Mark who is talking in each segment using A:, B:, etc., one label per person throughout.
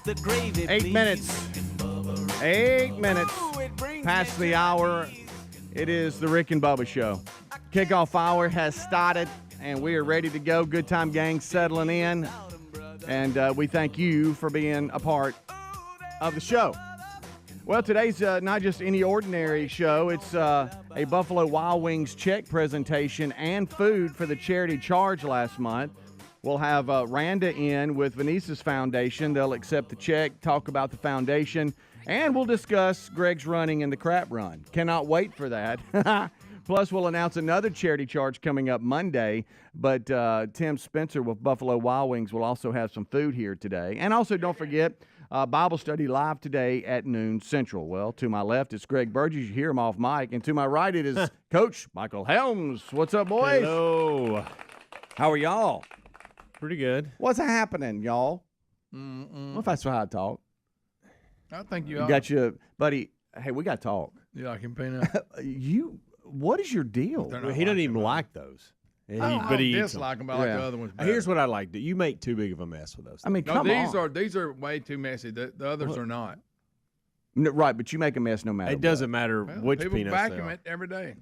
A: the gravy,
B: 8 minutes. 8 minutes past the hour. It is the Rick and Bubba Show. Kickoff hour has started, and we are ready to go. Good time gang settling in, and we thank you for being a part of the show. Well, today's not just any ordinary show. It's a Buffalo Wild Wings check presentation and food for the charity charge last month. We'll have Randa in with Venice's foundation. They'll accept the check, talk about the foundation, and we'll discuss Greg's running in the crap run. Cannot wait for that. Plus, we'll announce another charity charge coming up Monday. But Tim Spencer with Buffalo Wild Wings will also have some food here today. And also, don't forget, Bible study live today at noon Central. Well, to my left, it's Greg Burgess. You hear him off mic. And to my right, it is Coach Michael Helms. What's up, boys?
C: Hello.
B: How are y'all?
C: Pretty good.
B: What's happening, y'all? Well, if that's how I talk.
D: I think
B: You got you, buddy. Hey, we got to talk.
D: You like him peanut?
B: What is your deal?
C: Well, he doesn't even like those.
D: But he dislike them, but I like the other ones better.
C: Here's what I like. You make too big of a mess with those.
B: I mean,
D: No,
B: come on.
D: these are way too messy. The others are not.
B: No, right, but you make a mess no matter
C: It doesn't matter
D: Well,
C: which
D: people
C: peanuts
D: vacuum
C: they are.
D: it every day.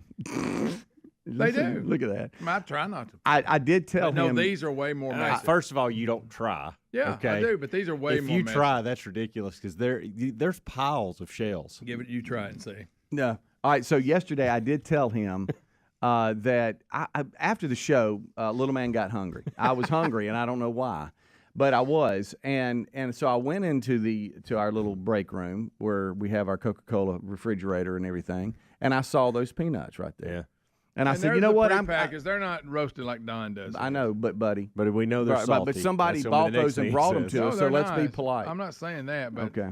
B: They
D: do.
B: Look at that.
D: I try not to.
B: I did tell
D: But no,
B: him.
D: these are way more messy.
C: First of all, you don't try.
D: Yeah,
C: okay?
D: I do, but these are way
C: if
D: more
C: you
D: messy.
C: try, that's ridiculous because there's piles of shells.
D: You try it and see.
B: No. All right, so yesterday I did tell him that I, after the show, little man got hungry. I was hungry, and I don't know why, but I was. And so I went into our little break room where we have our Coca-Cola refrigerator and everything, and I saw those peanuts right there.
C: Yeah.
B: And I said, you know what?
D: They're not roasted like Don does.
B: I know, but buddy.
C: But we know they're
B: Right,
C: salty.
B: but somebody
C: That's
B: bought
C: the next
B: those and
C: thing
B: brought
C: he
B: them
C: says.
B: to us, so
D: they're
B: let's be
D: nice.
B: polite.
D: I'm not saying that, but
B: Okay.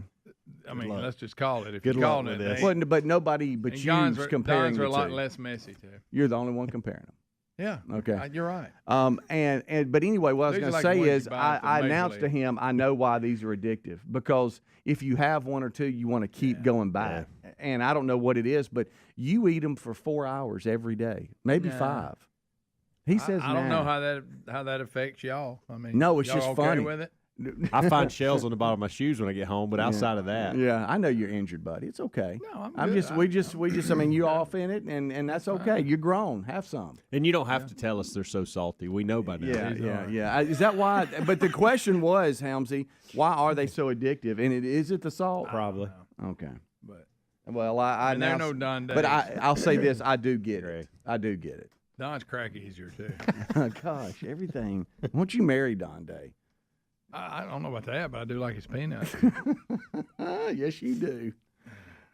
D: I mean,
C: luck.
D: let's just call it. If
C: Good
D: you're
C: luck
D: calling
C: with
D: it,
C: this.
D: they ain't.
B: But nobody but
D: And
B: you's comparing
D: Don's are a
B: the
D: lot
B: two.
D: less messy too.
B: You're the only one comparing them.
D: Yeah.
B: Okay.
D: You're right.
B: But anyway, what I was
D: These
B: going
D: are
B: to
D: like
B: say
D: ones
B: is
D: you buy from
B: I
D: Major
B: announced to
D: League.
B: him I know why these are addictive, because if you have one or two, you want to keep going back. And I don't know what it is, but you eat them for 4 hours every day, maybe 5. He says
D: I don't
B: nah.
D: know how that affects y'all. I mean,
B: No, it's
D: y'all
B: just
D: okay
B: funny.
D: with it?
C: I find shells on the bottom of my shoes when I get home, but outside of that,
B: Yeah, I know you're injured, buddy. It's okay.
D: No,
B: I'm
D: good.
B: just we just I mean, you off in it, and that's okay. You're grown. Have some.
C: and you don't have to tell us they're so salty. We know by now.
B: Yeah. Is that why? But the question was, Helmsy, why are they so addictive? And is it the salt?
C: Probably.
B: Okay.
D: But
B: Well, I
D: and they're
B: now,
D: no Don Days.
B: but I'll say this: I do get it. I do get it.
D: Don's crack easier too.
B: Gosh, everything. Won't you marry Don Day?
D: I don't know about that, but I do like his peanuts.
B: Yes, you do.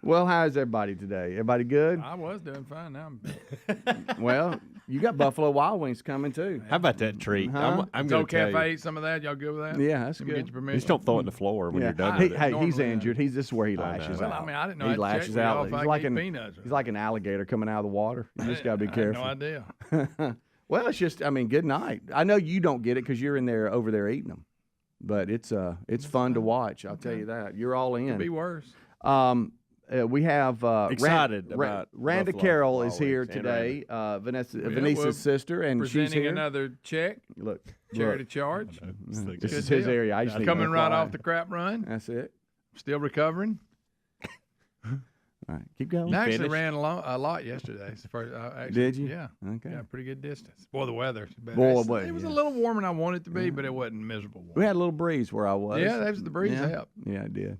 B: Well, how's everybody today? Everybody good?
D: I was doing fine. Now I'm
B: Well, you got Buffalo Wild Wings coming too.
C: How about that treat?
B: Huh?
C: I'm
D: it's
C: going to
D: okay
C: tell
D: if
C: you.
D: I eat some of that. Y'all good with that?
B: Yeah, that's
D: Let me
B: good.
D: get your permission.
C: Just don't throw it in the floor when you're done
B: Hey,
C: with it.
B: hey, he's
D: Normally,
B: injured. This is where he lashes
D: Well,
B: out.
D: I mean, I didn't know
B: he
D: I'd
B: lashes
D: check with y'all
B: out.
D: if
B: He's
D: I
B: like
D: could eat peanuts.
B: he's like an alligator coming out of the water. You just gotta be careful.
D: I had no idea.
B: Well, it's just, I mean, good night. I know you don't get it because you're in there over there eating them, but it's fun to watch. I'll tell you that. You're all
D: Could be
B: in.
D: worse.
B: We have
C: Excited about
B: Randa
C: Buffalo
B: Carroll
C: Wild
B: is here
C: Wings and
B: today. Venice's
D: we're
B: sister, and she's
D: Presenting
B: here.
D: another check,
B: Look,
D: charity charge.
B: this is
D: Good
B: his
D: deal.
B: area. I just need to
D: Coming
B: be
D: right
B: quiet.
D: off the crap run.
B: That's it.
D: Still recovering.
B: All right, keep going.
D: I actually
C: finished?
D: ran a lot yesterday. It's the first, actually,
B: Did you?
D: Yeah.
B: Okay.
D: Yeah, pretty good distance. Boy, the weather.
B: Boy, but-
D: it was
B: yeah.
D: a little warmer than I wanted it to be, but it wasn't miserable warm.
B: We had a little breeze where I was.
D: Yeah, that was the breeze
B: yeah.
D: helped.
B: Yeah, it did.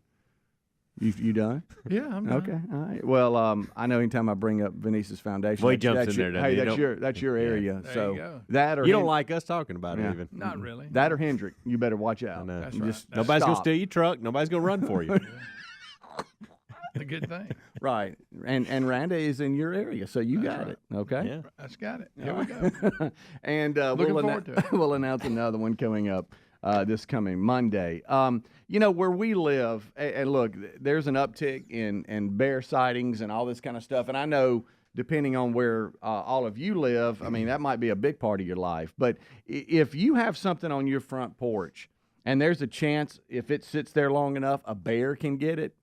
B: You done?
D: Yeah, I'm done.
B: Okay, all right. Well, I know anytime I bring up Venice's foundation,
C: Well, he
B: that's-
C: jumps
B: that's
C: in
B: your-
C: there, doesn't
B: Hey,
C: he?
B: that's your area.
D: There
B: so
D: you go.
B: that or
C: You don't like us talking about
B: Yeah.
C: it even.
D: Not really.
B: that or Hendrick. You better watch out.
C: I know.
D: That's
B: You
D: right.
B: just
C: Nobody's going to
B: stop.
C: steal your truck. Nobody's going to run for you.
D: A good thing.
B: Right, and Randa is in your area, so you got it. Okay.
C: Yeah.
D: That's got it. Here we go.
B: And
D: Looking forward to it.
B: we'll announce another one coming up this coming Monday. You know, where we live, and look, there's an uptick in bear sightings and all this kind of stuff. And I know, depending on where all of you live, I mean, that might be a big part of your life. But if you have something on your front porch, and there's a chance, if it sits there long enough, a bear can get it,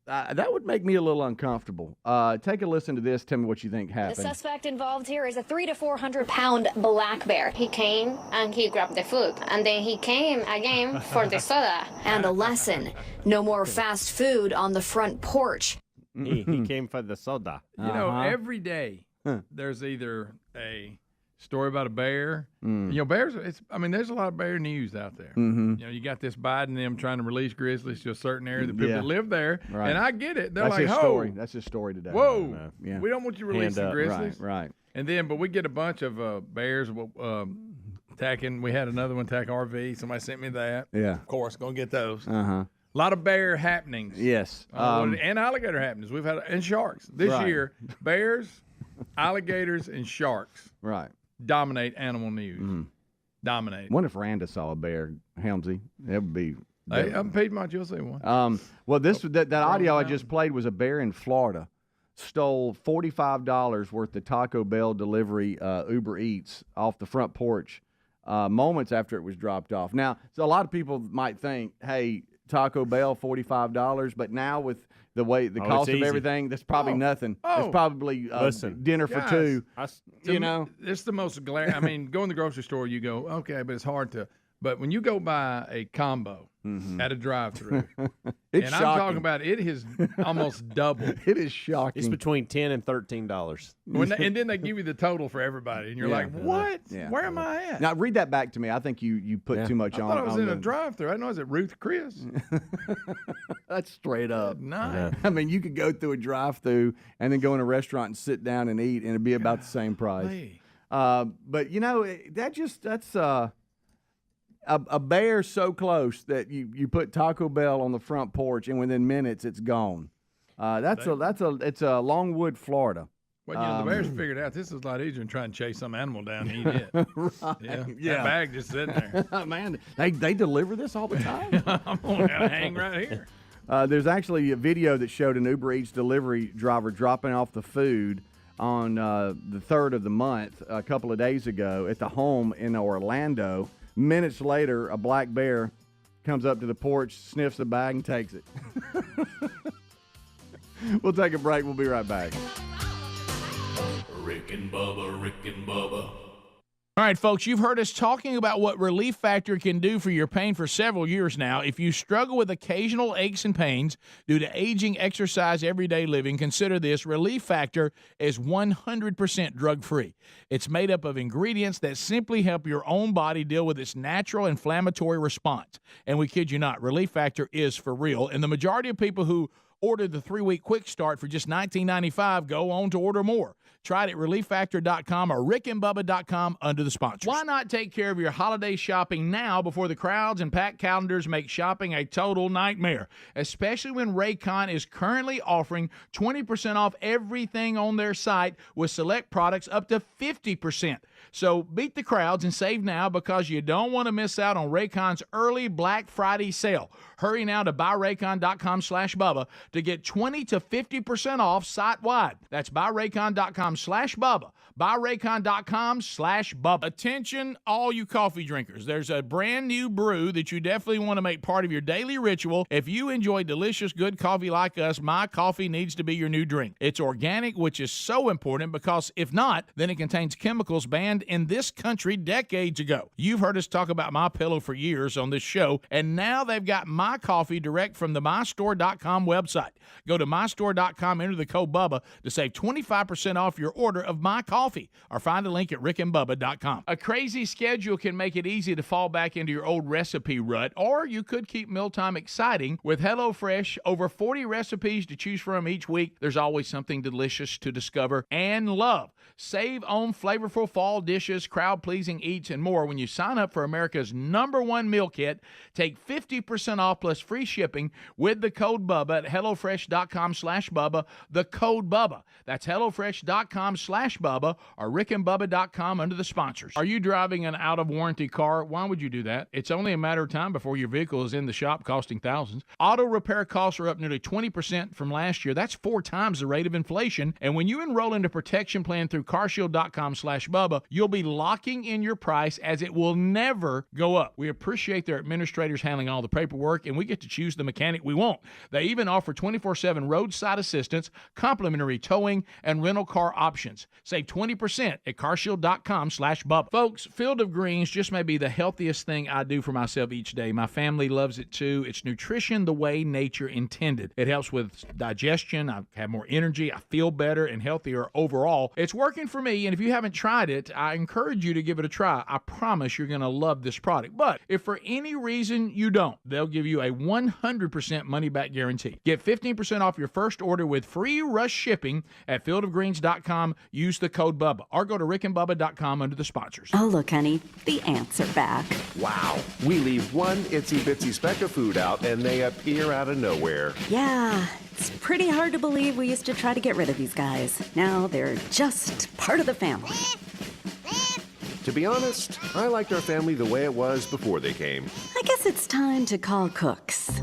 B: that would make me a little uncomfortable. Take a listen to this. Tell me what you think happened.
A: The suspect involved here is a 300 to 400 pound black bear.
E: He came and he grabbed the food, and then he came again for the soda.
A: And a lesson: no more fast food on the front porch.
C: He came for the soda.
D: You know, every day there's either a story about a bear. You know, bears. There's a lot of bear news out there. You know, you got this Biden them trying to release grizzlies to a certain area. The people that live there,
B: right.
D: and I get it. They're
B: That's
D: like,
B: his story. That's his story today.
D: Whoa,
B: yeah.
D: we don't want you releasing grizzlies.
B: Right.
D: And then, but we get a bunch of bears attacking. We had another one attack RV. Somebody sent me that.
B: Yeah.
D: Of course, gonna get those.
B: Uh-huh.
D: A lot of bear happenings.
B: Yes.
D: And alligator happenings. We've had and sharks this
B: Right.
D: year. Bears, alligators, and sharks
B: Right.
D: dominate animal news. Dominate.
B: I wonder if Randa saw a bear, Helmsy. That would be.
D: Hey, I'm Piedmont. You'll see one.
B: Well, that audio I just played was a bear in Florida. Stole $45 worth of Taco Bell delivery Uber Eats off the front porch moments after it was dropped off. Now, so a lot of people might think, hey, Taco Bell, $45, but now with the way the cost of everything, that's probably nothing. It's probably dinner for two.
D: It's the most glaring. I mean, go in the grocery store, you go, okay, but it's hard to. But when you go buy a combo at a drive-thru, and
B: shocking.
D: I'm talking about it has almost doubled.
B: It is shocking.
C: It's between $10 and $13.
D: And then they give you the total for everybody, and you're like, what?
B: Yeah.
D: Where am I at?
B: Now, read that back to me. I think you put too much on.
D: I thought I was in a drive-thru. I didn't know it was at Ruth Chris.
B: That's straight up.
D: Nice.
B: I mean, you could go through a drive-thru and then go in a restaurant and sit down and eat, and it'd be about the same price.
D: Hey.
B: But you know, that's a bear so close that you put Taco Bell on the front porch, and within minutes it's gone. It's Longwood, Florida.
D: Well, you know, the bears figured out this is a lot easier than trying to chase some animal down and eat it.
B: Right.
D: Yeah. That bag just sitting there.
B: Man, they deliver this all the time.
D: I'm going to hang right here.
B: There's actually a video that showed an Uber Eats delivery driver dropping off the food on the 3rd of the month a couple of days ago at the home in Orlando. Minutes later, a black bear comes up to the porch, sniffs the bag, and takes it. We'll take a break. We'll be right back.
F: Rick and Bubba.
G: All right, folks, you've heard us talking about what Relief Factor can do for your pain for several years now. If you struggle with occasional aches and pains due to aging, exercise, everyday living, consider this. Relief Factor is 100% drug-free. It's made up of ingredients that simply help your own body deal with its natural inflammatory response. And we kid you not, Relief Factor is for real. And the majority of people who ordered the 3-week quick start for just $19.95 go on to order more. Try it at relieffactor.com or rickandbubba.com under the sponsors. Why not take care of your holiday shopping now before the crowds and packed calendars make shopping a total nightmare, especially when Raycon is currently offering 20% off everything on their site with select products up to 50%. So beat the crowds and save now because you don't want to miss out on Raycon's early Black Friday sale. Hurry now to buyraycon.com/Bubba to get 20 to 50% off site-wide. That's buyraycon.com/Bubba. buyraycon.com/Bubba. Attention, all you coffee drinkers. There's a brand new brew that you definitely want to make part of your daily ritual. If you enjoy delicious, good coffee like us, My Coffee needs to be your new drink. It's organic, which is so important because if not, then it contains chemicals banned in this country decades ago. You've heard us talk about My Pillow for years on this show, and now they've got My Coffee direct from the mystore.com website. Go to mystore.com, enter the code Bubba to save 25% off your order of My Coffee, or find a link at rickandbubba.com. A crazy schedule can make it easy to fall back into your old recipe rut, or you could keep mealtime exciting with HelloFresh. Over 40 recipes to choose from each week. There's always something delicious to discover and love. Save on flavorful fall dishes, crowd-pleasing eats, and more when you sign up for America's #1 meal kit. Take 50% off plus free shipping with the code Bubba at HelloFresh.com/Bubba, the code Bubba. That's HelloFresh.com/Bubba or RickandBubba.com under the sponsors. Are you driving an out-of-warranty car? Why would you do that? It's only a matter of time before your vehicle is in the shop costing thousands. Auto repair costs are up nearly 20% from last year. That's 4 times the rate of inflation. And when you enroll in a protection plan through CarShield.com/Bubba, You'll be locking in your price as it will never go up. We appreciate their administrators handling all the paperwork, and we get to choose the mechanic we want. They even offer 24/7 roadside assistance, complimentary towing, and rental car options. Save 20% at carshield.com/Bubba. Folks, Field of Greens just may be the healthiest thing I do for myself each day. My family loves it too. It's nutrition the way nature intended. It helps with digestion. I have more energy. I feel better and healthier overall. It's working for me, and if you haven't tried it, I encourage you to give it a try. I promise you're going to love this product. But if for any reason you don't, they'll give you a 100% money-back guarantee. Get 15% off your first order with free rush shipping at fieldofgreens.com. Use the code BUBBA or go to rickandbubba.com under the sponsors.
H: Oh, look, honey, the ants are back.
I: Wow. We leave one itsy-bitsy speck of food out, and they appear out of nowhere.
H: Yeah, it's pretty hard to believe we used to try to get rid of these guys. Now they're just part of the family.
I: To be honest, I liked our family the way it was before they came.
H: I guess it's time to call Cooks.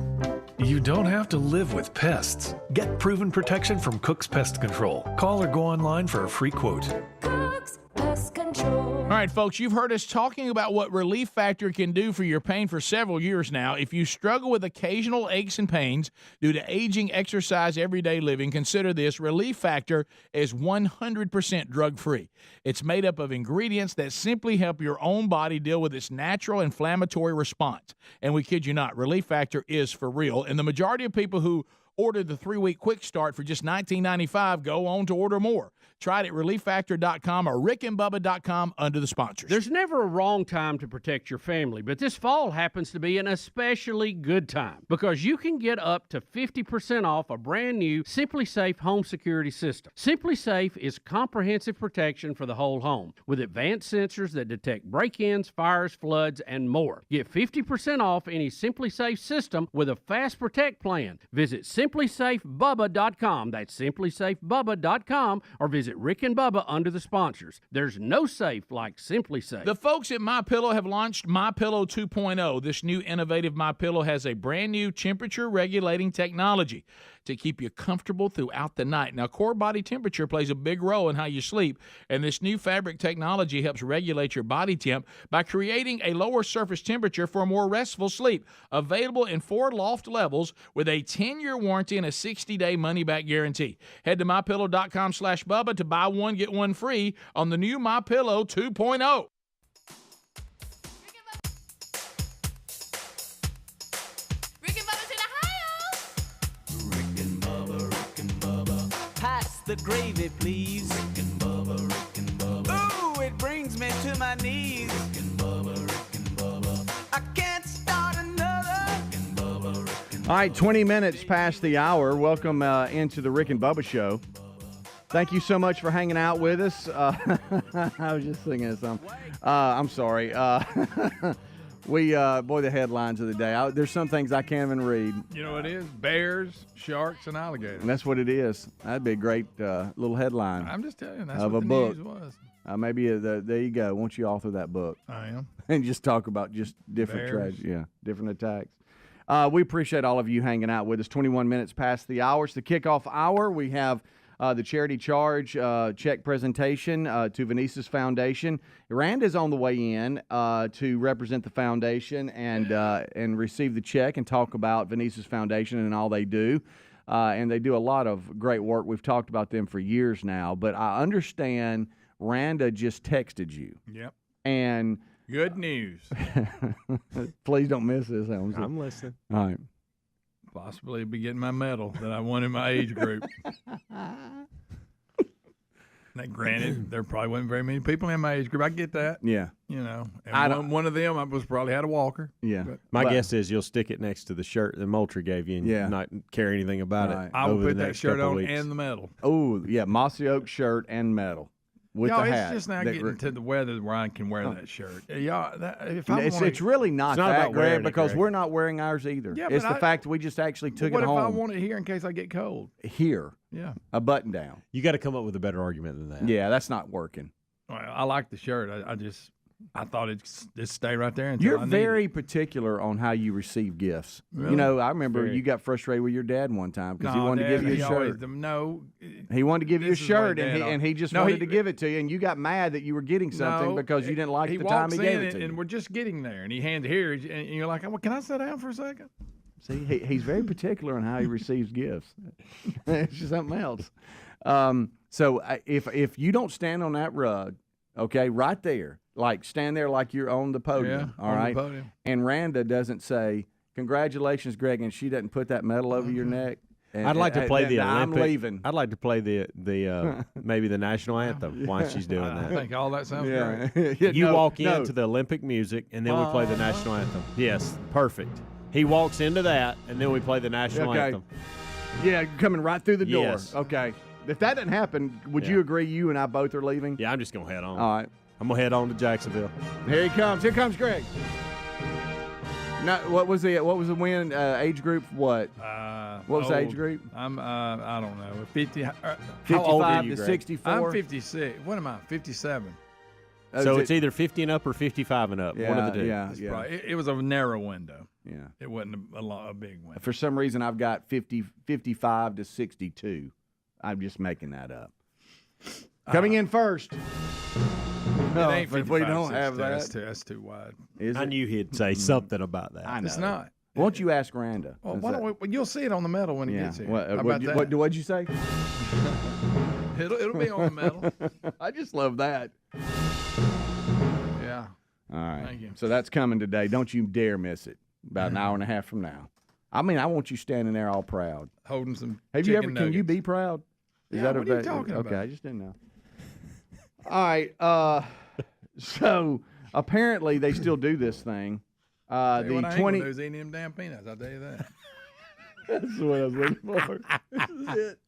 J: You don't have to live with pests. Get proven protection from Cook's Pest Control. Call or go online for a free quote.
K: Cook's Pest Control.
G: All right, folks, you've heard us talking about what Relief Factor can do for your pain for several years now. If you struggle with occasional aches and pains due to aging, exercise, everyday living, consider this. Relief Factor is 100% drug-free. It's made up of ingredients that simply help your own body deal with its natural inflammatory response. And we kid you not, Relief Factor is for real. And the majority of people who ordered the 3-week quick start for just $19.95 go on to order more. Try it at relieffactor.com or rickandbubba.com under the sponsors.
L: There's never a wrong time to protect your family, but this fall happens to be an especially good time because you can get up to 50% off a brand new Simply Safe home security system. Simply Safe is comprehensive protection for the whole home with advanced sensors that detect break-ins, fires, floods, and more. Get 50% off any Simply Safe system with a Fast Protect plan. Visit simplysafebubba.com. That's simplysafebubba.com or visit Rick and Bubba under the sponsors. There's no safe like Simply Safe.
G: The folks at MyPillow have launched MyPillow 2.0. This new innovative MyPillow has a brand new temperature regulating technology to keep you comfortable throughout the night. Now, core body temperature plays a big role in how you sleep, and this new fabric technology helps regulate your body temp by creating a lower surface temperature for a more restful sleep. Available in 4 loft levels with a 10-year warranty and a 60-day money-back guarantee. Head to MyPillow.com/Bubba to buy one, get one free on the new MyPillow 2.0.
M: The gravy, please. Rick and Bubba. Ooh, it brings me to my knees. Rick and Bubba. I can't start another.
B: All right, 20 minutes past the hour. Welcome into the Rick and Bubba Show. Thank you so much for hanging out with us. I was just singing a song. I'm sorry. Boy, the headlines of the day. There's some things I can't even read.
D: You know what it is? Bears, sharks, and alligators.
B: And that's what it is. That'd be a great little headline.
D: I'm just telling you, that's
B: of
D: what
B: a
D: the
B: book.
D: news was.
B: Maybe there you go. Won't you author that book?
D: I am.
B: And just talk about just different
D: Bears.
B: different attacks. We appreciate all of you hanging out with us. 21 minutes past the hour. It's the kickoff hour. We have the charity charge check presentation to Venice's Foundation. Randa's on the way in to represent the foundation and receive the check and talk about Venice's Foundation and all they do. And they do a lot of great work. We've talked about them for years now. But I understand Randa just texted you.
D: Yep.
B: And
D: good news.
B: Please don't miss this, Helms.
C: I'm listening.
B: All right.
D: Possibly be getting my medal that I won in my age group. Now, granted, there probably wasn't very many people in my age group. I get that.
B: Yeah.
D: You know, and one of them I was probably had a walker.
B: Yeah.
C: My guess is you'll stick it next to the shirt that Moultrie gave you and not care anything about it.
D: I will
C: over
D: put
C: the
D: that
C: next
D: shirt
C: couple
D: on
C: weeks.
D: and the medal.
B: Oh, yeah, mossy oak shirt and medal. With the hat.
D: It's just not getting to the weather where I can wear that shirt.
B: It's really not
C: not
B: that,
C: about wearing
B: Greg,
C: it,
B: because
C: Greg.
B: we're not wearing ours either.
D: Yeah,
B: it's
D: but
B: the fact that we just actually took it home.
D: What if I want it here in case I get cold?
B: Here.
D: Yeah.
B: A button down.
C: You got to come up with a better argument than that.
B: Yeah, that's not working.
D: Well, I like the shirt. I just I thought it'd just stay right there until
B: You're
D: I need
B: very
D: it.
B: particular on how you receive gifts.
D: Really?
B: You know, I remember you got frustrated with your dad one time because he wanted to give you a shirt. He wanted to give you a shirt, and he just wanted to give it to you, and you got mad that you were getting something because you didn't like the time he gave it to you.
D: And we're just getting there, and he hands here, and you're like, well, can I sit down for a second?
B: See, he's very particular on how he receives gifts. It's just something else. So if you don't stand on that rug, okay, right there, like stand there like you're on the podium, all right? And Randa doesn't say, congratulations, Greg, and she doesn't put that medal over your neck. And,
C: I'd like to play the
B: I'm
C: Olympic.
B: leaving.
C: I'd like to play the maybe the national anthem while she's doing that.
D: I think all that sounds great.
C: You walk into the Olympic music, and then we play the national anthem. Yes, perfect. He walks into that, and then we play the national anthem.
B: Yeah, coming right through the door.
C: Yes.
B: Okay. If that doesn't happen, would you agree you and I both are leaving?
C: Yeah, I'm just going to head on.
B: All right.
C: I'm going to head on to Jacksonville.
B: Here he comes. Here comes Greg. Now, what was the win age group? What? What was the age group?
D: I'm I don't know. 50.
B: 55 to 64.
D: I'm 56. What am I? 57.
C: So it's either 50 and up or 55 and up. One of the two.
B: Yeah.
D: It was a narrow window.
B: Yeah.
D: It wasn't a big window.
B: For some reason, I've got 55 to 62. I'm just making that up. Coming in first.
D: No, if
B: we don't have that.
D: That's too wide.
C: I knew he'd say something about that.
B: I know.
D: It's not.
B: Why don't you ask Randa?
D: Well, why don't we, you'll see it on the medal when he gets here. How about that?
B: What'd you say?
D: It'll be on the medal.
B: I just love that.
D: Yeah.
B: All right.
D: Thank you.
B: So that's coming today. Don't you dare miss it. About an hour and a half from now. I mean, I want you standing there all proud.
D: Holding some
B: Have you ever?
D: chicken nuggets.
B: Can you be proud?
D: What are you talking about?
B: Okay, I just didn't know. All right. So apparently they still do this thing.
D: The
B: The
D: 20. There's eating them damn peanuts. I'll tell you that.
B: That's what I was looking for. This is it.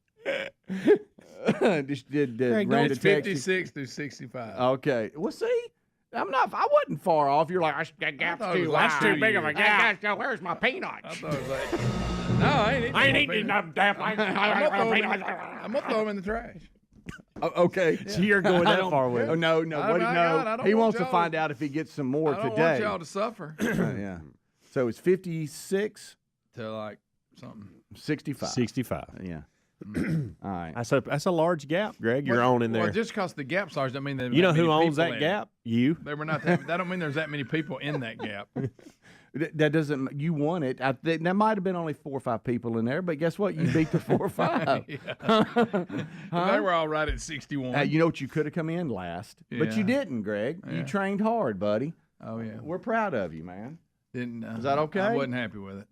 B: Did Randa
D: It's
B: text you?
D: 56 through 65.
B: Okay. Well, see, I wasn't far off. You're like, that gap's too wide.
D: That's too big of a
B: gap. Where's my peanuts?
D: I thought it was like, no, I ain't eating them damn peanuts. I'm going to throw them in the trash.
B: Okay.
C: So you're going that far with it.
B: Oh, no. He wants to find out if he gets some more
D: I don't
B: today.
D: want y'all to suffer.
B: Yeah. So it's 56
D: to like something.
B: 65.
C: 65.
B: Yeah. All right.
C: That's a large gap, Greg. You're owning there.
D: Well, just because the gap's large doesn't mean that.
C: You know who owns that gap? You.
D: They were not. That don't mean there's that many people in that gap.
B: That doesn't. You won it. There might have been only 4 or 5 people in there, but guess what? You beat the 4 or 5.
D: They were all right at 61.
B: You know what? You could have come in last, but you didn't, Greg. You trained hard, buddy.
D: Oh yeah.
B: We're proud of you, man.
D: Is
B: that okay?
D: I wasn't happy with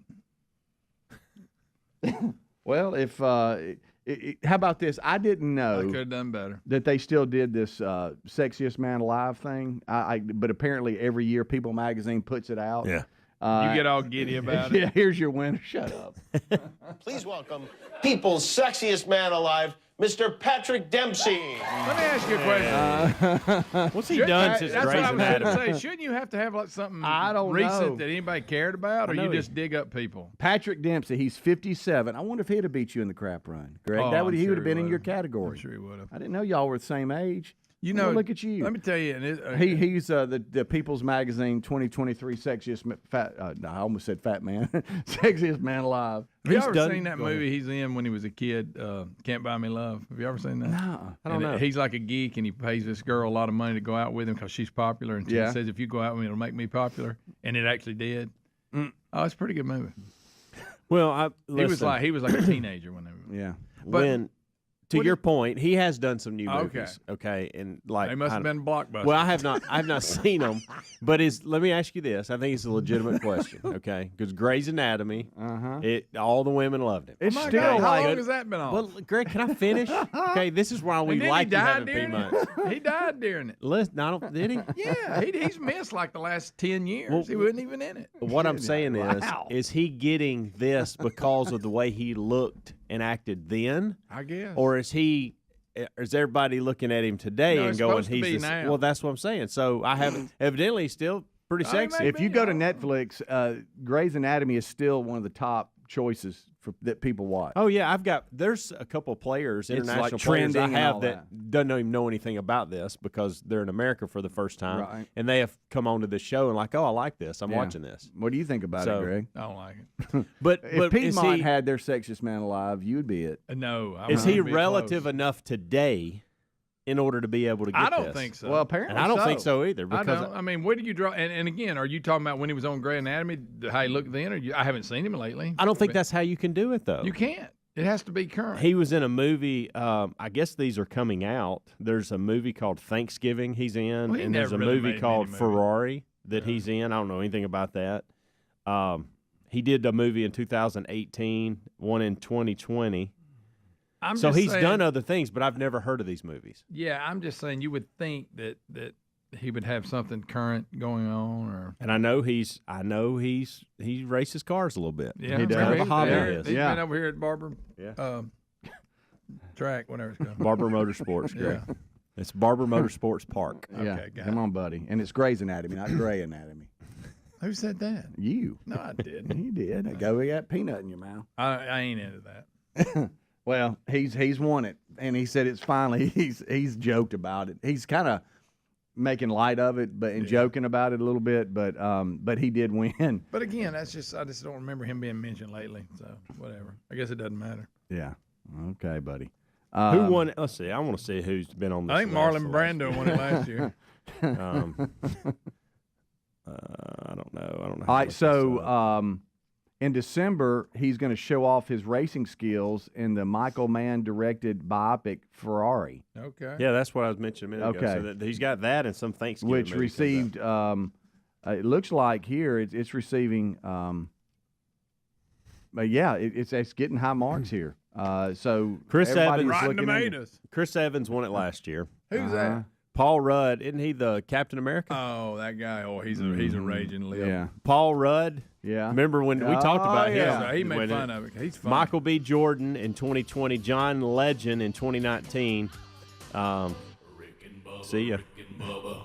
D: it.
B: Well, if how about this? I didn't know.
D: I could have done better.
B: That they still did this Sexiest Man Alive thing. But apparently every year People Magazine puts it out.
C: Yeah.
D: You get all giddy about it.
B: Yeah, here's your winner. Shut up.
N: Please welcome People's Sexiest Man Alive, Mr. Patrick Dempsey.
D: Let me ask you a question.
C: What's he done since
D: That's
C: Grey's
D: what I was going to
C: Anatomy?
D: say. Shouldn't you have to have like something
B: don't
D: recent
B: know.
D: that anybody cared about, or you just dig up people?
B: Patrick Dempsey, he's 57. I wonder if he'd have beat you in the crap run, Greg.
D: Oh,
B: He would have been in
D: would've.
B: your category.
D: I'm sure he would have.
B: I didn't know y'all were the same age.
D: You know,
B: look at you.
D: Let me tell you,
B: He's the People's Magazine 2023 Sexiest I almost said Fat Man. Sexiest Man Alive.
D: Have you ever seen that movie he's in when he was a kid, Can't Buy Me Love? Have you ever seen that?
B: No,
C: I don't know.
D: He's like a geek, and he pays this girl a lot of money to go out with him because she's popular, and she says, if you go out with me, it'll make me popular, and it actually did. Oh, it's a pretty good movie.
C: Well,
D: he was like a teenager when they were.
B: Yeah.
C: When to your point, he has done some new movies. Okay, and like
D: They must have been blockbusters.
C: Well, I have not seen them, but let me ask you this. I think it's a legitimate question. Okay, because Grey's Anatomy, all the women loved it.
B: It's
D: Oh my
B: still
D: God, how
B: like
D: long has that been on?
C: Well, Greg, can I finish? Okay, this is why we
D: And then
C: like
D: he
C: you
D: died
C: having
D: during
C: peanuts.
D: it. He died during it.
C: Listen, did he?
D: Yeah, he's missed like the last 10 years.
C: Well,
D: he wasn't even in it.
C: What I'm saying is he getting this because of the way he looked and acted then?
D: I guess.
C: Or is everybody looking at him today and
D: it's
C: going,
D: supposed to be now.
C: Well, that's what I'm saying. So I haven't, evidently he's still pretty sexy.
B: If you go to Netflix, Grey's Anatomy is still one of the top choices that people watch.
C: Oh yeah, there's a couple of players,
B: It's
C: international
B: like
C: players I
B: trending and all
C: have that doesn't even know anything about this because they're in America for the first time,
B: Right.
C: and they have come onto the show and like, oh, I like this. I'm
B: Yeah.
C: watching this.
B: What do you think about it, Greg?
D: I don't like it.
C: But
B: If Piedmont had their Sexiest Man Alive, you'd be it.
D: No. I
C: is he
D: wouldn't be
C: relative
D: close.
C: enough today in order to be able to get
D: I don't
C: this?
D: think so.
B: Well, apparently
C: And I don't
B: so.
C: think so either.
D: I
C: Because
D: don't. I mean, where do you draw? And again, are you talking about when he was on Grey Anatomy, how he looked then? Or I haven't seen him lately.
C: I don't think that's how you can do it, though.
D: You can't. It has to be current.
C: He was in a movie. I guess these are coming out. There's a movie called Thanksgiving he's in,
D: Well, he
C: and there's a
D: never really
C: movie
D: made
C: called
D: many movies.
C: Ferrari that he's in. I don't know anything about that. He did a movie in 2018, one in 2020.
D: I'm
C: So
D: just
C: he's
D: saying-
C: done other things, but I've never heard of these movies.
D: Yeah, I'm just saying you would think that he would have something current going on, or
C: And I know he races cars a little bit.
D: yeah,
C: He does.
D: maybe
C: A hobby
D: there.
C: is.
D: He's been over here at Barber.
C: Yeah.
D: Track, whatever it's called.
C: Barber Motorsports. Greg.
D: Yeah.
C: It's Barber Motorsports Park.
B: Yeah,
D: Okay, got
B: come on, buddy. And it's Grey's Anatomy, not Grey Anatomy.
D: Who said that?
B: You.
D: No, I didn't.
B: You did. Go, we got peanut in your mouth.
D: I ain't into that.
B: Well, he's won it, and he said it's finally. He's joked about it. He's kind of making light of it, and joking about it a little bit. But he did win.
D: But again, I just don't remember him being mentioned lately. So whatever. I guess it doesn't matter.
B: Yeah. Okay, buddy.
C: Who won? Let's see. I want to see who's been on this.
D: I think Marlon Brando won it last year.
C: I don't know.
B: All
C: how
B: right,
C: to look this up.
B: so in December, he's going to show off his racing skills in the Michael Mann directed biopic Ferrari.
D: Okay.
C: Yeah, that's what I was mentioning a minute ago.
B: Okay.
C: So that he's got that and some Thanksgiving
B: Which
C: movie comes out.
B: received, it looks like here it's receiving, but yeah, it's getting high marks here. So
C: Chris
B: everybody's
C: Evans,
D: Rotten
B: looking into-
D: Tomatoes.
C: Chris Evans won it last year.
D: Who's that?
C: Paul Rudd, isn't he the Captain America?
D: Oh, that guy. Oh, he's a raging lip.
B: Yeah,
C: Paul Rudd.
B: yeah.
C: Remember when we talked about him?
B: yeah.
D: He made
C: When
D: fun of it. He's fun.
C: Michael B. Jordan in 2020, John Legend in 2019. See ya.
F: Rick and Bubba.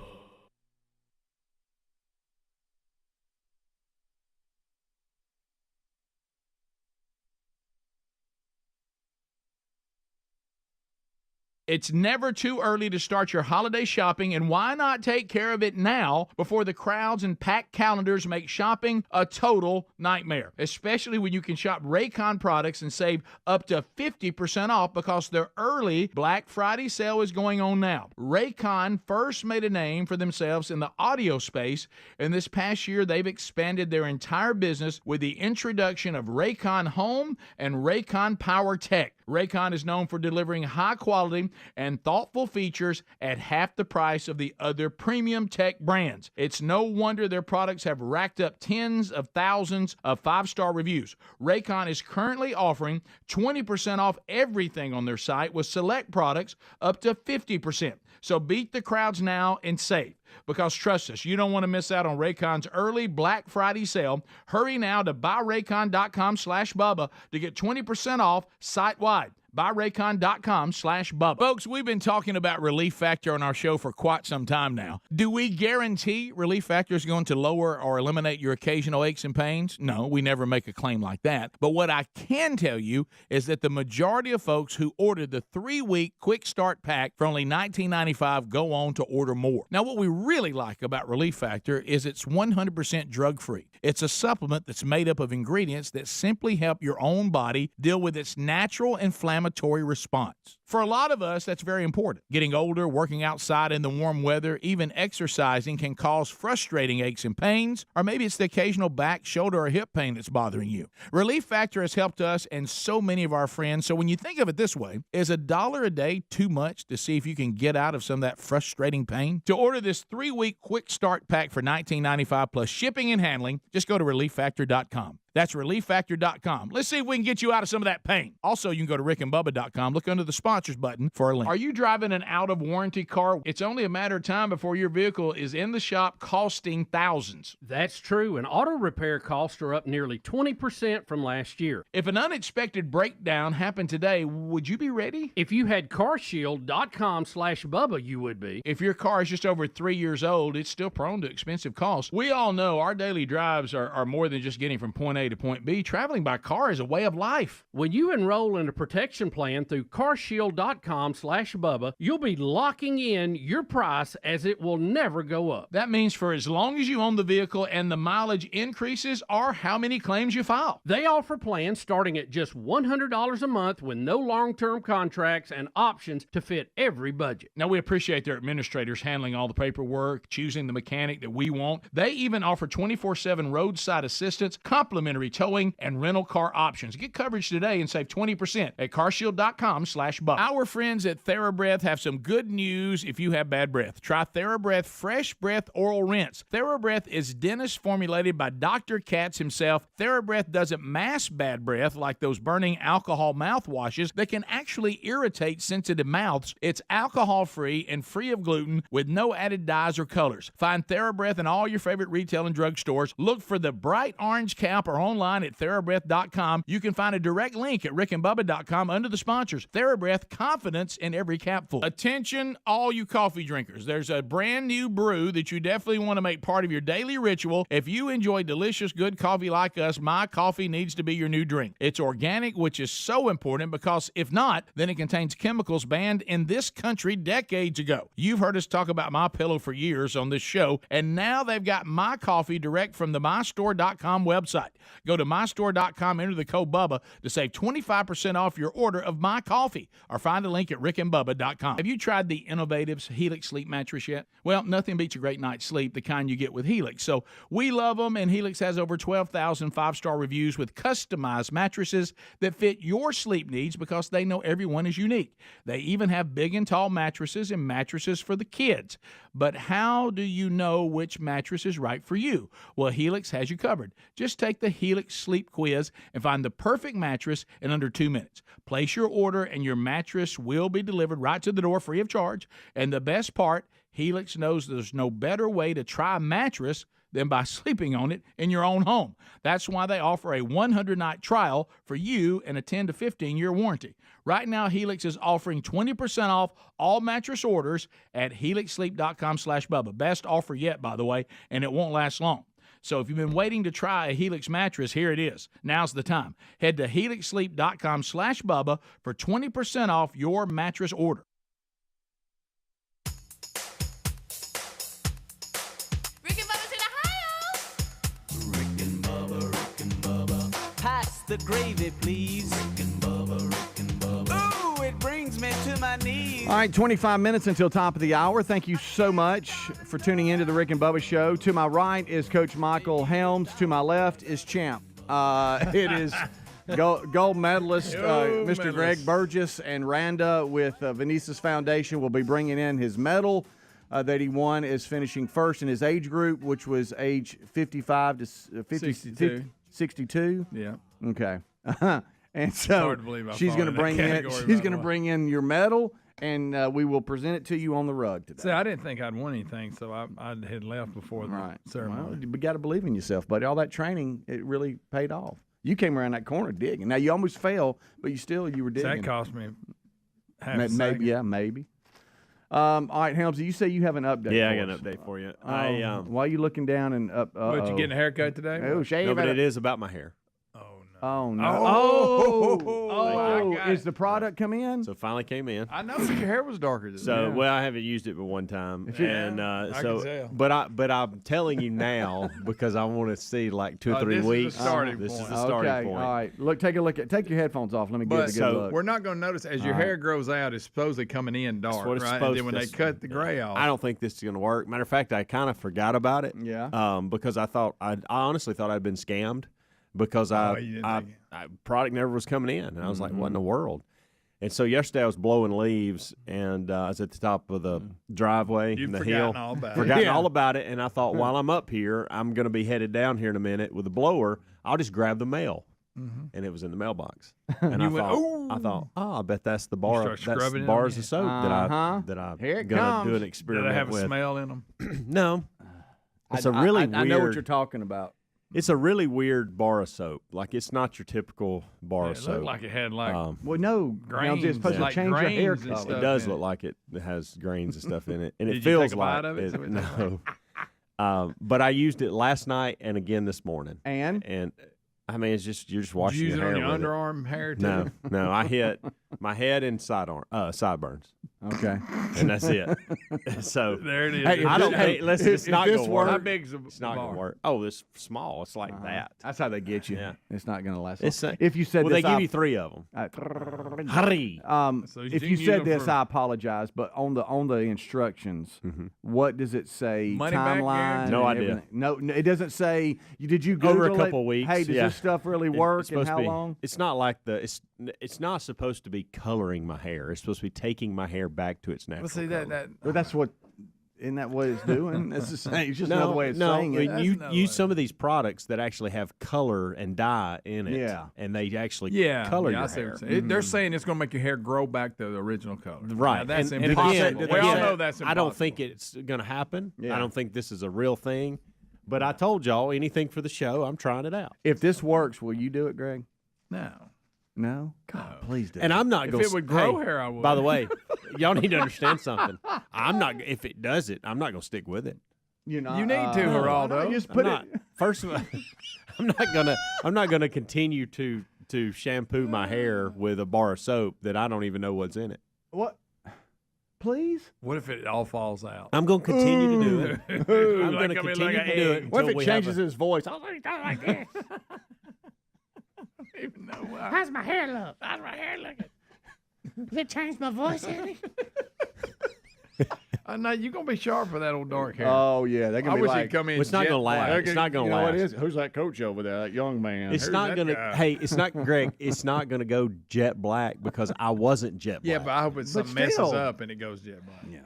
G: It's never too early to start your holiday shopping, and why not take care of it now before the crowds and packed calendars make shopping a total nightmare, especially when you can shop Raycon products and save up to 50% off because their early Black Friday sale is going on now. Raycon first made a name for themselves in the audio space, and this past year they've expanded their entire business with the introduction of Raycon Home and Raycon Power Tech. Raycon is known for delivering high quality and thoughtful features at half the price of the other premium tech brands. It's no wonder their products have racked up tens of thousands of 5-star reviews. Raycon is currently offering 20% off everything on their site with select products up to 50%. So beat the crowds now and save. Because trust us, you don't want to miss out on Raycon's early Black Friday sale. Hurry now to buyraycon.com/Bubba to get 20% off site-wide. BuyRaycon.com/Bubba. Folks, we've been talking about Relief Factor on our show for quite some time now. Do we guarantee Relief Factor is going to lower or eliminate your occasional aches and pains? No, we never make a claim like that. But what I can tell you is that the majority of folks who ordered the 3-week Quick Start Pack for only $19.95 go on to order more. Now, what we really like about Relief Factor is it's 100% drug-free. It's a supplement that's made up of ingredients that simply help your own body deal with its natural inflammatory response. For a lot of us, that's very important. Getting older, working outside in the warm weather, even exercising can cause frustrating aches and pains, or maybe it's the occasional back, shoulder, or hip pain that's bothering you. Relief Factor has helped us and so many of our friends, so when you think of it this way, is $1 a day too much to see if you can get out of some of that frustrating pain? To order this 3-week Quick Start Pack for $19.95 plus shipping and handling, just go to ReliefFactor.com. That's ReliefFactor.com. Let's see if we can get you out of some of that pain. Also, you can go to RickandBubba.com, look under the sponsor sponsors button for a link. Are you driving an out-of-warranty car? It's only a matter of time before your vehicle is in the shop costing thousands.
L: That's true, and auto repair costs are up nearly 20% from last year.
G: If an unexpected breakdown happened today, would you be ready?
L: If you had carshield.com/Bubba, you would be.
G: If your car is just over 3 years old, it's still prone to expensive costs. We all know our daily drives are more than just getting from point A to point B. Traveling by car is a way of life.
L: When you enroll in a protection plan through carshield.com/Bubba, you'll be locking in your price as it will never go up.
G: That means for as long as you own the vehicle and the mileage increases or how many claims you file.
L: They offer plans starting at just $100 a month with no long-term contracts and options to fit every budget.
G: Now, we appreciate their administrators handling all the paperwork, choosing the mechanic that we want. They even offer 24/7 roadside assistance, complimentary towing, and rental car options. Get coverage today and save 20% at carshield.com/Bubba. Our friends at TheraBreath have some good news if you have bad breath. Try TheraBreath Fresh Breath Oral Rinse. TheraBreath is dentist formulated by Dr. Katz himself. TheraBreath doesn't mask bad breath like those burning alcohol mouthwashes that can actually irritate sensitive mouths. It's alcohol-free and free of gluten with no added dyes or colors. Find TheraBreath in all your favorite retail and drug stores. Look for the bright orange cap or online at TheraBreath.com. You can find a direct link at rickandbubba.com under the sponsors. TheraBreath, confidence in every capful. Attention, all you coffee drinkers. There's a brand new brew that you definitely want to make part of your daily ritual. If you enjoy delicious, good coffee like us, my coffee needs to be your new drink. It's organic, which is so important because if not, then it contains chemicals banned in this country decades ago. You've heard us talk about MyPillow for years on this show, and now they've got My Coffee direct from the mystore.com website. Go to mystore.com, enter the code Bubba to save 25% off your order of My Coffee, or find a link at rickandbubba.com. Have you tried the Innovative's Helix Sleep Mattress yet? Well, nothing beats a great night's sleep, the kind you get with Helix. So we love them, and Helix has over 12,000 five-star reviews with customized mattresses that fit your sleep needs because they know everyone is unique. They even have big and tall mattresses and mattresses for the kids. But how do you know which mattress is right for you? Well, Helix has you covered. Just take the Helix Sleep Quiz and find the perfect mattress in under 2 minutes. Place your order and your mattress will be delivered right to the door free of charge. And the best part, Helix knows there's no better way to try a mattress than by sleeping on it in your own home. That's why they offer a 100-night trial for you and a 10 to 15-year warranty. Right now, Helix is offering 20% off all mattress orders at helixsleep.com/Bubba. Best offer yet, by the way, and it won't last long. So if you've been waiting to try a Helix mattress, here it is. Now's the time. Head to helixsleep.com/Bubba for 20% off your mattress order.
M: Pass the gravy, please. Ooh, it brings me to my knees.
B: All right, 25 minutes until top of the hour. Thank you so much for tuning into the Rick and Bubba Show. To my right is Coach Michael Helms. To my left is Champ. It is gold medalist Mr. Greg Burgess, and Randa with Venice's Foundation will be bringing in his medal that he won is finishing first in his age group, which was age 55 to 62.
D: Yeah.
B: Okay. And so she's going to bring in your medal, and we will present it to you on the rug today.
D: See, I didn't think I'd won anything, so I had left before the ceremony.
B: Well, you got to believe in yourself, buddy. All that training, it really paid off. You came around that corner digging. Now you almost fell, but you were digging.
D: So that cost me half a second.
B: Yeah, maybe. All right, Helmsy, you say you have an update.
C: Yeah,
B: for
C: I got an
B: us.
C: update for you.
B: Why are you looking down and up?
D: What, you getting a haircut today?
B: Oh, shave
C: No, but it is about my hair.
B: Oh, no.
D: Oh,
B: is the product come in?
C: So it finally came in.
D: I noticed your hair was darker.
C: So, well, I haven't used it but one time, and
D: I
C: so,
D: can tell.
C: but I'm telling you now because I want to see like 2 or 3 weeks. This is the starting point.
B: All right. Look, take your headphones off. Let me give it a good look.
D: We're not going to notice as your hair grows out. It's supposedly coming in dark,
C: what it's
D: right? And then when they cut the gray off,
C: I don't think this is going to work. Matter of fact, I kind of forgot about it.
B: Yeah.
C: Because I honestly thought I'd been scammed because product never was coming in, and I was like, what in the world? And so yesterday I was blowing leaves, and I was at the top of the driveway in the hill. Forgotten all about it, and I thought while I'm up here, I'm going to be headed down here in a minute with a blower. I'll just grab the mail. and it was in the mailbox. And I thought, I bet that's the bar.
D: start
C: That's
D: scrubbing
C: the
D: it
C: bars
D: on
C: of soap that I'm
B: Here it
C: gonna
B: comes.
C: do an
D: Do
C: experiment
D: they have a
C: with.
D: smell in them?
C: No, it's a really weird.
B: I know what you're talking about.
C: It's a really weird bar of soap. Like it's not your typical bar of
D: It
C: soap.
D: looked like it had like
B: Well, no,
D: grains,
B: it's supposed
D: like
B: to change your hair
D: grains and
B: color.
D: stuff
C: It does
D: in
C: look like it has grains and stuff in it, and
D: Did
C: it
D: you
C: feels
D: take a bite
C: like
D: of it?
C: no. But I used it last night and again this morning,
B: And
C: I mean it's just you're just
D: Did you
C: washing
D: use
C: your
D: it
C: hair
D: on your
C: with it.
D: underarm hair too?
C: No, I hit my head and sideburns,
B: okay,
C: and that's it. So
D: There it is.
B: Hey,
C: I don't.
B: Hey,
C: Hey, listen,
B: if
C: it's not
B: this
C: gonna
B: works-
C: work.
D: How big's the
C: It's not
D: bar?
C: gonna work. Oh, it's small. It's like that.
B: that's how they get you.
C: Yeah.
B: It's not going to last.
C: It's
B: long. If you said
C: well,
B: this,
C: they give you 3 of them. Hurry.
D: So you
B: if
D: can
B: you
D: use
B: said
D: them
B: this,
D: for-
B: I apologize. But on the instructions, what does it say?
D: Money back
B: Timeline?
D: guarantee?
C: No
B: and
C: idea.
B: everything? No, it doesn't say. Did you Google
C: Over a
B: it?
C: couple weeks.
B: Hey, does
C: yeah.
B: this stuff really
C: It's
B: work? And
C: supposed
B: how
C: to be,
B: long?
C: It's not like it's not supposed to be coloring my hair. It's supposed to be taking my hair back to its natural
D: Well, see
C: color.
B: But that's what. Isn't that what it's doing? It's the same. It's just
C: no,
B: another way of
C: no,
B: saying it.
C: when you use some of these products that actually have color and dye in it.
B: Yeah.
C: And they actually
D: I
C: color your
D: see what
C: hair.
D: you're saying. They're saying it's going to make your hair grow back to the original color.
C: Right.
D: Now, that's
C: and
D: impossible.
C: again,
D: We all know that's
C: I
D: impossible.
C: don't think it's going to happen.
B: Yeah.
C: I don't think this is a real thing. But I told y'all, anything for the show, I'm trying it out.
B: If this works, will you do it, Greg?
D: No.
B: No. God, please do.
C: And I'm not
D: If
C: going
D: it would grow hair, I would.
C: By the way, y'all need to understand something. I'm not. If it does it, I'm not going to stick with it.
B: You know,
D: You need to, Geraldo.
B: Just
C: I'm
B: put
C: not. First of all, I'm not gonna continue to shampoo my hair with a bar of soap that I don't even know what's in it.
B: What? Please?
D: What if it all falls out?
C: I'm going to continue to do it. I'm
D: Like
C: going to
D: I mean,
C: continue
D: like
C: to
D: an
C: do
D: egg.
C: it.
B: What if
C: until
B: it
C: we have
B: changes
C: a-
B: his voice?
D: I don't even know why.
O: How's my hair look? How's my hair looking? Does it change my voice any?
D: I know you're gonna be sharp for that old dark hair.
B: Oh yeah, they're
D: I
B: gonna be
D: wish
B: like,
D: he'd come in.
C: It's not
D: jet
C: gonna last.
D: black.
C: It's not gonna
B: you know what
C: last.
B: it is? Who's that coach over there? That young man.
C: It's
D: Who's
C: not
D: that
C: gonna.
D: guy?
C: Hey, it's not Greg. It's not gonna go jet black because I wasn't jet black.
D: Yeah, but I hope it something messes
B: still.
D: up and it goes jet black.
B: Yeah.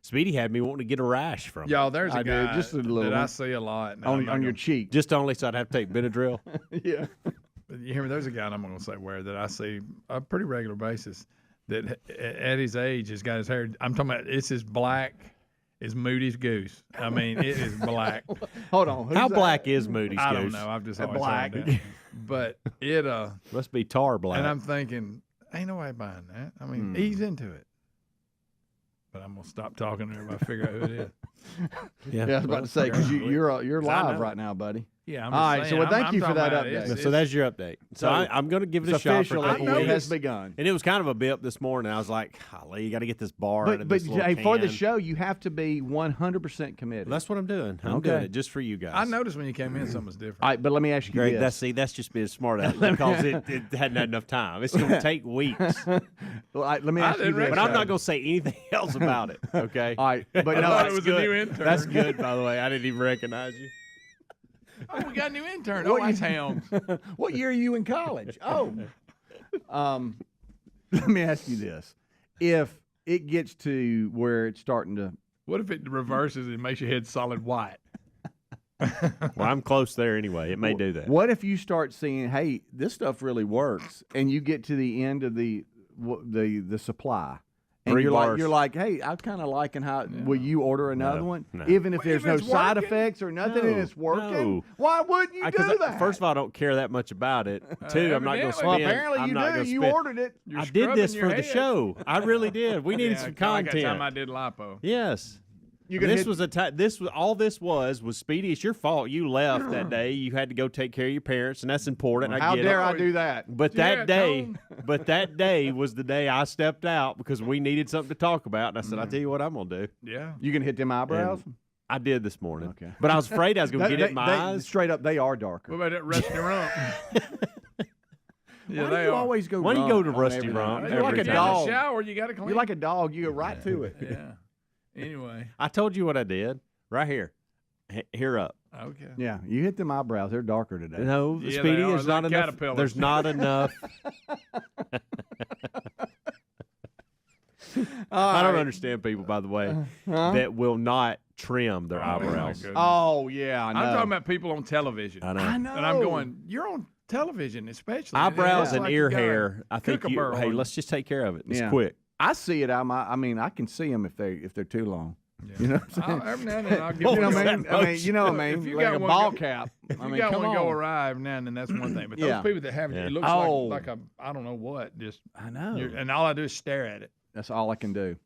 C: Speedy had me wanting to get a rash from it.
D: Y'all, there's a
B: I
D: guy
B: did, just a little
D: that I
B: one.
D: see a lot
B: on your cheek.
C: Just only so I'd have to take Benadryl.
B: Yeah.
D: You hear me? There's a guy, and I'm going to say where, that I see on a pretty regular basis that at his age has got his hair. I'm talking about it's as black as Moody's goose. I mean, it is black.
B: Hold on. Who's
C: How
B: that?
C: black is Moody's
D: I don't
C: goose?
D: know. I've just
B: That
D: always
B: black.
D: heard that. But it
C: Must be tar black.
D: and I'm thinking, ain't nobody buying that. I mean, ease into it. But I'm gonna stop talking to everybody. Figure out who it is.
B: Yeah, I was about to say because you're
D: 'Cause I
B: live
D: know.
B: right now, buddy.
D: Yeah, I'm
B: All
D: just
B: right,
D: saying,
B: so well, thank
D: I'm
B: you for
D: talking
B: that
D: about
B: update.
C: So that's your update. So I'm going to give it a
B: It's
C: shot for a
B: officially
C: couple
B: it
C: weeks.
B: has begun.
C: And it was kind of a bip this morning. I was like, golly, you got to get this bar out of
B: But
C: this little
B: hey, for the
C: can.
B: show, you have to be 100% committed.
C: That's what I'm doing. I'm
B: Okay.
C: doing it just for you guys.
D: I noticed when you came in, something was different.
B: All right, but let me ask you
C: Greg,
B: this.
C: that's just being smart at it because it hadn't had enough time. It's going to take weeks.
B: Well, let me ask you this.
C: But I'm not going to say anything else about it, okay?
B: All right, but
D: I
B: no,
D: thought
B: that's
D: it was
C: good.
D: a new intern.
C: That's good, by the way. I didn't even recognize you.
D: Oh, we got a new intern.
B: What
D: Oh, that's Helms.
B: What year are you in college? Oh, let me ask you this: if it gets to where it's starting to,
D: What if it reverses and makes your head solid white?
C: Well, I'm close there anyway. It may do that.
B: what if you start seeing, hey, this stuff really works, and you get to the end of the supply, and
C: 3 bars.
B: you're like, hey, I'm kind of liking how. Will you order another one,
C: no.
B: even if there's
D: if
B: no
D: it's
B: side
D: working?
B: effects or nothing, and
C: No,
B: it's working?
C: no.
B: Why wouldn't you do that?
C: First of all, I don't care that much about it. Two, I'm not going to
D: evidently.
C: spend.
B: well, apparently
C: I'm
B: you
C: not
B: do.
C: gonna
B: You
C: spend-
B: ordered it.
D: You're
C: I did this
D: scrubbing
C: for
D: your
C: the
D: head.
C: show. I really did. We needed
D: Yeah,
C: some
D: kinda like
C: content.
D: that time I did lipo.
C: Yes.
B: You're gonna
C: This
B: hit-
C: was this was all this was Speedy. It's your fault. You left that day. You had to go take care of your parents, and that's important. I
B: How
C: get
B: dare
C: it.
B: I do that?
C: But
D: Yeah,
C: that day,
D: Tone.
C: but that day was the day I stepped out because we needed something to talk about, and I said, "I'll tell you what I'm gonna do."
D: Yeah.
B: You gonna hit them eyebrows?
C: And I did this morning.
B: Okay.
C: But I was afraid I was gonna get it in my eyes.
B: Straight up, they are darker.
D: What about that rusty rump? Yeah,
B: Why
D: they
B: do you
D: are.
B: always go?
C: Why do you
B: rump
C: go to
B: on
C: Rusty
B: everything?
C: Rump
B: You're like
C: every
B: a
C: time?
B: dog.
D: Shower, you got to clean.
B: You're like a dog. You go right to it.
D: Yeah. Anyway.
C: I told you what I did right here. Here up.
D: Okay.
B: Yeah, you hit them eyebrows. They're darker today.
C: No,
D: Yeah,
C: Speedy,
D: they are
C: there's not
D: like
C: enough.
D: caterpillars.
C: There's not enough. I don't understand people, by the way, that will not trim their eyebrows.
D: goodness.
B: Oh yeah, I know.
D: I'm talking about people on television.
C: I know.
B: I know.
D: And I'm going, you're on television, especially
C: eyebrows and
D: like
C: ear
D: you got
C: hair. I think
D: kookaburra
C: hey,
D: on
C: let's just take care of it. It's
B: Yeah.
C: quick.
B: I see it. I mean, I can see them if they're too long. You know what I'm saying?
D: Every now and then I'll give
B: You know
D: you
B: what I
D: a-
B: mean? I mean, you know what I
D: If
B: mean?
D: you
B: Like
D: got
B: a
D: one
B: ball
D: go-
B: cap.
D: If
B: I
D: you
B: mean,
D: got
B: come
D: one go
B: on.
D: awry every now and then, that's one thing. But those
B: Yeah.
D: people that have it,
C: Yeah.
D: it looks
B: Oh.
D: like a I don't know what. Just
B: I know.
D: and all I do is stare at it.
B: That's all I can do.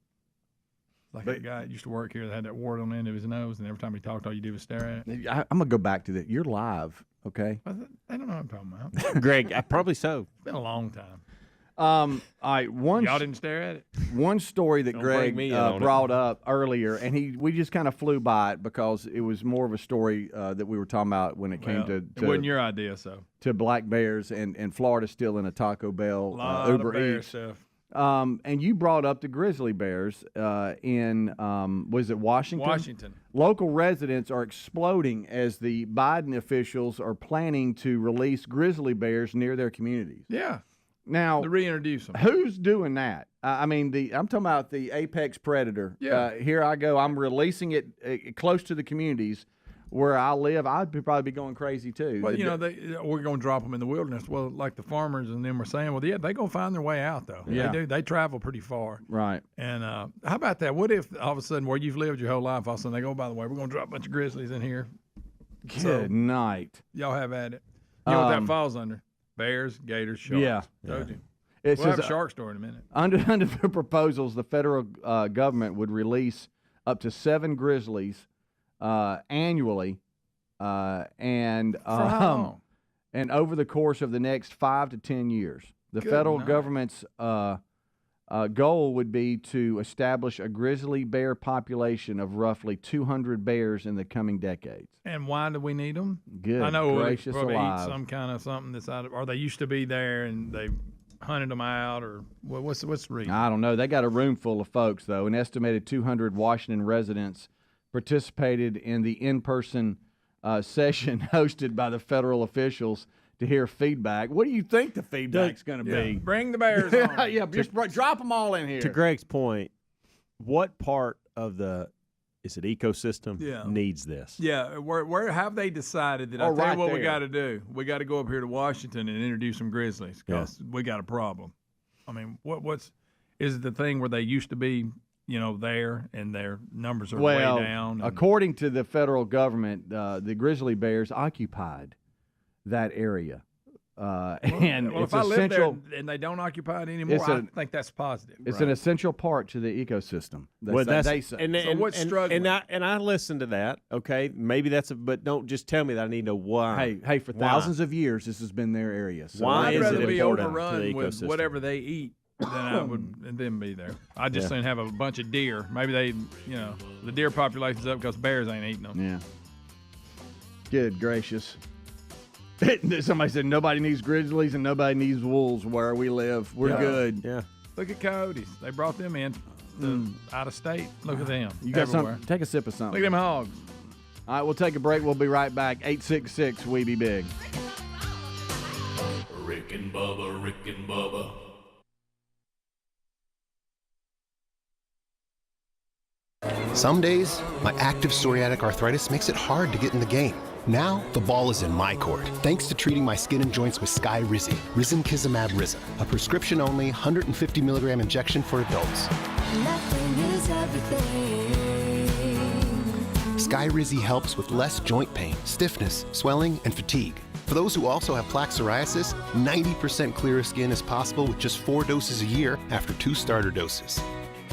D: Like that guy that used to work here that had that wart on the end of his nose, and every time he talked, all you did was stare at it.
B: I'm gonna go back to that. You're live, okay?
D: I don't know what I'm talking about.
C: Greg, probably so.
D: It's been a long time.
B: All right,
D: Y'all didn't stare at it?
B: One story that
C: Don't
B: Greg
C: bring me in on it.
B: brought up earlier, and we just kind of flew by it because it was more of a story that we were talking about when it came
D: Well,
B: to
D: it wasn't your idea, so.
B: to black bears and Florida still in a Taco Bell
D: Lot
B: Uber
D: of bear
B: Eats.
D: stuff.
B: And you brought up the grizzly bears in was it Washington?
D: Washington.
B: Local residents are exploding as the Biden officials are planning to release grizzly bears near their communities.
D: Yeah.
B: Now,
D: To reintroduce them.
B: who's doing that? I mean, I'm talking about the apex predator.
D: Yeah.
B: Here I go. I'm releasing it close to the communities where I live. I'd probably be going crazy too.
D: Well, we're going to drop them in the wilderness. Well, like the farmers and them were saying, well, yeah, they're going to find their way out, though.
B: Yeah.
D: They do. They travel pretty far.
B: Right.
D: And how about that? What if all of a sudden where you've lived your whole life, all of a sudden they go, by the way, we're going to drop a bunch of grizzlies in here.
B: Good night.
D: Y'all have at it. You know what that falls under? Bears, gators, sharks.
B: Yeah.
D: Told you.
B: It
D: We'll have
B: says,
D: a shark story in a minute.
B: Under the proposals, the federal government would release up to 7 grizzlies annually, and
D: For how long?
B: and over the course of the next 5 to 10 years. The
D: Good
B: federal
D: night.
B: government's goal would be to establish a grizzly bear population of roughly 200 bears in the coming decades.
D: And why do we need them?
B: Good
D: I know they
B: gracious
D: probably
B: alive.
D: eat some kind of something that's out of, or they used to be there and they hunted them out, or what's the reason?
B: I don't know. They got a room full of folks, though. An estimated 200 Washington residents participated in the in-person session hosted by the federal officials to hear feedback. What do you think the feedback's going to be?
D: Bring the bears on.
B: Yeah, just drop them all in here.
C: To Greg's point, what part of the ecosystem needs this?
D: Yeah, where have they decided that?
B: Oh,
D: I'll tell
B: right
D: you what we
B: there.
D: got to do. We got to go up here to Washington and introduce some grizzlies because we got a problem. I mean, is it the thing where they used to be, there and their numbers are way down?
B: According to the federal government, the grizzly bears occupied that area. And
D: well,
B: it's
D: if I live
B: essential.
D: there and they don't occupy it anymore, I think that's positive.
B: It's
D: right?
B: an essential part to the ecosystem.
C: They say.
D: So what's struggling?
C: And I listen to that. Okay, maybe but don't just tell me that I need to know why.
B: Hey, for thousands of years, this has been their area. So
C: Why
D: I'd
C: is
D: rather
C: it
D: be
C: important to
D: overrun
C: the
D: with
C: ecosystem?
D: whatever they eat than I would and then be there. I just didn't have a bunch of deer. Maybe the deer population's up because bears ain't eating them.
B: Yeah. Good gracious. Somebody said nobody needs grizzlies and nobody needs wolves where we live. We're good.
C: Yeah.
D: Look at coyotes. They brought them in out of state. Look at them.
B: You got
D: everywhere.
B: something? Take a sip of
D: Look
B: something.
D: at them hogs.
B: All right, we'll take a break. We'll be right back. 866 We Be Big.
F: Rick and Bubba, Rick and Bubba.
P: Some days, my active psoriatic arthritis makes it hard to get in the game. Now, the ball is in my court, thanks to treating my skin and joints with Skyrizi, Risankizumab Riza, a prescription-only 150 milligram injection for adults.
K: Nothing is everything.
P: Skyrizi helps with less joint pain, stiffness, swelling, and fatigue. For those who also have plaque psoriasis, 90% clearer skin is possible with just 4 doses a year after 2 starter doses.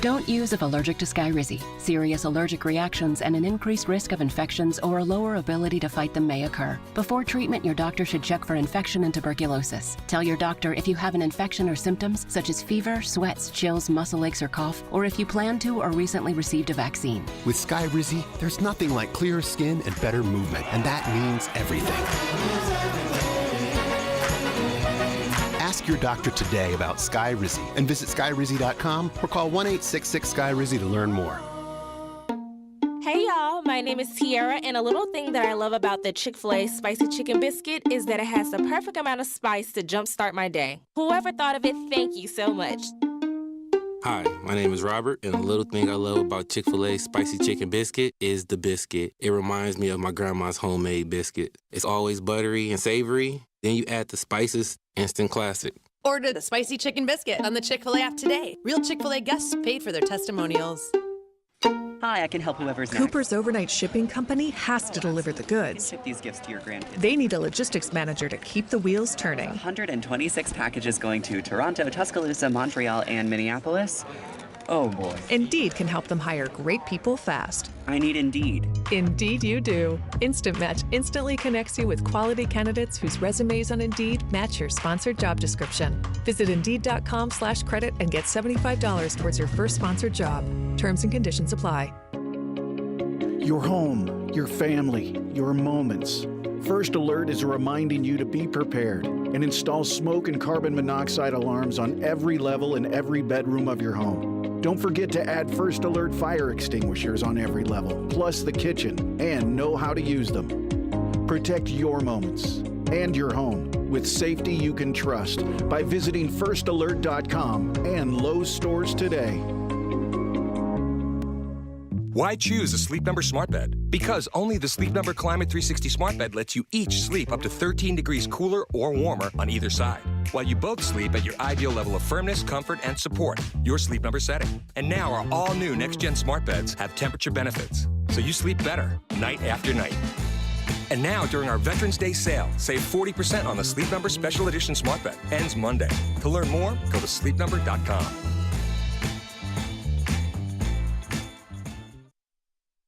Q: Don't use if allergic to Skyrizi. Serious allergic reactions and an increased risk of infections or a lower ability to fight them may occur. Before treatment, your doctor should check for infection and tuberculosis. Tell your doctor if you have an infection or symptoms such as fever, sweats, chills, muscle aches, or cough, or if you plan to or recently received a vaccine.
P: With Skyrizi, there's nothing like clearer skin and better movement, and that means everything. Ask your doctor today about Skyrizi and visit skyrizi.com or call 1-866-SKYRIZI to learn more.
R: Hey y'all, my name is Tiara, and a little thing that I love about the Chick-fil-A spicy chicken biscuit is that it has the perfect amount of spice to jumpstart my day. Whoever thought of it, thank you so much.
S: Hi, my name is Robert, and a little thing I love about Chick-fil-A spicy chicken biscuit is the biscuit. It reminds me of my grandma's homemade biscuit. It's always buttery and savory, Then you add the spices, instant classic.
T: Order the spicy chicken biscuit on the Chick-fil-A app today. Real Chick-fil-A guests paid for their testimonials.
U: Hi, I can help whoever's next.
V: Cooper's overnight shipping company has to deliver the goods.
U: Ship these gifts to your grandkids.
V: They need a logistics manager to keep the wheels turning.
U: 126 packages going to Toronto, Tuscaloosa, Montreal, and Minneapolis. Oh boy.
V: Indeed can help them hire great people fast.
U: I need Indeed.
V: Indeed you do. Instant Match instantly connects you with quality candidates whose resumes on Indeed match your sponsored job description. Visit Indeed.com/credit and get $75 towards your first sponsored job. Terms and conditions apply.
W: Your home, your family, your moments. First Alert is reminding you to be prepared and install smoke and carbon monoxide alarms on every level in every bedroom of your home. Don't forget to add First Alert fire extinguishers on every level, plus the kitchen, and know how to use them. Protect your moments and your home with safety you can trust by visiting firstalert.com and Lowe's stores today.
X: Why choose a Sleep Number smart bed? Because only the Sleep Number Climate 360 smart bed lets you each sleep up to 13 degrees cooler or warmer on either side, while you both sleep at your ideal level of firmness, comfort, and support, your Sleep Number setting. And now our all-new next-gen smart beds have temperature benefits, so you sleep better night after night. And now, during our Veterans Day sale, save 40% on the Sleep Number Special Edition smart bed. Ends Monday. To learn more, go to sleepnumber.com.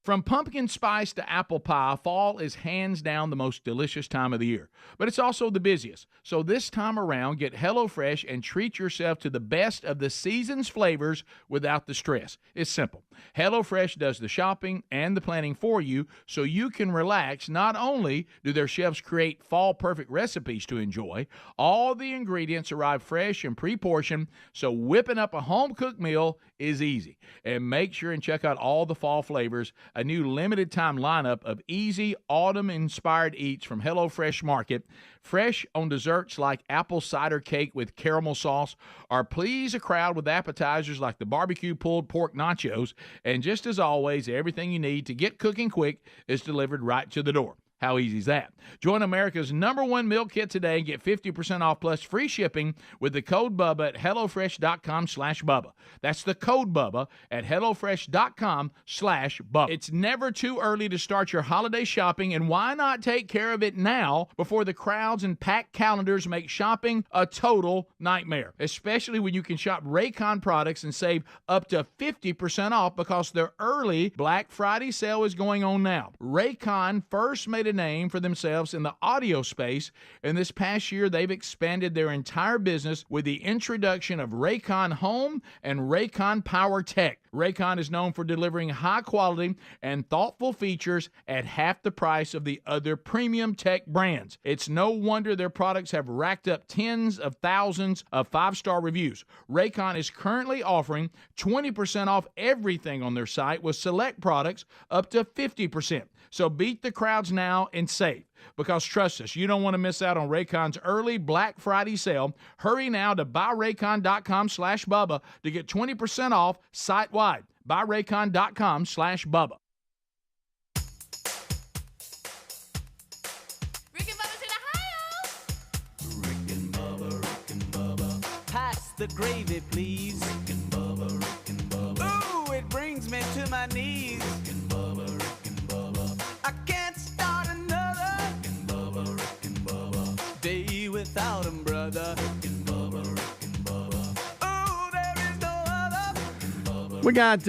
G: From pumpkin spice to apple pie, fall is hands down the most delicious time of the year. But it's also the busiest. So this time around, get HelloFresh and treat yourself to the best of the season's flavors without the stress. It's simple. HelloFresh does the shopping and the planning for you so you can relax. Not only do their chefs create fall-perfect recipes to enjoy, all the ingredients arrive fresh and pre-portioned, so whipping up a home-cooked meal is easy. And make sure and check out all the fall flavors. A new limited-time lineup of easy autumn-inspired eats from HelloFresh Market, fresh on desserts like apple cider cake with caramel sauce, or please a crowd with appetizers like the barbecue pulled pork nachos. And just as always, everything you need to get cooking quick is delivered right to the door. How easy is that? Join America's #1 meal kit today and get 50% off plus free shipping with the code Bubba at HelloFresh.com/Bubba. That's the code Bubba at HelloFresh.com/Bubba. It's never too early to start your holiday shopping, and why not take care of it now before the crowds and packed calendars make shopping a total nightmare, especially when you can shop Raycon products and save up to 50% off because their early Black Friday sale is going on now. Raycon first made a name for themselves in the audio space, and this past year they've expanded their entire business with the introduction of Raycon Home and Raycon Power Tech. Raycon is known for delivering high quality and thoughtful features at half the price of the other premium tech brands. It's no wonder their products have racked up tens of thousands of 5-star reviews. Raycon is currently offering 20% off everything on their site with select products up to 50%. So beat the crowds now and save. Because trust us, you don't want to miss out on Raycon's early Black Friday sale. Hurry now to buyraycon.com/Bubba to get 20% off site-wide. Buyraycon.com/Bubba.
M: Pass the gravy, please. Rick and Bubba, Rick and Bubba. Ooh, it brings me to my knees. Rick and Bubba, Rick and Bubba. I can't start another. Rick and Bubba, Rick and Bubba. Day without 'em, brother. Rick and Bubba, Rick and Bubba. Ooh, there is no other.
B: We got,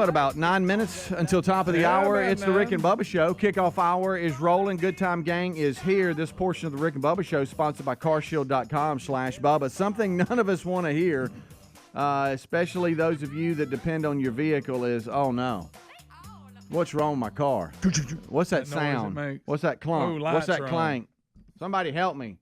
B: about 9 minutes until top of the hour. It's the Rick and Bubba Show. Kickoff hour is rolling. Good Time Gang is here. This portion of the Rick and Bubba Show is sponsored by carshield.com/Bubba. Something none of us want to hear, especially those of you that depend on your vehicle, is, oh, no. What's wrong with my car? What's that sound? What's that clunk? What's that clank? Somebody help me.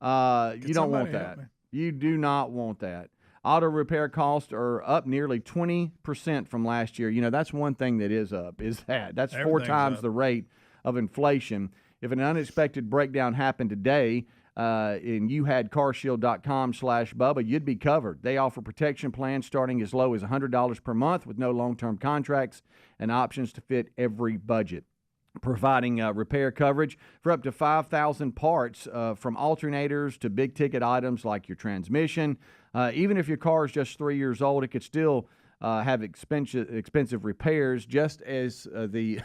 B: You don't want that. You do not want that. Auto repair costs are up nearly 20% from last year. You know, that's one thing that is up, is that. That's 4 times the rate of inflation. If an unexpected breakdown happened today and you had carshield.com/Bubba, you'd be covered. They offer protection plans starting as low as $100 per month with no long-term contracts and options to fit every budget. providing repair coverage for up to 5,000 parts, from alternators to big-ticket items like your transmission. Even if your car is just 3 years old, it could still have expensive repairs just as the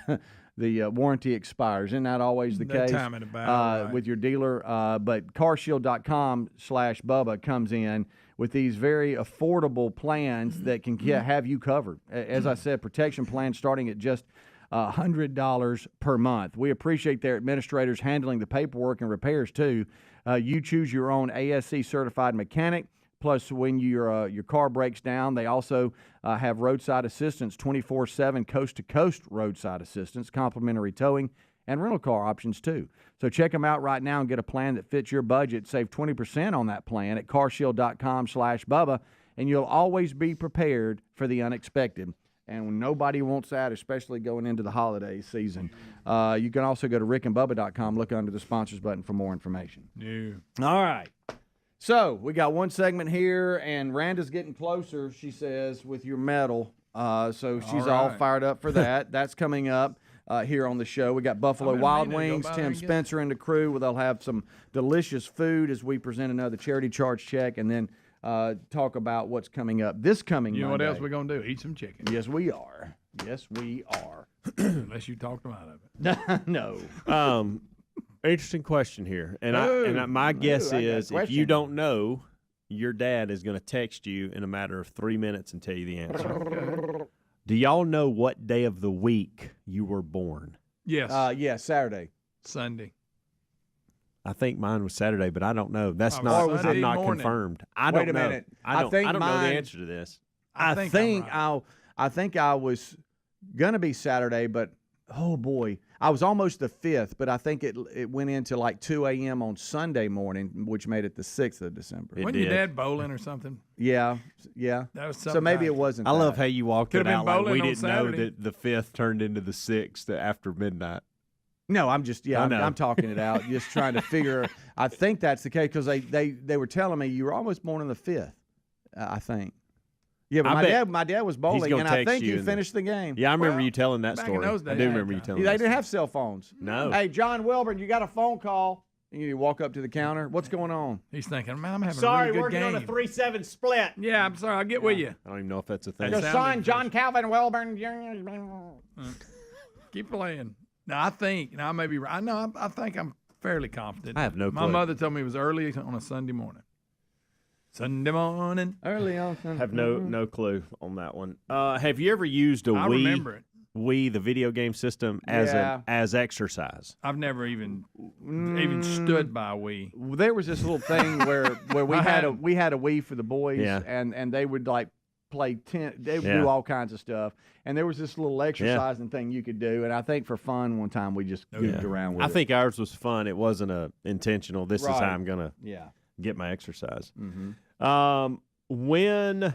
B: warranty expires. Isn't that always the case
D: time it about, right.
B: with your dealer? But carshield.com/Bubba comes in with these very affordable plans that can have you covered. As I said, protection plans starting at just $100 per month. We appreciate their administrators handling the paperwork and repairs too. You choose your own ASC certified mechanic. Plus, when your car breaks down, they also have roadside assistance, 24/7 coast-to-coast roadside assistance, complimentary towing, and rental car options too. So check them out right now and get a plan that fits your budget. Save 20% on that plan at carshield.com/Bubba, and you'll always be prepared for the unexpected. And when nobody wants that, especially going into the holiday season, you can also go to rickandbubba.com, look under the sponsors button for more information.
D: Yeah.
B: All right. So we got one segment here, and Randa's getting closer, she says, with your medal. So she's all fired up for that. That's coming up here on the show. We got Buffalo Wild Wings, Tim Spencer and the crew, where they'll have some delicious food as we present another charity charge check, and then talk about what's coming up this coming Monday.
D: You know what else we're going to do? Eat some chicken.
B: Yes, we are. Yes, we are.
D: Unless you talk them out of it.
B: No.
C: Interesting question here, and my guess is if you don't know, your dad is going to text you in a matter of 3 minutes and tell you the answer.
D: Okay.
C: Do y'all know what day of the week you were born?
D: Yes.
B: Yeah, Saturday.
D: Sunday.
C: I think mine was Saturday, but I don't know. That's not. I'm not confirmed. I don't know.
B: Wait a minute.
C: I don't know the answer to this.
B: I think I was gonna be Saturday, but oh boy, I was almost the 5th, but I think it went into like 2 a.m. on Sunday morning, which made it the 6th of December.
D: Wasn't your dad bowling or something?
B: Yeah.
D: That was
B: so maybe it wasn't.
C: I love how you walked it out like we didn't know
D: Saturday.
C: that the 5th turned into the 6th after midnight.
B: No, I'm just I'm talking it out, just trying to figure. I think that's the case because they were telling me you were almost born on the 5th. I think. Yeah, but my dad was bowling, and I think he finished the game.
C: Yeah, I remember you telling that story. I do remember you telling.
B: They didn't have cell phones.
C: No.
B: Hey, John Wilburn, you got a phone call. And you walk up to the counter. What's going on?
D: He's thinking, man, I'm having
A: sorry,
D: a really good
A: working
D: game.
A: on a 3-7 split.
D: Yeah, I'm sorry. I'll get with you.
C: I don't even know if that's a thing.
B: Your son, John Calvin Wilburn.
D: Keep playing. No, I think. Now I may be right. No, I think I'm fairly confident.
C: I have no clue.
D: My mother told me it was early on a Sunday morning. Sunday morning.
B: Early on Sunday.
C: Have no clue on that one. Have you ever used a Wii?
D: I remember it.
C: Wii, the video game system, as exercise?
D: I've never even stood by a Wii.
B: There was this little thing where we had a Wii for the boys, and they would like play they would do all kinds of stuff. And there was this little exercising thing you could do, and I think for fun one time we just goofed around with it.
C: I think ours was fun. It wasn't intentional. This is how I'm gonna get my exercise.
B: Mm-hmm.
C: When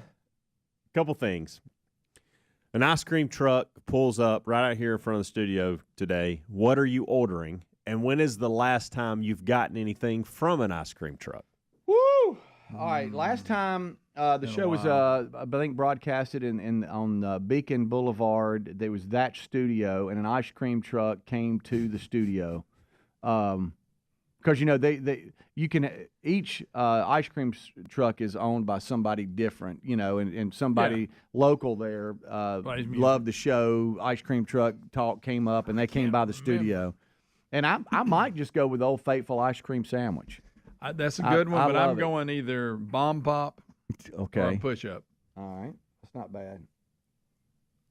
C: couple things. An ice cream truck pulls up right out here in front of the studio today. What are you ordering? And when is the last time you've gotten anything from an ice cream truck?
B: Woo! All right. Last time the show was, I think, broadcasted on Beacon Boulevard. There was that studio, and an ice cream truck came to the studio. Because each ice cream truck is owned by somebody different, and somebody local there loved the show. Ice cream truck talk came up, and they came by the studio, and I might just go with Old Faithful ice cream sandwich.
D: That's a good one, but I'm going either bomb pop, or a push up.
B: All right, that's not bad.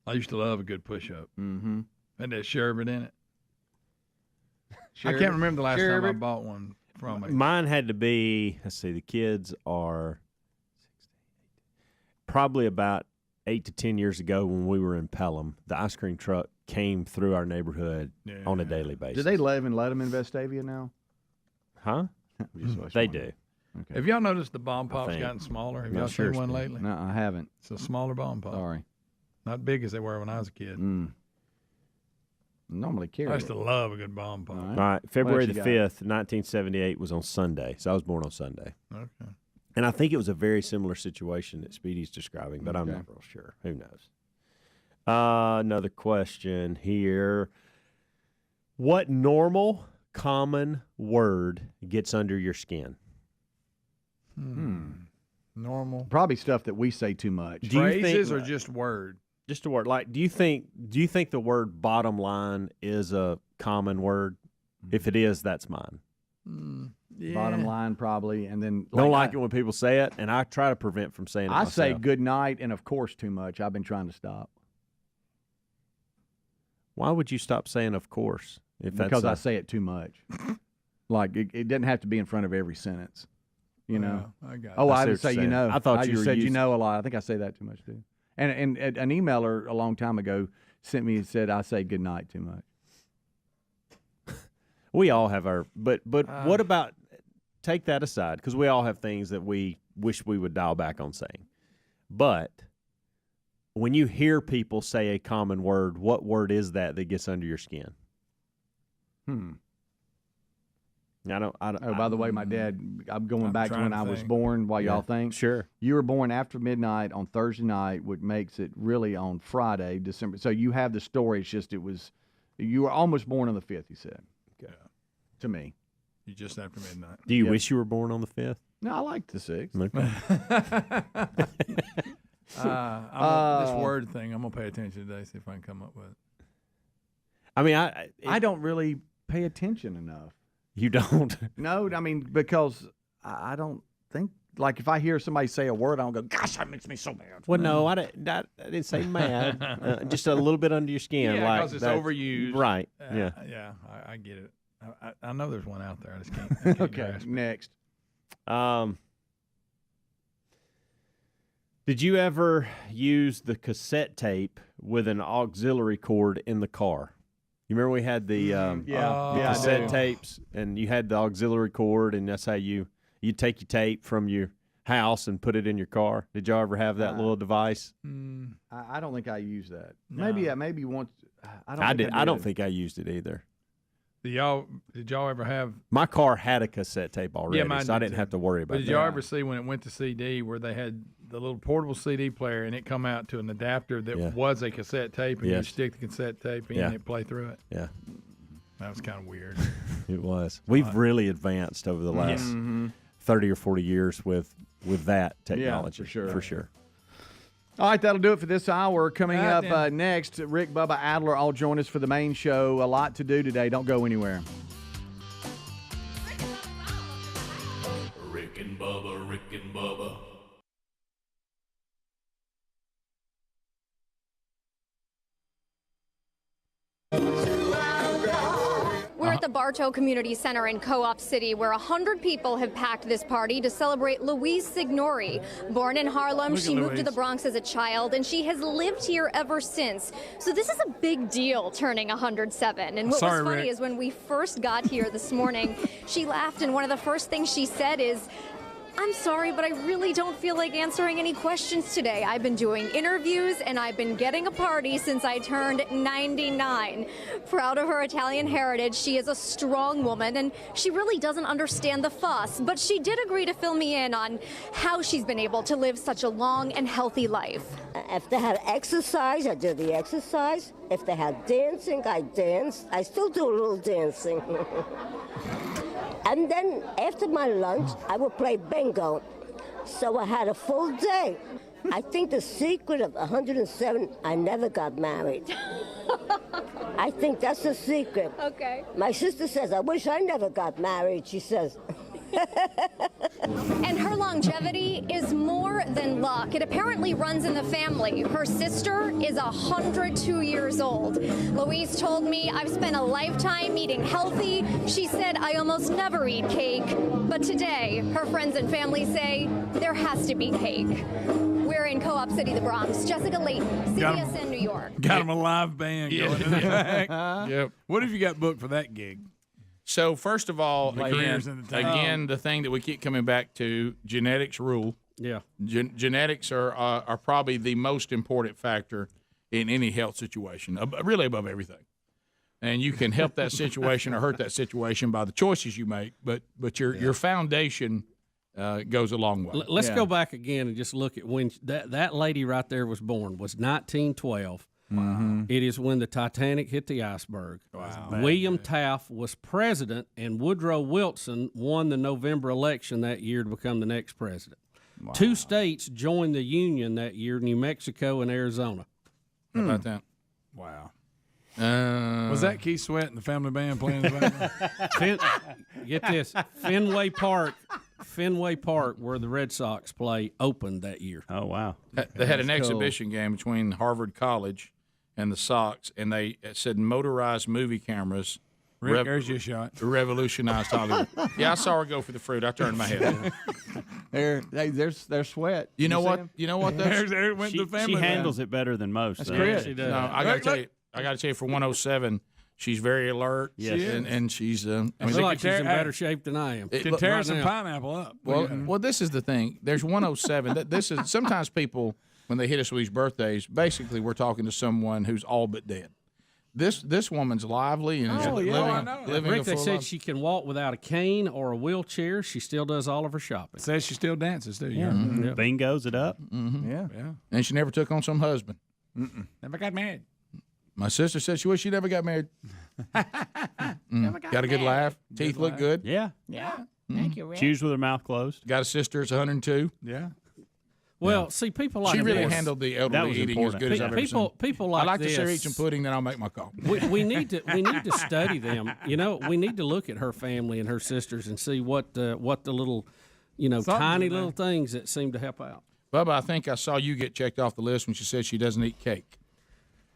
D: I used to love a good push up.
B: Mm-hmm.
D: Had that sherbet in it. I can't remember the last time I bought one from it.
C: Mine had to be, let's see, the kids are probably about 8 to 10 years ago when we were in Pelham. The ice cream truck came through our neighborhood on a daily basis.
B: Do they let them in Vestavia now?
C: Huh? They do.
B: Okay.
D: Have y'all noticed the bomb pop's gotten smaller? Have y'all seen one lately?
B: No, I haven't.
D: It's a smaller bomb pop.
B: Sorry.
D: Not big as they were when I was a kid.
B: Normally carry
D: I used to love a good bomb pop.
C: All right. February the 5th, 1978 was on Sunday. So I was born on Sunday.
D: Okay.
C: And I think it was a very similar situation that Speedy's describing, but I'm not real sure. Who knows? Another question here. What normal, common word gets under your skin?
D: Normal.
B: Probably stuff that we say too much.
D: Phrases or just word?
C: Just a word. Like, do you think the word bottom line is a common word? If it is, that's mine.
D: Yeah.
B: Bottom line, probably, and then
C: Don't like it when people say it, and I try to prevent from saying it
B: I
C: myself.
B: say good night and of course too much. I've been trying to stop.
C: Why would you stop saying of course?
B: Because I say it too much. Like it doesn't have to be in front of every sentence. You know.
D: I got it.
B: Oh,
C: I
B: I
C: see
B: didn't
C: what
B: say
C: you're
B: you
C: saying.
B: know.
C: I thought you
B: just
C: were
B: said you
C: using-
B: know a lot. I think I say that too much too. And an emailer a long time ago sent me and said I say good night too much.
C: We all have our, but what about, take that aside, because we all have things that we wish we would dial back on saying. But when you hear people say a common word, what word is that gets under your skin? I don't.
B: Oh, by the way, my dad, I'm going back to when I was born while y'all think.
C: Sure.
B: You were born after midnight on Thursday night, which makes it really on Friday, December. So you have the story. It's just you were almost born on the 5th, you said.
D: Okay.
B: To me.
D: You just after midnight.
C: Do you wish you were born on the 5th?
B: No, I like the 6th.
C: Okay.
D: This word thing, I'm going to pay attention today, see if I can come up with it.
C: I mean,
B: I don't really pay attention enough.
C: You don't?
B: No, I mean, because I don't think, like if I hear somebody say a word, I don't go, gosh, that makes me so mad.
C: Well, no, I didn't say mad. Just a little bit under your skin.
D: Yeah,
C: like
D: because it's overused.
C: Right, yeah.
D: Yeah, I get it. I know there's one out there. I just can't
B: Okay,
D: grasp it.
B: next.
C: Did you ever use the cassette tape with an auxiliary cord in the car? You remember we had the cassette tapes, and you had the auxiliary cord, and that's how you take your tape from your house and put it in your car. Did y'all ever have that little device?
B: I don't think I used that.
D: No.
B: Maybe once.
C: I don't think I used it either.
D: Did y'all ever have?
C: My car had a cassette tape already,
D: mine
C: so I
D: did
C: didn't
D: too.
C: have to worry about
D: But did
C: that.
D: y'all ever see when it went to CD where they had the little portable CD player and it come out to an adapter that was a cassette tape, and you
C: Yes.
D: stick the cassette tape in and it play through it?
C: Yeah.
D: That was kind of weird.
C: It was. We've really advanced over the last 30 or 40 years with that technology. For sure.
B: All right, that'll do it for this hour. Coming up
D: then.
B: next, Rick, Bubba, Adler all join us for the main show. A lot to do today. Don't go anywhere.
F: Rick and Bubba, Rick and Bubba.
A: We're at the Bartow Community Center in Co-op City, where 100 people have packed this party to celebrate Louise Signori. Born in Harlem, she moved to the Bronx as a child, and she has lived here ever since. So this is a big deal, turning 107. And what was funny is when we first got here this morning, she laughed, and one of the first things she said is, "I'm sorry, but I really don't feel like answering any questions today. I've been doing interviews and I've been getting a party since I turned 99. Proud of her Italian heritage, she is a strong woman and she really doesn't understand the fuss, but she did agree to fill me in on how she's been able to live such a long and healthy life.
E: If they had exercise, I did the exercise. If they had dancing, I danced. I still do a little dancing. And then after my lunch, I would play bingo. So I had a full day. I think the secret of 107, I never got married. I think that's the secret.
A: Okay.
E: My sister says, I wish I never got married, she says.
A: And her longevity is more than luck. It apparently runs in the family. Her sister is 102 years old. Louise told me, I've spent a lifetime eating healthy. She said, I almost never eat cake. But today, her friends and family say there has to be cake. We're in Co-op City, the Bronx. Jessica Layton, CBS New York.
D: Got him a live band going in the back.
G: Yep.
D: What have you got booked for that gig?
G: So first of all,
D: careers in the town.
G: again, the thing that we keep coming back to, genetics rule.
L: Yeah.
G: Genetics are probably the most important factor in any health situation, really above everything. And you can help that situation or hurt that situation by the choices you make, but your foundation goes a long way.
L: Let's go back again and just look at when that lady right there was born, was 1912. It is when the Titanic hit the iceberg.
D: Wow.
L: William Taft was president, and Woodrow Wilson won the November election that year to become the next president.
D: Wow.
L: 2 states joined the Union that year, New Mexico and Arizona.
G: How about that?
D: Wow. Was that Keith Sweat and the family band playing in the background?
L: Get this, Fenway Park, where the Red Sox play, opened that year.
H: Oh, wow.
G: They had an exhibition game between Harvard College and the Sox, and they said motorized movie cameras.
D: Rick, there's your shot.
G: Revolutionized Hollywood. Yeah, I saw her go for the fruit. I turned my head.
B: There's Sweat.
G: You know what? You know what?
D: There went the family
H: She
D: band.
H: handles it better than most.
B: That's
H: though.
B: correct.
L: She does.
G: No, I got to tell you, for 107, she's very alert.
H: Yes.
G: And she's.
L: I feel like she's in better shape than I am.
D: Can tear some pineapple up.
G: Well, this is the thing. There's 107. This is sometimes people when they hit us with these birthdays. Basically, we're talking to someone who's all but dead. This woman's lively and is living
L: Rick,
G: a
L: they
G: full
L: said
G: life.
L: she can walk without a cane or a wheelchair. She still does all of her shopping.
D: Says she still dances, too. Yeah.
H: Bingo's it up.
B: Yeah.
G: And she never took on some husband.
D: Never got married.
G: My sister said she wished she never got married. Got a good laugh. Teeth look good.
H: Yeah.
O: Thank you, Rick.
H: Chews with her mouth closed.
G: Got a sister that's 102.
D: Yeah.
L: Well, see, people like
G: She really
L: this.
G: handled the
H: That
G: elderly
H: was
G: eating
H: important.
G: as good as I've ever seen.
L: People like
G: I like
L: this.
G: to see her eat some pudding, then I'll make my call.
L: We need to study them. You know, we need to look at her family and her sisters and see what the little, tiny little things that seem to help out.
G: Bubba, I think I saw you get checked off the list when she said she doesn't eat cake.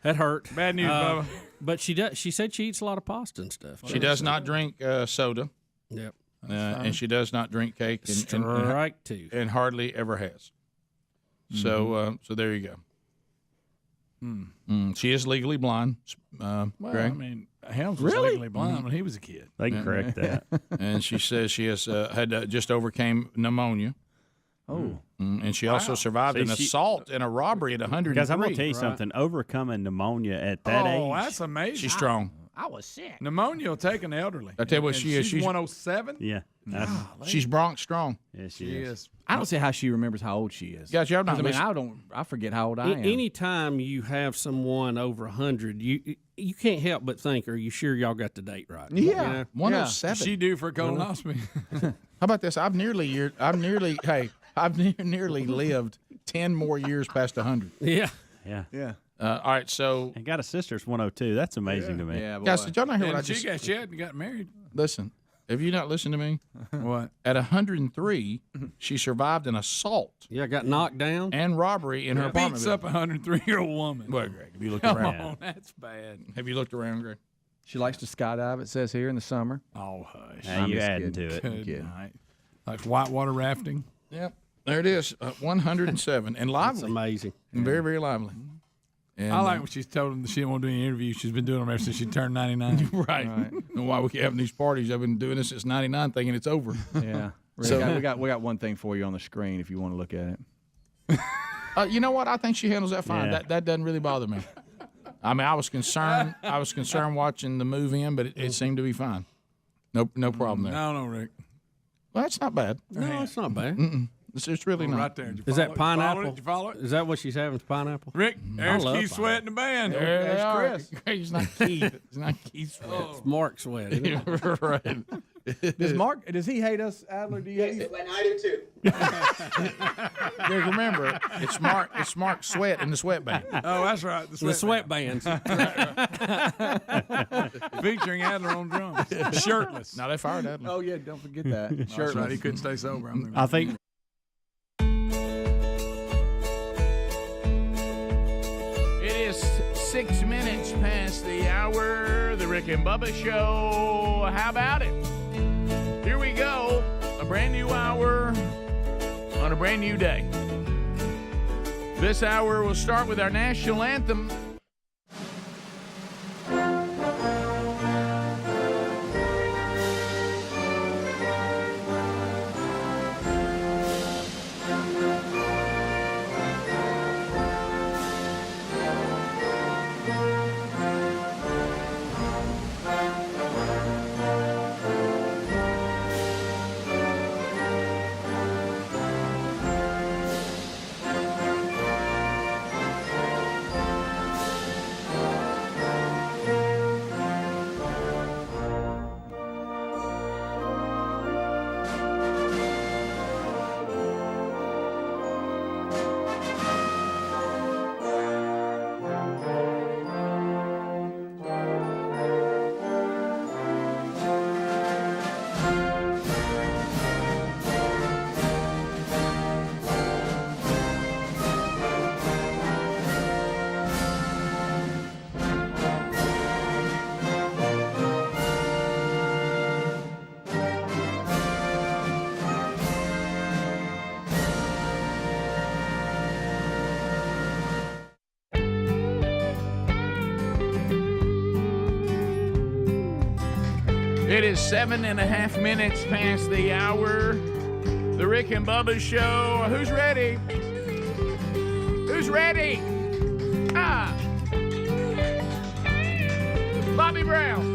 L: That hurt.
D: Bad news, Bubba.
L: But she does. She said she eats a lot of pasta and stuff.
G: She does not drink soda.
L: Yep.
G: And she does not drink cake.
L: Strike two.
G: And hardly ever has. So there you go. She is legally blind.
D: Well,
G: Greg?
D: I mean, Helms was legally blind when he was a kid.
H: They can correct that.
G: And she says she has had just overcame pneumonia.
B: Oh.
G: And she also survived an assault and a robbery at 103.
H: Guys, I'm going to tell you something. Overcoming pneumonia at that age.
D: Oh, that's amazing.
G: She's strong.
O: I was sick.
D: Pneumonia will take an elderly.
G: I tell you what, she is.
D: She's 107?
H: Yeah.
G: She's Bronx strong.
H: Yeah, she is.
B: I don't see how she remembers how old she is.
G: Gotcha, I'm not
B: I forget how old I am.
L: Anytime you have someone over 100, you can't help but think, are you sure y'all got the date right?
B: Yeah.
G: 107.
D: She due for a colonoscopy.
G: How about this? I've nearly lived 10 more years past 100.
L: Yeah.
B: Yeah.
G: All right, so
H: And got a sister that's 102. That's amazing to me.
B: Yeah, boy.
G: guys, did y'all not hear what I
D: And she
G: just
D: got married.
G: listen? Have you not listened to me?
D: What?
G: At 103, she survived an assault
L: Yeah, got knocked down.
G: and robbery in her apartment.
D: Beats up a 103-year-old woman.
G: Well, Greg, have you looked
D: Come
G: around?
D: on, that's bad.
G: Have you looked around, Greg?
B: She likes to skydive, it says here, in the summer.
D: Oh, hush.
H: Now you
B: just
H: adding
B: kidding.
H: to it.
D: Good
B: kidding.
D: night. Like whitewater rafting.
G: Yep. There it is, 107, and lively.
L: That's amazing.
G: And very, very lively. And,
D: I like when she's told them that she didn't want to do any interviews. She's been doing them ever since she turned 99.
G: right. And why we keep having these parties? I've been doing this since '99, thinking it's over.
B: Yeah.
G: So-
B: we got one thing for you on the screen if you want to look at it.
G: You know what? I think she handles that fine.
H: Yeah.
G: That doesn't really bother me. I mean, I was concerned. Watching the move in, but it seemed to be fine. No problem there.
D: No, Rick.
G: Well, that's not bad.
L: No, it's not bad.
G: It's really not.
D: Right there. Did you
L: Is
D: follow
L: that
D: it?
L: pineapple?
D: Did you follow it?
L: Is that what she's having? Pineapple?
D: Rick, there's
L: love
D: Keith Sweat in the band.
G: There they are.
B: Chris.
G: He's not Keith. He's not Keith Sweat.
L: It's Mark Sweat. Isn't it?
G: right.
B: Does he hate us, Adler? Do you hate us?
I: I do too.
G: Greg, remember, it's Mark Sweat in the Sweat Band.
D: Oh, that's right.
L: The sweat bands.
D: Featuring Adler on drums. Shirtless.
G: Now they fired Adler.
B: Oh, yeah, don't forget that.
D: That's right. He couldn't stay sober.
H: I think
G: It is 6 minutes past the hour. The Rick and Bubba Show. How about it? Here we go. A brand new hour on a brand new day. This hour will start with our national anthem. It is 7.5 minutes past the hour. The Rick and Bubba Show. Who's ready? Who's ready? Bobby Brown.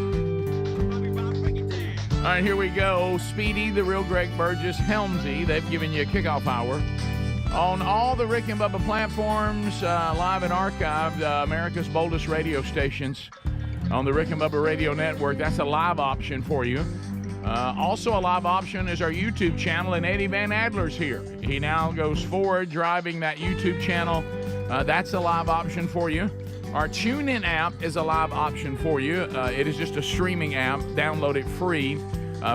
G: All right, here we go. Speedy, the real Greg Burgess, Helmsy. They've given you a kickoff hour. On all the Rick and Bubba platforms, live and archived, America's boldest radio stations on the Rick and Bubba Radio Network. That's a live option for you. Also a live option is our YouTube channel, and Eddie Van Adler's here. He now goes forward driving that YouTube channel. That's a live option for you. Our TuneIn app is a live option for you. It is just a streaming app. Download it free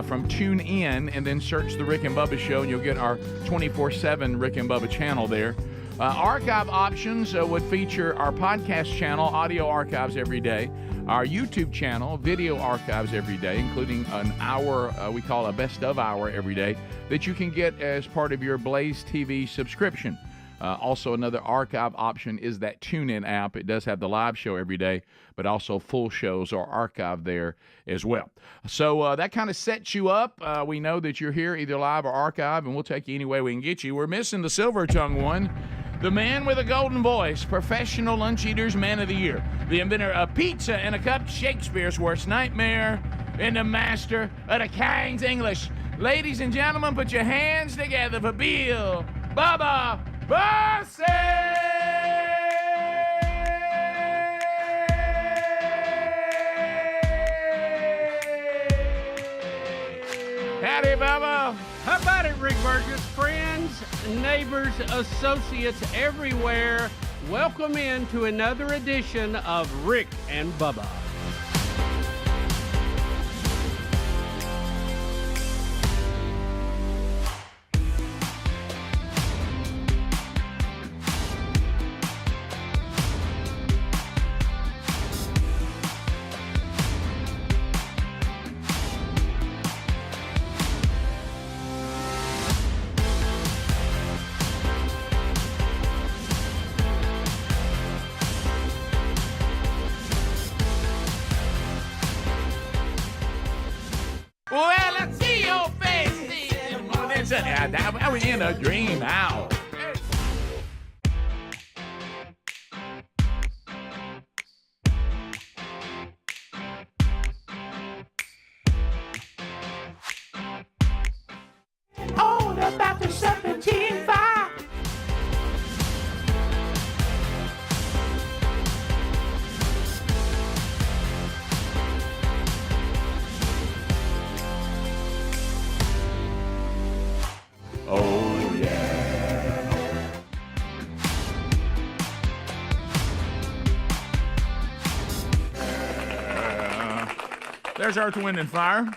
G: from TuneIn and then search The Rick and Bubba Show, and you'll get our 24/7 Rick and Bubba channel there. Archive options would feature our podcast channel, audio archives every day, our YouTube channel, video archives every day, including an hour we call a best of hour every day that you can get as part of your Blaze TV subscription. Also, another archive option is that TuneIn app. It does have the live show every day, but also full shows are archived there as well. So that kind of sets you up. We know that you're here either live or archive, and we'll take you any way we can get you. We're missing the silver tongue one. The man with a golden voice, professional lunch eaters man of the year, the inventor of pizza and a cup, Shakespeare's worst nightmare, and the master of the King's English. Ladies and gentlemen, put your hands together for Bill Bubba Bussey! Howdy, Bubba.
L: How about it, Rick Burgess? Friends, neighbors, associates everywhere, welcome in to another edition of Rick and Bubba.
G: Well, I see your face. I was in a dream hour.
O: All about the serpentine fire.
G: Oh, yeah. There's Earth, Wind, and Fire.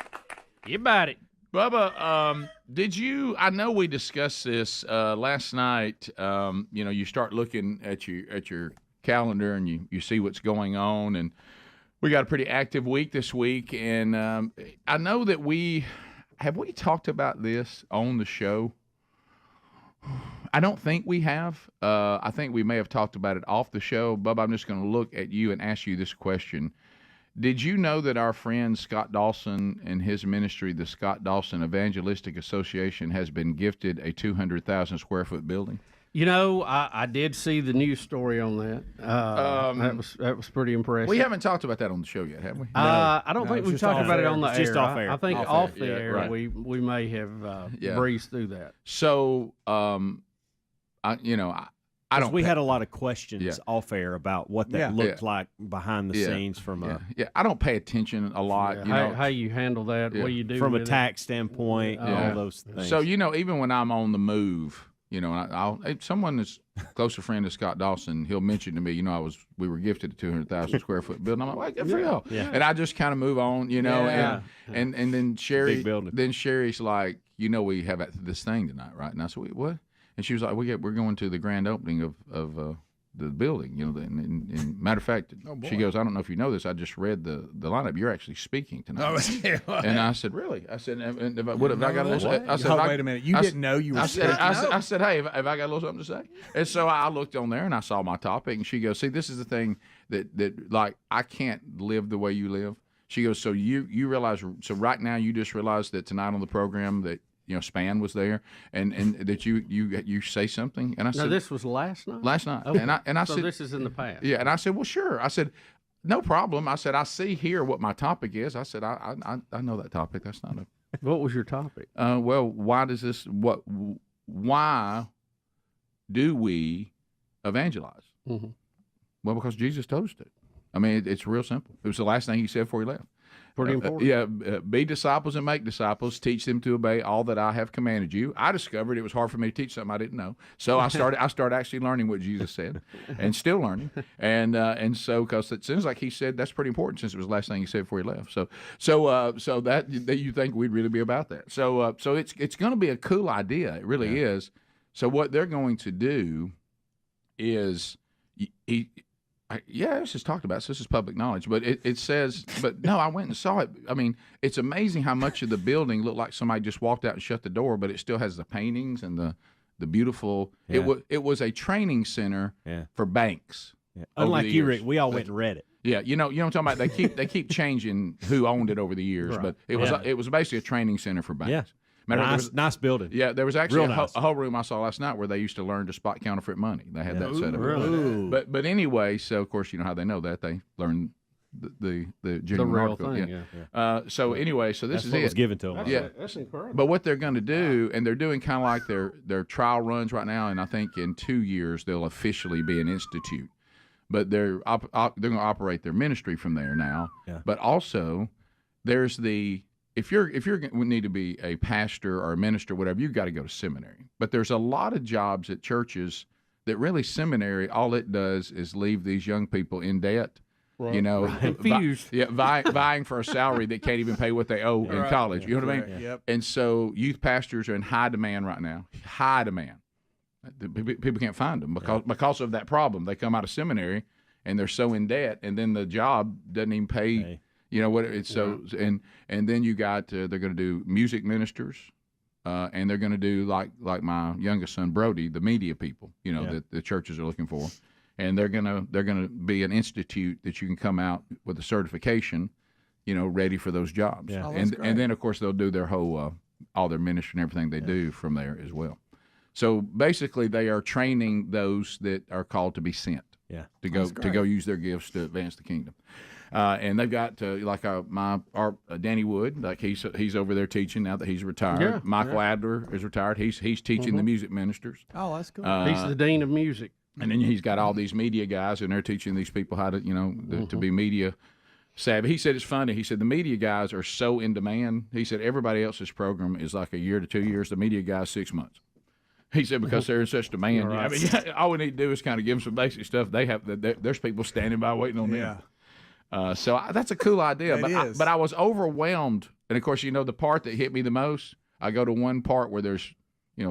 L: You about it.
G: Bubba, did you, I know we discussed this last night, you start looking at your calendar and you see what's going on, and we got a pretty active week this week, and I know that have we talked about this on the show? I don't think we have. I think we may have talked about it off the show. Bubba, I'm just going to look at you and ask you this question. Did you know that our friend Scott Dawson and his ministry, the Scott Dawson Evangelistic Association, has been gifted a 200,000 square foot building?
L: You know, I did see the news story on that. That was pretty impressive.
G: We haven't talked about that on the show yet, have we?
L: I don't think we've talked about it on the air.
H: Just off air.
L: I think off the air
G: right.
L: we may have breezed through that.
G: So, I don't.
H: We had a lot of questions off air about what that looked like behind the scenes from
G: I don't pay attention a lot.
L: How you handle that, what you do
H: from a
L: with
H: tax standpoint, all those things.
G: So even when I'm on the move, if someone is closer friend of Scott Dawson, he'll mention to me, we were gifted a 200,000 square foot building. I'm like, good for y'all. Yeah. And I just kind of move on, and then Sherry's like, we have this thing tonight, right? And I said, what? And she was like, we're going to the grand opening of the building, and matter of fact, she goes, I don't know if you know this, I just read the lineup. You're actually speaking tonight. And I said, really? I said, and if I got a little, I said,
I: wait a minute, you didn't know you were speaking?
G: I said, hey, have I got a little something to say? And so I looked on there and I saw my topic, and she goes, see, this is the thing that like, I can't live the way you live.
J: She goes, so you realize, so right now you just realized that tonight on the program that, Span was there and that you say something? And I said,
L: no, this was last night?
J: Last night.
L: Okay.
J: And I
L: so
J: said,
L: this is in the past.
J: Yeah, and I said, well, sure. I said, no problem. I said, I see here what my topic is. I said, I know that topic. That's not a...
L: What was your topic?
J: Well, why do we evangelize?
L: Mm-hmm.
J: Well, because Jesus told us to. I mean, it's real simple. It was the last thing he said before he left.
L: Pretty important.
J: Be disciples and make disciples. Teach them to obey all that I have commanded you. I discovered it was hard for me to teach something I didn't know, so I started actually learning what Jesus said, and still learning. And so because it seems like he said that's pretty important since it was the last thing he said before he left. So that you think we'd really be about that. So it's going to be a cool idea. It really is. So what they're going to do is this is talked about, so this is public knowledge, but it says, but no, I went and saw it. I mean, it's amazing how much of the building looked like somebody just walked out and shut the door, but it still has the paintings and the beautiful, it was a training center for banks.
H: Yeah. Unlike you, Rick, we all went and read it.
J: Yeah, you know what I'm talking about? They keep changing who owned it over the years,
H: Right.
J: but it was basically a training center for banks.
H: Yeah. Nice building.
J: Yeah, there was actually
H: nice.
J: a whole room I saw last night where they used to learn to spot counterfeit money. They had that set up.
H: Really?
J: But anyway, so of course you know how they know that they learn the genuine
L: real
J: article.
L: thing.
J: So anyway, so this
H: That's
J: is
H: what
J: it.
H: was given to them.
L: That's incredible.
J: But what they're going to do, and they're doing kind of like their trial runs right now, and I think in 2 years they'll officially be an institute. But they're going to operate their ministry from there now.
H: Yeah.
J: But also, there's if you're need to be a pastor or a minister, whatever, you've got to go to seminary. But there's a lot of jobs at churches that really seminary, all it does is leave these young people in debt.
L: Right.
J: Confused. Vying for a salary that can't even pay what they owe in college. You know what I mean?
B: Yep.
J: And so youth pastors are in high demand right now. High demand. People can't find them because of that problem. They come out of seminary and they're so in debt, and then the job doesn't even pay. You know what? It's so and then you got they're going to do music ministers, and they're going to do like my youngest son Brody, the media people. That the churches are looking for, and they're gonna be an institute that you can come out with a certification, ready for those jobs.
H: Yeah.
J: And then of course they'll do their whole all their ministry and everything they do from there as well. So basically, they are training those that are called to be sent.
H: Yeah.
J: To go use their gifts to advance the kingdom. And they've got Danny Wood, like he's over there teaching now that he's retired.
L: Yeah,
J: Michael Adler is retired. He's teaching the music ministers.
B: Oh, that's cool.
L: He's the dean of music.
J: And then he's got all these media guys, and they're teaching these people how to to be media savvy. He said it's funny. He said the media guys are so in demand. He said everybody else's program is like a year to 2 years. The media guys 6 months. He said because they're in such demand.
L: Right.
J: I mean, all we need to do is kind of give them some basic stuff. There's people standing by waiting on them. So that's a cool idea. But I was overwhelmed. And, of course, the part that hit me the most, I go to one part where there's,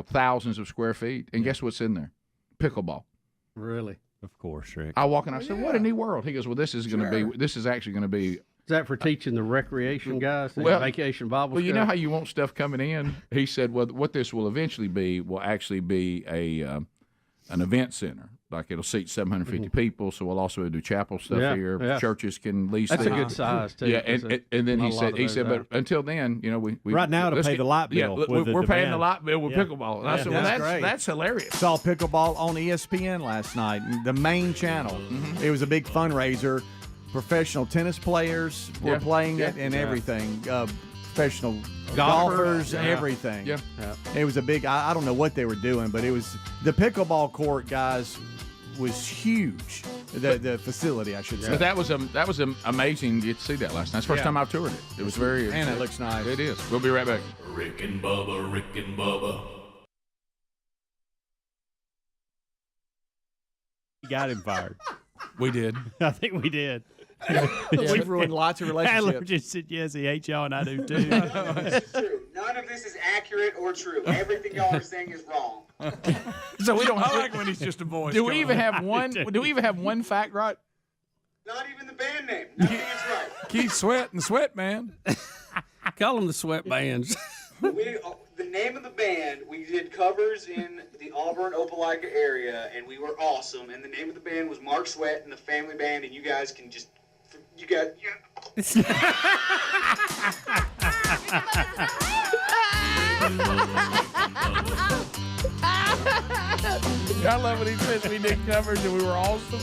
J: thousands of square feet. And guess what's in there? Pickleball.
L: Really?
H: Of course, Rick.
J: I walk in, I said, what a new world. He goes, well, this is actually going to be.
L: Is that for teaching the recreation guys, the vacation Bible
J: Well, you
L: stuff?
J: know how you want stuff coming in? He said, well, what this will eventually be will actually be an event center. Like it'll seat 750 people, so we'll also do chapel stuff here.
L: Yeah.
J: Churches can lease.
L: That's a good size too.
J: Yeah, and then he said, but until then, we
H: right now to pay the light bill.
J: We're paying the light bill with pickleball. And I said, well, that's hilarious.
B: Saw pickleball on ESPN last night, the main channel. Mm-hmm. It was a big fundraiser. Professional tennis players were playing it and everything. Professional golfers, everything.
J: Yeah.
B: It was a big. I don't know what they were doing, but it was the pickleball court, guys. Was huge. The facility, I should say.
J: But that was amazing to get to see that last night. It's the first time I've toured it. It was very.
B: And it looks nice.
J: It is. We'll be right back.
F: Rick and Bubba.
H: You got him fired.
J: We did.
H: I think we did.
B: We've ruined lots of relationships.
H: Adler just said, yes, he hates y'all, and I do too.
K: It's true. None of this is accurate or true. Everything y'all are saying is wrong.
J: So we don't.
G: I like when he's just a voice.
J: Do we even have one? Do we even have one fact right?
K: Not even the band name. Nothing is right.
G: Keith Sweat and Sweatman.
L: Call them the Sweat Bands.
K: The name of the band, we did covers in the Auburn, Opelika area, and we were awesome. And the name of the band was Mark Sweat and the Family Band, and you guys can just,
G: I love when he says we did covers and we were awesome.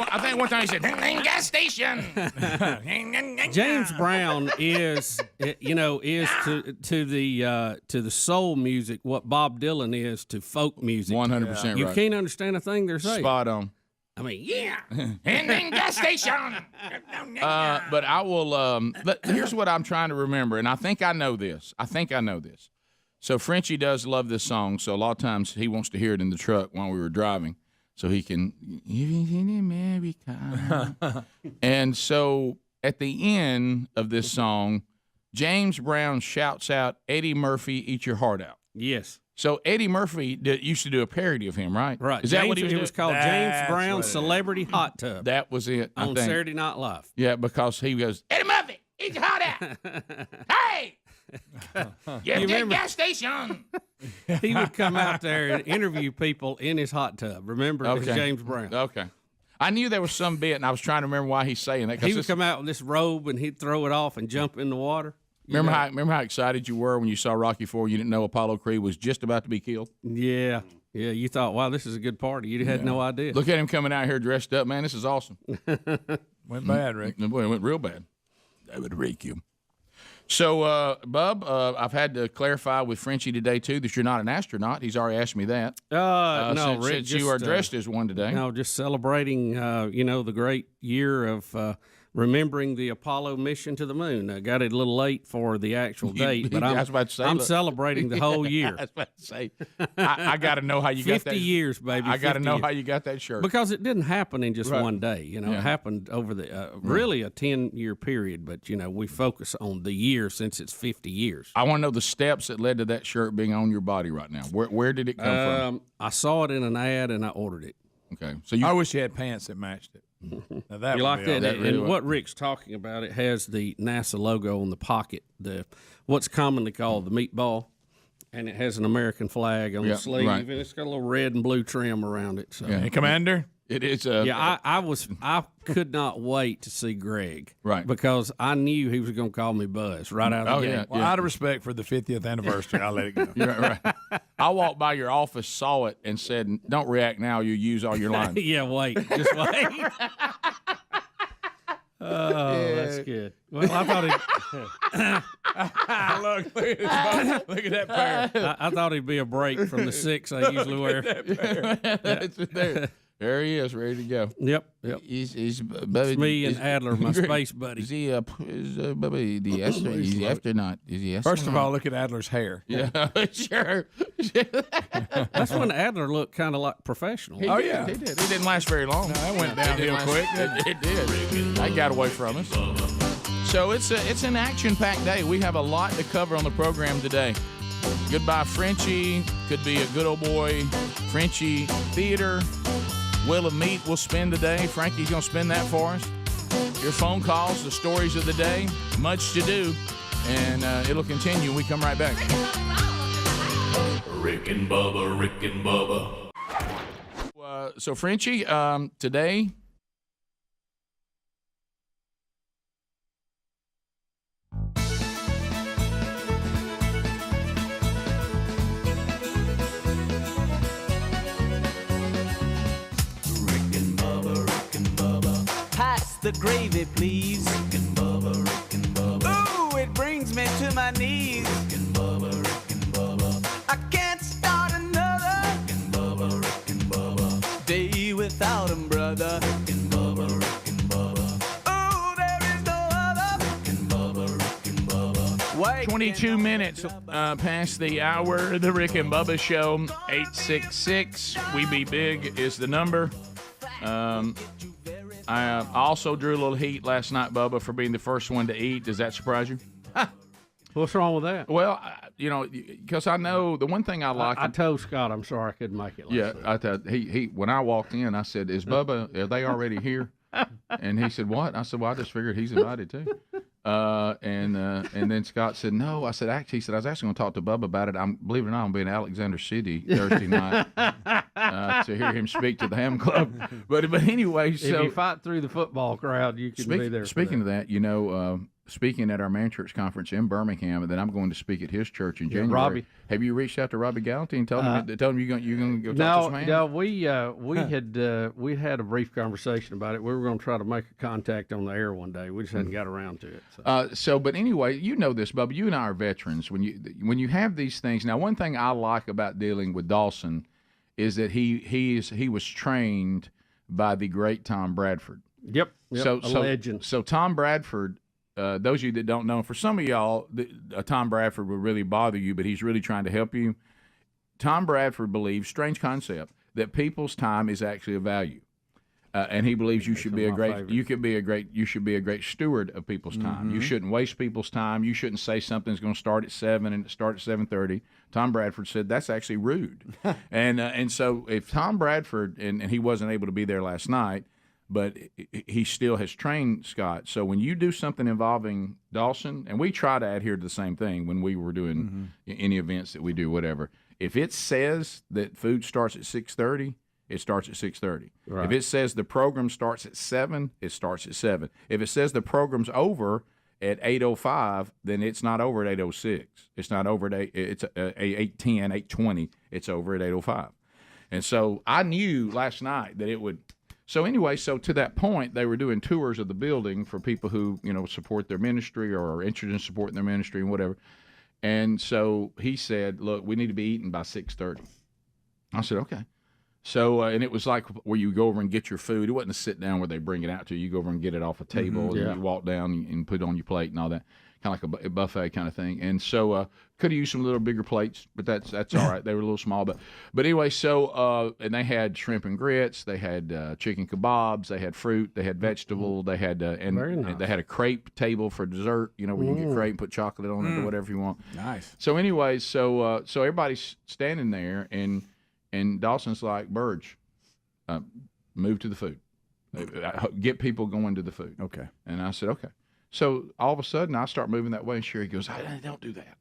G: I think one time he said, gas station.
L: James Brown is to the soul music what Bob Dylan is to folk music.
J: 100% right.
L: You can't understand a thing they're saying.
J: Spot on.
L: I mean, yeah.
G: gas station.
J: But I will. Here's what I'm trying to remember, and I think I know this. So Frenchie does love this song, so a lot of times he wants to hear it in the truck while we were driving. So he can, in America. And so at the end of this song, James Brown shouts out, Eddie Murphy, eat your heart out.
L: Yes.
J: So Eddie Murphy used to do a parody of him, right?
L: Right.
J: Is that what he was doing?
L: It was called James Brown Celebrity Hot Tub.
J: That was it.
L: On Saturday Night Live.
J: Yeah, because he goes, Eddie Murphy, eat your heart out. Hey!
L: You remember?
G: Gas station.
L: He would come out there and interview people in his hot tub. Remember? It was James Brown.
J: Okay. I knew there was some bit, and I was trying to remember why he's saying that.
L: He would come out with this robe, and he'd throw it off and jump in the water.
J: Remember how excited you were when you saw Rocky IV? You didn't know Apollo Creed was just about to be killed?
L: Yeah. Yeah, you thought, wow, this is a good party. You had no idea.
J: Look at him coming out here dressed up. Man, this is awesome.
D: Went bad, Rick.
J: It went real bad. That would rake you. So, Bub, I've had to clarify with Frenchie today, too, that you're not an astronaut. He's already asked me that.
L: No, Rick.
J: Since you are dressed as one today.
L: No, just celebrating, the great year of remembering the Apollo mission to the moon. I got it a little late for the actual date, but I'm celebrating the whole year.
J: I was about to say, I got to know how you got that.
L: 50 years, baby.
J: I got to know how you got that shirt.
L: Because it didn't happen in just one day. It happened over the really a 10-year period, but, we focus on the year since it's 50 years.
J: I want to know the steps that led to that shirt being on your body right now. Where did it come from?
L: I saw it in an ad, and I ordered it.
J: Okay.
D: I wish you had pants that matched it. Now that
L: you like that?
J: Really
L: and what Rick's talking about, it has the NASA logo on the pocket, what's commonly called the meatball, and it has an American flag on the sleeve, and it's got a little red and blue trim around it. So.
D: Yeah. Hey, Commander?
J: It is.
L: I could not wait to see Greg,
J: right?
L: Because I knew he was going to call me Buzz right out of the gate.
D: Yeah. Well, out of respect for the 50th anniversary, I'll let it go.
J: You're right. I walked by your office, saw it, and said, "Don't react now. You use all your lines."
L: Yeah, wait, just wait. Oh, that's good. Well, I thought
D: look at that pair.
L: I thought he'd be a break from the 6 I usually wear.
J: There he is, ready to go.
L: Yep.
J: He's
L: it's me and Adler, my space buddy.
J: Is he the astronaut? Is he astronaut?
D: First of all, look at Adler's hair.
J: Yeah, sure.
L: That's when Adler looked kind of like professional.
J: He did. It didn't last very long.
D: No, that went downhill quick.
J: It did. That got away from us. So it's an action-packed day. We have a lot to cover on the program today. Goodbye, Frenchie. Could be a good old boy. Frenchie theater. Wheel of Meat will spin today. Frankie's going to spin that for us. Your phone calls, the stories of the day. Much to do. And it'll continue when we come right back.
F: Rick and Bubba, Rick and Bubba.
J: So Frenchie, today...
M: The gravy, please. Rick and Bubba. Ooh, it brings me to my knees. Rick and Bubba. I can't start another. Rick and Bubba. Day without him, brother. Rick and Bubba. Ooh, there is no other. Rick and Bubba.
G: 22 minutes past the hour. The Rick and Bubba Show. 866 We Be Big is the number.
J: I also drew a little heat last night, Bubba, for being the first one to eat. Does that surprise you?
L: What's wrong with that?
J: Well, because I know the one thing I like.
L: I told Scott I'm sorry I couldn't make it.
J: Yeah, I thought he when I walked in, I said, "Is Bubba? Are they already here?" And he said, "What?" I said, "Well, I just figured he's invited too." And then Scott said, "No." I said, "Actually," he said, "I was actually going to talk to Bubba about it. Believe it or not, I'm going to be in Alexander City Thursday night to hear him speak to the Ham Club." But anyway,
L: if you fight through the football crowd, you can be there.
J: Speaking of that, speaking at our Man Church conference in Birmingham, and then I'm going to speak at his church in January.
L: Robbie.
J: Have you reached out to Robbie Gallaty and told him you're going to go talk to this man?
L: No, we had a brief conversation about it. We were going to try to make a contact on the air one day. We just hadn't got around to it.
J: But anyway, you know this, Bubba. You and I are veterans. When you have these things, now one thing I like about dealing with Dawson is that he was trained by the great Tom Bradford.
L: Yep. A legend.
J: So Tom Bradford. Those of you that don't know, for some of y'all, Tom Bradford will really bother you, but he's really trying to help you. Tom Bradford believes, strange concept, that people's time is actually a value, and he believes you should be a great steward of people's time.
B: Mm-hmm.
J: You shouldn't waste people's time. You shouldn't say something's going to start at 7 and start at 7:30. Tom Bradford said that's actually rude, and so if Tom Bradford and he wasn't able to be there last night. But he still has trained Scott. So when you do something involving Dawson, and we try to adhere to the same thing when we were doing any events that we do, whatever. If it says that food starts at 6:30, it starts at 6:30.
L: Right.
J: If it says the program starts at 7, it starts at 7. If it says the program's over at 8:05, then it's not over at 8:06. It's not over at 8:10, 8:20. It's over at 8:05. And so I knew last night that it would. So anyway, to that point, they were doing tours of the building for people who, support their ministry or are interested in supporting their ministry and whatever. And so he said, "Look, we need to be eating by 6:30." I said, "Okay." So, and it was like where you go over and get your food. It wasn't a sit down where they bring it out to you. You go over and get it off a table, and you walk down and put it on your plate and all that. Kind of like a buffet kind of thing. And so could have used some little bigger plates, but that's all right. They were a little small. But anyway, and they had shrimp and grits. They had chicken kebabs. They had fruit. They had vegetable. They had and they had a crepe table for dessert, where you can get crepe and put chocolate on it or whatever you want.
B: Nice.
J: So anyway, so everybody's standing there, and Dawson's like, "Burge, move to the food. Get people going to the food."
B: Okay.
J: And I said, "Okay." So all of a sudden, I start moving that way, and Sherry goes, "Don't do that."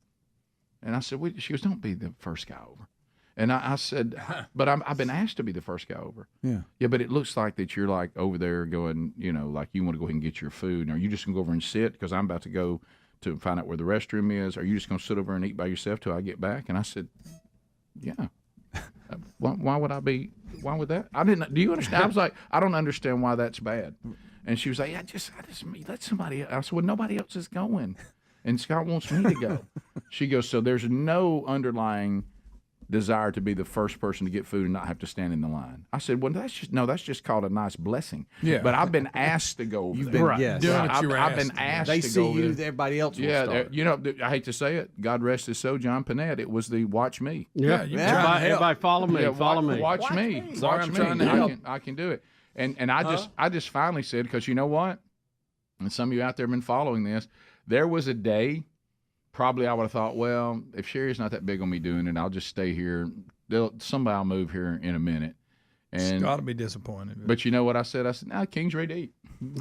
J: And I said, she goes, "Don't be the first guy over." And I said, "But I've been asked to be the first guy over."
B: Yeah.
J: Yeah, but it looks like that you're like over there going, like you want to go ahead and get your food. And are you just going to go over and sit because I'm about to go to find out where the restroom is? Are you just going to sit over and eat by yourself till I get back? And I said, "Yeah." Why would I be? Why would that? I didn't. Do you understand? I was like, I don't understand why that's bad. And she was like, I just let somebody else. I said, well, nobody else is going. And Scott wants me to go. She goes, so there's no underlying desire to be the first person to get food and not have to stand in the line. I said, well, that's just called a nice blessing.
B: Yeah.
J: But I've been asked to go over
B: You've
J: there.
B: been, yes.
J: Doing
B: what
J: you were
B: I've
J: been asked to go over
B: They see you,
J: there.
B: everybody else will
J: Yeah,
B: start.
J: I hate to say it. God rest his soul, John Panette. It was the watch me.
L: Yeah, everybody follow me.
J: Yeah,
L: follow me.
J: Watch me.
B: Sorry,
J: Watch
B: I'm
J: me.
B: trying to help.
J: I can do it. And I just finally said, because you know what? And some of you out there have been following this. There was a day, probably I would have thought, well, if Sherry's not that big on me doing it, I'll just stay here. Somebody will move here in a minute. And
D: Scott will be disappointed.
J: But you know what I said? I said, no, King's ready to eat.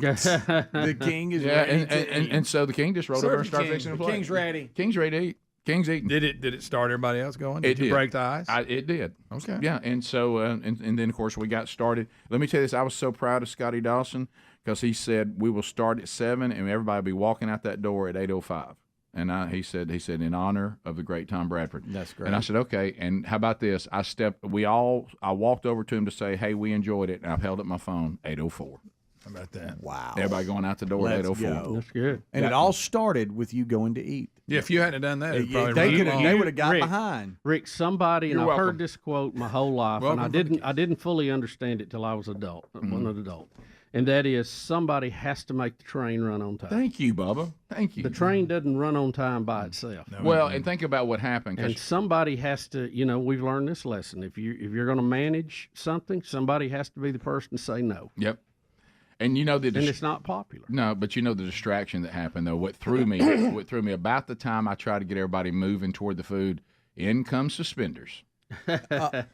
B: The king is ready to eat.
J: And so the king just rolled over and started fixing the plate.
B: King's ready.
J: King's ready to eat. King's eating.
D: Did it start everybody else going? Did you
J: did.
D: break the ice?
J: It did.
D: Okay.
J: Yeah, and so and then of course we got started. Let me tell you this: I was so proud of Scotty Dawson because he said we will start at 7 and everybody will be walking out that door at 8:05. And he said in honor of the great Tom Bradford.
B: That's great.
J: And I said, okay. And how about this? I walked over to him to say, hey, we enjoyed it, and I've held up my phone 8:04.
D: How about that?
B: Wow.
J: Everybody going out the door at 8:04.
L: That's good.
B: And it all started with you going to eat.
D: Yeah, if you hadn't done that, it'd probably
B: they would have got
L: Rick,
B: behind.
L: Rick, somebody, and
J: You're
L: I've
J: welcome.
L: heard this quote my whole life, and I didn't fully understand it till I was adult, one adult. And that is, somebody has to make the train run on time.
J: Thank you, Bubba. Thank you.
L: The train doesn't run on time by itself.
J: Well, and think about what happened.
L: And somebody has to, we've learned this lesson. If you're going to manage something, somebody has to be the person to say no.
J: Yep. And you know
L: and it's not popular.
J: No, but you know the distraction that happened though. What threw me about the time I tried to get everybody moving toward the food, in comes Suspenders.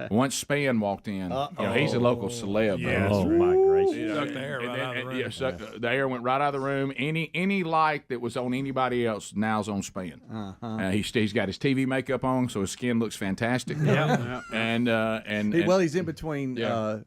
J: Once Span walked in, he's a local celeb.
L: Yes. Oh my gracious!
G: Sucked the air right out of the room.
J: The air went right out of the room. Any light that was on anybody else now's on Span. He's got his TV makeup on, so his skin looks fantastic.
B: Yeah.
J: And
B: he's in between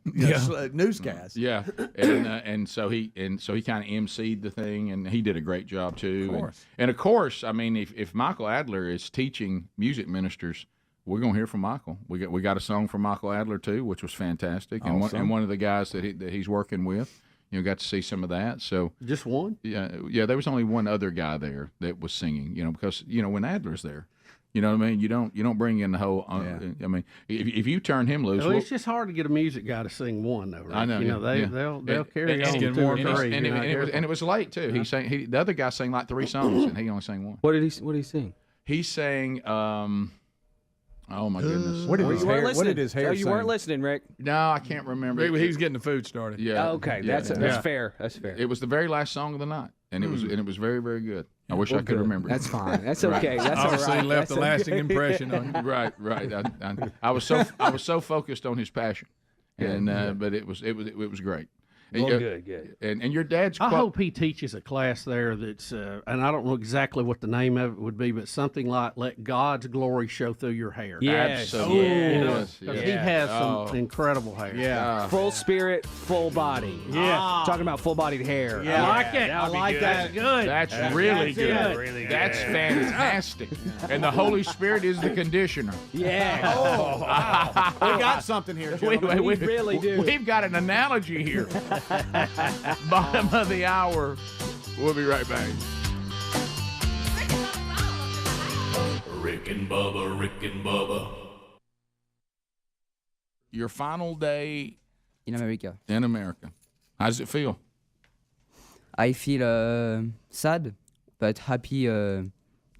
B: newscasts.
J: Yeah, and so he kind of emceed the thing, and he did a great job too. And of course, I mean, if Michael Adler is teaching music ministers, we're gonna hear from Michael. We got a song from Michael Adler too, which was fantastic,
B: awesome.
J: and one of the guys that he's working with, got to see some of that. So
L: just one?
J: Yeah. There was only one other guy there that was singing. Because when Adler's there, you know what I mean. You don't bring in the whole. I mean, if you turn him loose,
L: it's just hard to get a music guy to sing one though. Right?
J: I know.
L: They'll carry on two or three.
J: And it was late too. He sang. The other guy sang like 3 songs, and he only sang one.
N: What did he sing?
J: He sang. Oh my goodness!
B: What did his hair?
N: You weren't listening, Rick.
J: No, I can't remember.
G: Maybe he was getting the food started.
J: Yeah.
N: Okay, that's fair. That's fair.
J: It was the very last song of the night, and it was very, very good. I wish I could remember.
N: That's fine. That's okay. That's all
G: Obviously
N: right.
G: left a lasting impression on you.
J: Right. I was so focused on his passion, and but it was great.
L: Well, good.
J: And your dad's.
L: I hope he teaches a class there that's, and I don't know exactly what the name of it would be, but something like "Let God's Glory Show Through Your Hair."
N: Yes.
J: Absolutely.
N: Yes.
L: He has some incredible hair.
N: Yeah. Full spirit, full body.
L: Yeah.
N: Talking about full-bodied hair.
L: Yeah. I like it.
N: I like that.
L: That's good.
J: That's really good. That's fantastic. And the Holy Spirit is the conditioner.
N: Yeah.
B: Oh, wow. We got something here, gentlemen.
N: We really do.
J: We've got an analogy here. Bottom of the hour. We'll be right back.
F: Rick and Bubba.
J: Your final day
N: in America.
J: How does it feel?
N: I feel sad, but happy to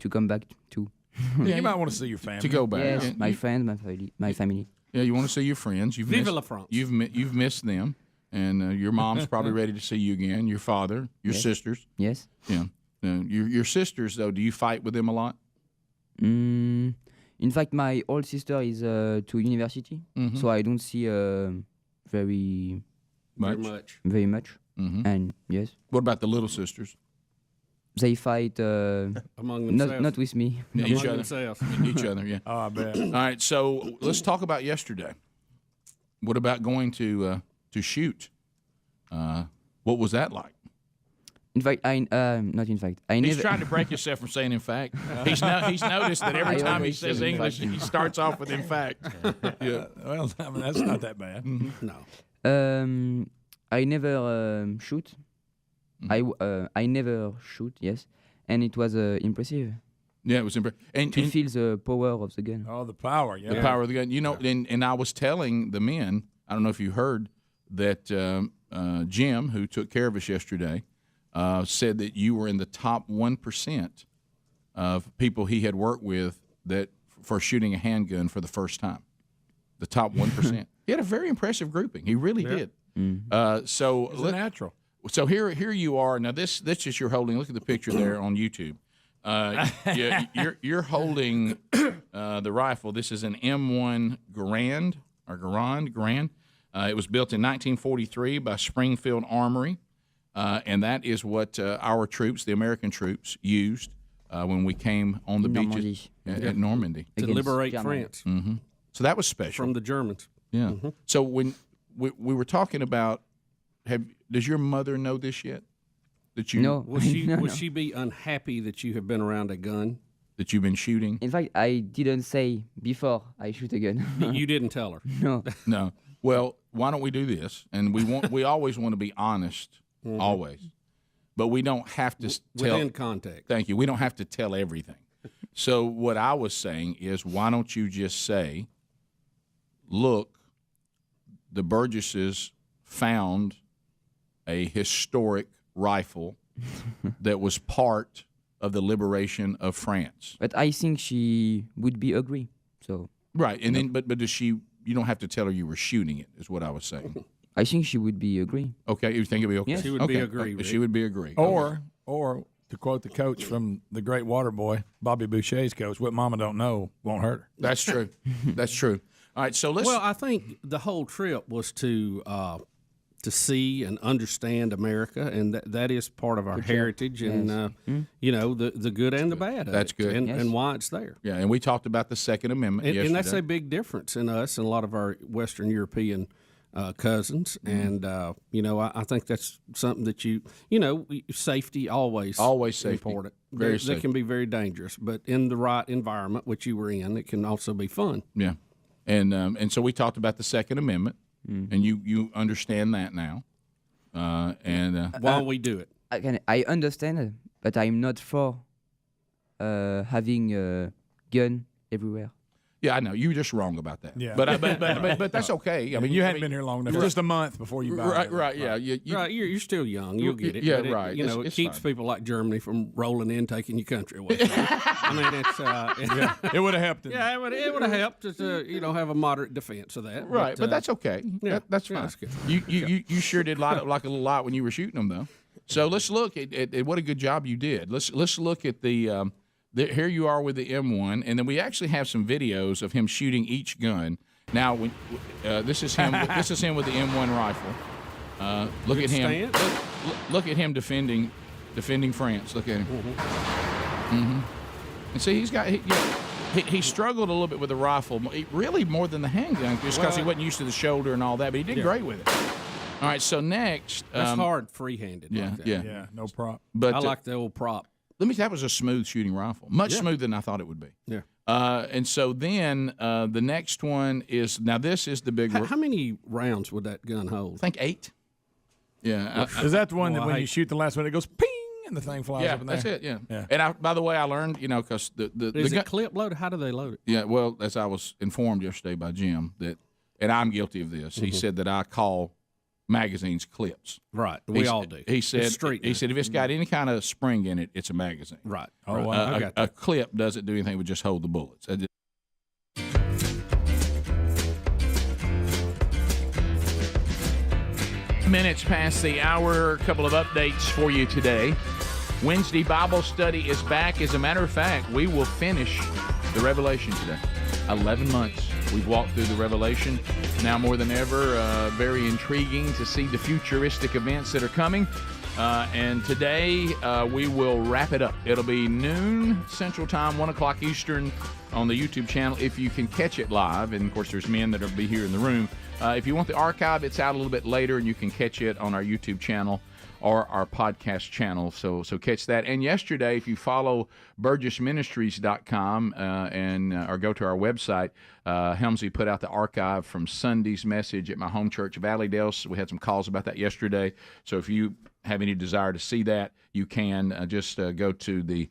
N: come back too.
G: You might want to see your family.
J: To go back.
N: Yes, my friends, my family.
J: Yeah, you want to see your friends.
L: Vive la France.
J: You've missed them. And your mom's probably ready to see you again. Your father, your sisters.
N: Yes.
J: Yeah. Your sisters, though, do you fight with them a lot?
N: In fact, my old sister is to university, so I don't see very much.
J: Mm-hmm.
N: And yes.
J: What about the little sisters?
N: They fight
L: among themselves.
N: Not with me.
J: Each other, yeah.
G: Oh, I bet.
J: All right, so let's talk about yesterday. What about going to shoot? What was that like?
N: In fact, I
J: He's trying to break himself from saying in fact. He's noticed that every time he says English, he starts off with in fact.
G: Yeah. Well, I mean, that's not that bad.
N: No. I never shoot. I never shoot. Yes, and it was impressive.
J: Yeah, it was impressive. And
N: to feel the power of the gun.
G: Oh, the power! Yeah,
J: the power of the gun. And I was telling the men. I don't know if you heard that Jim, who took care of us yesterday, said that you were in the top 1% of people he had worked with that for shooting a handgun for the first time. The top 1%. He had a very impressive grouping. He really did.
N: Mm-hmm.
J: So
G: it's natural.
J: So here you are. Now this is you're holding. Look at the picture there on YouTube. You're holding the rifle. This is an M1 Garand. It was built in 1943 by Springfield Armory, and that is what our troops, the American troops, used when we came on the beaches at Normandy
L: to liberate France.
J: Mm-hmm. So that was special
L: from the Germans.
J: Yeah. Mm-hmm. So when we were talking about, does your mother know this yet? That you
N: no.
L: Will she be unhappy that you have been around a gun?
J: That you've been shooting?
N: In fact, I didn't say before I shoot a gun.
L: You didn't tell her?
N: No.
J: No. Well, why don't we do this? And we always want to be honest, always. But we don't have to tell.
L: Within context.
J: Thank you. We don't have to tell everything. So what I was saying is, why don't you just say, look, the Burgesses found a historic rifle that was part of the liberation of France.
N: But I think she would be agree. So
J: right, and then but does she? You don't have to tell her you were shooting it. Is what I was saying.
N: I think she would be agree.
J: Okay, you think it'd be okay?
N: Yes.
L: She would be agree.
J: She would be agree.
G: Or to quote the coach from the great water boy, Bobby Boucher's coach, what mama don't know won't hurt her.
J: That's true. That's true. All right, so let's.
L: Well, I think the whole trip was to see and understand America, and that is part of our heritage, and you know the good and the bad.
J: That's good,
L: and why it's there.
J: Yeah, and we talked about the Second Amendment yesterday.
L: And that's a big difference in us and a lot of our Western European cousins, and you know I think that's something that you know safety always
J: safety.
L: important.
J: Very
L: that can be very dangerous, but in the right environment, which you were in, it can also be fun.
J: Yeah, and so we talked about the Second Amendment, and you understand that now, and
L: why we do it.
N: I understand it, but I'm not for having a gun everywhere.
J: Yeah, I know you're just wrong about that.
G: Yeah,
J: but that's okay. I mean,
G: you hadn't been here long enough. Just a month before you buy it.
J: Right. Yeah,
L: you're still young. You'll get it.
J: Yeah,
L: but
J: right.
L: You know, it keeps people like Germany from rolling in, taking your country away. I mean,
G: it would have helped.
L: Yeah, it would have helped to have a moderate defense of that.
J: Right, but that's okay.
L: Yeah,
J: that's fine.
L: That's good.
J: You sure did like a little lot when you were shooting them, though. So let's look at what a good job you did. Let's look at the. Here you are with the M1, and then we actually have some videos of him shooting each gun. Now, when this is him. This is him with the M1 rifle. Look at him. Look at him defending France. Look at him. And see, he's got. He struggled a little bit with the rifle, really more than the handgun, just because he wasn't used to the shoulder and all that. But he did great with it. All right, so next,
L: that's hard free-handed.
G: Yeah, no prop.
L: But I like the old prop.
J: That was a smooth shooting rifle, much smoother than I thought it would be.
L: Yeah.
J: And so then the next one is now this is the big.
L: How many rounds would that gun hold?
J: I think 8. Yeah.
G: Is that the one that when you shoot the last one it goes ping and the thing flies up in there?
J: That's it. Yeah. And by the way, I learned because
L: is it clip loaded? How do they load it?
J: Yeah. Well, as I was informed yesterday by Jim and I'm guilty of this. He said that I call magazines clips.
L: Right. We all do.
J: He said if it's got any kind of spring in it, it's a magazine.
L: Right.
G: Oh, wow.
L: I got that.
J: A clip doesn't do anything but just hold the bullets. Minutes past the hour, a couple of updates for you today. Wednesday Bible study is back. As a matter of fact, we will finish the Revelation today. 11 months we've walked through the Revelation. Now more than ever, very intriguing to see the futuristic events that are coming. And today we will wrap it up. It'll be noon Central Time, 1 o'clock Eastern on the YouTube channel if you can catch it live. And, of course, there's men that will be here in the room. If you want the archive, it's out a little bit later, and you can catch it on our YouTube channel or our podcast channel. So catch that. And yesterday, if you follow BurgessMinistries.com or go to our website, Helmsy put out the archive from Sunday's message at my home church, Valleydale. So we had some calls about that yesterday. So if you have any desire to see that, you can just go to the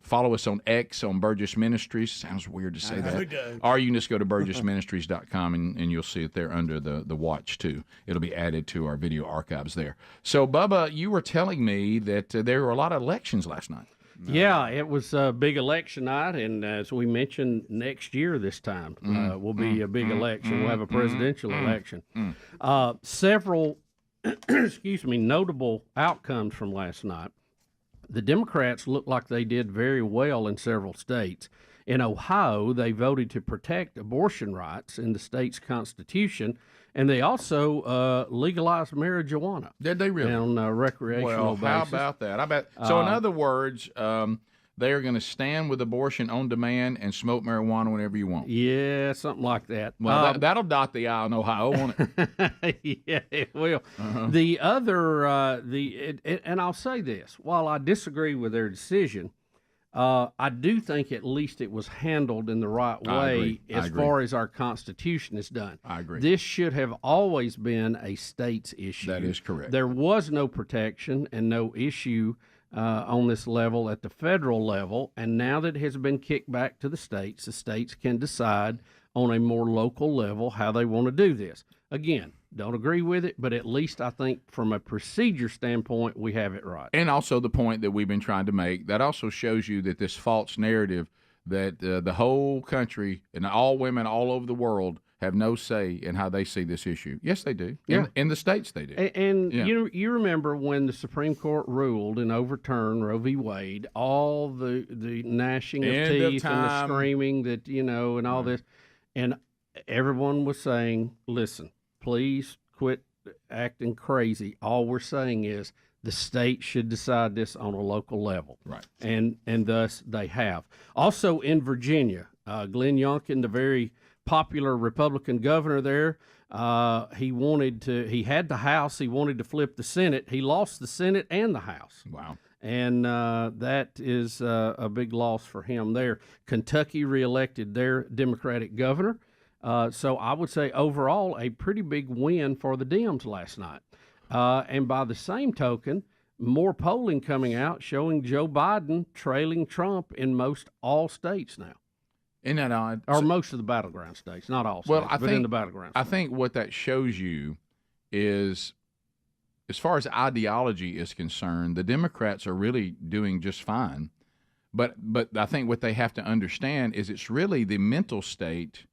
J: follow us on X on Burgess Ministries. Sounds weird to say that. Or you can just go to BurgessMinistries.com and you'll see it there under the watch too. It'll be added to our video archives there. So Bubba, you were telling me that there were a lot of elections last night.
L: Yeah, it was a big election night, and as we mentioned, next year this time will be a big election. We'll have a presidential election. Several notable outcomes from last night. The Democrats looked like they did very well in several states. In Ohio, they voted to protect abortion rights in the state's constitution, and they also legalized marijuana.
J: Did they really?
L: On a recreational basis.
J: How about that? So in other words, they are going to stand with abortion on demand and smoke marijuana whenever you want.
L: Yeah, something like that.
J: Well, that'll dot the I in Ohio, won't
L: it? Yeah, it will. The other, and I'll say this: while I disagree with their decision, I do think at least it was handled in the right way as far as our Constitution is done.
J: I agree.
L: This should have always been a state's issue.
J: That is correct.
L: There was no protection and no issue on this level at the federal level, and now that it has been kicked back to the states can decide on a more local level how they want to do this. Again, don't agree with it, but at least I think from a procedure standpoint, we have it right.
J: And also the point that we've been trying to make, that also shows you that this false narrative that the whole country and all women all over the world have no say in how they see this issue. Yes, they do. In the states, they do.
L: And you remember when the Supreme Court ruled and overturned Roe v. Wade, all the gnashing of teeth and the screaming that, and all this. And everyone was saying, listen, please quit acting crazy. All we're saying is the state should decide this on a local level.
J: Right.
L: And thus they have. Also in Virginia, Glenn Youngkin, the very popular Republican governor there, he had the House. He wanted to flip the Senate. He lost the Senate and the House.
J: Wow.
L: And that is a big loss for him there. Kentucky reelected their Democratic governor. So I would say overall a pretty big win for the Dems last night. And by the same token, more polling coming out showing Joe Biden trailing Trump in most all states now.
J: Isn't that odd?
L: Or most of the battleground states, not all states, but in the battleground states.
J: I think what that shows you is, as far as ideology is concerned, the Democrats are really doing just fine. But I think what they have to understand is it's really the mental state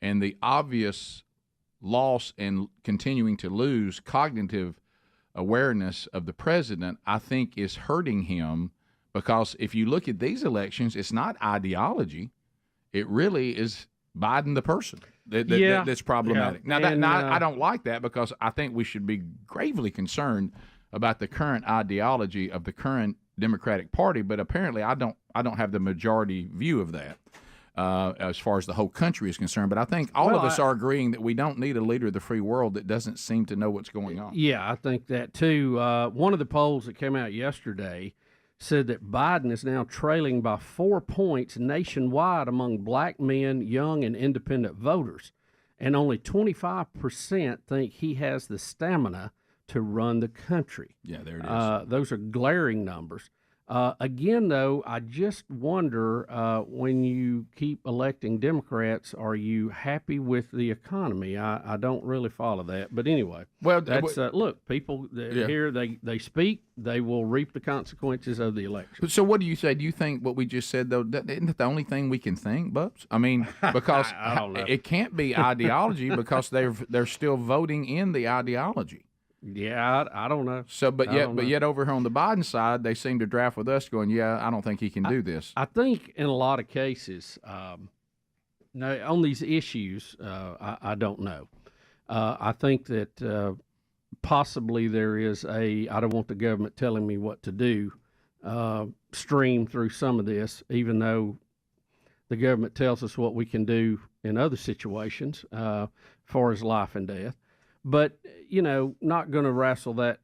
J: and the obvious loss and continuing to lose cognitive awareness of the president, I think, is hurting him, because if you look at these elections, it's not ideology. It really is Biden the person that's problematic.
L: Yeah.
J: Now, I don't like that, because I think we should be gravely concerned about the current ideology of the current Democratic Party, but apparently I don't have the majority view of that. As far as the whole country is concerned. But I think all of us are agreeing that we don't need a leader of the free world that doesn't seem to know what's going on.
L: Yeah, I think that too. One of the polls that came out yesterday said that Biden is now trailing by 4 points nationwide among black men, young and independent voters. And only 25% think he has the stamina to run the country.
J: Yeah, there it is.
L: Those are glaring numbers. Again, though, I just wonder, when you keep electing Democrats, are you happy with the economy? I don't really follow that. But anyway, that's look, people here, they speak, they will reap the consequences of the election.
J: So what do you say? Do you think what we just said, though, isn't that the only thing we can think, Bubs? I mean, because
L: I don't know.
J: It can't be ideology, because they're still voting in the ideology.
L: Yeah, I don't know.
J: So, but yet over here on the Biden side, they seem to draft with us, going, "Yeah, I don't think he can do this."
L: I think in a lot of cases, on these issues, I don't know. I think that possibly there is I don't want the government telling me what to do, stream through some of this, even though the government tells us what we can do in other situations, for his life and death. But not going to wrestle that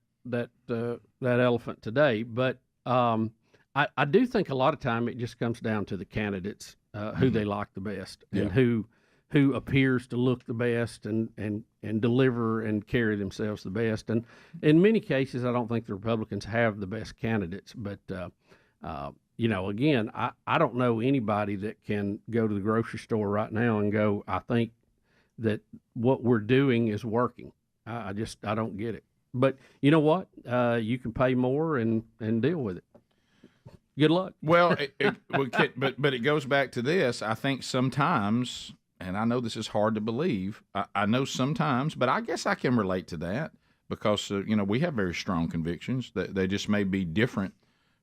L: elephant today. But I do think a lot of time it just comes down to the candidates, who they like the best, and who appears to look the best and deliver and carry themselves the best. And in many cases, I don't think the Republicans have the best candidates. But again, I don't know anybody that can go to the grocery store right now and go, I think that what we're doing is working. I don't get it. But you know what? You can pay more and deal with it. Good luck.
J: Well, but it goes back to this. I think sometimes, and I know this is hard to believe, I know sometimes, but I guess I can relate to that, because we have very strong convictions. That they just may be different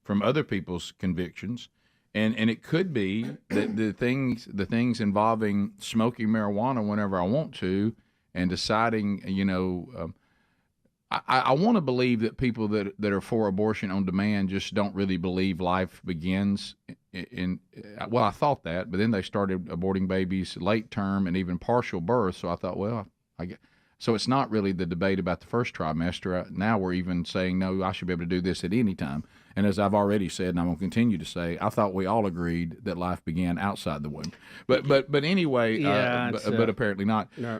J: from other people's convictions. And it could be that the things involving smoking marijuana whenever I want to, and deciding, I want to believe that people that are for abortion on demand just don't really believe life begins well, I thought that, but then they started aborting babies late term and even partial birth. So I thought, well, so it's not really the debate about the first trimester. Now we're even saying, no, I should be able to do this at any time. And as I've already said, and I'm going to continue to say, I thought we all agreed that life began outside the womb. But anyway, but apparently not. No.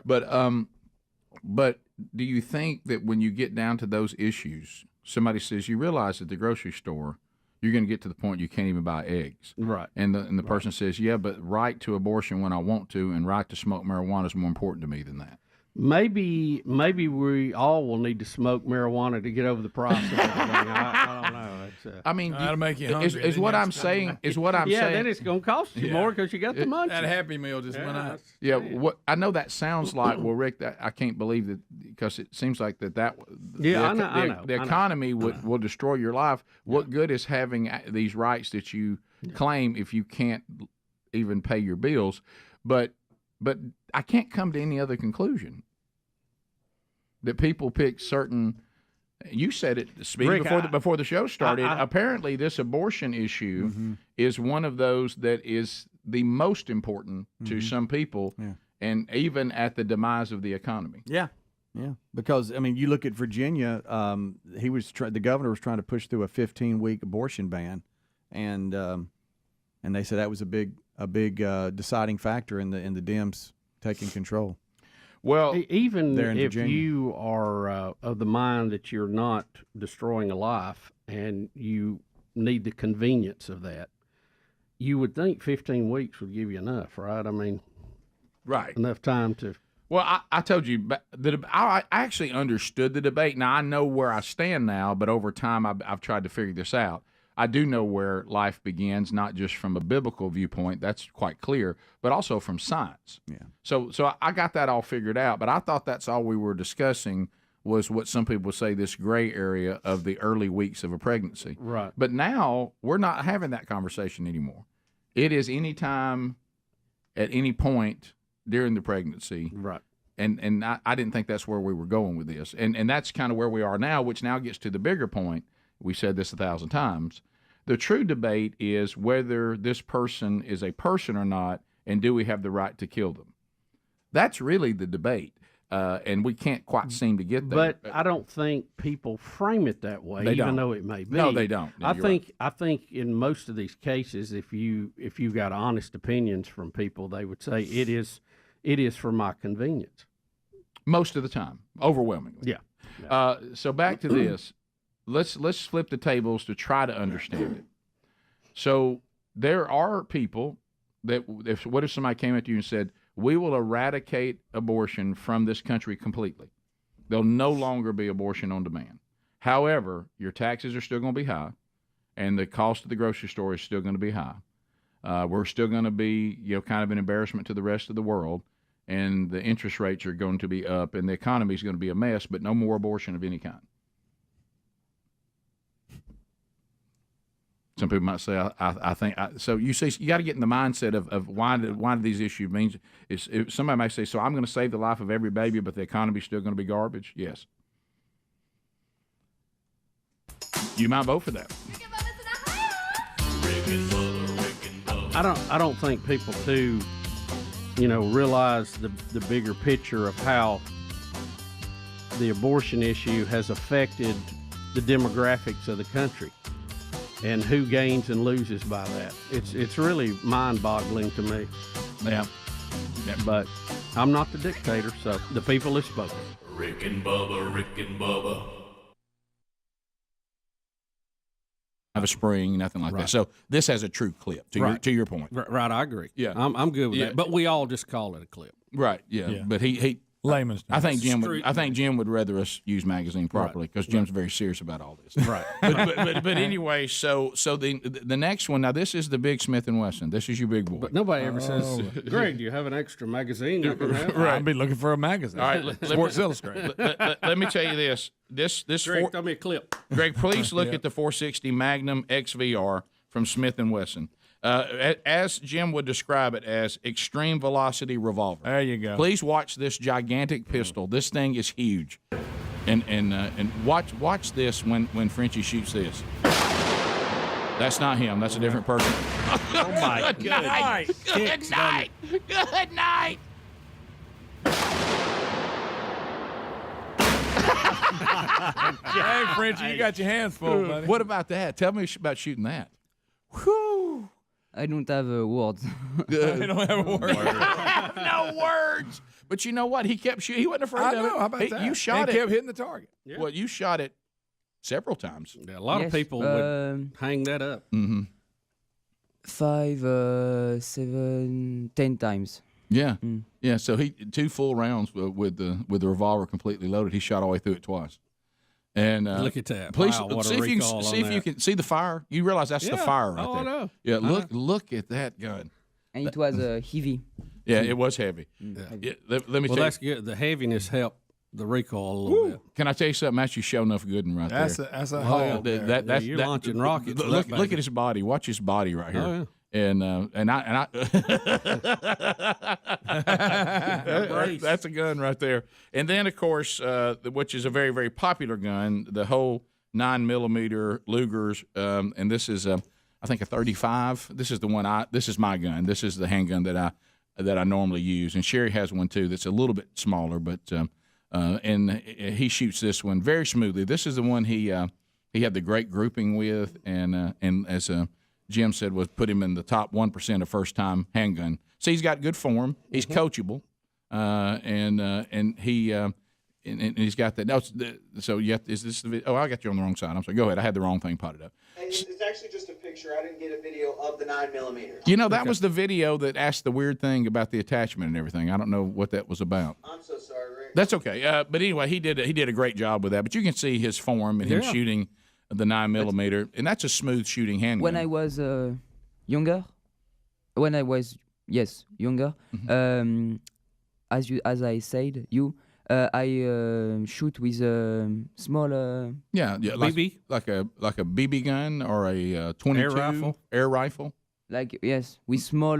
J: But do you think that when you get down to those issues, somebody says, you realize at the grocery store, you're going to get to the point you can't even buy eggs.
L: Right.
J: And the person says, yeah, but right to abortion when I want to and right to smoke marijuana is more important to me than that.
L: Maybe we all will need to smoke marijuana to get over the price of everything. I don't know. So.
J: I mean,
G: that'll make you hungry.
J: Is what I'm saying. Is what I'm saying.
L: Yeah, then it's going to cost you more because you got the munchies.
G: That Happy Meal just went out.
J: Yeah, what I know that sounds like. Well, Rick, that I can't believe that because it seems like that.
L: Yeah,
J: the,
L: I know.
J: The economy will destroy your life. What good is having these rights that you claim if you can't even pay your bills? But I can't come to any other conclusion. That people pick certain. You said it, Speedy,
L: Rick,
J: before the show started. Apparently, this abortion issue is one of those that is the most important to some people, and even at the demise of the economy.
B: Yeah, because I mean, you look at Virginia. The governor was trying to push through a 15-week abortion ban, and they said that was a big deciding factor in the Dems taking control.
J: Well,
L: even if
B: Virginia.
L: you are of the mind that you're not destroying a life and you need the convenience of that, you would think 15 weeks would give you enough, right? I mean,
J: right,
L: enough time to.
J: Well, I told you, I actually understood the debate. Now I know where I stand now, but over time I've tried to figure this out. I do know where life begins, not just from a biblical viewpoint, that's quite clear, but also from science.
B: Yeah.
J: So I got that all figured out, but I thought that's all we were discussing was what some people say this gray area of the early weeks of a pregnancy.
L: Right.
J: But now we're not having that conversation anymore. It is any time, at any point during the pregnancy.
L: Right.
J: And I didn't think that's where we were going with this. And that's kind of where we are now, which now gets to the bigger point. We said this 1,000 times. The true debate is whether this person is a person or not, and do we have the right to kill them? That's really the debate, and we can't quite seem to get there.
L: But I don't think people frame it that way, even though it may be.
J: No, they don't. No,
L: I think in most of these cases, if you got honest opinions from people, they would say it is for my convenience.
J: Most of the time, overwhelmingly.
L: Yeah.
J: So back to this. Let's flip the tables to try to understand it. So there are people that what if somebody came up to you and said, we will eradicate abortion from this country completely. There'll no longer be abortion on demand. However, your taxes are still going to be high, and the cost of the grocery store is still going to be high. We're still going to be kind of an embarrassment to the rest of the world, and the interest rates are going to be up, and the economy is going to be a mess, but no more abortion of any kind. Some people might say, I think. So you see, you got to get in the mindset of why do these issues mean. Somebody might say, so I'm going to save the life of every baby, but the economy's still going to be garbage. Yes. You might vote for that.
L: I don't think people too, realize the bigger picture of how the abortion issue has affected the demographics of the country. And who gains and loses by that? It's really mind-boggling to me.
J: Yeah.
L: But I'm not the dictator, so the people have spoken.
F: Rick and Bubba, Rick and Bubba.
J: Have a spring, nothing like that. So this has a true clip. To your point.
P: Right, I agree.
J: Yeah,
P: I'm good with that. But we all just call it a clip.
J: Right. Yeah. But he
G: layman's.
J: I think Jim would rather us use magazine properly because Jim's very serious about all this.
P: Right.
J: but anyway, so the next one. Now this is the big Smith & Wesson. This is your big boy.
P: But nobody ever says, Greg, do you have an extra magazine you can have?
G: Right. I'd be looking for a magazine.
J: All right.
G: Sports Illustrated.
J: Let me tell you this.
L: Greg, throw me a clip.
J: Greg, please look at the 460 Magnum XVR from Smith & Wesson. As Jim would describe it as extreme velocity revolver.
G: There you go.
J: Please watch this gigantic pistol. This thing is huge, and watch this when Frenchie shoots this. That's not him. That's a different person.
P: Oh my
J: Good night. Good night. Good night.
G: Hey, Frenchie, you got your hands full, buddy.
J: What about that? Tell me about shooting that. Whew.
N: I don't have words.
G: I don't have a word.
J: No words. But you know what? He kept shooting. He wasn't afraid
G: I
J: of
G: know.
J: it.
G: How about that?
J: You shot it.
G: Kept hitting the target.
J: Yeah. Well, you shot it several times.
P: Yeah, a lot of people would hang that up.
J: Mm-hmm.
N: 5, 7, 10 times.
J: Yeah, yeah. So he 2 full rounds with the revolver completely loaded. He shot all the way through it twice. And
P: look at that!
J: Please
P: Wow, what
J: see
P: a
J: if you
P: recall
J: can see
P: on
J: if you
P: that.
J: can see the fire. You realize that's the
P: Yeah.
J: fire right
P: Oh,
J: there.
P: I know.
J: Yeah,
P: I
J: look at that gun.
N: And it was heavy.
J: Yeah, it was heavy.
N: Yeah.
J: Let me
P: Well,
J: tell
P: that's good. The heaviness helped the recall a little bit.
J: Can I tell you something? That's you show enough good and right
P: That's
J: there.
P: a hole there. Yeah, you're launching rockets with
J: Look,
P: that
J: look
P: baby.
J: at his body. Watch his body right here.
P: Oh, yeah.
J: And I that's a gun right there. And then of course, which is a very, very popular gun, the whole 9mm Lugers, and this is I think a 35. This is the one this is my gun. This is the handgun that I normally use. And Sherry has one too that's a little bit smaller, but and he shoots this one very smoothly. This is the one he had the great grouping with, and as Jim said, was put him in the top 1% of first-time handgun. So he's got good form. He's coachable, and he's got that. No, so is this the video? Oh, I got you on the wrong side. I'm sorry. Go ahead. I had the wrong thing potted up.
K: It's actually just a picture. I didn't get a video of the 9mm.
J: You know, that was the video that asked the weird thing about the attachment and everything. I don't know what that was about.
K: I'm so sorry, Rick.
J: That's okay. But anyway, he did a great job with that. But you can see his form and him shooting the 9mm, and that's a smooth shooting handgun.
N: When I was younger, younger, as I said, I shoot with a small
J: like,
N: BB,
J: like a BB gun or a 22 air rifle.
N: Like with small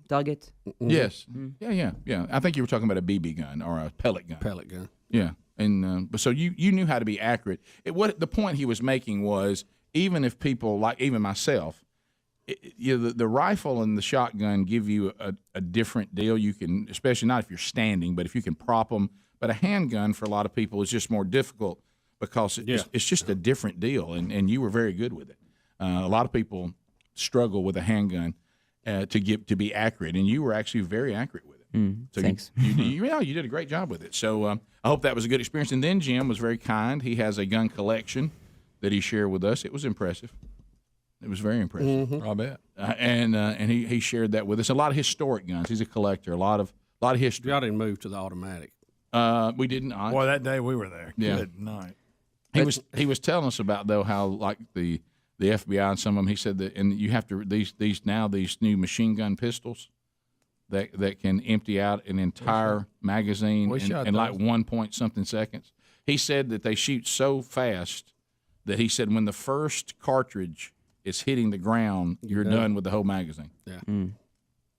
N: target.
J: Yes, yeah. I think you were talking about a BB gun or a pellet gun. Yeah, and but so you knew how to be accurate. What the point he was making was, even if people like even myself, the rifle and the shotgun give you a different deal. You can, especially not if you're standing, but if you can prop them. But a handgun for a lot of people is just more difficult because it's just a different deal, and you were very good with it. A lot of people struggle with a handgun to be accurate, and you were actually very accurate with it. So
N: thanks.
J: You did a great job with it. So I hope that was a good experience. And then Jim was very kind. He has a gun collection that he shared with us. It was impressive. It was very impressive.
D: I bet.
J: And he shared that with us. A lot of historic guns. He's a collector. A lot of history.
P: Y'all didn't move to the automatic.
J: We did not.
D: Boy, that day we were there.
J: Yeah.
D: Good night.
J: He was telling us about though how like the FBI and some of them. He said that, and you have to these new machine gun pistols that can empty out an entire magazine in like 1 point something seconds. He said that they shoot so fast that he said when the first cartridge is hitting the ground, you're done with the whole magazine.
P: Yeah.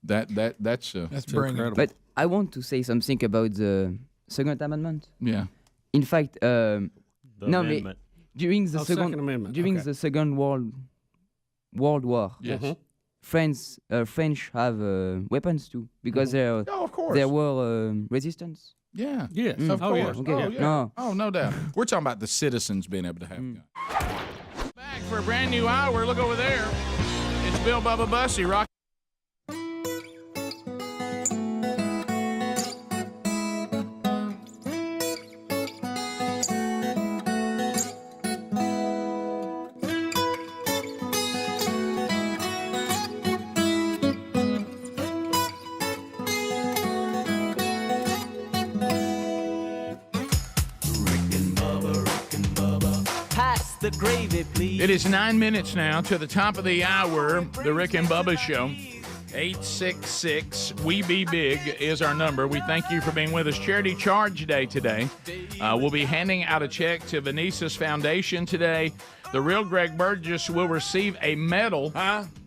J: That's
D: incredible.
N: But I want to say something about the Second Amendment.
J: Yeah.
N: In fact, during the
P: Second Amendment.
N: the Second World War,
J: yes.
N: French have weapons too because there were resistance.
J: Yeah.
P: Yes.
J: Of course.
N: Yeah. Okay.
J: Oh, yeah.
N: No.
J: Oh, no doubt. We're talking about the citizens being able to have guns.
G: Back for a brand new hour. Look over there. It's Bill Bubba Bussy. Rock.
M: The gravy, please.
G: It is 9 minutes now to the top of the hour. The Rick and Bubba Show. 866-WE-BE-BIG is our number. We thank you for being with us. Charity Charge Day today. We'll be handing out a check to Venice's Foundation today. The real Greg Burgess will receive a medal.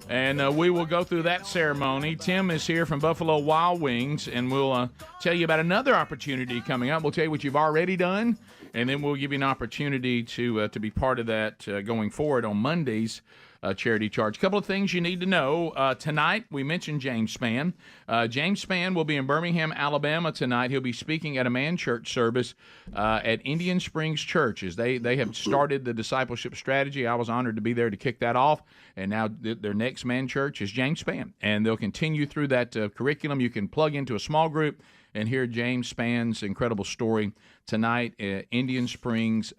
G: And we will go through that ceremony. Tim is here from Buffalo Wild Wings, and we'll tell you about another opportunity coming up. We'll tell you what you've already done, and then we'll give you an opportunity to be part of that going forward on Monday's charity charge. A couple of things you need to know. Tonight, we mentioned James Spann. James Spann will be in Birmingham, Alabama tonight. He'll be speaking at a man church service at Indian Springs Churches. They have started the discipleship strategy. I was honored to be there to kick that off. And now their next man church is James Spann. And they'll continue through that curriculum. You can plug into a small group and hear James Spann's incredible story tonight at Indian Springs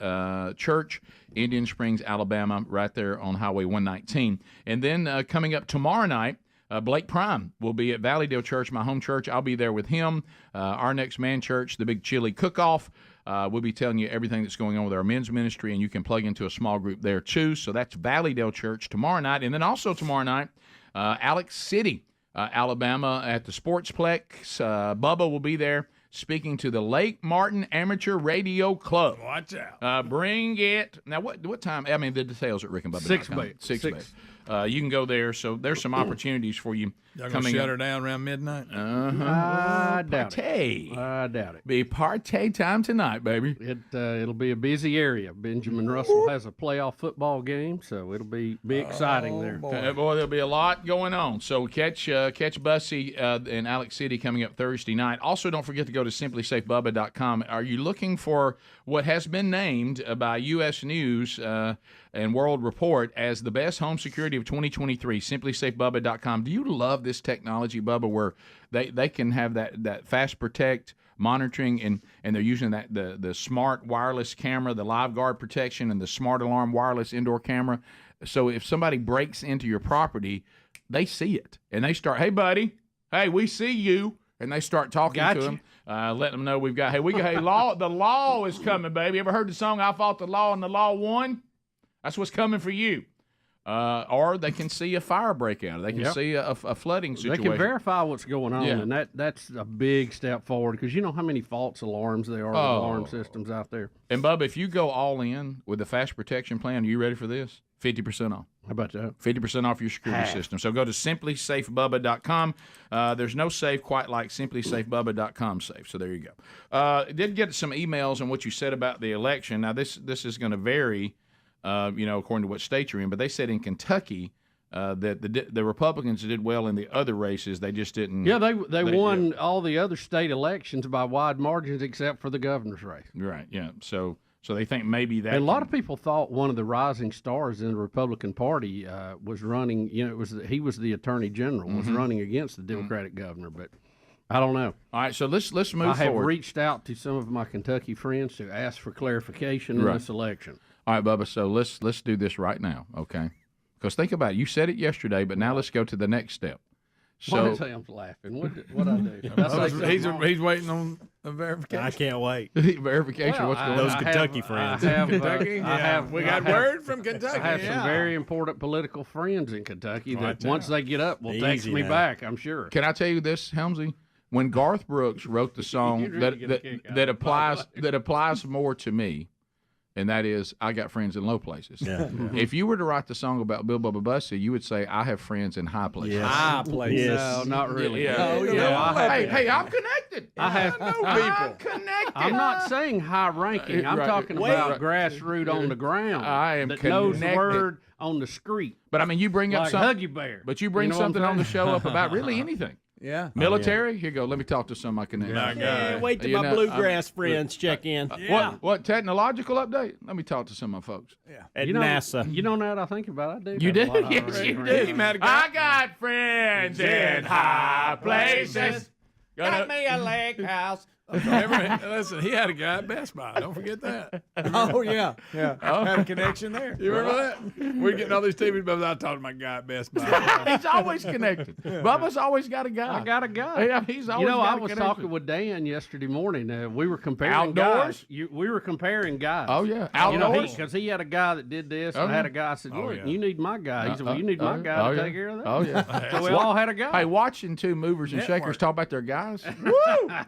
G: Church, Indian Springs, Alabama, right there on Highway 119. And then coming up tomorrow night, Blake Prime will be at Valleydale Church, my home church. I'll be there with him. Our next man church, the Big Chili Cook-Off.
J: We'll be telling you everything that's going on with our men's ministry, and you can plug into a small group there too. So that's Valleydale Church tomorrow night. And then also tomorrow night, Alex City, Alabama at the Sportsplex. Bubba will be there speaking to the Lake Martin Amateur Radio Club.
D: Watch out.
J: Bring it. Now, what time? I mean, the details at rickandbubba.com.
D: 6
J: You can go there. So there's some opportunities for you
D: Y'all
J: coming
D: gonna shut
J: up.
D: her down around midnight?
L: I doubt
J: it.
L: I doubt it.
J: Be party time tonight, baby.
L: It'll be a busy area. Benjamin Russell has a playoff football game, so it'll be exciting there.
J: Boy, there'll be a lot going on. So catch Bussy in Alex City coming up Thursday night. Also, don't forget to go to simplysafebubba.com. Are you looking for what has been named by U.S. News and World Report as the best home security of 2023? Simplysafebubba.com. Do you love this technology, Bubba, where they can have that fast protect monitoring and they're using the smart wireless camera, the live guard protection, and the smart alarm wireless indoor camera. So if somebody breaks into your property, they see it and they start, hey buddy, hey, we see you, and they start talking to them, letting them know hey law, the law is coming, baby. Ever heard the song I Fought the Law and the Law Won? That's what's coming for you. Or they can see a fire breakout. They can see a flooding situation.
L: They can verify what's going on, and that's a big step forward because you know how many false alarms there are, alarm systems out there.
J: And, Bubba, if you go all in with the fast protection plan, are you ready for this? 50% off.
L: How about that?
J: 50% off your security system. So go to simplysafebubba.com. There's no safe quite like simplysafebubba.com safe. So there you go. Did get some emails on what you said about the election. Now, this is going to vary, according to what state you're in. But they said in Kentucky that the Republicans did well in the other races. They just didn't.
L: Yeah, they won all the other state elections by wide margins except for the governor's race.
J: Right, yeah. So they think maybe that.
L: And a lot of people thought one of the rising stars in the Republican Party was running. He was the Attorney General, was running against the Democratic governor, but I don't know.
J: All right, so let's move forward.
L: I have reached out to some of my Kentucky friends to ask for clarification in this election.
J: All right, Bubba, so let's do this right now, okay? Because think about it. You said it yesterday, but now let's go to the next step.
L: So, what is Ham's laughing? What I do?
D: He's waiting on a verification.
H: I can't wait.
J: Verification, what's going on?
H: Those Kentucky friends.
D: Kentucky? We got word from Kentucky.
L: I have some very important political friends in Kentucky that once they get up will text me back, I'm sure.
J: Can I tell you this, Helmsy? When Garth Brooks wrote the song that applies more to me, and that is, I got friends in low places. Yeah. If you were to write the song about Bill Bubba Bussey, you would say, I have friends in high places.
H: Yes. High places.
L: Yes. No, not really.
J: Yeah. Hey, I'm connected.
L: I know people.
J: I'm connected.
L: I'm not saying high ranking. I'm talking about grassroots on the ground.
J: I am
L: that
J: connected.
L: knows the word on the street.
J: But I mean, you bring up
L: like
J: something.
L: Huggy Bear.
J: But you bring something on the show up about really anything.
D: Yeah.
J: Military? Here you go. Let me talk to some of my connections.
H: Yeah, wait till my bluegrass friends check in.
J: What technological update? Let me talk to some of my folks.
H: Yeah. At NASA.
L: You know, now that I think about it, I do.
J: You did? Yes, you do. I got friends in high places.
H: Got me a lake house.
D: Listen, he had a guy at Best Buy. Don't forget that.
B: Oh, yeah. Yeah. Had a connection there.
D: You remember that? We're getting all these TV bills. I talked to my guy at Best Buy.
J: He's always connected. Bubba's always got a guy.
L: I got a guy.
J: Yeah, he's always got a
L: I was talking with Dan yesterday morning. We were comparing
J: outdoors.
L: Guys. We were comparing guys.
J: Oh, yeah. Outdoors.
L: Because he had a guy that did this, and I had a guy. I said, look, you need my guy. He said, well, you need my guy to take care of that.
J: Oh, yeah.
L: So we all had a guy.
J: Hey, watching two movers and shakers talk about their guys. Woo!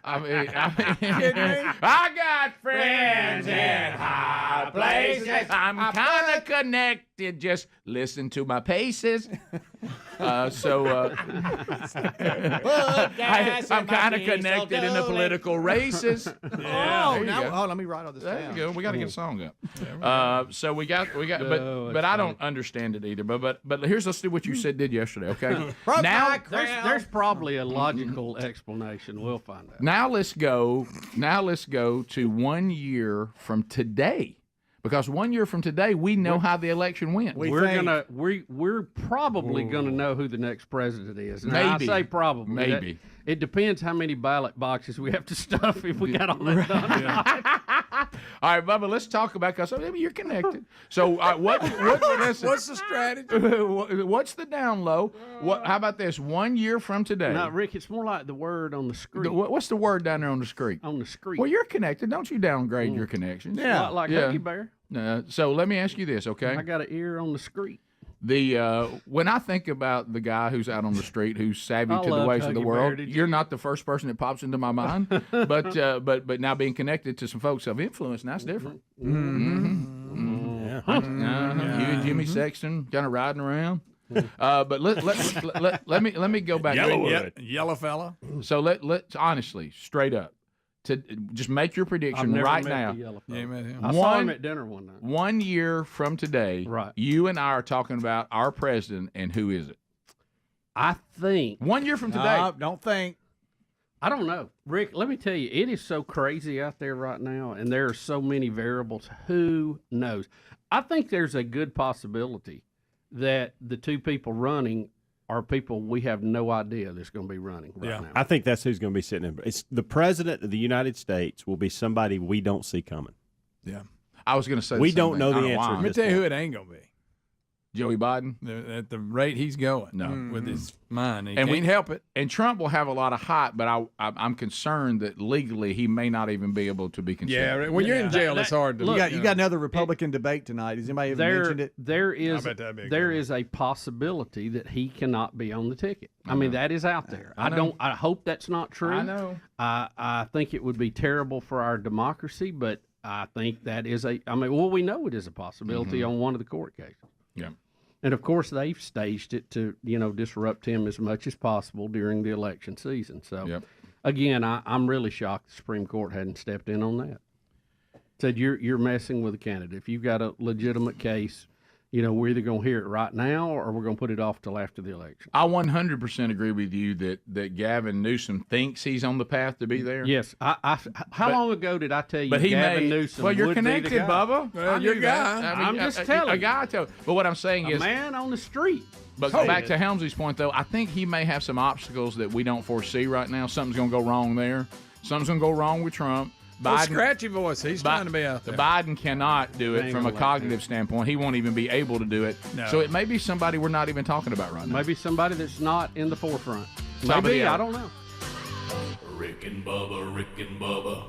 J: I mean, I got friends in high places. I'm kind of connected. Just listen to my paces. I'm kind of connected in the political races.
B: Yeah. Let me write all this down.
J: There you go. We got to get a song up. So we got, but I don't understand it either. But let's do what you did yesterday. Okay.
L: Now there's probably a logical explanation. We'll find out.
J: Now let's go to 1 year from today. Because 1 year from today, we know how the election went.
L: We're probably gonna know who the next president is. Now,
J: Maybe.
L: I say probably.
J: Maybe.
L: It depends how many ballot boxes we have to stuff if we got all that done.
J: All right, Bubba, let's talk about, because you're connected. So
D: what's the strategy?
J: What's the down low? How about this? 1 year from today.
L: No, Rick, it's more like the word on the screen.
J: What's the word down there on the screen?
L: On the screen.
J: Well, you're connected. Don't you downgrade your connections.
L: Yeah. Like Huggy Bear.
J: So let me ask you this, okay?
L: I got an ear on the screen.
J: When I think about the guy who's out on the street who's savvy to the ways of the world, you're not the first person that pops into my mind. But now being connected to some folks of influence, and that's different. You and Jimmy Sexton kind of riding around. But let me go back.
D: Yellow fella.
J: So let's honestly, straight up, to just make your prediction right now.
L: I saw him at dinner one night.
J: 1 year from today, you and I are talking about our president, and who is it?
L: I think
J: 1 year from today.
D: Don't think.
L: I don't know, Rick. Let me tell you, it is so crazy out there right now, and there are so many variables. Who knows? I think there's a good possibility that the two people running are people we have no idea that's going to be running right now.
H: I think that's who's going to be sitting in. It's the president of the United States will be somebody we don't see coming.
J: Yeah. I was going to say
H: we don't know the answer.
D: Let me tell you who it ain't going to be.
J: Joey Biden?
D: At the rate he's going.
J: No.
D: With his mind. He can't help it.
J: And Trump will have a lot of hype, but I'm concerned that legally he may not even be able to be considered.
D: Yeah, when you're in jail, it's hard to
B: look. You got another Republican debate tonight. Has anybody ever mentioned it?
L: There is a possibility that he cannot be on the ticket. I mean, that is out there. I hope that's not true.
J: I know.
L: I think it would be terrible for our democracy, but I think that is we know it is a possibility on one of the court cases.
J: Yeah.
L: And, of course, they've staged it to, disrupt him as much as possible during the election season. So, again, I'm really shocked the Supreme Court hadn't stepped in on that. Said you're messing with a candidate. If you've got a legitimate case, we're either going to hear it right now or we're going to put it off till after the election.
J: I 100% agree with you that Gavin Newsom thinks he's on the path to be there.
L: Yes. How long ago did I tell you Gavin Newsom
J: Well, you're
L: would
J: connected,
L: be the guy?
J: Bubba.
D: Well, you're a guy.
L: I'm just telling you.
J: A guy told. But what I'm saying is,
L: a man on the street.
J: But back to Helmsley's point, though, I think he may have some obstacles that we don't foresee right now. Something's going to go wrong there. Something's going to go wrong with Trump.
D: Biden, scratchy voice. He's trying to be out there.
J: Biden cannot do it from a cognitive standpoint. He won't even be able to do it.
D: No.
J: So it may be somebody we're not even talking about right now.
L: Maybe somebody that's not in the forefront. Maybe, I don't know.
F: Rick and Bubba, Rick and Bubba.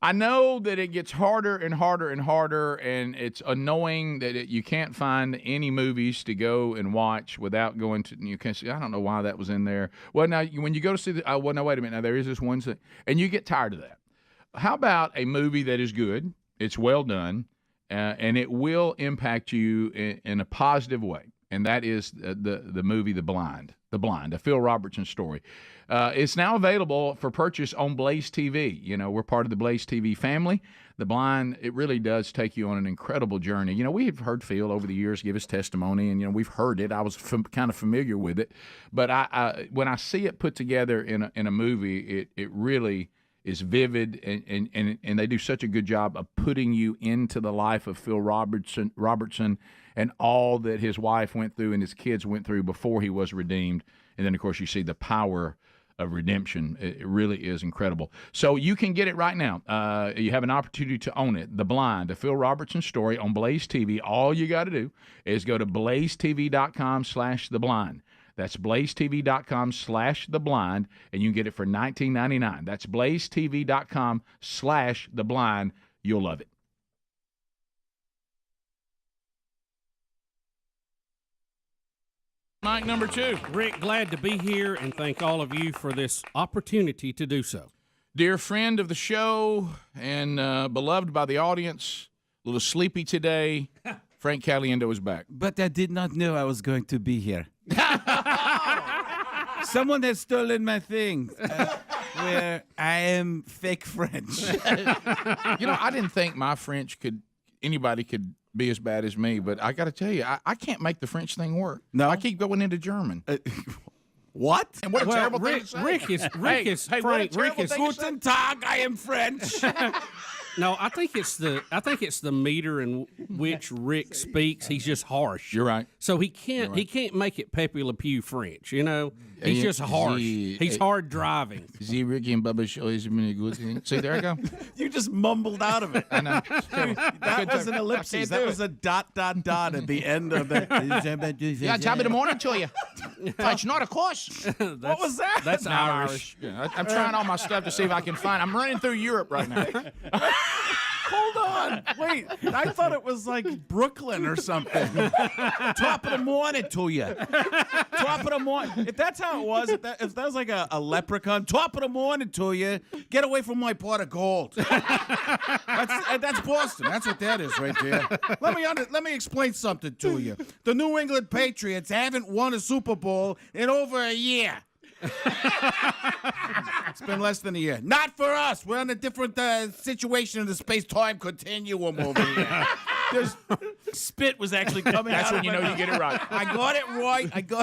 J: I know that it gets harder and harder and harder, and it's annoying that you can't find any movies to go and watch without going to. You can see. I don't know why that was in there. Well, now when you go to see the. Well, no, wait a minute. Now there is this one thing, and you get tired of that. How about a movie that is good? It's well done, and it will impact you in a positive way. And that is the movie The Blind, a Phil Robertson story. It's now available for purchase on Blaze TV. We're part of the Blaze TV family. The Blind, it really does take you on an incredible journey. We have heard Phil over the years give his testimony, and we've heard it. I was kind of familiar with it, but when I see it put together in a movie, it really is vivid, and they do such a good job of putting you into the life of Phil Robertson and all that his wife went through and his kids went through before he was redeemed. And then, of course, you see the power of redemption. It really is incredible. So you can get it right now. You have an opportunity to own it. The Blind, a Phil Robertson story on Blaze TV. All you got to do is go to blazetv.com/theblind. That's blazetv.com/theblind, and you can get it for $19.99. That's blazetv.com/theblind. You'll love it.
G: Mike number 2.
L: Rick, glad to be here and thank all of you for this opportunity to do so.
G: Dear friend of the show and beloved by the audience, a little sleepy today, Frank Caliendo is back.
Q: But I did not know I was going to be here. Someone has stolen my things. Where I am fake French.
J: I didn't think my French anybody could be as bad as me, but I got to tell you, I can't make the French thing work.
Q: No,
J: I keep going into German.
Q: What?
J: And what a terrible thing to say.
Q: Rick is Guten Tag, I am French.
L: No, I think it's the meter in which Rick speaks. He's just harsh.
J: You're right.
L: So he can't make it Pepe Le Pew French. You know, he's just harsh. He's hard driving.
J: See, Ricky and Bubba show is really good thing. See, there I go.
B: You just mumbled out of it.
J: I know.
B: That was an ellipsis. That was a dot at the end of that.
G: Yeah, top of the morning to you. It's not a course.
B: What was that?
L: That's Irish.
G: Yeah, I'm trying all my stuff to see if I can find. I'm running through Europe right now.
B: Hold on. Wait. I thought it was like Brooklyn or something. Top of the morning to you. Top of the morning. If that's how it was, if that was like a leprechaun, top of the morning to you, get away from my pot of gold. That's Boston. That's what that is right there. Let me explain something to you. The New England Patriots haven't won a Super Bowl in over a year. It's been less than a year. Not for us. We're in a different situation in the space-time continuum over here. Spit was actually coming out.
G: That's when you know you get it right.
B: I got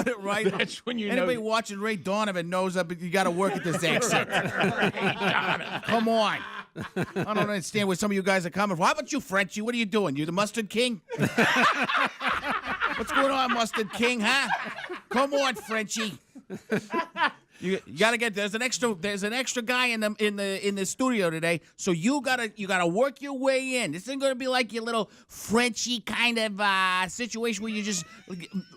B: it right.
G: That's when you
B: Anybody
G: know.
B: watching Ray Donovan knows that you got to work at this accent. Come on. I don't understand where some of you guys are coming from. How about you, Frenchie? What are you doing? You the Mustard King? What's going on, Mustard King, huh? Come on, Frenchie. You gotta get there's an extra guy in the studio today, so you gotta work your way in. This isn't gonna be like your little Frenchie kind of situation where you just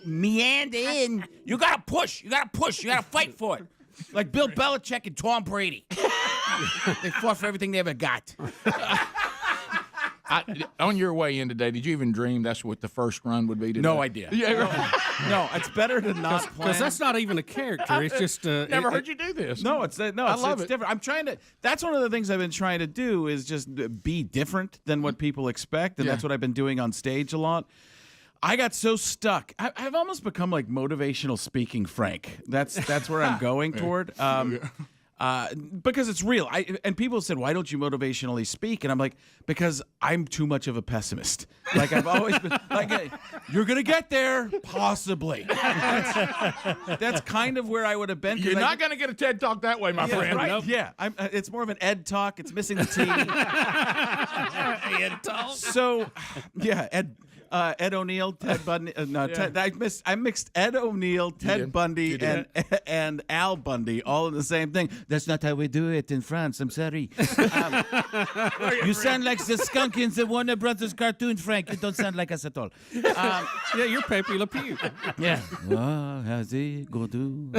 B: meander in. You gotta push. You gotta fight for it. Like Bill Belichick and Tom Brady. They fought for everything they ever got.
J: On your way in today, did you even dream that's what the first run would be today?
B: No idea. No, it's better to not plan.
L: Because that's not even a character. It's just
G: Never heard you do this.
B: No, it's different. I'm trying to. That's one of the things I've been trying to do is just be different than what people expect, and that's what I've been doing on stage a lot. I got so stuck. I've almost become like motivational speaking Frank. That's where I'm going toward. Because it's real. And people said, why don't you motivationally speak? And I'm like, because I'm too much of a pessimist. Like I've always been like, you're going to get there, possibly. That's kind of where I would have been.
G: You're not going to get a TED Talk that way, my friend.
B: Right?
G: Nope.
B: Yeah. It's more of an Ed Talk. It's missing the T.
L: Ed Talk.
B: So, yeah, Ed O'Neill, Ted Bundy. Ted, I mixed Ed O'Neill, Ted Bundy, and Al Bundy all in the same thing. That's not how we do it in France. I'm sorry. You sound like the skunk in the Warner Brothers cartoon, Frank. You don't sound like us at all.
L: Yeah, you're Pepe Le Pew.
B: Yeah. Oh, how's it go do?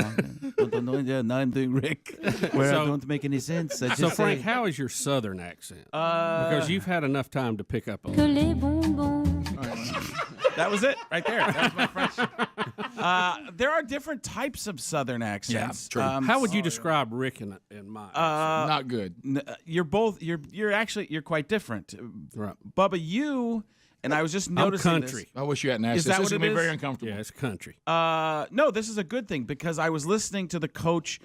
B: Don't know. Now I'm doing Rick, where I don't make any sense.
L: So, Frank, how is your Southern accent? Because you've had enough time to pick up on it.
B: That was it right there. That was my French. There are different types of Southern accents.
L: Yeah, true. How would you describe Rick and my accent?
J: Not good.
B: You're both. You're quite different.
L: Right,
B: Bubba. You and I was just noticing.
L: I'm country.
J: I wish you hadn't asked.
B: Is that what it is?
J: Very uncomfortable.
L: Yeah, it's country.
B: No, this is a good thing because I was listening to the coach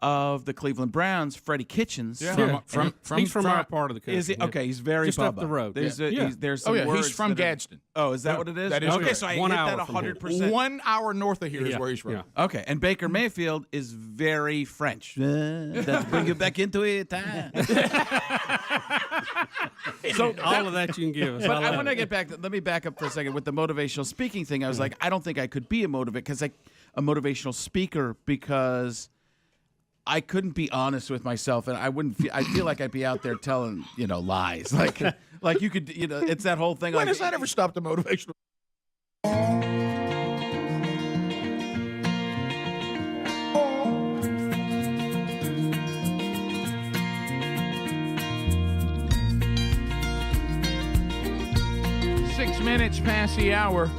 B: of the Cleveland Browns, Freddie Kitchens.
L: Yeah. He's from our part of the country.
B: Is he? Okay, he's very
L: just
B: Bubba.
L: up the road.
B: There's some words.
J: He's from Gadsden.
B: Oh, is that what it is?
J: That is
B: okay.
J: correct.
B: So I
L: 1
B: hit
L: hour
B: that
L: from
B: 100%.
J: 1 hour north of here is where he's from.
L: Yeah.
B: Okay, and Baker Mayfield is very French. Let's bring you back into it.
L: So all of that you can give us.
B: But I want to get back. Let me back up for a second with the motivational speaking thing. I was like, I don't think I could be a motivational speaker because I couldn't be honest with myself, and I wouldn't. I feel like I'd be out there telling lies. Like you could. It's that whole thing.
G: When has that ever stopped the motivational? Minutes past the hour.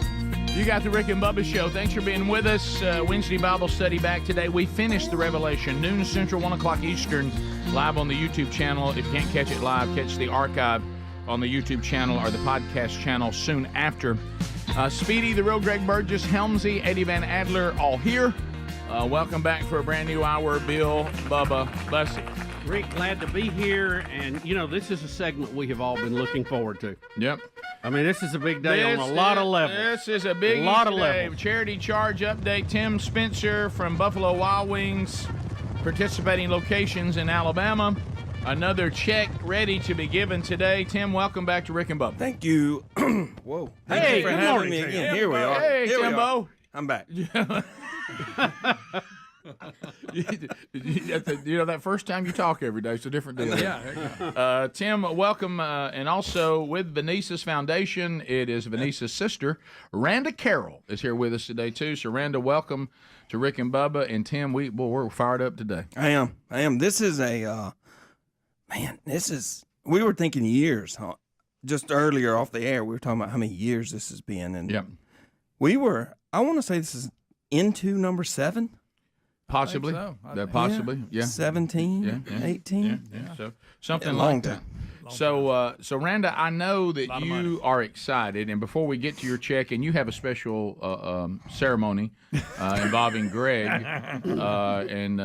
G: You got the Rick and Bubba Show. Thanks for being with us. Wednesday Bible study back today. We finished the Revelation, noon Central, 1 o'clock Eastern, live on the YouTube channel. If you can't catch it live, catch the archive on the YouTube channel or the podcast channel soon after. Speedy, the real Greg Burgess, Helmsy, Eddie Van Adler, all here. Welcome back for a brand new hour. Bill, Bubba, bless it.
L: Rick, glad to be here. And, this is a segment we have all been looking forward to.
J: Yep.
L: I mean, this is a big day on a lot of levels.
G: This is a big day. Charity charge update. Tim Spencer from Buffalo Wild Wings, participating locations in Alabama. Another check ready to be given today. Tim, welcome back to Rick and Bubba.
R: Thank you. Whoa.
G: Hey,
R: Thank you for
G: good
R: having
G: morning,
R: me
G: Tim.
R: again. Here we are.
G: Hey,
R: Here we
G: Timbo.
R: are. I'm back.
G: You know, that first time you talk every day, it's a different deal.
D: Yeah.
G: Tim, welcome. And also with Venice's Foundation, it is Venice's sister, Randa Carroll, is here with us today, too. So, Randa, welcome to Rick and Bubba. And, Tim, we're fired up today.
R: I am. This is we were thinking years, huh? Just earlier off the air, we were talking about how many years this has been. And I want to say this is into number 7.
G: Possibly. Possibly. Yeah.
R: 17, 18.
G: Yeah. So something
R: long
G: like that. So Randa, I know that you are excited, and before we get to your check, and you have a special ceremony involving Greg, and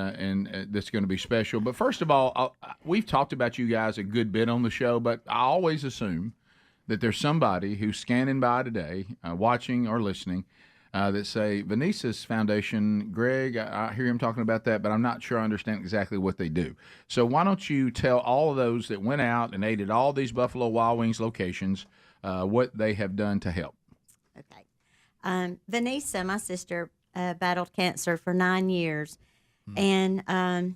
G: that's going to be special. But first of all, we've talked about you guys a good bit on the show, but I always assume that there's somebody who's scanning by today, watching or listening, that say, Venice's Foundation, Greg, I hear him talking about that, but I'm not sure I understand exactly what they do. So why don't you tell all of those that went out and ate at all these Buffalo Wild Wings locations what they have done to help?
S: Okay. Vanessa, my sister, battled cancer for 9 years. And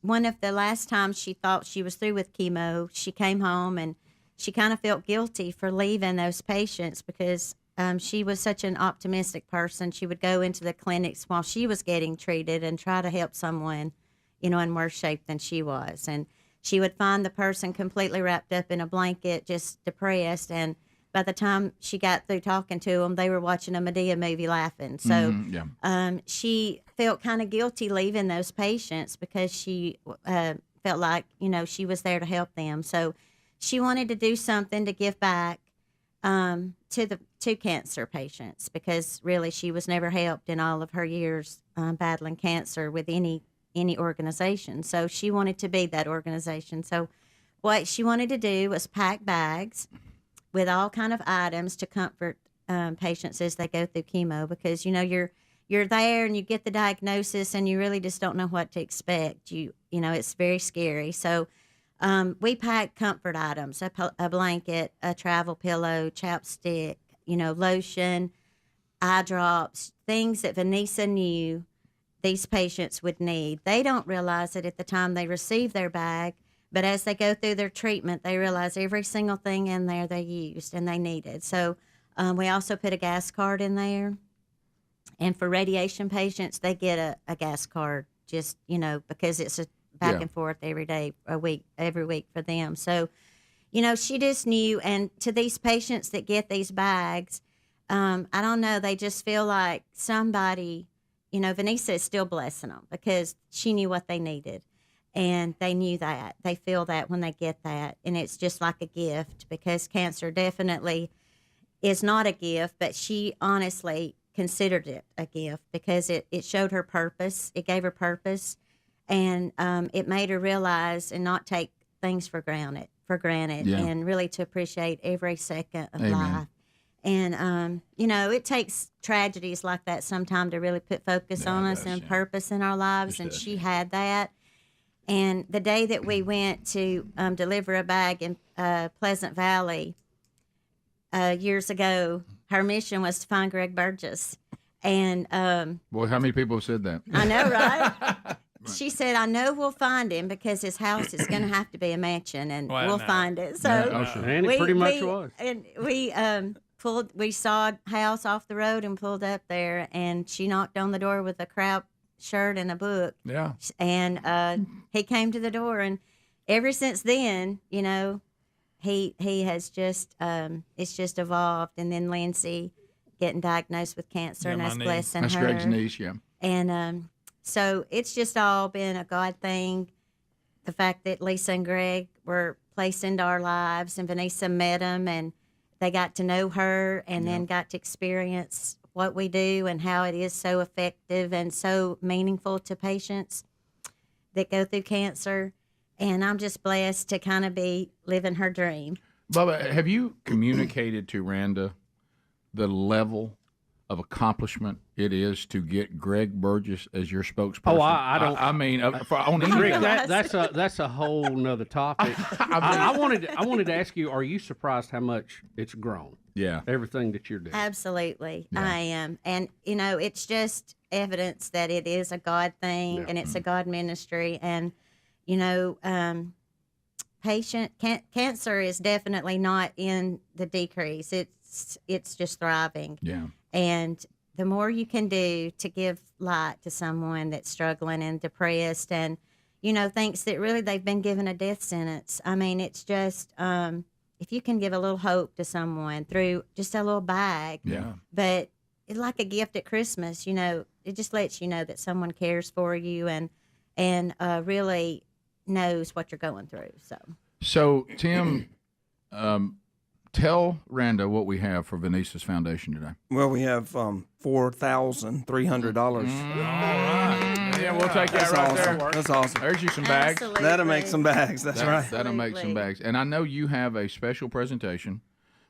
S: one of the last times she thought she was through with chemo, she came home and she kind of felt guilty for leaving those patients because she was such an optimistic person. She would go into the clinics while she was getting treated and try to help someone, you know, in worse shape than she was. And she would find the person completely wrapped up in a blanket, just depressed. And by the time she got through talking to them, they were watching a Medea movie laughing. So she felt kind of guilty leaving those patients because she felt like, you know, she was there to help them. So she wanted to do something to give back to cancer patients because really she was never helped in all of her years battling cancer with any organization. So she wanted to be that organization. So what she wanted to do was pack bags with all kind of items to comfort patients as they go through chemo because, you know, you're there and you get the diagnosis and you really just don't know what to expect. You know, it's very scary. So we packed comfort items, a blanket, a travel pillow, chapstick, you know, lotion, eye drops, things that Vanessa knew these patients would need. They don't realize it at the time they receive their bag, but as they go through their treatment, they realize every single thing in there they used and they needed. So we also put a gas card in there. And for radiation patients, they get a gas card just, you know, because it's a back and forth every week for them. So, you know, she just knew. And to these patients that get these bags, I don't know, they just feel like somebody, you know, Vanessa is still blessing them because she knew what they needed. And they knew that. They feel that when they get that. And it's just like a gift because cancer definitely is not a gift, but she honestly considered it a gift because it showed her purpose. It gave her purpose. And it made her realize and not take things for granted and really to appreciate every second of life. And, you know, it takes tragedies like that sometime to really put focus on us and purpose in our lives. And she had that. And the day that we went to deliver a bag in Pleasant Valley years ago, her mission was to find Greg Burgess. And
J: boy, how many people have said that?
S: I know, right? She said, I know we'll find him because his house is going to have to be a mansion and we'll find it. So
L: and it pretty much was.
S: And we saw a house off the road and pulled up there and she knocked on the door with a Kraut shirt and a book.
D: Yeah.
S: And he came to the door and ever since then, you know, he has just, it's just evolved. And then Lindsay getting diagnosed with cancer and us blessing her.
J: That's Greg's niece, yeah.
S: And, so it's just all been a God thing. The fact that Lisa and Greg were placed into our lives and Vanessa met them and they got to know her and then got to experience what we do and how it is so effective and so meaningful to patients that go through cancer. And I'm just blessed to kind of be living her dream.
J: Bubba, have you communicated to Randa the level of accomplishment it is to get Greg Burgess as your spokesperson?
L: Oh, I don't.
J: I mean, on
L: Rick,
J: anything.
L: that's a whole nother topic. I wanted to ask you: are you surprised how much it's grown?
J: Yeah,
L: everything that you're doing.
S: Absolutely, I am, and it's just evidence that it is a God thing, and it's a God ministry, and cancer is definitely not in the decrease. It's just thriving.
J: Yeah.
S: And the more you can do to give light to someone that's struggling and depressed and, thinks that really they've been given a death sentence. I mean, it's just, if you can give a little hope to someone through just a little bag.
J: Yeah.
S: But it's like a gift at Christmas, it just lets you know that someone cares for you and really knows what you're going through.
J: So Tim, tell Randa what we have for Venice's Foundation today.
R: Well, we have $4,300.
J: All right. Yeah, we'll take that
R: awesome.
J: there.
R: That's awesome.
J: There's you some bags.
S: Absolutely.
R: That'll make some bags. That's right.
J: That'll make some bags. And I know you have a special presentation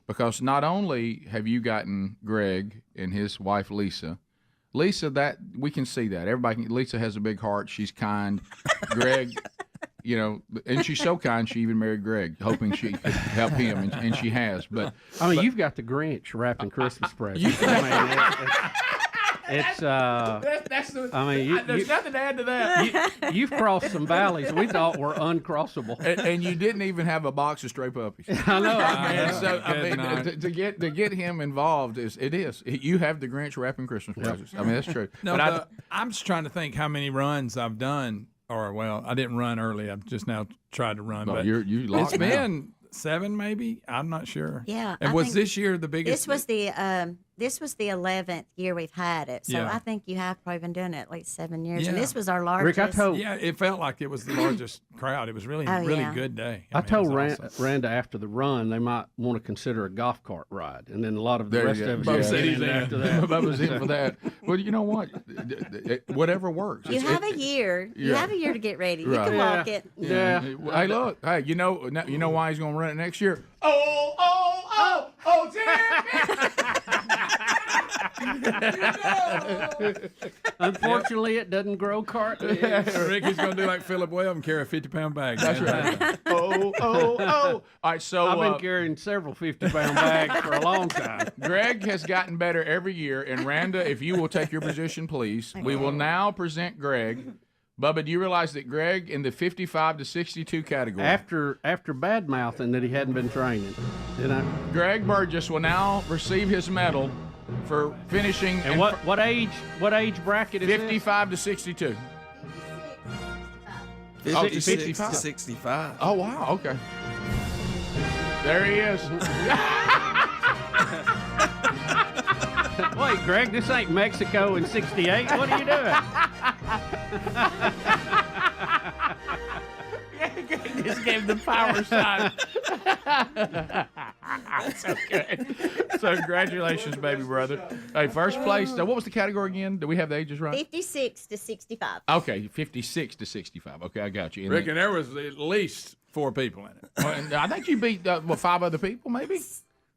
J: because not only have you gotten Greg and his wife Lisa, that we can see that. Lisa has a big heart. She's kind. Greg, and she's so kind, she even married Greg, hoping she could help him, and she has. But
L: you've got the Grinch wrapping Christmas presents. It's
G: That's the. There's nothing to add to that.
L: You've crossed some valleys we thought were uncrossable,
J: and you didn't even have a box of stray puppies.
L: I know.
J: To get him involved you have the Grinch wrapping Christmas presents. I mean, that's true.
D: No,
J: but
D: I'm just trying to think how many runs I've done. I didn't run early. I've just now tried to run. But it's been 7, maybe. I'm not sure.
S: Yeah.
D: And was this year the biggest?
S: This was the 11th year we've had it. So I think you have probably been doing it at least 7 years.
D: Yeah.
S: And this was our largest.
L: Rick,
D: it felt like it was the largest crowd. It was really good day.
L: I told Randa after the run they might want to consider a golf cart ride, and then a lot of the rest of us in after that.
J: Bubba's in for that. Well, you know what? Whatever works.
S: You have a year. You have a year to get ready. You can walk it.
J: Yeah. Hey, look. Hey, you know why he's going to run it next year?
L: Unfortunately, it doesn't grow cart.
D: Ricky's going to do like Philip Webb and carry a 50-pound bag.
J: That's right. All right, so
L: I've been carrying several 50-pound bags for a long time.
J: Greg has gotten better every year, and Randa, if you will take your position, please. We will now present Greg. Bubba, do you realize that Greg in the 55 to 62 category?
L: After bad mouthing that he hadn't been training,
J: Greg Burgess will now receive his medal for finishing.
L: And what age bracket is
J: 55 to 62.
R: 56 to 65.
J: Oh wow, okay. There he is.
L: Wait, Greg, this ain't Mexico in '68. What are you doing?
G: Just gave the power sign.
J: That's okay. So congratulations, baby brother. Hey, first place. What was the category again? Do we have the ages right?
S: 56 to 65.
J: Okay, 56 to 65. Okay, I got you.
D: Rick, and there was at least 4 people in it.
J: And I think you beat 5 other people, maybe.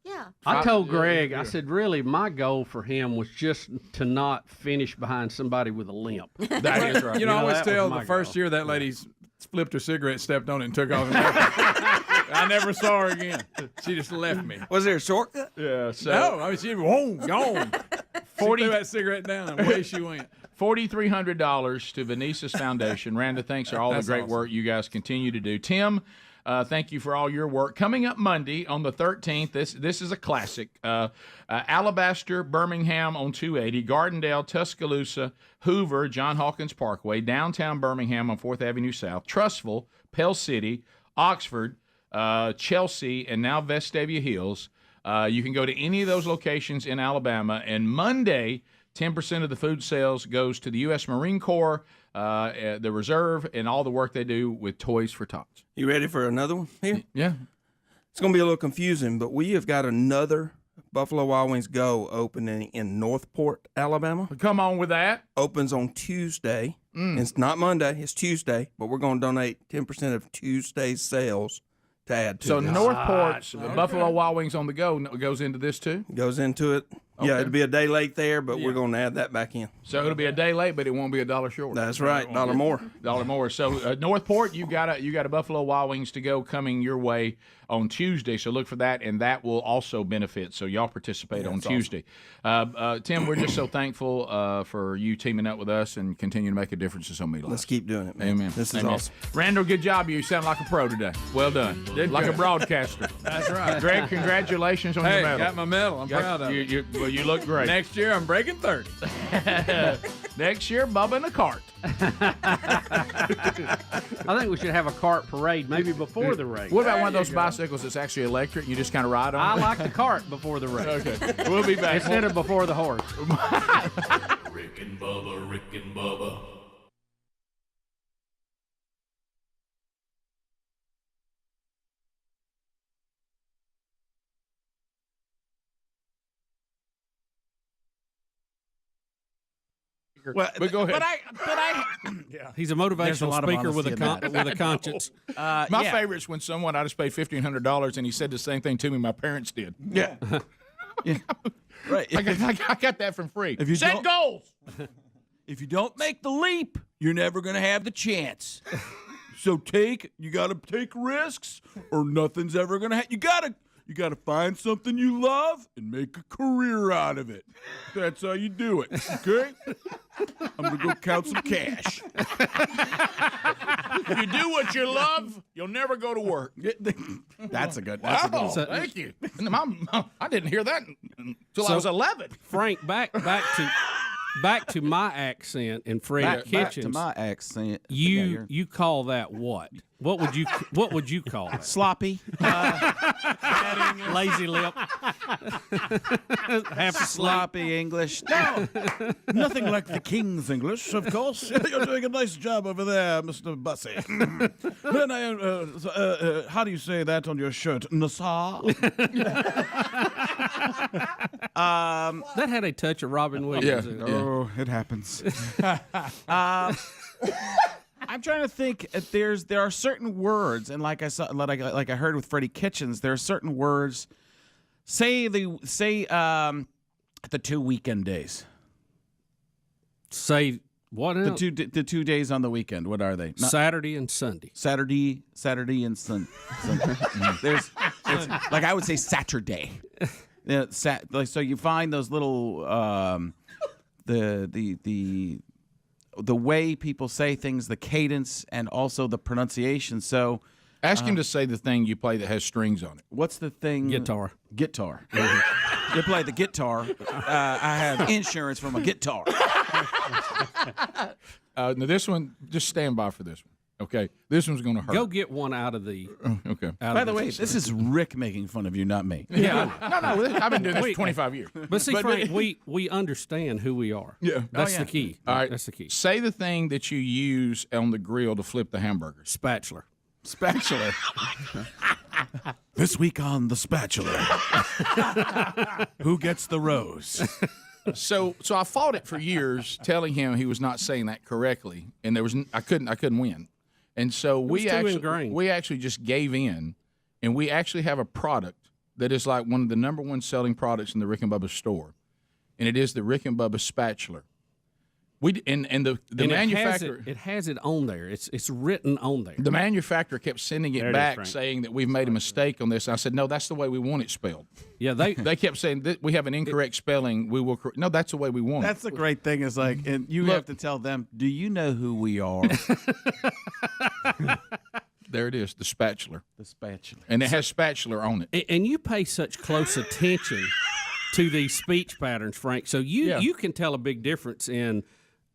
S: Yeah.
L: I told Greg, I said, really, my goal for him was just to not finish behind somebody with a limp.
J: That is right.
D: I always tell the first year that lady flipped her cigarette, stepped on it, and took off. I never saw her again. She just left me.
R: Was there a shortcut?
J: Yeah. So,
D: no, I mean, she was gone. 40 threw that cigarette down, and away she went.
J: $4,300 to Venice's Foundation. Randa, thanks for all the great work you guys continue to do. Tim, thank you for all your work. Coming up Monday on the 13th, this is a classic. Alabaster, Birmingham on 280, Gardendale, Tuscaloosa, Hoover, John Hawkins Parkway, downtown Birmingham on 4th Avenue South, Trussville, Pell City, Oxford, Chelsea, and now Vestavia Hills. You can go to any of those locations in Alabama. And Monday, 10% of the food sales goes to the U.S. Marine Corps, the Reserve, and all the work they do with Toys for Tots.
R: You ready for another one here?
J: Yeah.
R: It's going to be a little confusing, but we have got another Buffalo Wild Wings Go opening in Northport, Alabama.
J: Come on with that.
R: Opens on Tuesday. It's not Monday. It's Tuesday, but we're going to donate 10% of Tuesday's sales to add to
J: So
R: this.
J: Northport's Buffalo Wild Wings on the Go goes into this too?
R: Goes into it. Yeah, it'll be a day late there, but we're going to add that back in.
J: So it'll be a day late, but it won't be $1 short.
R: That's right, $1 more.
J: $1 more. So Northport, you got a Buffalo Wild Wings to go coming your way on Tuesday. So look for that, and that will also benefit. So y'all participate on Tuesday. Awesome. Tim, we're just so thankful for you teaming up with us and continuing to make a difference in so many lives.
R: Let's keep doing it, man.
J: Amen.
R: This is awesome.
J: Randall, good job. You sound like a pro today. Well done. Like a broadcaster.
D: That's right.
J: Greg, congratulations on your medal.
D: Got my medal. I'm proud of it.
J: Well, you look great.
D: Next year, I'm breaking 30.
J: Next year, Bubba in a cart.
L: I think we should have a cart parade maybe before the race.
J: What about one of those bicycles that's actually electric and you just kind of ride on
L: I
J: it?
L: like the cart before the race.
J: Okay. We'll be back.
L: Instead of before the horse.
F: Rick and Bubba, Rick and Bubba.
J: Well, but go ahead.
P: Yeah. He's a motivational speaker with a conscience.
J: My favorite's when someone I just paid $1,500 and he said the same thing to me my parents did.
Q: Yeah. Right.
J: I got that from free.
Q: If you
J: Set goals.
Q: If you don't make the leap, you're never going to have the chance. So you got to take risks, or nothing's ever going to happen. You got to find something you love and make a career out of it. That's how you do it. Okay? I'm going to go count some cash.
G: If you do what you love, you'll never go to work.
J: That's a good
G: Wow,
J: one.
G: thank you. I didn't hear that until I was 11.
L: Frank, back to my accent in Freddy Kitchens.
Q: Back to my accent.
L: You call that what? What would you call it?
Q: Sloppy.
L: Lazy lip.
Q: Half sloppy English. No, nothing like the King's English, of course. You're doing a nice job over there, Mr. Bussy. Then how do you say that on your shirt? Nassau?
L: That had a touch of Robin Williams in it.
Q: Oh, it happens. I'm trying to think. There are certain words, and like I heard with Freddie Kitchens, there are certain words. Say the 2 weekend days.
L: Say what?
Q: The 2 days on the weekend. What are they?
L: Saturday and Sunday.
Q: Saturday and Sunday. There's like I would say Saturday. Yeah, so you find those little the way people say things, the cadence, and also the pronunciation. So
J: ask him to say the thing you play that has strings on it.
Q: What's the thing?
L: Guitar.
Q: You play the guitar. I have insurance from a guitar.
J: Now this one, just stand by for this one. Okay, this one's going to hurt.
L: Go get one out of the.
J: Okay.
Q: By the way, this is Rick making fun of you, not me.
J: Yeah. No. I've been doing this for 25 years.
L: But see, Frank, we understand who we are.
J: Yeah.
L: That's the key.
J: All right.
L: That's the key.
J: Say the thing that you use on the grill to flip the hamburger.
L: Spatula.
Q: This week on The Spatula. Who gets the rose?
J: So I fought it for years, telling him he was not saying that correctly, and I couldn't win. And so we actually just gave in, and we actually have a product that is like one of the number one selling products in the Rick and Bubba store, and it is the Rick and Bubba spatula. The manufacturer
L: it has it on there. It's written on there.
J: The manufacturer kept sending it back saying that we've made a mistake on this. I said, no, that's the way we want it spelled.
L: Yeah,
J: they kept saying that we have an incorrect spelling. We will no, that's the way we want it.
Q: That's the great thing is like, and you have to tell them, do you know who we are?
J: There it is, the spatula.
Q: The spatula.
J: And it has spatula on it.
L: And you pay such close attention to these speech patterns, Frank. So you can tell a big difference in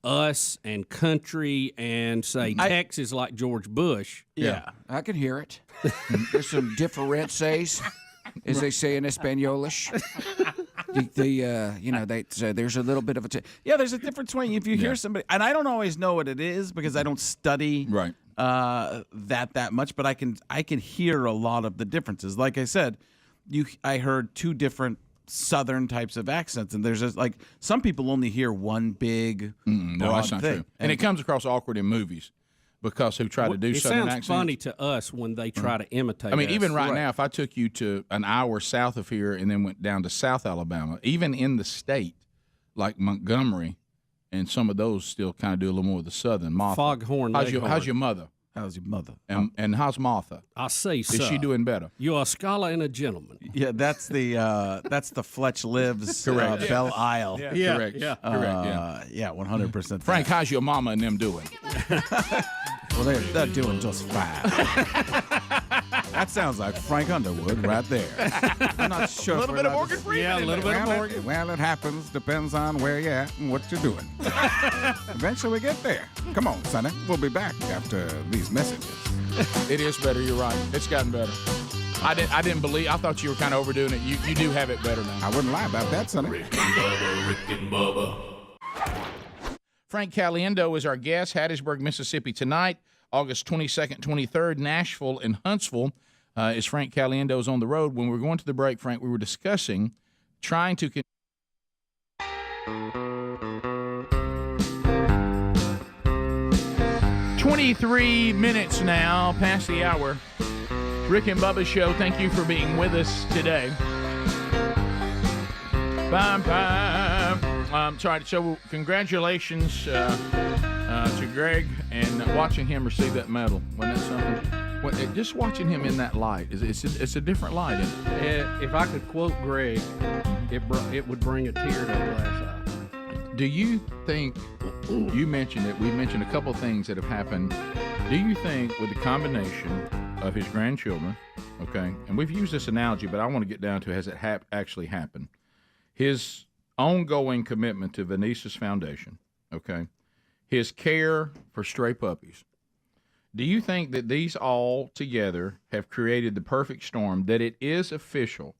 L: us and country and say Texas like George Bush.
T: Yeah, I can hear it. There's some differences, as they say in Espanolish. There's a little bit of a
Q: there's a difference when if you hear somebody, and I don't always know what it is because I don't study that much, but I can hear a lot of the differences. Like I said, I heard two different Southern types of accents, and there's just like some people only hear one big
J: no, that's not
Q: thing.
J: true. And it comes across awkward in movies
G: because who try to do
P: It
G: Southern
P: sounds
G: accents.
P: funny to us when they try to imitate
G: I mean,
P: us.
G: even right now, if I took you to an hour south of here and then went down to South Alabama, even in the state, like Montgomery, and some of those still kind of do a little more of the Southern. Martha.
P: Foghorn
G: How's
P: Leghorn.
G: your mother?
I: How's your mother?
G: And how's Martha?
P: I say so.
G: Is she doing better?
P: You're a scholar and a gentleman.
I: Yeah, that's the Fletch Lives
G: Correct.
I: Belle Isle.
P: Yeah.
G: Correct.
P: Yeah.
G: Correct.
I: Yeah, 100%.
G: Frank, how's your mama and them doing?
I: Well, they're doing just fine. That sounds like Frank Underwood right there. I'm not sure.
G: A little bit of Morgan Freeman.
P: Yeah, a little bit of Morgan.
Q: It happens. Depends on where you're at and what you're doing. Eventually we get there. Come on, Sonny. We'll be back after these messages.
G: It is better. You're right. It's gotten better. I didn't believe. I thought you were kind of overdoing it. You do have it better now.
Q: I wouldn't lie about that, Sonny.
F: Rick and Bubba.
G: Frank Caliendo is our guest. Hattiesburg, Mississippi tonight, August 22nd, 23rd. Nashville and Huntsville is Frank Caliendo's on the road. When we were going to the break, Frank, we were discussing trying to. 23 minutes now past the hour. Rick and Bubba Show, thank you for being with us today. So congratulations to Greg and watching him receive that medal. Wasn't that something? Just watching him in that light, it's a different light, isn't it?
L: If I could quote Greg, it would bring a tear to a glass eye.
G: Do you think, you mentioned it, we mentioned a couple things that have happened. Do you think with the combination of his grandchildren, okay, and we've used this analogy, but I want to get down to has it actually happened? His ongoing commitment to Venice's foundation, okay, his care for stray puppies. Do you think that these all together have created the perfect storm, that it is official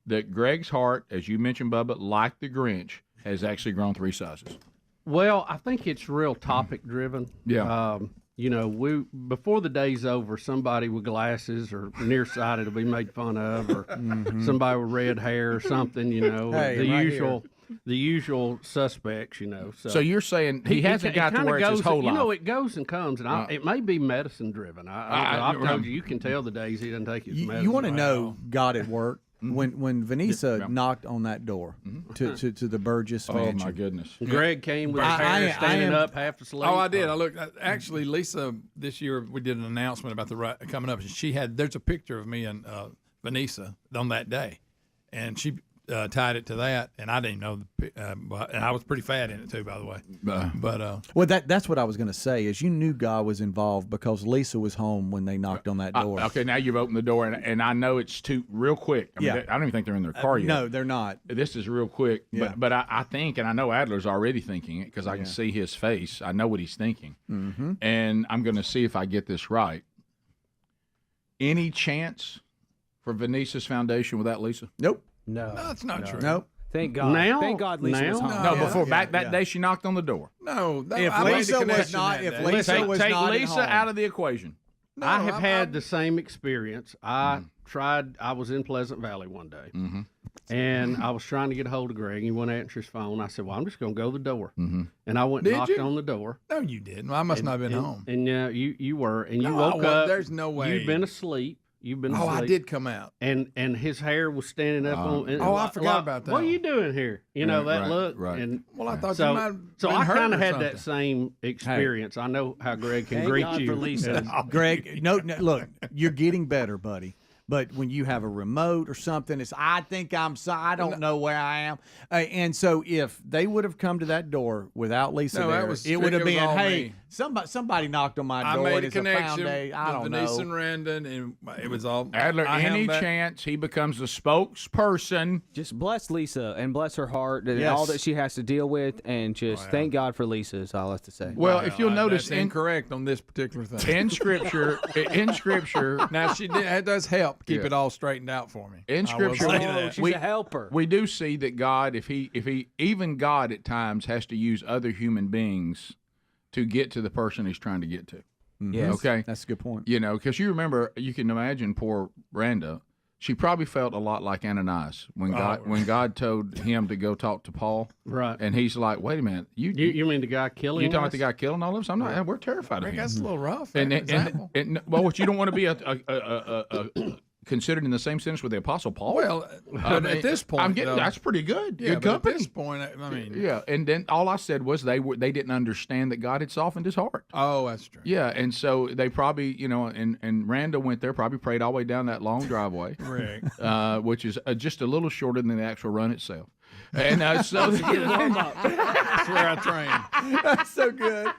G: that Greg's heart, as you mentioned, Bubba, like the Grinch, has actually grown 3 sizes?
L: Well, I think it's real topic driven.
G: Yeah.
L: Before the day's over, somebody with glasses or nearsighted will be made fun of, or somebody with red hair or something.
B: Hey,
L: the usual suspects.
G: So you're saying he hasn't got to where it's his whole life.
L: It goes and comes, and it may be medicine driven. I've told you can tell the days he doesn't take his medicine.
B: You want to know God at work? When Vanessa knocked on that door to the Burgess mansion.
G: Oh, my goodness.
L: Greg came with his hair standing up half asleep.
D: Oh, I did. I looked. Actually, Lisa, this year we did an announcement about the coming up. There's a picture of me and Vanessa on that day, and she tied it to that, and I didn't know. And I was pretty fat in it too, by the way.
B: Well, that's what I was going to say. Is you knew God was involved because Lisa was home when they knocked on that door.
G: Okay, now you've opened the door, and I know it's real quick. I don't even think they're in their car yet.
B: No, they're not.
G: This is real quick.
B: Yeah.
G: But I think, and I know Adler's already thinking it because I can see his face. I know what he's thinking.
B: Mm-hmm.
G: And I'm going to see if I get this right. Any chance for Venice's foundation without Lisa?
B: Nope.
D: No, that's not true.
B: Nope.
I: Thank God.
L: Now?
I: Thank God Lisa was home.
G: No, before back that day she knocked on the door.
D: No,
B: If Lisa was not
G: Take
B: at
G: Lisa
B: home.
G: out of the equation.
D: No,
L: I have had the same experience. I was in Pleasant Valley one day, and I was trying to get a hold of Greg. He wouldn't answer his phone. I said, well, I'm just going to go to the door. And I went and
D: Did
L: knocked
D: you?
L: on the door.
D: No, you didn't. I must not have been home.
L: And you were. And you
D: No, I
L: woke
D: wasn't.
L: up.
D: There's no way.
L: You'd been asleep. You've been
D: Oh,
L: asleep.
D: I did come out.
L: And his hair was standing up on. And
D: I forgot about that.
L: What are you doing here? That
G: right,
L: look.
G: right.
L: And
D: Well, I thought
L: so,
D: you might have
L: so
D: been
L: I
D: hurt
L: kind of
D: or
L: had
D: something.
L: that same experience. I know how Greg can
I: Thank
L: greet
I: God
L: you.
I: for Lisa.
B: Greg, no, look, you're getting better, buddy. But when you have a remote or something, it's I don't know where I am. And so if they would have come to that door without Lisa there, it would have been,
D: all
B: hey,
D: me.
B: somebody knocked on my
D: I
B: door.
D: made
B: and
D: a
B: it's a
D: connection
B: foundation. I
D: with
B: don't
D: Vanessa
B: know.
D: and Randon, and it was all
G: Adler,
D: I
G: any
D: handled that.
G: chance he becomes the spokesperson?
I: Just bless Lisa and bless her heart and
B: Yes.
I: all that she has to deal with, and just thank God for Lisa is all I have to say.
G: Well, if you'll notice,
D: that's incorrect on this particular thing.
G: in Scripture,
D: Now it does help keep
G: Yeah.
D: it all straightened out for me.
G: in
D: I will
G: Scripture,
D: say
I: Oh,
D: that.
I: she's a helper.
G: we do see that God, if he even God at times has to use other human beings to get to the person he's trying to get to.
I: Yes.
G: Okay,
B: That's a good point.
G: because you remember, you can imagine poor Randa.
J: She probably felt a lot like Ananias when God told him to go talk to Paul.
L: Right.
J: And he's like, wait a minute. You
L: mean the guy killing
J: You talking
L: us?
J: about the guy killing all of us? I'm not. We're terrified of
D: Rick,
J: him.
D: that's a little rough.
J: And well, what you don't want to be considered in the same sentence with the Apostle Paul.
D: Well, at this point,
J: I'm getting
D: though,
J: that's pretty good.
D: Yeah,
J: Good
D: but
J: company.
D: at this point, I mean,
J: Yeah, and then all I said was they didn't understand that God had softened his heart.
D: Oh, that's true.
J: Yeah, and so they probably, and Randall went there, probably prayed all the way down that long driveway,
D: Rick.
J: Which is just a little shorter than the actual run itself. And so
D: That's where I trained.
B: That's so good.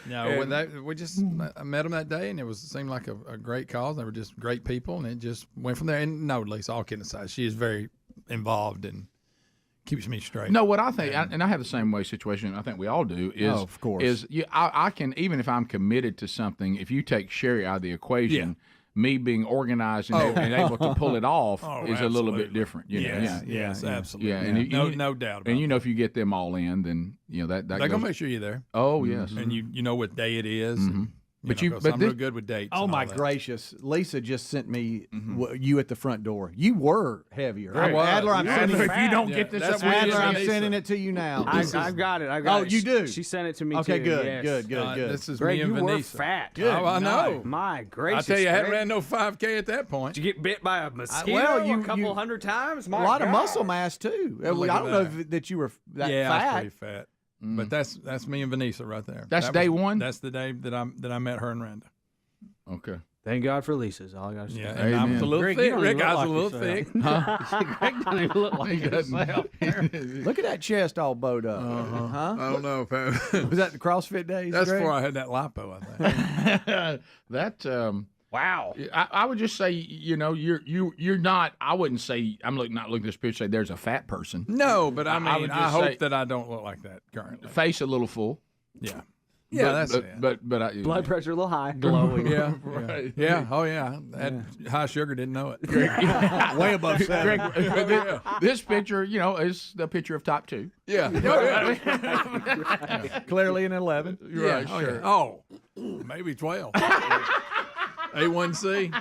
D: No, we just I met them that day, and it seemed like a great cause. They were just great people, and it just went from there. And no, Lisa, all kidding aside, she is very involved and keeps me straight.
J: No, what I think, and I have the same situation. I think we all do. Is
B: of course
J: is I can, even if I'm committed to something, if you take Sherry out of the equation. Me being organized and able to pull it off is a little bit different.
D: Yes, absolutely.
J: Yeah, and
D: no doubt about it.
J: And if you get them all in, then that
D: they're gonna make sure you're there.
J: Oh yes,
D: and you know what day it is.
J: Mm-hmm.
D: But I'm real good with dates.
B: Oh my gracious! Lisa just sent me you at the front door. You were heavier. Adler, I'm sending.
J: If you don't get this up,
B: Adler, I'm sending it to you now.
U: I've got it. Oh,
B: you do.
U: She sent it to me.
B: Okay,
U: too.
B: good,
U: Yes.
B: good.
D: This is
U: Greg,
D: me and
U: you were
D: Vanessa.
U: fat.
B: Good.
D: Oh, I know.
U: My gracious.
D: I tell you, I hadn't
U: Greg.
D: ran no 5K at that point.
U: Did you get bit by a mosquito a couple hundred times?
B: A lot of muscle mass too. I don't know that you were that
D: yeah,
B: fat.
D: I was pretty fat. But that's me and Vanessa right there.
J: That's day one?
D: That's the day that I met her and Randa.
J: Okay.
U: Thank God for Lisa's. All I got to say.
D: Yeah, and I was a little
U: Greg,
D: thick.
U: you don't
D: Rick,
U: even
D: I
U: look
D: was a
U: like
D: little
U: yourself.
D: thick.
L: Greg don't even look like himself.
B: Look at that chest all bowed up. Huh?
D: I don't know.
B: Was that the CrossFit days?
D: That's
B: Greg?
D: before I had that lipo, I think.
J: Wow. I would just say, you're not. I wouldn't say I'm not looking at this picture. Say there's a fat person.
D: No, but I
J: would
D: mean,
J: just
D: I hope
J: say-
D: that I don't look like that currently.
J: Face a little full.
D: Yeah.
J: Yeah,
D: that's it.
J: But
U: Blood pressure a little high.
L: Glowing.
D: Yeah,
J: Right.
D: Yeah. Oh, yeah. Had high sugar, didn't know it.
B: Way above 7.
J: Greg, this picture, is the picture of top 2.
D: Yeah.
B: Clearly an 11.
D: Yeah,
J: Right,
D: sure. Oh, maybe 12. A1C.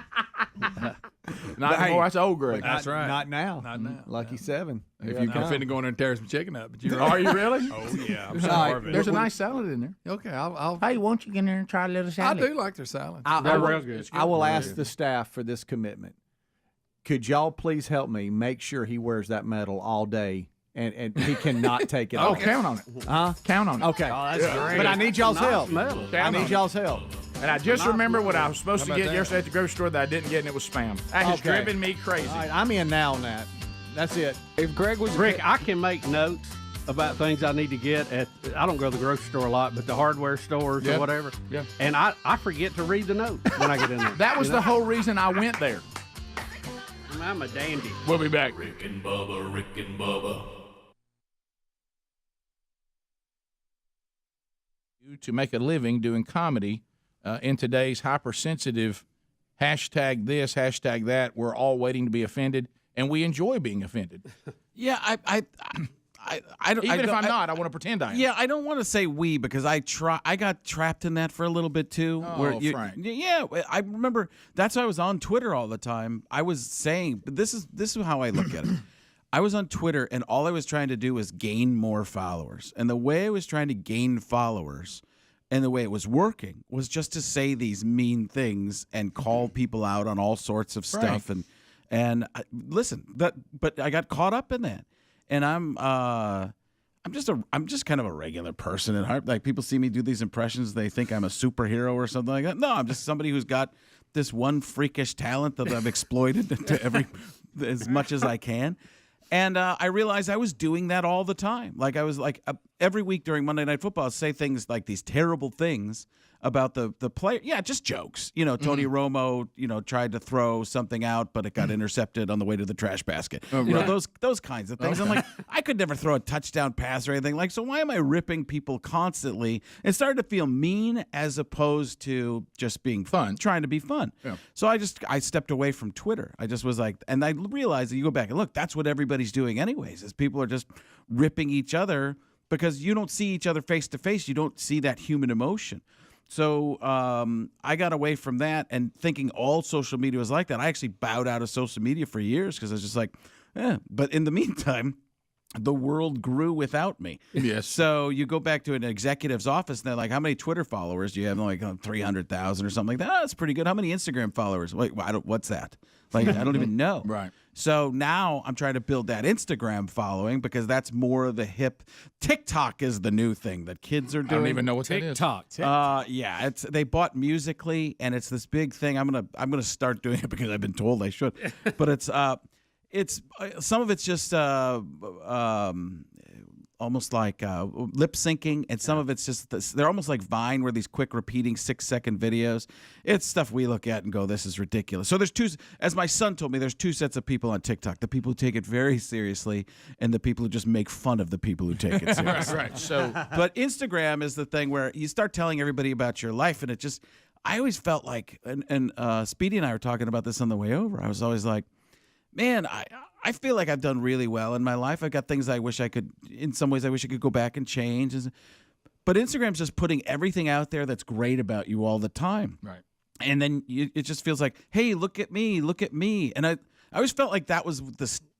J: Not anymore. That's old Greg.
D: That's right.
B: Not now.
D: Not now.
B: Lucky 7.
D: If you can finna go in there and tear some chicken up, but you
J: Are you really?
D: Oh yeah, I'm
J: There's,
D: starving.
J: there's a nice salad in there.
D: Okay, I'll.
T: Hey, won't you get in there and try a little
D: I
T: salad?
D: do like their salad.
B: I will,
L: real good.
B: I will ask the staff for this commitment. Could y'all please help me make sure he wears that medal all day and he cannot take it
J: Oh,
B: off?
J: count on it.
B: Huh?
J: Count on it.
B: Okay.
U: Oh, that's great.
B: But I need y'all's help.
L: Medal.
B: I need y'all's help.
J: And I just remember what I was supposed to
D: How about
J: get
D: that?
J: yesterday at the grocery store that I didn't get, and it was Spam. That has
B: Okay.
J: driven me crazy.
B: All right, I'm in now on that. That's it.
U: If Greg was
L: Rick, I can make notes about things I need to get at. I don't go to the grocery store a lot, but the hardware stores
J: Yeah.
L: or whatever.
J: Yeah.
L: And I forget to read the note when I get in there.
J: That was the whole reason I went there.
L: I'm a dandy.
J: We'll be back.
F: Rick and Bubba, Rick and Bubba.
G: To make a living doing comedy in today's hypersensitive hashtag this, hashtag that. We're all waiting to be offended, and we enjoy being offended.
I: Yeah, I don't.
G: Even if I'm not, I want to pretend I am.
I: Yeah, I don't want to say we because I got trapped in that for a little bit too.
G: Oh, Frank.
I: Yeah, I remember that's why I was on Twitter all the time. I was saying, but this is how I look at it. I was on Twitter and all I was trying to do was gain more followers. And the way I was trying to gain followers and the way it was working was just to say these mean things and call people out on all sorts of stuff. And listen, but I got caught up in that. And I'm just kind of a regular person at heart. Like people see me do these impressions, they think I'm a superhero or something like that. No, I'm just somebody who's got this one freakish talent that I've exploited to as much as I can. And I realized I was doing that all the time. Like I was like every week during Monday Night Football, I'd say things like these terrible things about the player. Yeah, just jokes. Tony Romo, tried to throw something out, but it got intercepted on the way to the trash basket.
J: Oh, right.
I: Those kinds of things. I'm like, I could never throw a touchdown pass or anything. Like, so why am I ripping people constantly? It started to feel mean as opposed to just being fun, trying to be fun.
J: Yeah.
I: So I stepped away from Twitter. I just was like, and I realized that you go back and look, that's what everybody's doing anyways, is people are just ripping each other because you don't see each other face to face. You don't see that human emotion. So I got away from that and thinking all social media was like that. I actually bowed out of social media for years because I was just like, But in the meantime, the world grew without me.
J: Yes.
I: So you go back to an executive's office, and they're like, how many Twitter followers do you have? Like 300,000 or something like that. Oh, that's pretty good. How many Instagram followers? Wait, what's that? Like, I don't even know.
J: Right.
I: So now I'm trying to build that Instagram following because that's more of the hip. TikTok is the new thing that kids are doing.
J: I don't even know what
P: TikTok.
I: Yeah, they bought Musical.ly, and it's this big thing. I'm gonna start doing it because I've been told I should. But it's some of it's just almost like lip syncing, and some of it's just they're almost like Vine, where these quick repeating 6-second videos. It's stuff we look at and go, this is ridiculous. So there's two, as my son told me, there's two sets of people on TikTok: the people who take it very seriously, and the people who just make fun of the people who take it seriously.
J: Right. So,
I: but Instagram is the thing where you start telling everybody about your life, and it just, I always felt like, and Speedy and I were talking about this on the way over. I was always like, man, I feel like I've done really well in my life. I've got things I wish I could, in some ways, I wish I could go back and change. But Instagram's just putting everything out there that's great about you all the time.
J: Right.
I: And then it just feels like, hey, look at me, look at me. And I always felt like that was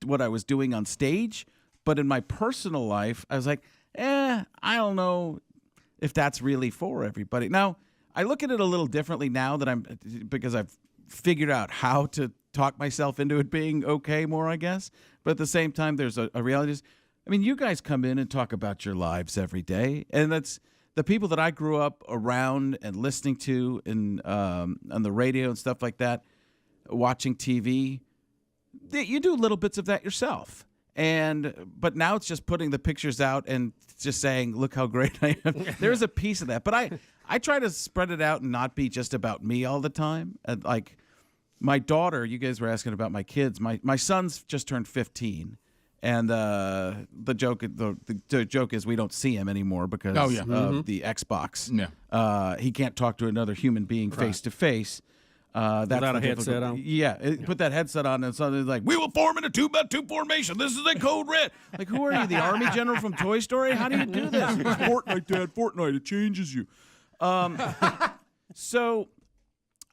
I: what I was doing on stage. But in my personal life, I was like, I don't know if that's really for everybody. Now, I look at it a little differently now because I've figured out how to talk myself into it being okay more, I guess. But at the same time, there's a reality. I mean, you guys come in and talk about your lives every day, and that's the people that I grew up around and listening to on the radio and stuff like that, watching TV. You do little bits of that yourself. But now it's just putting the pictures out and just saying, look how great I am. There's a piece of that. But I try to spread it out and not be just about me all the time. And like my daughter, you guys were asking about my kids. My son's just turned 15. And the joke is we don't see him anymore because of the Xbox.
J: Yeah.
I: He can't talk to another human being face to face.
P: Without a headset on?
I: Yeah, put that headset on, and suddenly like, we will form in a 2x2 formation. This is a code red. Like, who are you, the Army General from Toy Story? How do you do this?
Q: It's Fortnite, Dad. Fortnite. It changes you.
I: So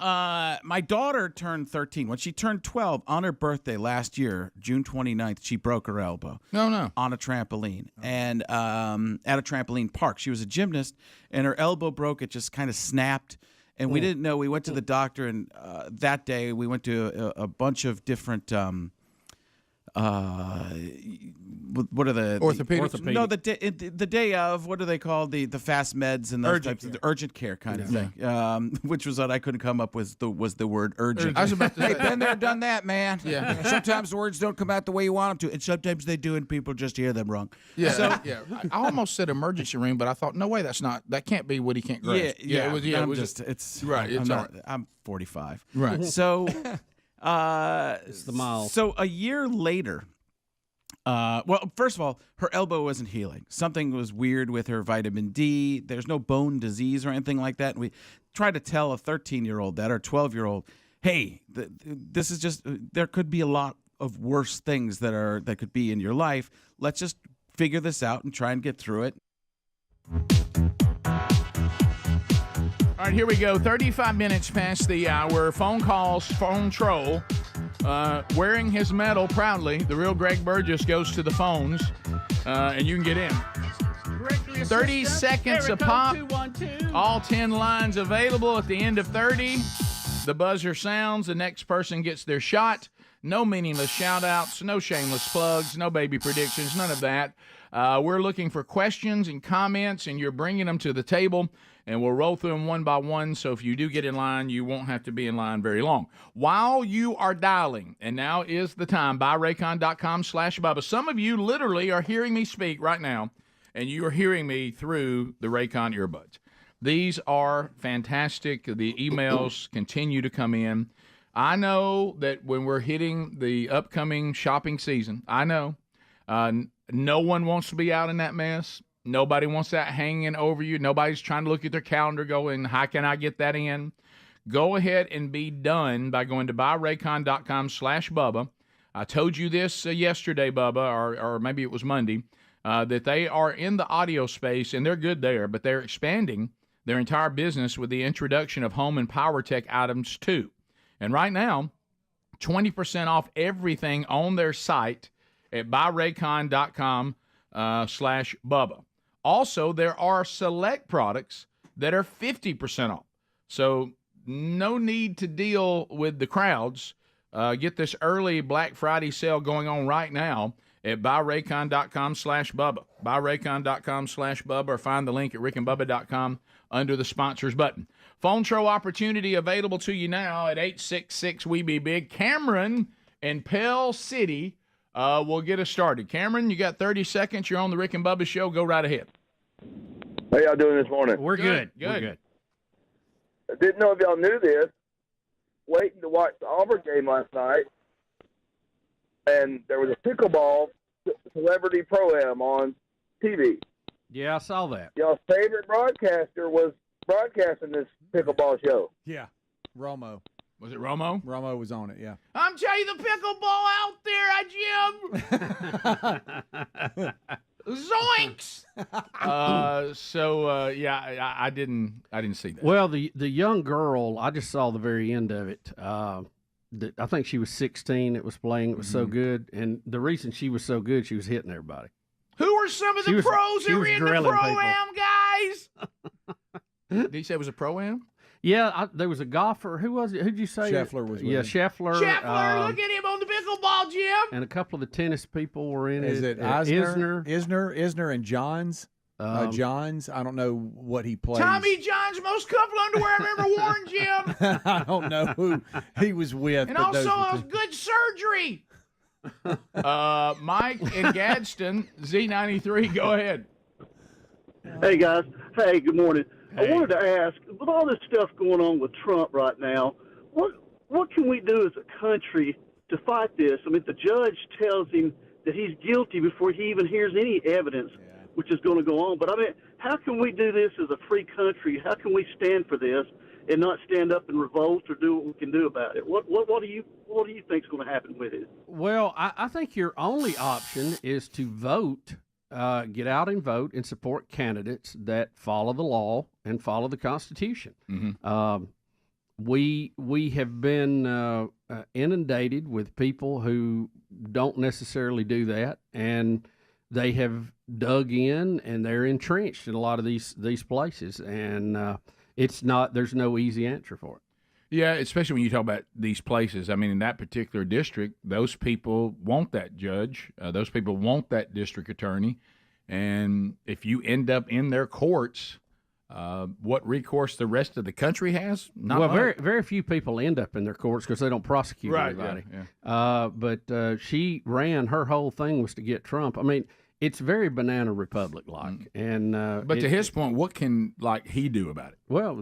I: my daughter turned 13. When she turned 12, on her birthday last year, June 29th, she broke her elbow.
J: No.
I: On a trampoline. And at a trampoline park. She was a gymnast, and her elbow broke. It just kind of snapped. And we didn't know. We went to the doctor, and that day we went to a bunch of different what are the
J: orthopedic?
I: No, the day of, what are they called? The fast meds and those types of the urgent care kind of thing. Which was what I couldn't come up with was the word urgent.
J: I was about to say,
T: been there, done that, man.
J: Yeah.
T: Sometimes the words don't come out the way you want them to,
I: And sometimes they do, and people just hear them wrong.
J: Yeah,
I: So,
J: I almost said emergency room, but I thought, no way, that can't be what he can't grasp.
I: I'm 45.
J: Right.
I: So,
P: it's the miles.
I: So a year later, well, first of all, her elbow wasn't healing. Something was weird with her vitamin D. There's no bone disease or anything like that. And we tried to tell a 13-year-old that, or 12-year-old, hey, this is just, there could be a lot of worse things that could be in your life. Let's just figure this out and try and get through it.
G: All right, here we go. 35 minutes past the hour. Phone calls, phone troll. Wearing his medal proudly, the real Greg Burgess goes to the phones, and you can get in. 30 seconds a pop. All 10 lines available. At the end of 30, the buzzer sounds. The next person gets their shot. No meaningless shout-outs, no shameless plugs, no baby predictions, none of that. We're looking for questions and comments, and you're bringing them to the table, and we'll roll through them one by one, so if you do get in line, you won't have to be in line very long. While you are dialing, and now is the time, buyraycon.com/Bubba. Some of you literally are hearing me speak right now, and you are hearing me through the Raycon earbuds. These are fantastic. The emails continue to come in. I know that when we're hitting the upcoming shopping season, I know no one wants to be out in that mess. Nobody wants that hanging over you. Nobody's trying to look at their calendar going, how can I get that in? Go ahead and be done by going to buyraycon.com/Bubba. I told you this yesterday, Bubba, or maybe it was Monday, that they are in the audio space, and they're good there, but they're expanding their entire business with the introduction of home and power tech items too. And right now, 20% off everything on their site at buyraycon.com/Bubba. Also, there are select products that are 50% off. So no need to deal with the crowds. Get this early Black Friday sale going on right now at buyraycon.com/Bubba. Buyraycon.com/Bubba, or find the link at rickandbubba.com under the sponsors button. Phone show opportunity available to you now at 866-WE-BE-BIG. Cameron in Pell City will get us started. Cameron, you got 30 seconds. You're on the Rick and Bubba show. Go right ahead.
C: How y'all doing this morning?
L: We're good.
G: Good.
C: I didn't know if y'all knew this. Waiting to watch the Auburn game last night, and there was a pickleball celebrity pro-am on TV.
L: Yeah, I saw that.
C: Y'all's favorite broadcaster was broadcasting this pickleball show.
B: Yeah, Romo.
G: Was it Romo?
B: Romo was on it, yeah.
G: I'm telling you, the pickleball out there, Jim. Zoinks! I didn't see that.
L: Well, the young girl, I just saw the very end of it. I think she was 16. It was playing. It was so good, and the reason she was so good, she was hitting everybody.
G: Who are some of the pros who were in the pro-am, guys? Did he say it was a pro-am?
L: Yeah, there was a golfer. Who was it? Who'd you say?
B: Scheffler was with
L: Yeah,
B: him.
L: Scheffler.
G: Scheffler, look at him on the pickleball, Jim.
L: And a couple of the tennis people were in
B: Is
L: it.
B: it Isner and Johns? Johns, I don't know what he plays.
G: Tommy John's most comfortable underwear I've ever worn, Jim.
B: I don't know who he was with.
G: And
B: but those
G: also
B: were
G: a good surgery. Mike in Gadsden, Z93, go ahead.
V: Hey, guys. Hey, good morning.
G: Hey.
V: I wanted to ask, with all this stuff going on with Trump right now, what can we do as a country to fight this? I mean, the judge tells him that he's guilty before he even hears any evidence, which is going to go on. But, I mean, how can we do this as a free country? How can we stand for this and not stand up and revolt or do what we can do about it? What do you think is going to happen with it?
L: Well, I think your only option is to vote. Get out and vote and support candidates that follow the law and follow the Constitution.
G: Mm-hmm.
L: We have been inundated with people who don't necessarily do that, and they have dug in and they're entrenched in a lot of these places, and there's no easy answer for it.
G: Yeah, especially when you talk about these places. I mean, in that particular district, those people want that judge. Those people want that district attorney. And if you end up in their courts, what recourse the rest of the country has? Not much.
L: Very, very few people end up in their courts because they don't prosecute
G: Right,
L: anybody.
G: yeah.
L: But she ran, her whole thing was to get Trump. I mean, it's very banana republic-like. And
G: But to his point, what can he do about it?
L: Well,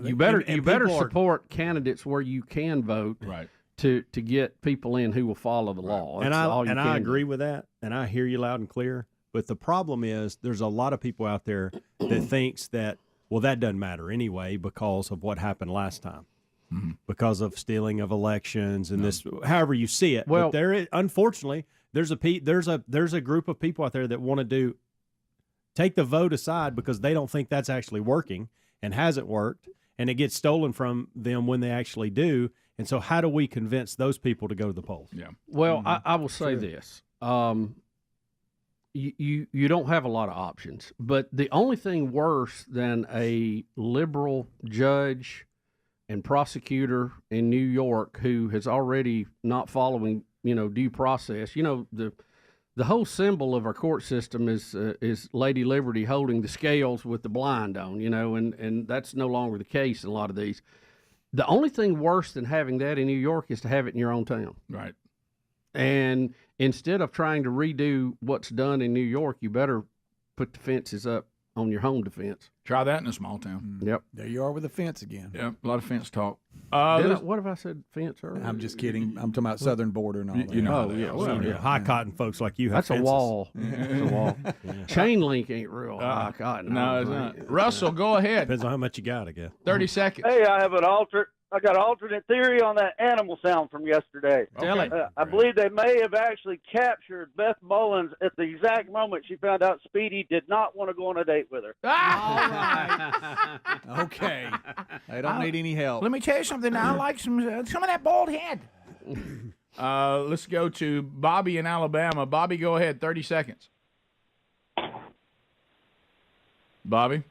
L: you better support candidates where you can vote,
G: right,
L: to get people in who will follow the law.
H: And
L: That's
H: I agree with that, and I hear you loud and clear. But the problem is, there's a lot of people out there that thinks that that doesn't matter anyway because of what happened last time, because of stealing of elections and this. However you see it,
L: Well,
H: but unfortunately, there's a group of people out there that want to take the vote aside because they don't think that's actually working and hasn't worked. And it gets stolen from them when they actually do. And so how do we convince those people to go to the polls?
G: Yeah.
L: Well, I will say this. You don't have a lot of options. But the only thing worse than a liberal judge and prosecutor in New York who has already not following, due process, the whole symbol of our court system is Lady Liberty holding the scales with the blind on, and that's no longer the case in a lot of these. The only thing worse than having that in New York is to have it in your own town.
G: Right.
L: And instead of trying to redo what's done in New York, you better put the fences up on your home defense.
G: Try that in a small town.
L: Yep.
B: There you are with the fence again.
G: Yep, a lot of fence talk.
L: What if I said fence earlier?
B: I'm just kidding. I'm talking about southern border and all that.
H: High cotton folks like you have
L: That's
H: fences.
L: a wall. That's a wall. Chain link ain't real high cotton.
G: No, it's not. Russell, go ahead.
H: Depends on how much you got, I guess.
G: 30 seconds.
W: Hey, I have an alternate
A: I got an alternate theory on that animal sound from yesterday.
L: Tell it.
A: I believe they may have actually captured Beth Mullins at the exact moment she found out Speedy did not want to go on a date with her.
B: All right. Okay. They don't need any help.
G: Let me tell you something. I like some of that bald head.
J: Let's go to Bobby in Alabama. Bobby, go ahead. 30 seconds. Bobby?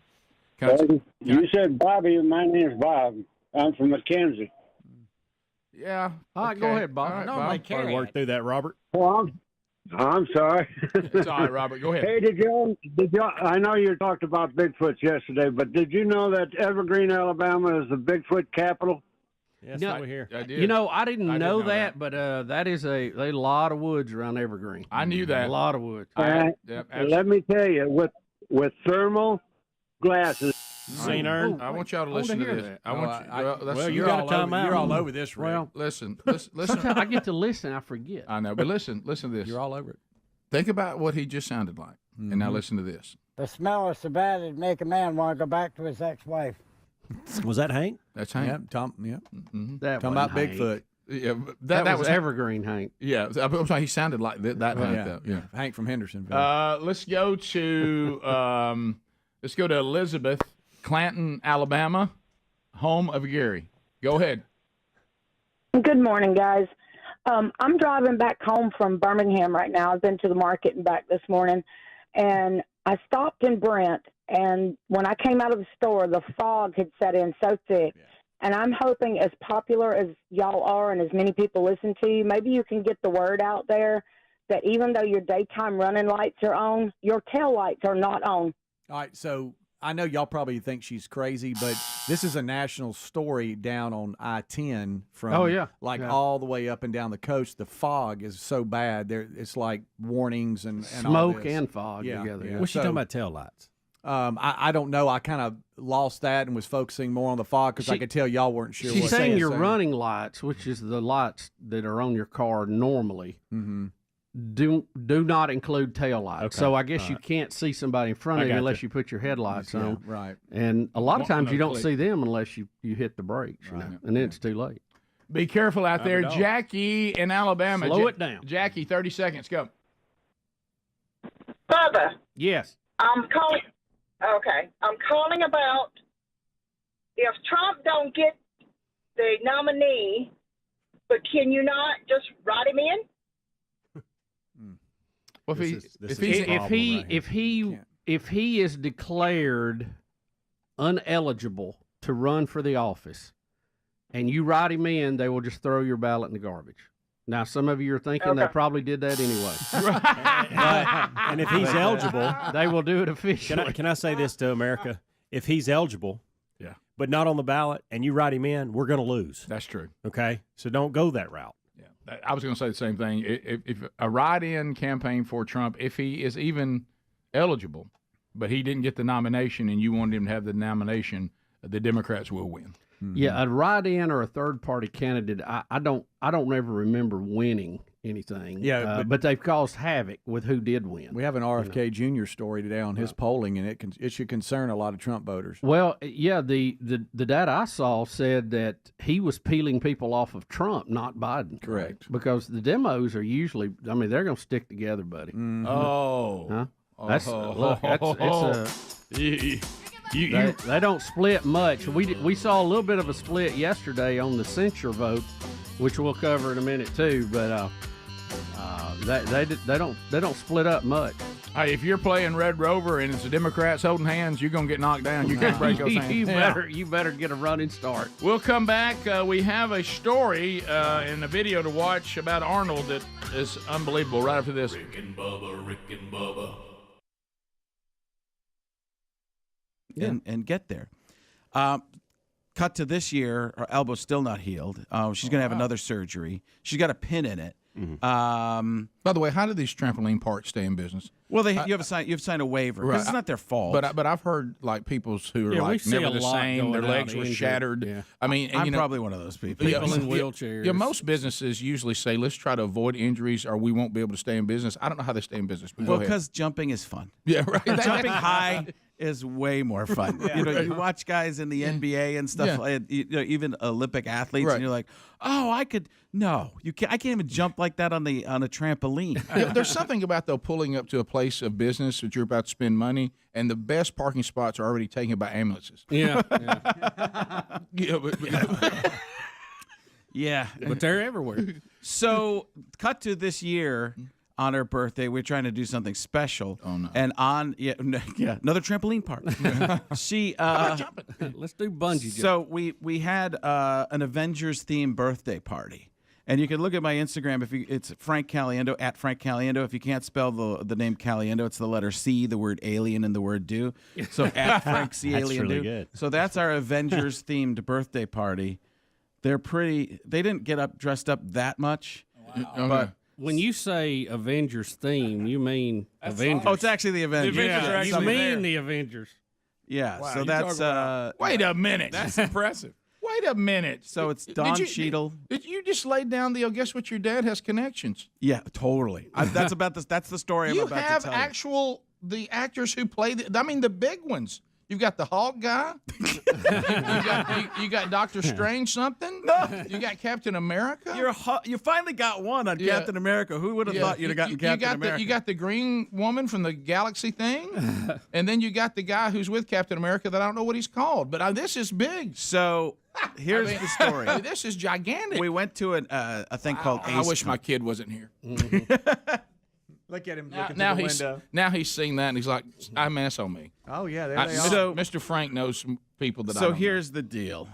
E: You said Bobby, and my name's Bob. I'm from McKenzie.
J: Yeah.
L: All right, go ahead, Bob.
J: All right,
L: No,
J: Bob.
L: they can't.
H: Work through that, Robert.
E: Well, I'm sorry.
J: It's all right, Robert. Go ahead.
E: Hey, did y'all? I know you talked about Bigfoots yesterday, but did you know that Evergreen, Alabama, is the Bigfoot capital?
H: Yes,
L: No,
H: we're here.
J: I did.
L: You know, I didn't
J: I did
L: know
J: know
L: that, but that is a lot of woods around Evergreen.
J: I knew that.
L: A lot of woods.
E: Let me tell you, with thermal glasses.
H: St. Ern.
J: I want y'all to listen to this. I want you.
H: Well, you got a timeout.
B: You're all over this, Rick.
L: Well,
J: listen.
L: sometimes I get to listen, I forget.
J: I know, but listen to this.
B: You're all over it.
J: Think about what he just sounded like, and now listen to this.
E: The smell is so bad it'd make a man want to go back to his ex-wife.
H: Was that Hank?
J: That's Hank.
B: Yep, Tom. Yep.
L: That
B: Talking about
L: wasn't Hank.
B: Bigfoot.
J: Yeah,
L: That was Evergreen, Hank.
J: Yeah, I'm sorry. He sounded like that Hank, though. Yeah.
B: Hank from Hendersonville.
J: Let's go to Elizabeth, Clanton, Alabama, home of Gary. Go ahead.
W: Good morning, guys. I'm driving back home from Birmingham right now. I've been to the market and back this morning, and I stopped in Brent, and when I came out of the store, the fog had set in so thick. Yeah. And I'm hoping, as popular as y'all are and as many people listen to you, maybe you can get the word out there that even though your daytime running lights are on, your tail lights are not on.
B: All right, so I know y'all probably think she's crazy, but this is a national story down on I-10 from all the way up and down the coast. The fog is so bad. It's like warnings and
L: smoke
B: all this.
L: And fog together.
B: Yeah.
H: What's she talking about tail lights?
B: I don't know. I kind of lost that and was focusing more on the fog because I could tell y'all weren't sure.
L: She's saying your running lights, which is the lights that are on your car normally, do not include tail lights.
H: Okay.
L: So I guess you can't see somebody in front of you unless you put your headlights on.
B: Right.
L: And a lot of times you don't see them unless you hit the brakes, you know, and then it's too late.
J: Be careful out there. Jackie in Alabama.
L: Slow it down.
J: Jackie, 30 seconds. Go.
X: Bubba.
L: Yes.
X: I'm calling. Okay, I'm calling about if Trump don't get the nominee, but can you not just write him in?
J: Well,
L: if he is declared uneligible to run for the office, and you write him in, they will just throw your ballot in the garbage. Now, some of you are thinking they probably did that anyway.
H: And if he's eligible,
L: they will do it officially.
H: Can I say this to America? If he's eligible, but not on the ballot, and you write him in, we're going to lose.
J: That's true.
H: Okay? So don't go that route.
J: Yeah, I was going to say the same thing. If a write-in campaign for Trump, if he is even eligible, but he didn't get the nomination and you wanted him to have the nomination, the Democrats will win.
L: Yeah, a write-in or a third-party candidate, I don't ever remember winning anything.
B: Yeah,
L: but they've caused havoc with who did win.
B: We have an RFK Jr. story today on his polling, and it should concern a lot of Trump voters.
L: Well, yeah, the data I saw said that he was peeling people off of Trump, not Biden.
B: Correct.
L: Because the demos are usually, they're going to stick together, buddy.
B: Mm-hmm.
J: Oh.
L: Huh? They don't split much. We saw a little bit of a split yesterday on the censure vote, which we'll cover in a minute too. But they don't split up much.
J: Hey, if you're playing Red Rover and it's the Democrats holding hands, you're gonna get knocked down. You can't break those hands.
L: You better get a running start.
J: We'll come back. We have a story and a video to watch about Arnold that is unbelievable. Right after this.
F: Rick and Bubba.
I: And get there. Cut to this year, her elbow's still not healed. She's going to have another surgery. She's got a pin in it.
G: By the way, how do these trampoline parks stay in business?
I: Well, you have signed a waiver. 'Cause it's not their fault.
G: But I've heard like people who are like never the same. Their legs were shattered.
I: Yeah.
G: I mean, and,
I: I'm probably one of those people.
P: People in wheelchairs.
G: Yeah, most businesses usually say, let's try to avoid injuries or we won't be able to stay in business. I don't know how they stay in business. But
I: Well, because jumping is fun.
G: Yeah, right.
I: Jumping high is way more fun.
G: Yeah,
I: you know,
G: right.
I: you watch guys in the NBA and stuff, even Olympic athletes,
G: Right.
I: and you're like, oh, I could. No, you can't. I can't even jump like that on a trampoline.
G: There's something about though pulling up to a place of business that you're about to spend money, and the best parking spots are already taken by ambulances.
P: Yeah.
I: Yeah,
P: but they're everywhere.
I: So, cut to this year on her birthday, we're trying to do something special.
G: Oh no!
I: And another trampoline park. She
P: let's do bungee jump.
I: So we had an Avengers themed birthday party. And you can look at my Instagram it's Frank Caliendo at Frank Caliendo. If you can't spell the name Caliendo, it's the letter C, the word alien, and the word do. So at Frank C
H: That's
I: Alien
H: really
I: do.
H: good.
I: So that's our Avengers themed birthday party. They didn't get dressed up that much.
G: Wow.
I: But
P: when you say Avengers theme, you mean Avengers.
I: Oh, it's actually the Avengers.
P: The Avengers
I: Yeah,
P: are actually
I: you mean
P: there. The Avengers.
I: Yeah,
G: Wow,
I: so
G: you
I: that's
G: talk about- Wait a minute.
D: That's impressive.
G: Wait a minute.
I: So it's Don Cheadle.
G: Did you just lay down the? Guess what? Your dad has connections.
I: Yeah, totally. That's about this. That's the story I'm
G: You
I: about
G: have
I: to tell
G: the actors who play the big ones. You've got the Hulk guy. you got Doctor Strange something. No. You got Captain America.
I: You finally got one on
G: Yeah.
I: Captain America. Who would have thought you'd have gotten Captain America?
G: You got the green woman from the Galaxy thing, and then you got the guy who's with Captain America that I don't know what he's called. But this is big.
I: So here's the story.
G: This is gigantic.
I: We went to a thing called
G: I
I: Ace
G: wish
I: Con.
G: my kid wasn't here.
B: Look at him
G: Now,
B: looking
G: now
B: through the
G: he's
B: window.
G: now he's seen that and he's like, that's on me.
B: Oh yeah, there they
G: So
B: are.
G: Mr. Frank knows some people that I
I: So
G: don't
I: here's the deal.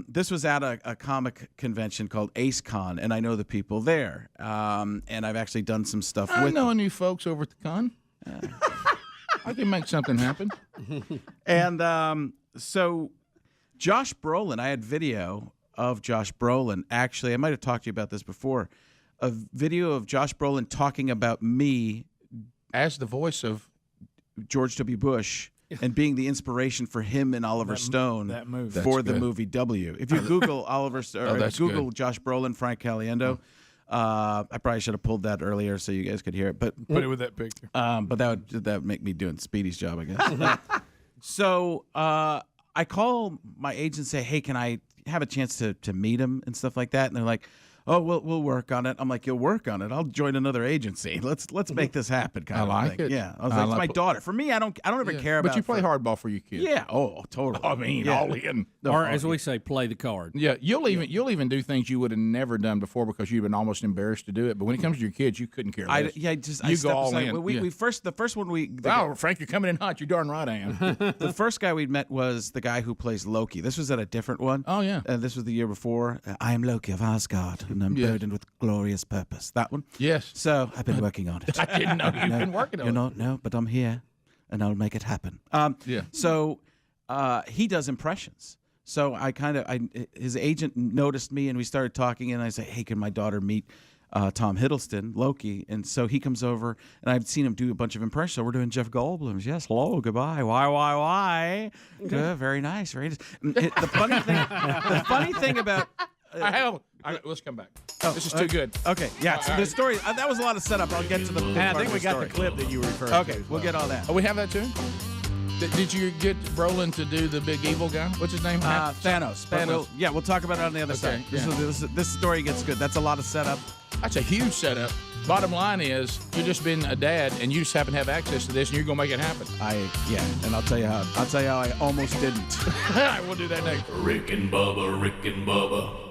I: This was at a comic convention called Ace Con, and I know the people there. And I've actually done some stuff
G: I
I: with
G: know new folks over at the con. I can make something happen.
I: And so Josh Brolin, I had video of Josh Brolin. Actually, I might have talked to you about this before. A video of Josh Brolin talking about me
G: as the voice of
I: George W. Bush and being the inspiration for him and Oliver Stone
D: that movie.
I: for
G: That's
I: the
G: good.
I: movie W. If you Google Google
G: good.
I: Josh Brolin, Frank Caliendo, I probably should have pulled that earlier so you guys could hear it. But
D: Put it with that picture.
I: but that would make me doing Speedy's job, I guess. So I call my agent and say, hey, can I have a chance to meet him and stuff like that? And they're like, oh, we'll work on it. I'm like, you'll work on it. I'll join another agency. Let's make this happen. Kind
G: I
I: of
G: like
I: thing.
G: it.
I: Yeah, I was
G: I
I: like, it's my
G: like-
I: daughter. For me, I don't ever care about.
G: But you play hardball for your kids.
I: Yeah. Oh, totally.
G: I mean,
I: Yeah.
G: all in.
P: Or as we say, play the card.
G: Yeah, you'll even do things you would have never done before because you've been almost embarrassed to do it. But when it comes to your kids, you couldn't care less.
I: I
G: you
I: step
G: go all
I: aside.
G: in.
I: We
G: Yeah.
I: the first one we.
G: Oh, Frank, you're coming in hot. You're darn right I am.
I: The first guy we met was the guy who plays Loki. This was at a different one.
G: Oh yeah.
I: This was the year before. I am Loki of Asgard, and I'm
G: Yes.
I: burdened with glorious purpose. That one.
G: Yes.
I: So I've been working on it.
G: I didn't know you've been working on
I: You're
G: it.
I: not, no, but I'm here, and I'll make it happen.
G: Yeah.
I: So he does impressions. So his agent noticed me, and we started talking, and I said, hey, can my daughter meet Tom Hiddleston, Loki? And so he comes over, and I've seen him do a bunch of impressions. So we're doing Jeff Goldblum's. Yes, hello, goodbye. Why? Good, very nice, very nice. The funny thing about
G: let's come back. This is too good.
I: Okay, yeah. So
G: All
I: the
G: right.
I: story that was a lot of setup. I'll get to the.
B: And I think we got the clip that you referred to.
I: Okay, we'll get all that.
G: Oh, we have that too. Did you get Brolin to do the big evil guy? What's his name?
I: Thanos. But
G: Thanos.
I: we'll talk about it on the other
G: Okay,
I: side. This story gets good. That's a lot of setup.
G: That's a huge setup. Bottom line is, you're just being a dad, and you just happen to have access to this, and you're gonna make it happen.
I: And I'll tell you how. I almost didn't.
G: All right, we'll do that next.
F: Rick and Bubba, Rick and Bubba.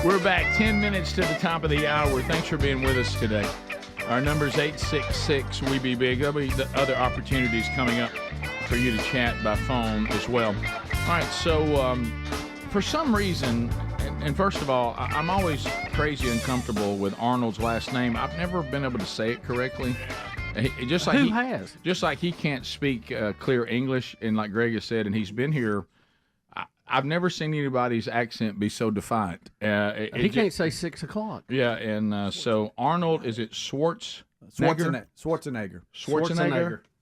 G: We're back 10 minutes to the top of the hour. Thanks for being with us today. Our number is 866-WE-BE-BIG. There'll be the other opportunities coming up for you to chat by phone as well. All right, so for some reason, and first of all, I'm always crazy uncomfortable with Arnold's last name. I've never been able to say it correctly. Just like
L: Who has?
G: Just like he can't speak clear English, and like Greg has said, and he's been here. I've never seen anybody's accent be so defiant.
L: He can't say 6 o'clock.
G: Yeah, and so Arnold, is it Schwarzenegger?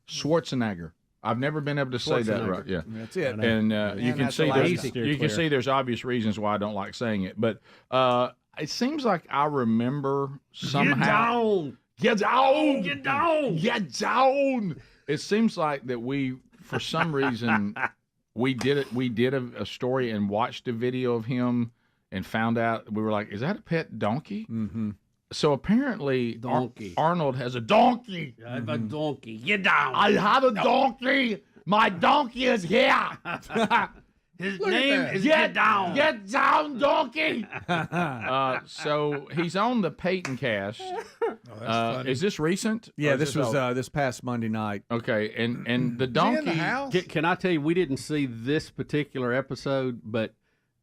G: Schwarzenegger. I've never been able to say that right. Yeah,
B: that's it.
G: And you can see there's obvious reasons why I don't like saying it, but it seems like I remember somehow. Get down! Get down! Get down! It seems like that we, for some reason. We did it. We did a story and watched a video of him and found out. We were like, "Is that a pet donkey?" Mm-hmm. So apparently, Arnold has a donkey.
L: I have a donkey. Get down.
G: I have a donkey. My donkey is here.
L: His name is Get Down.
G: Get down, donkey. So he's on the Peyton cast. Is this recent?
B: Yeah, this was this past Monday night.
G: Okay, and the donkey.
L: Can I tell you, we didn't see this particular episode, but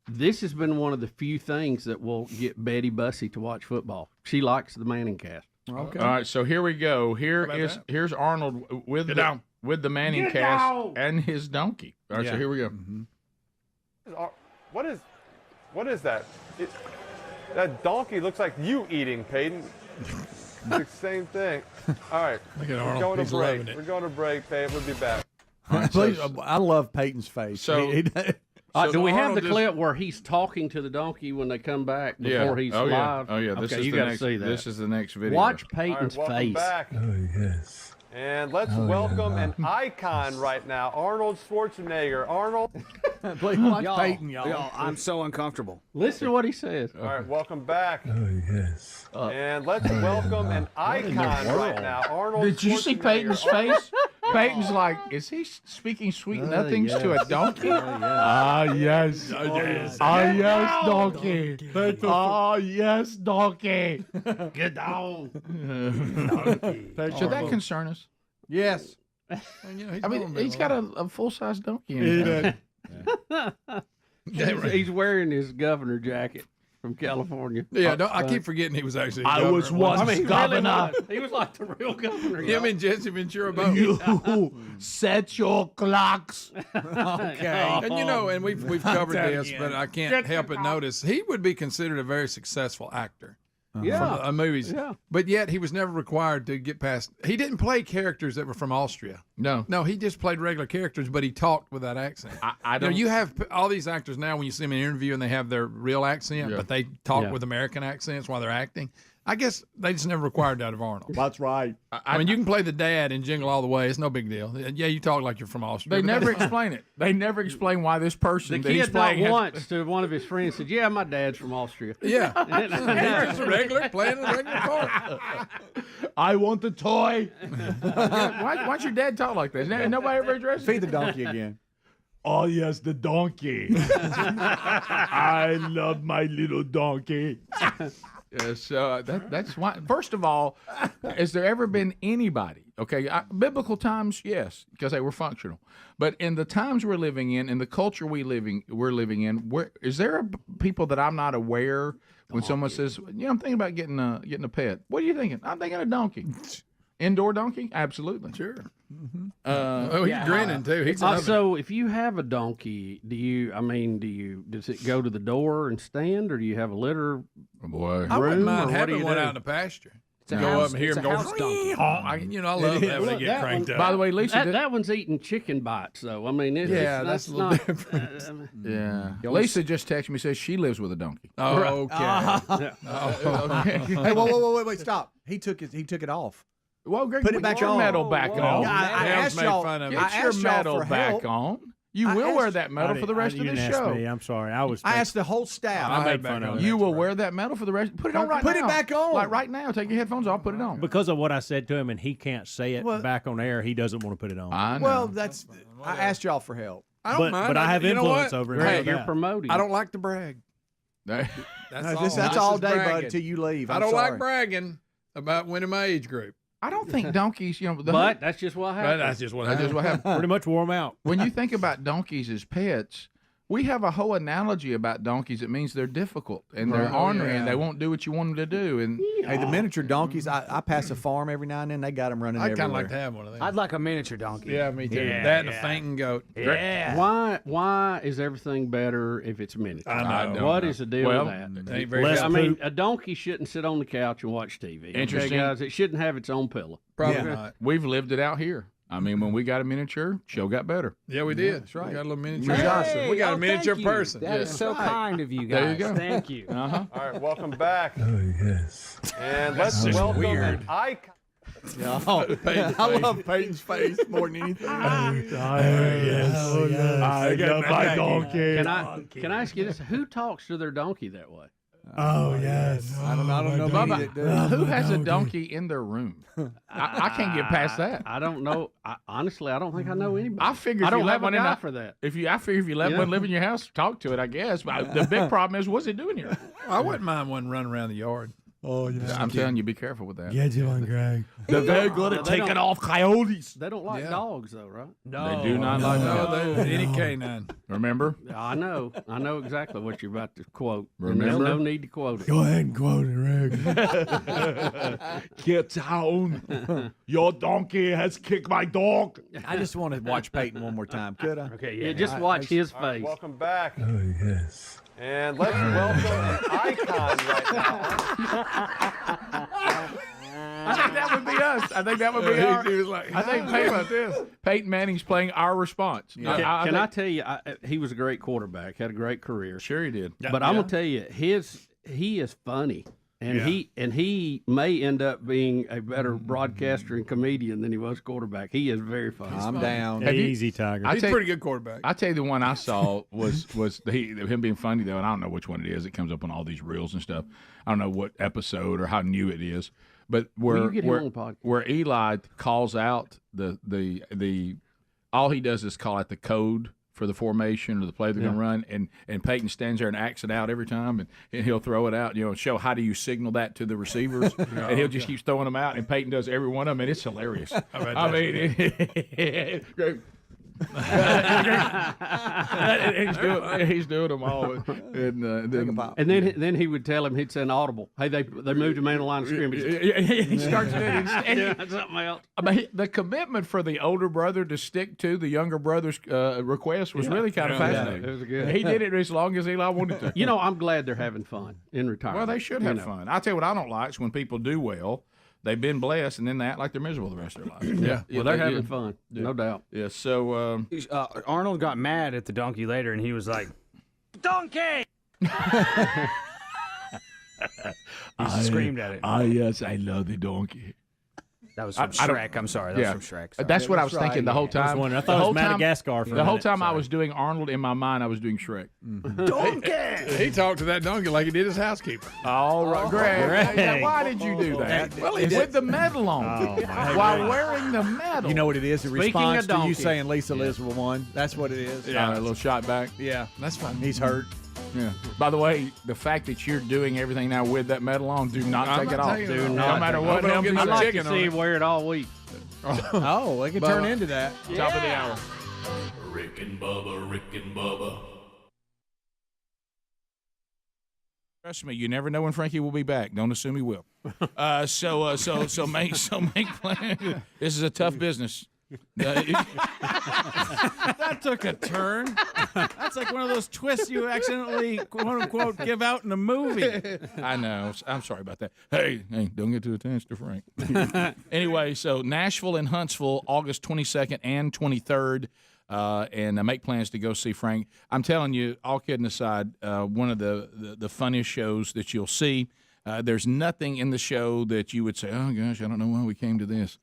L: this has been one of the few things that will get Betty Bussey to watch football. She likes the Manning cast.
G: Okay. All right, so here we go. Here's Arnold with the Manning cast and his donkey. All right, so here we go. Mm-hmm.
K: What is that? That donkey looks like you eating, Peyton. It's the same thing. All right.
D: Look at
K: We're
D: Arnold.
K: going to
D: He's
K: break.
D: loving it.
K: We're going to break, Peyton. We'll be back.
B: I love Peyton's face.
G: So,
L: do we have the clip where he's talking to the donkey when they come back before he's live?
G: Oh yeah. This is
L: you got to see that.
G: This is the next video.
L: Watch Peyton's face.
K: Back.
M: Oh, yes.
K: And let's welcome an icon right now, Arnold Schwarzenegger. Arnold.
B: Please watch Peyton,
U: Y'all, I'm so uncomfortable.
L: Listen to what he says.
K: All right, welcome back.
M: Oh, yes.
K: And let's welcome an icon right now, Arnold
G: Did you see Peyton's face? Peyton's like, is he speaking sweet nothings to a donkey? Ah, yes. Ah, yes, donkey. Ah, yes, donkey.
L: Get down.
G: Should that concern us?
B: Yes.
G: I mean, he's got a full-size donkey in his
L: He's wearing his governor jacket from California.
D: Yeah, I keep forgetting he was actually.
G: I was once governor.
L: He was like the real governor.
D: Him and Jesse Ventura both.
G: You set your clocks.
B: Okay.
D: And and we've covered this, but I can't help but notice he would be considered a very successful actor. From movies. Yeah. But yet he was never required to get past. He didn't play characters that were from Austria. No, he just played regular characters, but he talked with that accent.
G: I don't.
D: You have all these actors now when you see them in an interview and they have their real accent, but they talk with American accents while they're acting. I guess they just never required that of Arnold.
B: That's right.
D: I mean, you can play the dad in Jingle All the Way. It's no big deal. Yeah, you talk like you're from Austria.
G: They never explain it. They never explain why this person
L: The
G: that he's
L: kid not
G: playing
L: once to one of his friends said, "Yeah, my dad's from Austria."
D: Yeah, it's a regular playing a regular part.
G: I want the toy. Why'd your dad talk like this? Nobody ever addressed
B: Feed the donkey again.
G: Oh, yes, the donkey. I love my little donkey. Yes, that's why. First of all, has there ever been anybody? Okay, biblical times, yes, because they were functional. But in the times we're living in the culture we're living in, is there people that I'm not aware when someone says, I'm thinking about getting a pet? What are you thinking? I'm thinking a donkey. Indoor donkey? Absolutely.
D: Sure. Mm-hmm. He's grinning too.
L: So if you have a donkey, does it go to the door and stand, or do you have a litter?
G: Boy,
D: I wouldn't mind
L: or what
D: having
L: do you
D: one
L: do?
D: out in the pasture.
U: It's a
D: Go
U: house,
D: up and hear
U: it's
D: him
U: a
D: go.
U: house donkey.
D: I love that when they get cranked up.
G: By the way, Lisa,
L: that one's eating chicken bites, though. I mean,
D: that's a little different.
G: Yeah. Lisa just texted me, says she lives with a donkey.
D: Oh, okay.
G: Okay.
B: Hey, wait, stop. He took it off.
G: Well, Greg,
B: put it back
G: your
B: on.
G: medal back on.
B: I asked y'all.
G: Get your medal back on. You will wear that medal for the rest of the show.
H: I'm sorry. I
B: asked the whole staff.
H: I made fun of it.
G: You will wear that medal for the rest. Put it on right now.
B: Put it back on.
G: Like right now. Take your headphones off. Put it on.
H: Because of what I said to him, and he can't say it back on air. He doesn't want to put it on.
G: I know.
B: Well, I asked y'all for help.
D: I don't mind.
H: But I have influence over him.
D: Hey,
L: you're promoting.
D: I don't like to brag.
B: That's all day, bud, until you leave.
D: I don't like bragging about winning my age group.
J: I don't think donkeys,
L: but that's just what happened.
D: That's just what happened.
H: Pretty much wore them out.
J: When you think about donkeys as pets, we have a whole analogy about donkeys. It means they're difficult and they're ornery and they won't do what you want them to do. And
B: hey, the miniature donkeys, I pass a farm every now and then. They got them running everywhere.
D: I'd kind of like to have one of them.
U: I'd like a miniature donkey.
D: Yeah, me too. That and a fainting goat.
U: Yeah.
L: Why is everything better if it's miniature?
D: I know.
L: What is the deal with that?
D: Ain't very
L: I mean, a donkey shouldn't sit on the couch and watch TV.
J: Interesting.
L: Okay, guys, it shouldn't have its own pillow.
D: Probably not.
J: We've lived it out here. I mean, when we got a miniature, show got better.
D: Yeah, we did.
B: That's right.
D: We got a little miniature.
U: Hey,
D: we got a miniature person.
U: That is so kind of you guys.
J: There you go.
U: Thank you.
J: Uh-huh.
K: All right, welcome back.
M: Oh, yes.
K: And let's welcome an icon.
B: I love Peyton's face more than anything.
Q: I got my donkey.
L: Can I ask you this? Who talks to their donkey that way?
M: Oh, yes.
B: I don't know.
J: Bubba, who has a donkey in their room? I can't get past that.
L: I don't know. Honestly, I don't think I know anybody.
J: I figure
L: I
J: if
L: don't
J: you
L: have
J: let one
L: a
J: in
L: guy
J: the,
L: for that.
J: I figure if you let one live in your house, talk to it, I guess. But the big problem is, what's it doing here?
D: I wouldn't mind one running around the yard.
M: Oh, yes.
J: I'm telling you, be careful with that.
M: Get you one, Greg.
Q: They're very good at taking off coyotes.
L: They don't like dogs, though, right?
J: They do not like dogs.
D: Any canine.
J: Remember?
L: I know exactly what you're about to quote.
J: Remember?
L: There's no need to quote it.
M: Go ahead and quote it, Rick.
Q: Get down. Your donkey has kicked my dog.
B: I just want to watch Peyton one more time. Could I?
U: Okay,
L: Yeah, just watch his
K: All right,
L: face.
K: welcome back.
M: Oh, yes.
K: And let's welcome an icon right now.
J: I think that would be us. I think that would be our. I think Peyton Manning's playing our response.
L: Yeah. Can I tell you, he was a great quarterback, had a great career.
J: Sure he did.
L: But I'm gonna tell you, he is funny. And he may end up being a better broadcaster and comedian than he was quarterback. He is very funny.
B: I'm down.
H: Easy, Tiger.
D: He's a pretty good quarterback.
J: I tell you, the one I saw was him being funny though, and I don't know which one it is. It comes up on all these reels and stuff. I don't know what episode or how new it is, but where Eli calls out the all he does is call out the code for the formation or the play they're going to run, and Peyton stands there and acts it out every time, and he'll throw it out, show how do you signal that to the receivers, and he'll just keep throwing them out, and Peyton does every one of them, and it's hilarious. I mean, he's doing them all,
L: and then he would tell him, he'd say an audible. Hey, they moved him in the line of scrimmage.
J: He starts doing
L: something else.
J: I mean, the commitment for the older brother to stick to the younger brother's request was really kind of fascinating.
L: It was good.
J: He did it as long as Eli wanted to.
L: I'm glad they're having fun in retirement.
J: Well, they should have fun. I'll tell you what I don't like is when people do well. They've been blessed, and then they act like they're miserable the rest of their life.
L: Well, they're having fun, no doubt.
J: Yeah, so...
U: Arnold got mad at the donkey later, and he was like, "Donkey!" He screamed at it.
Q: Yes, I love the donkey.
U: That was from Shrek. I'm sorry. That was from Shrek. Sorry.
J: That's what I was thinking the whole time.
H: I thought it was Madagascar.
J: The whole time I was doing Arnold in my mind, I was doing Shrek.
U: Donkey!
D: He talked to that donkey like he did his housekeeper.
J: All right, Greg. Why did you do that?
B: Well,
J: he did. With the medal on. While wearing the medal.
B: You know what it is? A
L: Speaking
B: response
L: of
B: to you
L: donkeys.
B: saying Lisa Liswell won. That's what it is.
J: A little shot back.
B: Yeah.
D: That's fine.
B: He's hurt.
J: Yeah. By the way, the fact that you're doing everything now with that medal on, do not take it off. No matter what.
D: I'd
L: like to see him wear it all week.
B: Oh, it could turn into that.
J: Top of the hour.
F: Rick and Bubba, Rick and Bubba.
G: Trust me, you never know when Frankie will be back. Don't assume he will. So make plans. This is a tough business.
I: That took a turn. That's like one of those twists you accidentally, quote unquote, give out in a movie.
G: I know. I'm sorry about that. Hey, don't get too attached to Frank. Anyway, so Nashville and Huntsville, August 22nd and 23rd. And make plans to go see Frank. I'm telling you, all kidding aside, one of the funniest shows that you'll see. There's nothing in the show that you would say, oh, gosh, I don't know why we came to this.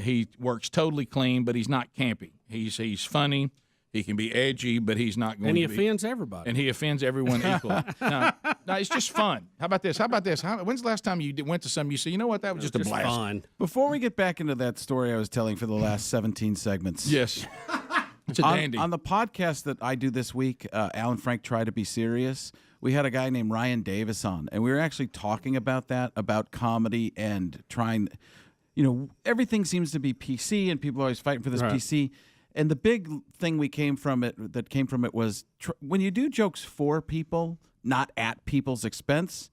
G: He works totally clean, but he's not campy. He's funny. He can be edgy, but he's not going to be.
I: And he offends everybody.
G: And he offends everyone equally. No, it's just fun. How about this? When's the last time you went to something you said, you know what, that was just a blast?
I: Fun. Before we get back into that story I was telling for the last 17 segments.
G: Yes. It's a dandy.
I: On the podcast that I do this week, Al and Frank Try to Be Serious, we had a guy named Ryan Davis on, and we were actually talking about that, about comedy and trying, everything seems to be PC, and people are always fighting for this PC. And the big thing that came from it was when you do jokes for people, not at people's expense,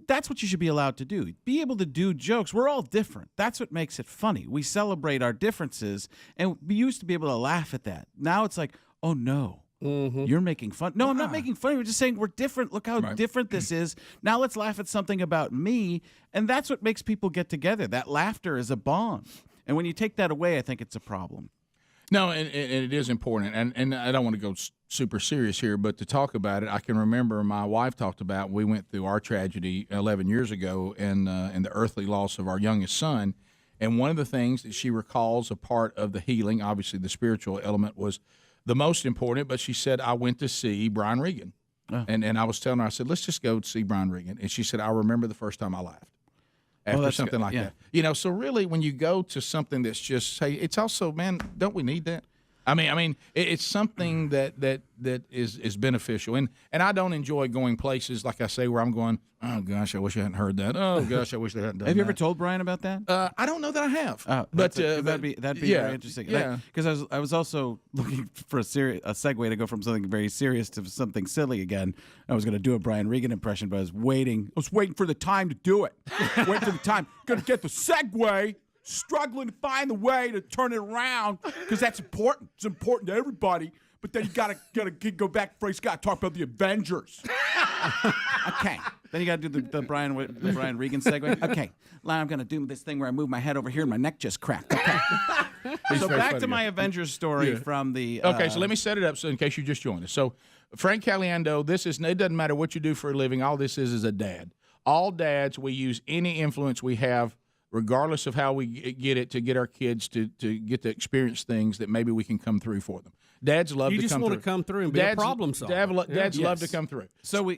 I: that's what you should be allowed to do. Be able to do jokes. We're all different. That's what makes it funny. We celebrate our differences, and we used to be able to laugh at that. Now it's like, oh, no. You're making fun. No, I'm not making fun. We're just saying we're different. Look how different this is. Now let's laugh at something about me, and that's what makes people get together. That laughter is a bond. And when you take that away, I think it's a problem.
G: No, and it is important. And I don't want to go super serious here, but to talk about it, I can remember my wife talked about, we went through our tragedy 11 years ago and the earthly loss of our youngest son. And one of the things that she recalls a part of the healing, obviously the spiritual element was the most important, but she said, I went to see Brian Regan. Oh. And I was telling her, I said, let's just go see Brian Regan. And she said, I remember the first time I laughed. After something like that. So really when you go to something that's just, hey, it's also, man, don't we need that? I mean, it's something that is beneficial, and I don't enjoy going places like I say where I'm going. Oh gosh, I wish I hadn't heard that. Oh gosh, I wish they hadn't done that.
I: Have you ever told Brian about that?
G: I don't know that I have.
I: But that'd be very interesting.
G: Yeah,
I: because I was also looking for a segue to go from something very serious to something silly again. I was going to do a Brian Regan impression, but I was waiting for the time to do it. Waiting for the time. Going to get the segue. Struggling to find the way to turn it around because that's important. It's important to everybody. But then you gotta go back before you got to talk about the Avengers. Okay. Then you got to do the Brian Regan segue. Okay. Now I'm gonna do this thing where I move my head over here and my neck just cracked. Okay. So back to my Avengers story from the.
G: Okay, so let me set it up so in case you just joined us. So Frank Caliendo, it doesn't matter what you do for a living. All this is a dad. All dads, we use any influence we have, regardless of how we get it, to get our kids to get to experience things that maybe we can come through for them. Dads love to come through.
P: You just want to come through and be a problem solver.
G: Dads love to come through.
I: So I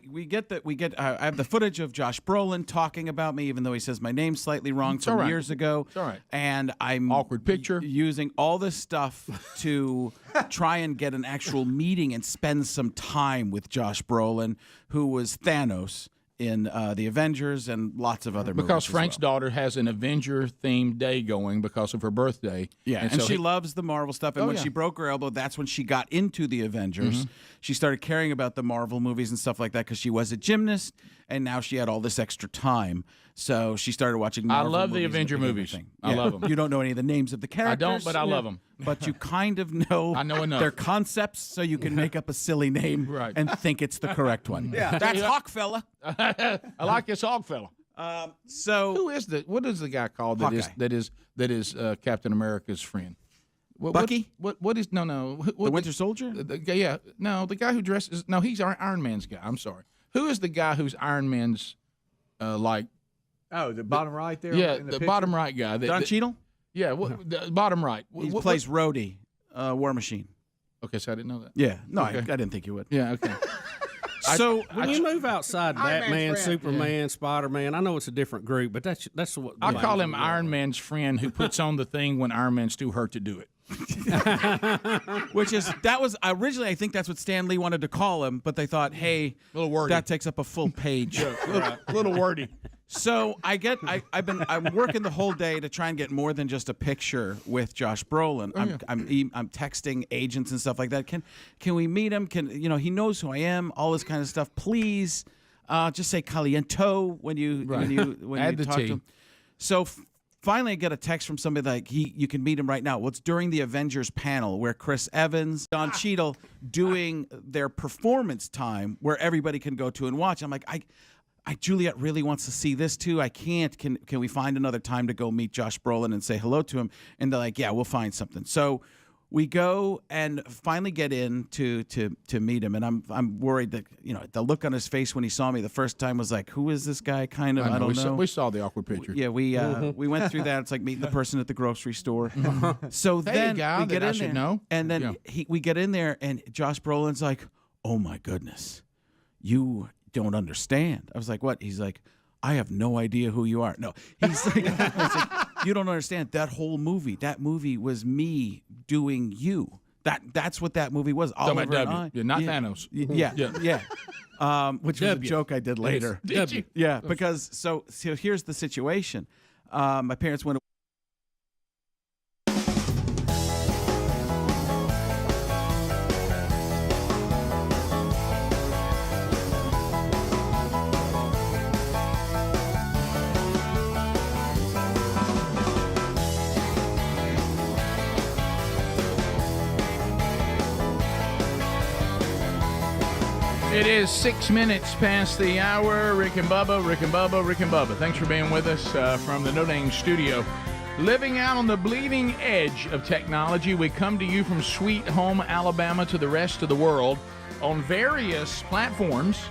I: have the footage of Josh Brolin talking about me, even though he says my name slightly wrong from years ago.
G: It's all right.
I: And I'm
G: awkward picture
I: using all this stuff to try and get an actual meeting and spend some time with Josh Brolin, who was Thanos in the Avengers and lots of other movies.
G: Because Frank's daughter has an Avenger-themed day going because of her birthday.
I: Yeah, and so she loves the Marvel stuff. And when she broke her elbow, that's when she got into the Avengers. Mm-hmm. She started caring about the Marvel movies and stuff like that because she was a gymnast, and now she had all this extra time. So she started watching Marvel movies.
G: I love the Avenger movies. I love them.
I: You don't know any of the names of the characters.
G: I don't, but I love them.
I: But you kind of know,
G: enough.
I: Their concepts, so you can make up a silly name and think it's the correct one.
G: Yeah.
I: That's Hawk Fella.
G: I like this Hawk Fella.
I: So
G: what is the guy called that is Captain America's friend?
I: Bucky?
G: What is the
I: Winter Soldier?
G: The guy who dresses. No, he's Iron Man's guy. I'm sorry. Who is the guy who's Iron Man's like?
B: Oh, the bottom right there.
G: Yeah, the bottom right guy.
I: Don Cheadle.
G: Yeah, the bottom right.
I: He plays Rhodey, War Machine.
G: Okay, so I didn't know that.
I: Yeah, no,
G: okay.
I: I didn't think you would.
G: Yeah, okay.
P: So when you move outside Batman, Superman, Spider-Man, I know it's a different group, but that's what
G: I call him Iron Man's friend who puts on the thing when Iron Man's too hurt to do it.
I: Originally I think that's what Stan Lee wanted to call him, but they thought, hey,
G: a little wordy.
I: That takes up a full page.
G: A little wordy.
I: So I'm working the whole day to try and get more than just a picture with Josh Brolin. I'm texting agents and stuff like that. Can we meet him? He knows who I am, all this kind of stuff. Please, just say caliento when you talk to him. So finally, I get a text from somebody like you can meet him right now. Well, it's during the Avengers panel where Chris Evans, Don Cheadle doing their performance time where everybody can go to and watch. I'm like, Juliet really wants to see this too. I can't. Can we find another time to go meet Josh Brolin and say hello to him? And they're like, yeah, we'll find something. So we go and finally get in to meet him. And I'm worried that the look on his face when he saw me the first time was like, who is this guy? Kind of. I don't know.
G: We saw the awkward picture.
I: Yeah, we went through that. It's like meeting the person at the grocery store. So then we get in there, and then we get in there, and Josh Brolin's like, oh my goodness, you don't understand. I was like, what? He's like, I have no idea who you are. No, he's like, I was like, you don't understand. That movie was me doing you. That's what that movie was. Oliver and I.
G: Not Thanos.
I: Yeah. which was a joke I did later.
G: Did you?
I: Yeah, because so here's the situation. My parents went.
G: It is 6 minutes past the hour. Rick and Bubba, Rick and Bubba, Rick and Bubba. Thanks for being with us from the No Name Studio. Living out on the bleeding edge of technology, we come to you from Sweet Home, Alabama to the rest of the world on various platforms.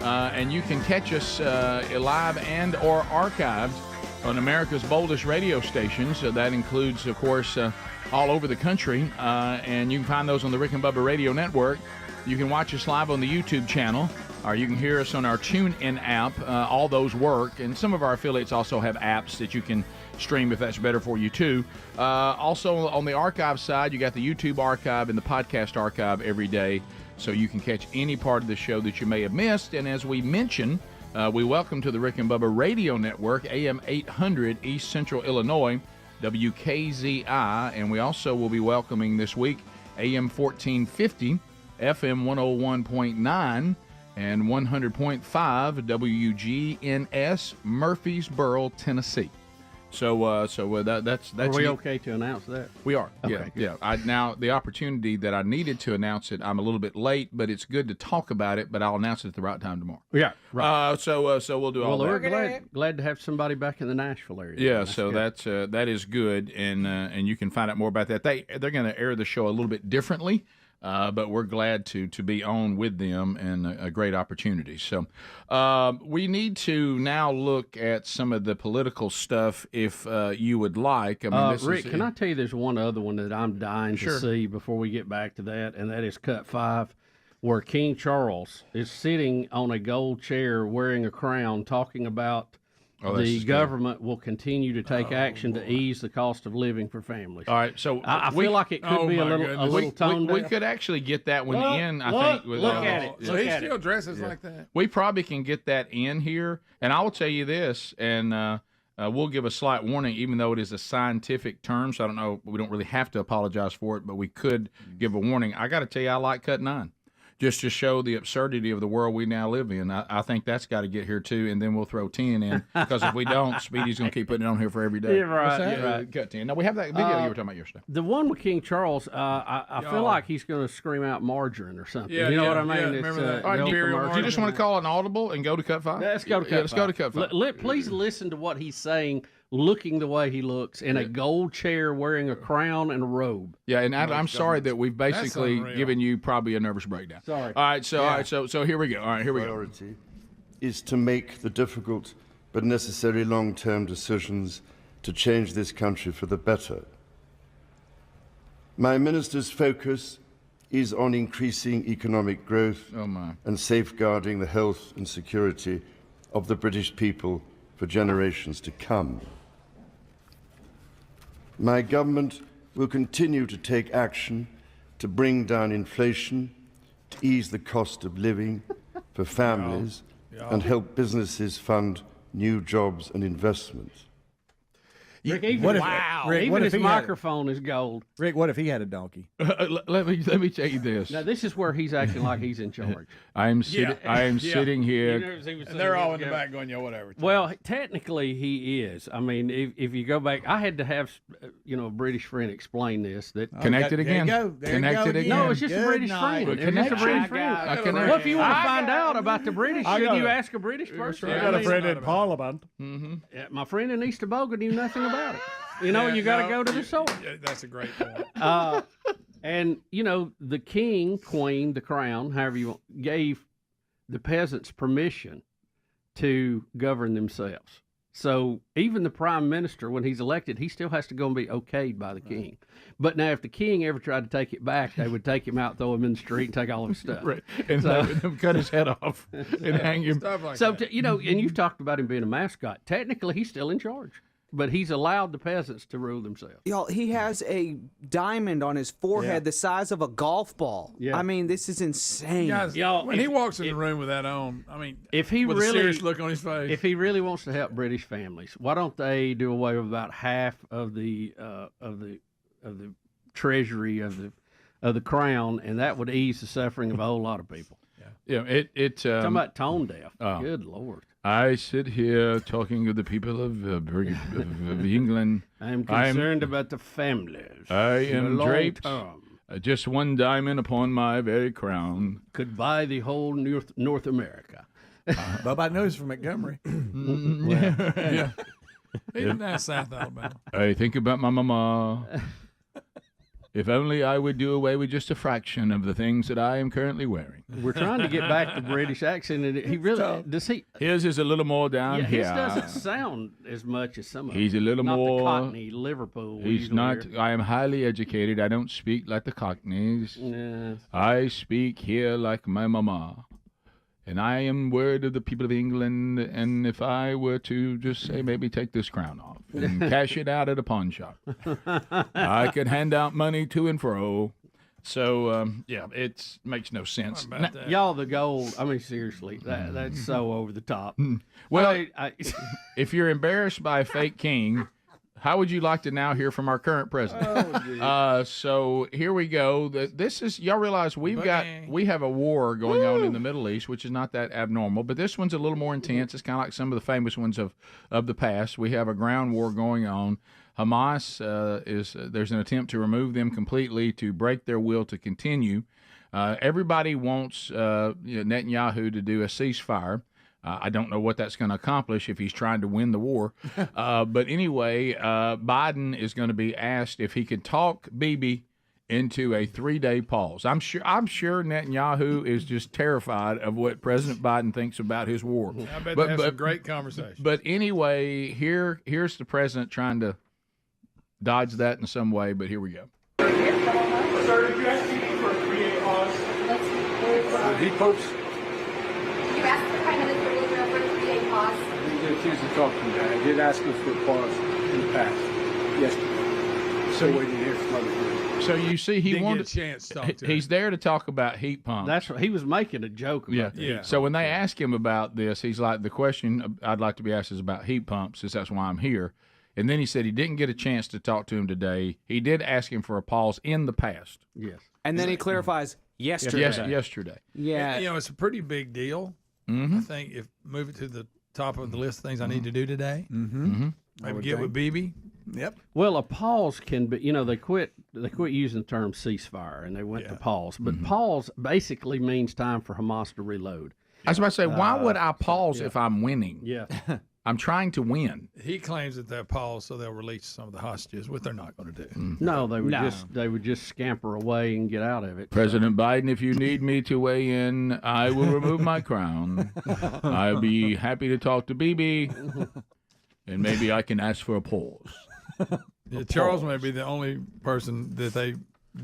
G: And you can catch us live and or archived on America's boldest radio stations. That includes, of course, all over the country. And you can find those on the Rick and Bubba Radio Network. You can watch us live on the YouTube channel, or you can hear us on our TuneIn app. All those work, and some of our affiliates also have apps that you can stream if that's better for you, too. Also, on the archive side, you got the YouTube archive and the podcast archive every day, so you can catch any part of the show that you may have missed. And as we mentioned, we welcome to the Rick and Bubba Radio Network, AM 800 East Central Illinois, WKZI, and we also will be welcoming this week AM 1450, FM 101.9 and 100.5 WGNS, Murfreesboro, Tennessee. So that's.
L: Are we okay to announce that?
G: We are.
L: Okay,
G: Yeah. Now the opportunity that I needed to announce it, I'm a little bit late, but it's good to talk about it. But I'll announce it at the right time tomorrow.
L: Yeah. Right.
G: So we'll do all that.
L: Well, we're glad to have somebody back in the Nashville area.
G: Yeah. That is good, and you can find out more about that. They're going to air the show a little bit differently. But we're glad to be on with them, and a great opportunity. So we need to now look at some of the political stuff, if you would like. I mean,
L: Rick, can I tell you there's one other one that I'm dying to see before we get back to that, and that is Cut 5, where King Charles is sitting on a gold chair wearing a crown talking about the government will continue to take action to ease the cost of living for families.
G: All right, so
L: I feel like it could be a little tone
G: we could actually get that one in. I think.
L: Look at it.
D: So he still dresses like that.
G: We probably can get that in here, and I will tell you this, and we'll give a slight warning, even though it is a scientific term. So I don't know. We don't really have to apologize for it, but we could give a warning. I got to tell you, I like Cut 9. Just to show the absurdity of the world we now live in. I think that's got to get here, too, and then we'll throw 10 in, because if we don't, Speedy's going to keep putting it on here for every day.
L: Yeah, right.
G: Yeah, right. Cut 10. Now, we have that video you were talking about yesterday.
L: The one with King Charles, I feel like he's going to scream out margarine or something. You know what I mean?
G: Yeah, remember that. All right, do you just want to call an audible and go to Cut 5?
L: Let's go to Cut 5.
G: Let's go to Cut 5.
L: Please listen to what he's saying, looking the way he looks, in a gold chair, wearing a crown and a robe.
G: Yeah, and I'm sorry that we've basically given you probably a nervous breakdown.
L: Sorry.
G: All right, so here we go. All right, here we go.
N: Priority is to make the difficult but necessary long-term decisions to change this country for the better. My minister's focus is on increasing economic growth and safeguarding the health and security of the British people for generations to come. My government will continue to take action to bring down inflation, to ease the cost of living for families, and help businesses fund new jobs and investments.
L: Rick, even his microphone is gold.
B: Rick, what if he had a donkey?
G: Let me tell you this.
L: Now, this is where he's acting like he's in charge.
G: I am sitting here.
D: And they're all in the back going, whatever.
L: Well, technically, he is. I mean, if you go back, I had to have a British friend explain this.
G: Connected again.
L: Connected again. No, it's just a British friend. It's just a British friend. Well, if you want to find out about the British, should you ask a British person?
B: I got a friend in Parliament.
L: Yeah, my friend in East Boga knew nothing about it. You got to go to the source.
D: Yeah, that's a great point.
L: And, the king, queen, the crown, however you want, gave the peasants permission to govern themselves. So even the prime minister, when he's elected, he still has to go and be okayed by the king. But now if the king ever tried to take it back, they would take him out, throw him in the street, and take all his stuff.
G: Right. And cut his head off and hang him.
L: And you've talked about him being a mascot. Technically, he's still in charge. but he's allowed the peasants to rule themselves.
O: Y'all, he has a diamond on his forehead the size of a golf ball.
L: Yeah.
O: I mean, this is insane.
D: Guys, when he walks in the room with that on, I mean,
L: If he
D: with
L: really
D: a serious look on his face.
L: if he really wants to help British families, why don't they do away with about half of the treasury of the crown, and that would ease the suffering of a whole lot of people.
J: Yeah,
L: Talking about tone deaf. Good Lord.
J: I sit here talking to the people of England.
L: I'm concerned about the families.
J: I
L: in the
J: am
L: long
J: draped.
L: term.
J: Just one diamond upon my very crown.
L: Could buy the whole North America.
B: Bubba, I know he's from Montgomery.
D: Yeah. Even down South Alabama.
J: I think about my mama. If only I would do away with just a fraction of the things that I am currently wearing.
L: We're trying to get back the British accent, and he really does he.
J: His is a little more down here.
L: His doesn't sound as much as some of
J: He's a
L: them.
J: little
L: Not
J: more.
L: the Cockney Liverpool. we
J: He's
L: usually
J: not.
L: hear.
J: I am highly educated. I don't speak like the Cockneys.
L: Yeah.
J: I speak here like my mama. And I am word of the people of England. And if I were to just say, maybe take this crown off and cash it out at a pawn shop, I could hand out money to and fro. So, yeah, it makes no sense.
L: Y'all, the gold. I mean, seriously, that's so over the top.
J: Well, if you're embarrassed by a fake king, how would you like to now hear from our current president? So here we go. This is, y'all realize we have a war going on in the Middle East, which is not that abnormal, but this one's a little more intense. It's kind of like some of the famous ones of the past. We have a ground war going on. Hamas there's an attempt to remove them completely, to break their will to continue. Everybody wants Netanyahu to do a ceasefire. I don't know what that's going to accomplish if he's trying to win the war. But anyway, Biden is going to be asked if he can talk Bibi into a 3-day pause. I'm sure Netanyahu is just terrified of what President Biden thinks about his war.
D: I bet they have some great conversation.
J: But anyway, here's the president trying to dodge that in some way, but here we go.
R: Sir, did you ask me for a 3-day pause? He posts.
S: You asked the Prime Minister for a 3-day pause.
R: I didn't get a chance to talk to him. I did ask him for a pause in the past. Yesterday. So waiting here for other things.
J: So you see, he
D: Didn't
J: wanted
D: get a chance to talk to
J: he's there to talk about heat pumps.
L: That's what he was making a joke about.
J: Yeah. So when they ask him about this, he's like, the question I'd like to be asked is about heat pumps, since that's why I'm here. And then he said he didn't get a chance to talk to him today. He did ask him for a pause in the past.
L: Yes.
O: And then he clarifies yesterday.
J: Yesterday.
O: Yeah.
D: You know, it's a pretty big deal.
J: Mm-hmm.
D: I think if move it to the top of the list of things I need to do today.
J: Mm-hmm.
D: Maybe get with Bibi.
B: Yep.
L: Well, a pause can be, they quit using the term ceasefire and they went to pause. But pause basically means time for Hamas to reload.
J: I was about to say, why would I pause if I'm winning?
L: Yeah.
J: I'm trying to win.
D: He claims that they're paused so they'll release some of the hostages, what they're not going to do.
L: No, they would just scamper away and get out of it.
J: President Biden, if you need me to weigh in, I will remove my crown. I'll be happy to talk to Bibi, and maybe I can ask for a pause.
D: Yeah, Charles may be the only person that they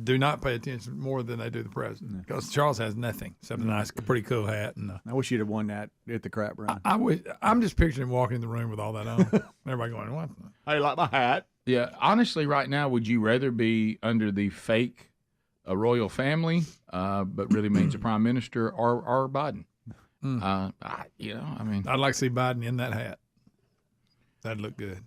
D: do not pay attention more than they do the president, because Charles has nothing except a nice, pretty cool hat. And
B: I wish you'd have won that at the crap run.
D: I'm just picturing him walking in the room with all that on. Everybody going, what?
B: Hey, like my hat.
J: Yeah, honestly, right now, would you rather be under the fake royal family, but really means a prime minister, or Biden?
D: I'd like to see Biden in that hat. That'd look good.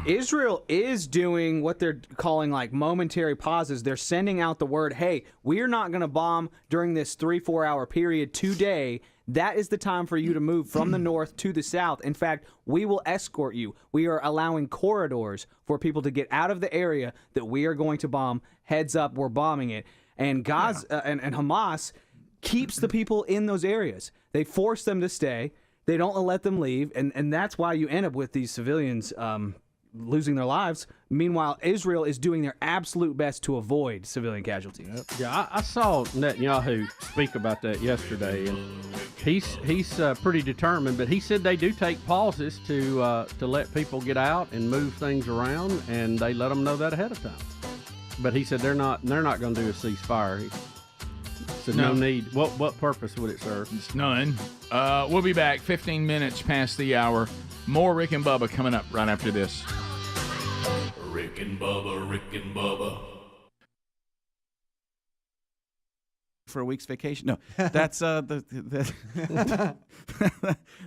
O: Israel is doing what they're calling like momentary pauses. They're sending out the word, hey, we're not going to bomb during this 3-4 hour period today. That is the time for you to move from the north to the south. In fact, we will escort you. We are allowing corridors for people to get out of the area that we are going to bomb. Heads up, we're bombing it. And Gaza and Hamas keeps the people in those areas. They force them to stay. They don't let them leave, and that's why you end up with these civilians losing their lives. Meanwhile, Israel is doing their absolute best to avoid civilian casualties.
L: Yeah, I saw Netanyahu speak about that yesterday, and he's pretty determined. But he said they do take pauses to let people get out and move things around, and they let them know that ahead of time. But he said they're not going to do a ceasefire. He said no need. What purpose would it serve?
J: It's none. We'll be back 15 minutes past the hour.
G: More Rick and Bubba coming up right after this.
F: Rick and Bubba, Rick and Bubba.
I: For a week's vacation. No, that's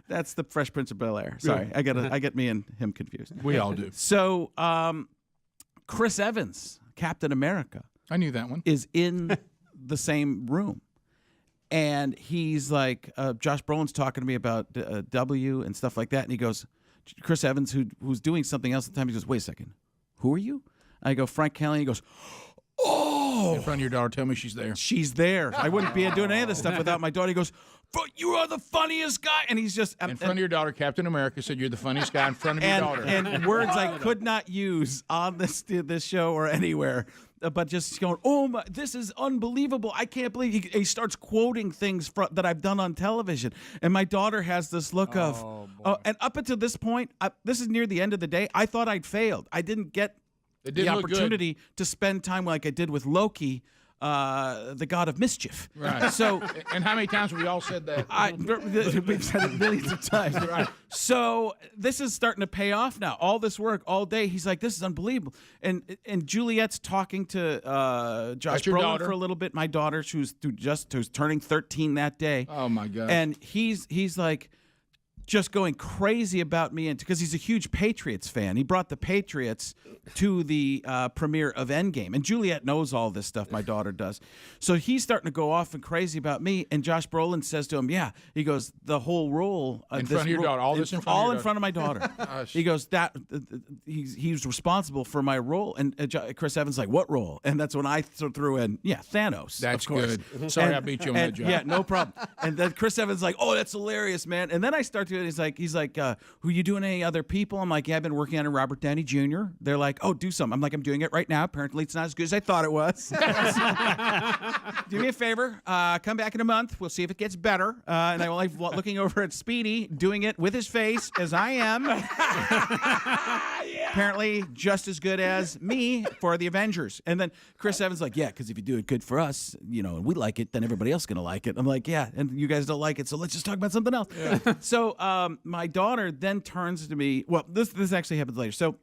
I: that's the Fresh Prince of Bel-Air. Sorry, I get me and him confused.
G: We all do.
I: So, Chris Evans, Captain America,
G: I knew that one,
I: is in the same room, and he's like, Josh Brolin's talking to me about W and stuff like that, and he goes, Chris Evans, who's doing something else at the time, he goes, wait a second, who are you? I go, Frank Kelly. He goes, oh,
G: in front of your daughter, tell me she's there.
I: She's there. I wouldn't be doing any of this stuff without my daughter. He goes, you are the funniest guy. And he's just...
G: in front of your daughter, Captain America said you're the funniest guy in front of your daughter.
I: And words I could not use on this show or anywhere, but just going, oh, my, this is unbelievable. I can't believe... He starts quoting things that I've done on television. And my daughter has this look of... and up until this point, this is near the end of the day, I thought I'd failed. I didn't get the opportunity to spend time like I did with Loki, the god of mischief.
G: Right.
I: So,
G: and how many times have we all said that?
I: We've said it millions of times. Right. So this is starting to pay off now. All this work, all day. He's like, this is unbelievable. And Juliet's talking to Josh Brolin for a little bit. My daughter, who's turning 13 that day.
G: Oh my God.
I: And he's like, just going crazy about me, because he's a huge Patriots fan. He brought the Patriots to the premiere of Endgame, and Juliet knows all this stuff. My daughter does, so he's starting to go off and crazy about me. And Josh Brolin says to him, "Yeah," he goes, "The whole role
G: in front of your daughter, all this in
I: front of my daughter." He goes, "That he's responsible for my role." And Chris Evans like, "What role?" And that's when I threw in, Thanos.
G: That's
I: of course.
G: good. Sorry, I beat you on that job.
I: Yeah, no problem. And then Chris Evans like, "Oh, that's hilarious, man." And then I start to. He's like, who you doing? Any other people? I'm like, yeah, I've been working on Robert Downey Jr. They're like, oh, do something. I'm like, I'm doing it right now. Apparently, it's not as good as I thought it was. Do me a favor. Come back in a month. We'll see if it gets better. And I like looking over at Speedy doing it with his face as I am. Apparently, just as good as me for the Avengers. And then Chris Evans like, yeah, because if you do it good for us, and we like it, then everybody else is gonna like it. I'm like, yeah, and you guys don't like it, so let's just talk about something else. Yeah. So my daughter then turns to me. Well, this actually happens later. So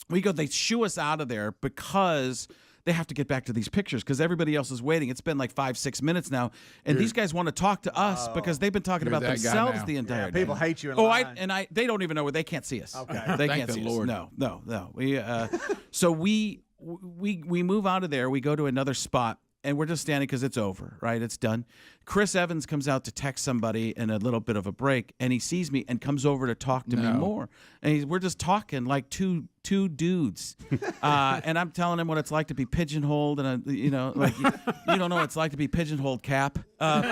I: they shoo us out of there because they have to get back to these pictures because everybody else is waiting. It's been like 5-6 minutes now, and these guys want to talk to us because they've been talking about themselves the entire day.
B: People hate you.
I: They don't even know where they can't see us.
B: Okay,
I: they
G: Thank
I: can't
G: the
I: see
G: Lord.
I: us. No. So we move out of there. We go to another spot. And we're just standing because it's over, right? It's done. Chris Evans comes out to text somebody in a little bit of a break, and he sees me and comes over to talk to me more. And we're just talking like two dudes. And I'm telling him what it's like to be pigeonholed, and you don't know what it's like to be pigeonholed, Cap. Hey,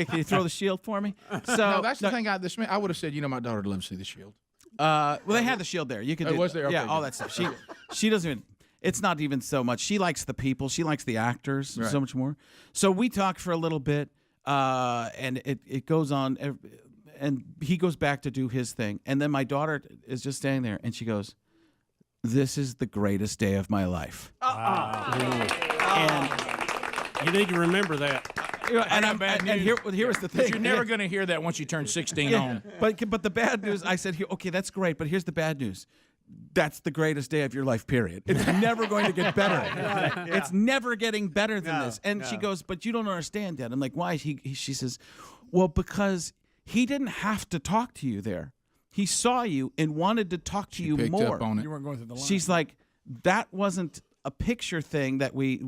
I: can you throw the shield for me?
G: No, that's the thing. I would have said, my daughter loves to see the shield.
I: Well, they had the shield there. You can.
G: It was there. Okay,
I: yeah, all that stuff. She doesn't even. It's not even so much. She likes the people. She likes the actors so much more. So we talked for a little bit, and it goes on, and he goes back to do his thing. And then my daughter is just standing there, and she goes, "This is the greatest day of my life."
P: And you need to remember that.
I: Here was the thing.
G: You're never going to hear that once you turn 16 on.
I: But the bad news, I said, okay, that's great, but here's the bad news. That's the greatest day of your life, period. It's never going to get better. It's never getting better than this. And she goes, but you don't understand, Dad. I'm like, why? She says, well, because he didn't have to talk to you there. He saw you and wanted to talk to you more.
G: Up on it.
D: You weren't going through the line.
I: She's like, that wasn't a picture thing that we,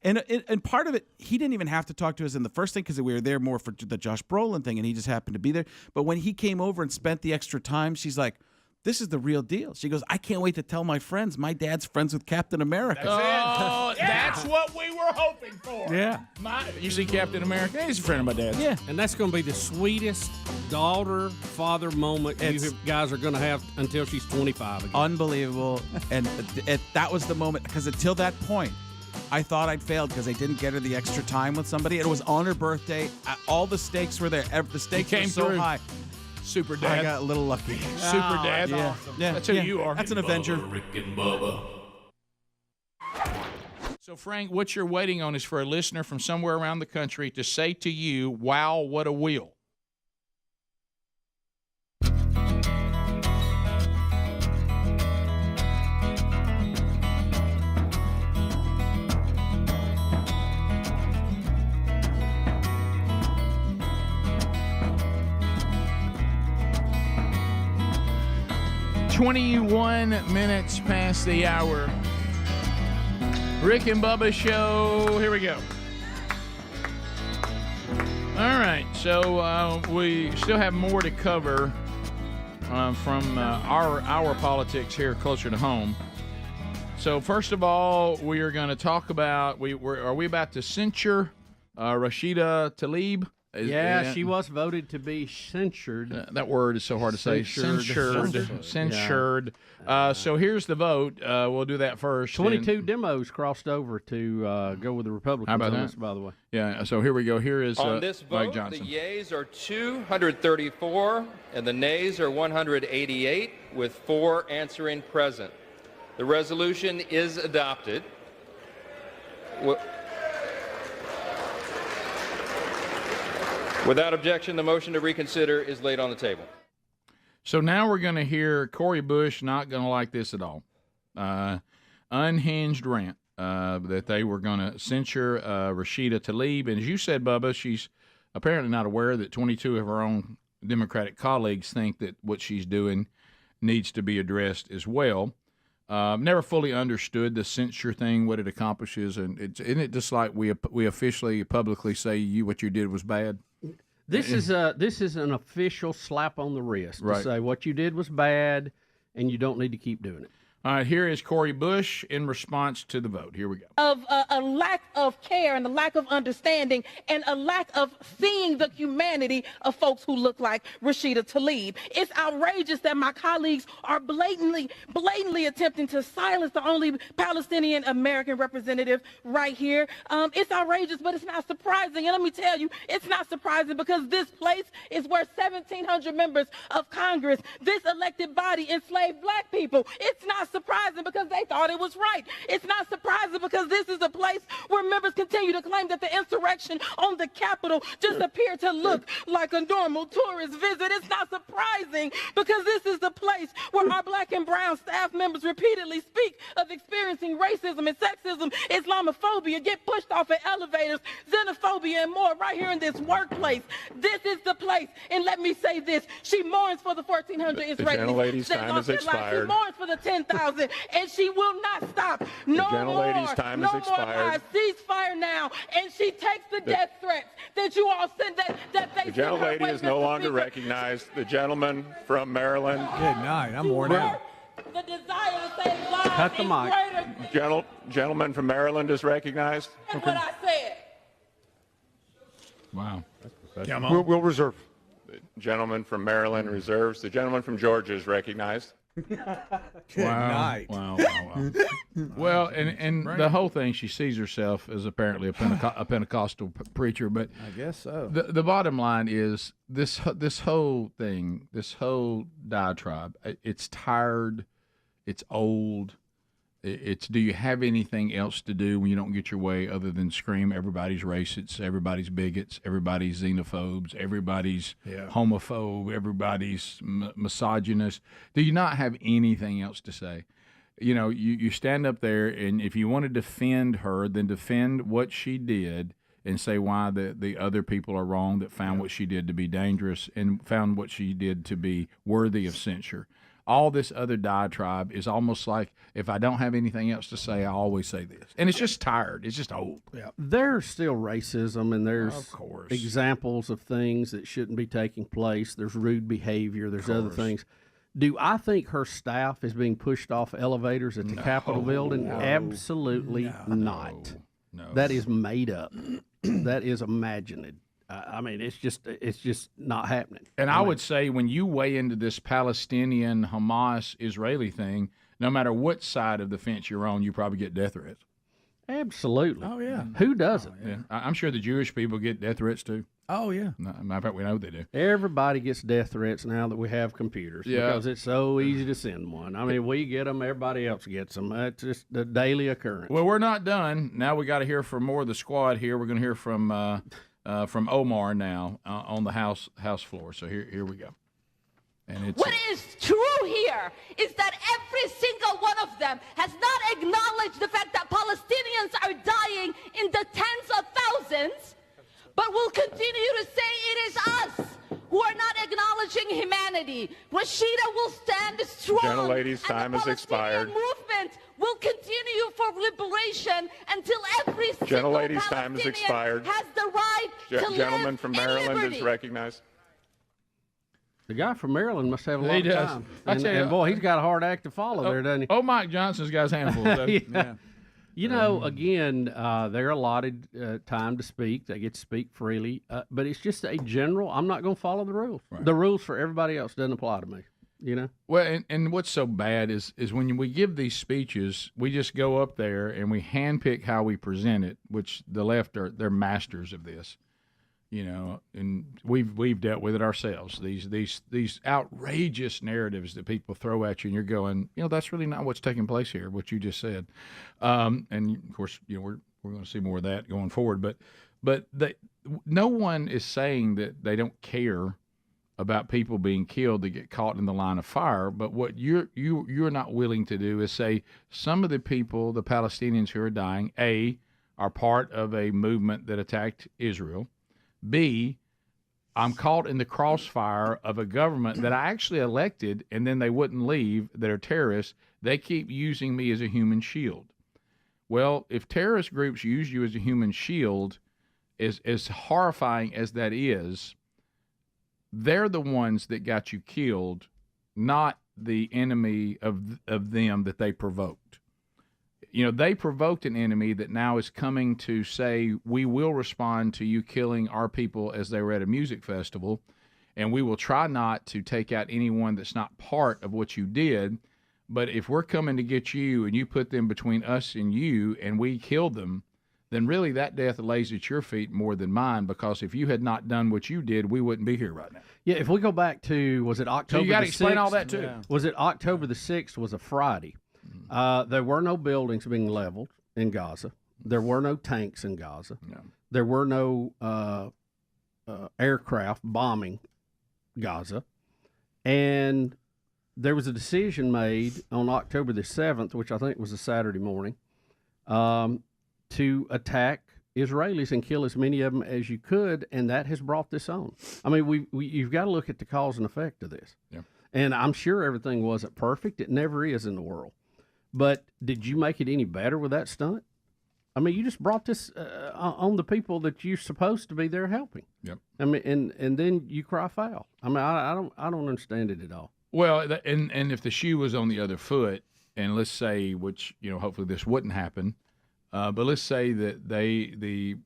I: And part of it, he didn't even have to talk to us in the first thing because we were there more for the Josh Brolin thing, and he just happened to be there. But when he came over and spent the extra time, she's like, this is the real deal. She goes, I can't wait to tell my friends my dad's friends with Captain America.
G: That's what we were hoping for.
P: Yeah.
G: You see Captain America? He's a friend of my dad's.
P: Yeah. And that's going to be the sweetest daughter-father moment you guys are going to have until she's 25 again.
I: Unbelievable. And that was the moment, because until that point, I thought I'd failed because I didn't get her the extra time with somebody. It was on her birthday. All the stakes were there. The stakes were so high.
G: Super Dad.
I: I got a little lucky.
G: Super Dad.
I: Yeah.
G: Awesome.
I: Yeah.
G: That's who you are.
I: That's an Avenger.
F: Rick and Bubba.
G: So, Frank, what you're waiting on is for a listener from somewhere around the country to say to you, wow, what a wheel. 21 minutes past the hour. Rick and Bubba show. Here we go. All right, so we still have more to cover from our politics here closer to home. So first of all, we are going to talk about are we about to censure Rashida Tlaib?
L: She was voted to be censured.
G: That word is so hard to say. Censured. So here's the vote. We'll do that first.
L: 22 demos crossed over to go with the Republicans.
G: How about
L: on
G: that?
L: this, by the way.
G: Yeah. So here we go. Here is
A: on this vote,
G: Mike Johnson.
A: The yeas are 234 and the nays are 188, with 4 answering present. The resolution is adopted. Without objection, the motion to reconsider is laid on the table.
G: So now we're going to hear Cori Bush not going to like this at all. Unhinged rant that they were going to censure Rashida Tlaib. And as you said, Bubba, she's apparently not aware that 22 of her own Democratic colleagues think that what she's doing needs to be addressed as well. Never fully understood the censure thing, what it accomplishes. And isn't it just like we officially publicly say what you did was bad?
L: This is an official slap on the wrist to say what you did was bad, and you don't need to keep doing it.
G: All right, here is Cori Bush in response to the vote. Here we go.
C: Of a lack of care and a lack of understanding and a lack of seeing the humanity of folks who look like Rashida Tlaib. It's outrageous that my colleagues are blatantly attempting to silence the only Palestinian American representative right here. It's outrageous, but it's not surprising. And let me tell you, it's not surprising because this place is where 1,700 members of Congress, this elected body, enslaved black people. It's not surprising because they thought it was right. It's not surprising because this is a place where members continue to claim that the insurrection on the Capitol just appeared to look like a normal tourist visit. It's not surprising because this is the place where our black and brown staff members repeatedly speak of experiencing racism and sexism, Islamophobia, get pushed off at elevators, xenophobia, and more right here in this workplace. This is the place. And let me say this. She mourns for the 1,400 Israelis.
T: The gentlelady's time has expired.
C: She mourns for the 10,000, and she will not stop. No
T: gentlelady's time has expired.
C: Ceasefire now, and she takes the death threats that you all sent that they.
T: The gentlelady is no longer recognized. The gentleman from Maryland.
V: Good night. I'm worn out.
C: The desire to save lives.
V: Cut the mic.
T: Gentleman from Maryland is recognized.
C: That's what I said.
G: Wow.
T: Come on. We'll reserve. The gentleman from Maryland reserves. The gentleman from Georgia is recognized.
V: Good night.
G: Wow. Well, and the whole thing, she sees herself as apparently a Pentecostal preacher, but
V: I guess so.
G: The bottom line is this whole thing, this whole diatribe, it's tired, it's old. It's do you have anything else to do when you don't get your way other than scream everybody's racists, everybody's bigots, everybody's xenophobes, everybody's homophobe, everybody's misogynist? Do you not have anything else to say? You know, you stand up there, and if you want to defend her, then defend what she did and say why the other people are wrong that found what she did to be dangerous and found what she did to be worthy of censure. All this other diatribe is almost like if I don't have anything else to say, I always say this. And it's just tired. It's just old.
L: Yeah. There's still racism, and there's examples of things that shouldn't be taking place. There's rude behavior. There's other things. Do I think her staff is being pushed off elevators at the Capitol building? Absolutely not.
G: No.
L: That is made up. That is imagined. I mean, it's just not happening.
G: And I would say when you weigh into this Palestinian, Hamas, Israeli thing, no matter what side of the fence you're on, you probably get death threats.
L: Absolutely.
V: Oh, yeah.
L: Who doesn't?
G: Yeah. I'm sure the Jewish people get death threats too.
V: Oh, yeah.
G: Matter of fact, we know they do.
L: Everybody gets death threats now that we have computers because it's so easy to send one. I mean, we get them, everybody else gets them. That's just a daily occurrence.
G: Well, we're not done. Now we got to hear from more of the squad here. We're going to hear from Omar now on the House floor. So here we go. And it's
Y: what is true here is that every single one of them has not acknowledged the fact that Palestinians are dying in the tens of thousands, but will continue to say it is us who are not acknowledging humanity. humanity. Rashida will stand strong.
T: Gentlelady's time
Y: and the
T: has expired.
Y: Palestinian movement will continue for liberation until every single
T: Gentlelady's time has
Y: Palestinian
T: expired.
Y: has the right to
T: Gentleman
Y: live
T: from
Y: in
T: Maryland
Y: liberty.
T: is recognized.
L: The guy from Maryland must have a lot
D: He
L: of
D: does.
L: time.
D: I
L: And,
D: tell you-
L: and boy, he's got a hard act to follow there, doesn't he?
D: Oh, Mike Johnson's got his handful. Doesn't he?
L: Yeah. You know, again, they're allotted time to speak. They get to speak freely, but it's just a general. I'm not going to follow the rules. The rules for everybody else doesn't apply to me. You know.
D: Well, and what's so bad is when we give these speeches, we just go up there and we handpick how we present it, which the left they're masters of this. You know, and we've dealt with it ourselves. These outrageous narratives that people throw at you, and you're going, you know, that's really not what's taking place here. What you just said, and of course, you know, we're going to see more of that going forward. But no one is saying that they don't care about people being killed that get caught in the line of fire. But what you're not willing to do is say some of the people, the Palestinians who are dying, are part of a movement that attacked Israel. B, I'm caught in the crossfire of a government that I actually elected and then they wouldn't leave, that are terrorists. They keep using me as a human shield. Well, if terrorist groups use you as a human shield, as horrifying as that is, they're the ones that got you killed, not the enemy of them that they provoked. You know, they provoked an enemy that now is coming to say, we will respond to you killing our people as they were at a music festival, and we will try not to take out anyone that's not part of what you did. But if we're coming to get you and you put them between us and you and we kill them, then really that death lays at your feet more than mine, because if you had not done what you did, we wouldn't be here right now.
L: Yeah, if we go back to, was it October
D: So you got to
L: the
D: explain
L: 6th?
D: all that too.
L: Yeah. Was it October the 6th was a Friday? There were no buildings being leveled in Gaza. There were no tanks in Gaza.
D: No.
L: There were no aircraft bombing Gaza. And there was a decision made on October the 7th, which I think was a Saturday morning, to attack Israelis and kill as many of them as you could, and that has brought this on. I mean, you've got to look at the cause and effect of this.
D: Yeah.
L: And I'm sure everything wasn't perfect. It never is in the world. But did you make it any better with that stunt? I mean, you just brought this on the people that you're supposed to be there helping.
D: Yep.
L: I mean, and then you cry foul. I mean, I don't understand it at all.
D: Well, and if the shoe was on the other foot, and let's say, which, you know, hopefully this wouldn't happen, but let's say that the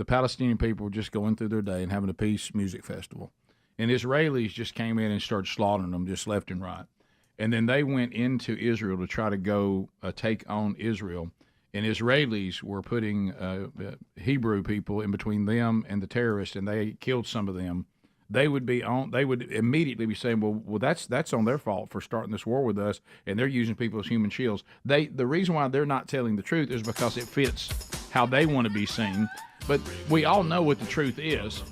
D: Palestinian people were just going through their day and having a peace music festival, and Israelis just came in and started slaughtering them just left and right. And then they went into Israel to try to go take on Israel. And Israelis were putting Hebrew people in between them and the terrorists, and they killed some of them. They would immediately be saying, well, that's on their fault for starting this war with us, and they're using people as human shields. The reason why they're not telling the truth is because it fits how they want to be seen. But we all know what the truth is,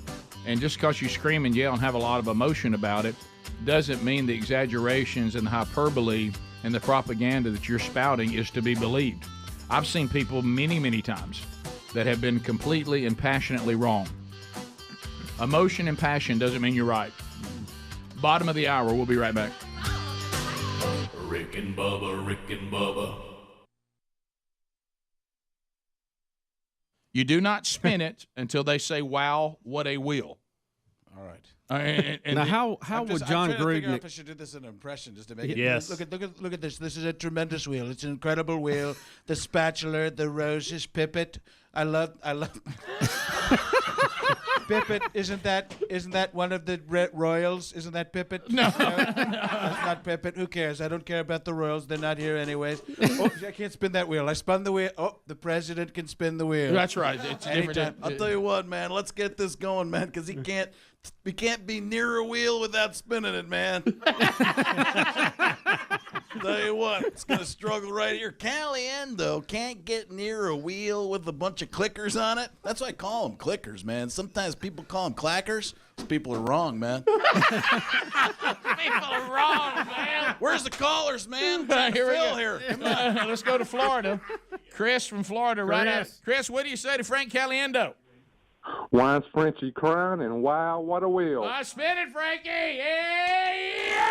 D: and just because you scream and yell and have a lot of emotion about it doesn't mean the exaggerations and the hyperbole and the propaganda that you're spouting is to be believed. I've seen people many, many times that have been completely and passionately wrong. Emotion and passion doesn't mean you're right. Bottom of the hour, we'll be right back.
F: Rick and Bubba, Rick and Bubba.
G: You do not spin it until they say, wow, what a wheel.
I: All right.
G: And
P: now, how
I: I'm
P: would John
I: trying to figure out
P: Gruden?
I: if I should do this in an impression just to make it.
P: Yes.
I: Look at this. This is a tremendous wheel. It's an incredible wheel. The spatula, the roses, Pipit. I love. Pipit, isn't that one of the royals? Isn't that Pipit?
G: No.
I: That's not Pipit. Who cares? I don't care about the royals. They're not here anyways. Oh, I can't spin that wheel. I spun the wheel. Oh, the president can spin the wheel.
G: That's right. It's different.
I: Anytime. I'll tell you what, man. Let's get this going, man, because we can't be near a wheel without spinning it, man. Tell you what, it's gonna struggle right here. Caliendo can't get near a wheel with a bunch of clickers on it. That's why I call them clickers, man. Sometimes people call them clackers. Those people are wrong, man.
G: People are wrong, man.
I: Where's the callers, man?
G: Here we go.
I: Here. Come on.
G: Let's go to Florida. Chris from Florida, right out. Chris, what do you say to Frank Caliendo?
E: Why is Frenchie crying? And wow, what a wheel.
G: Spin it, Frankie! Yeah!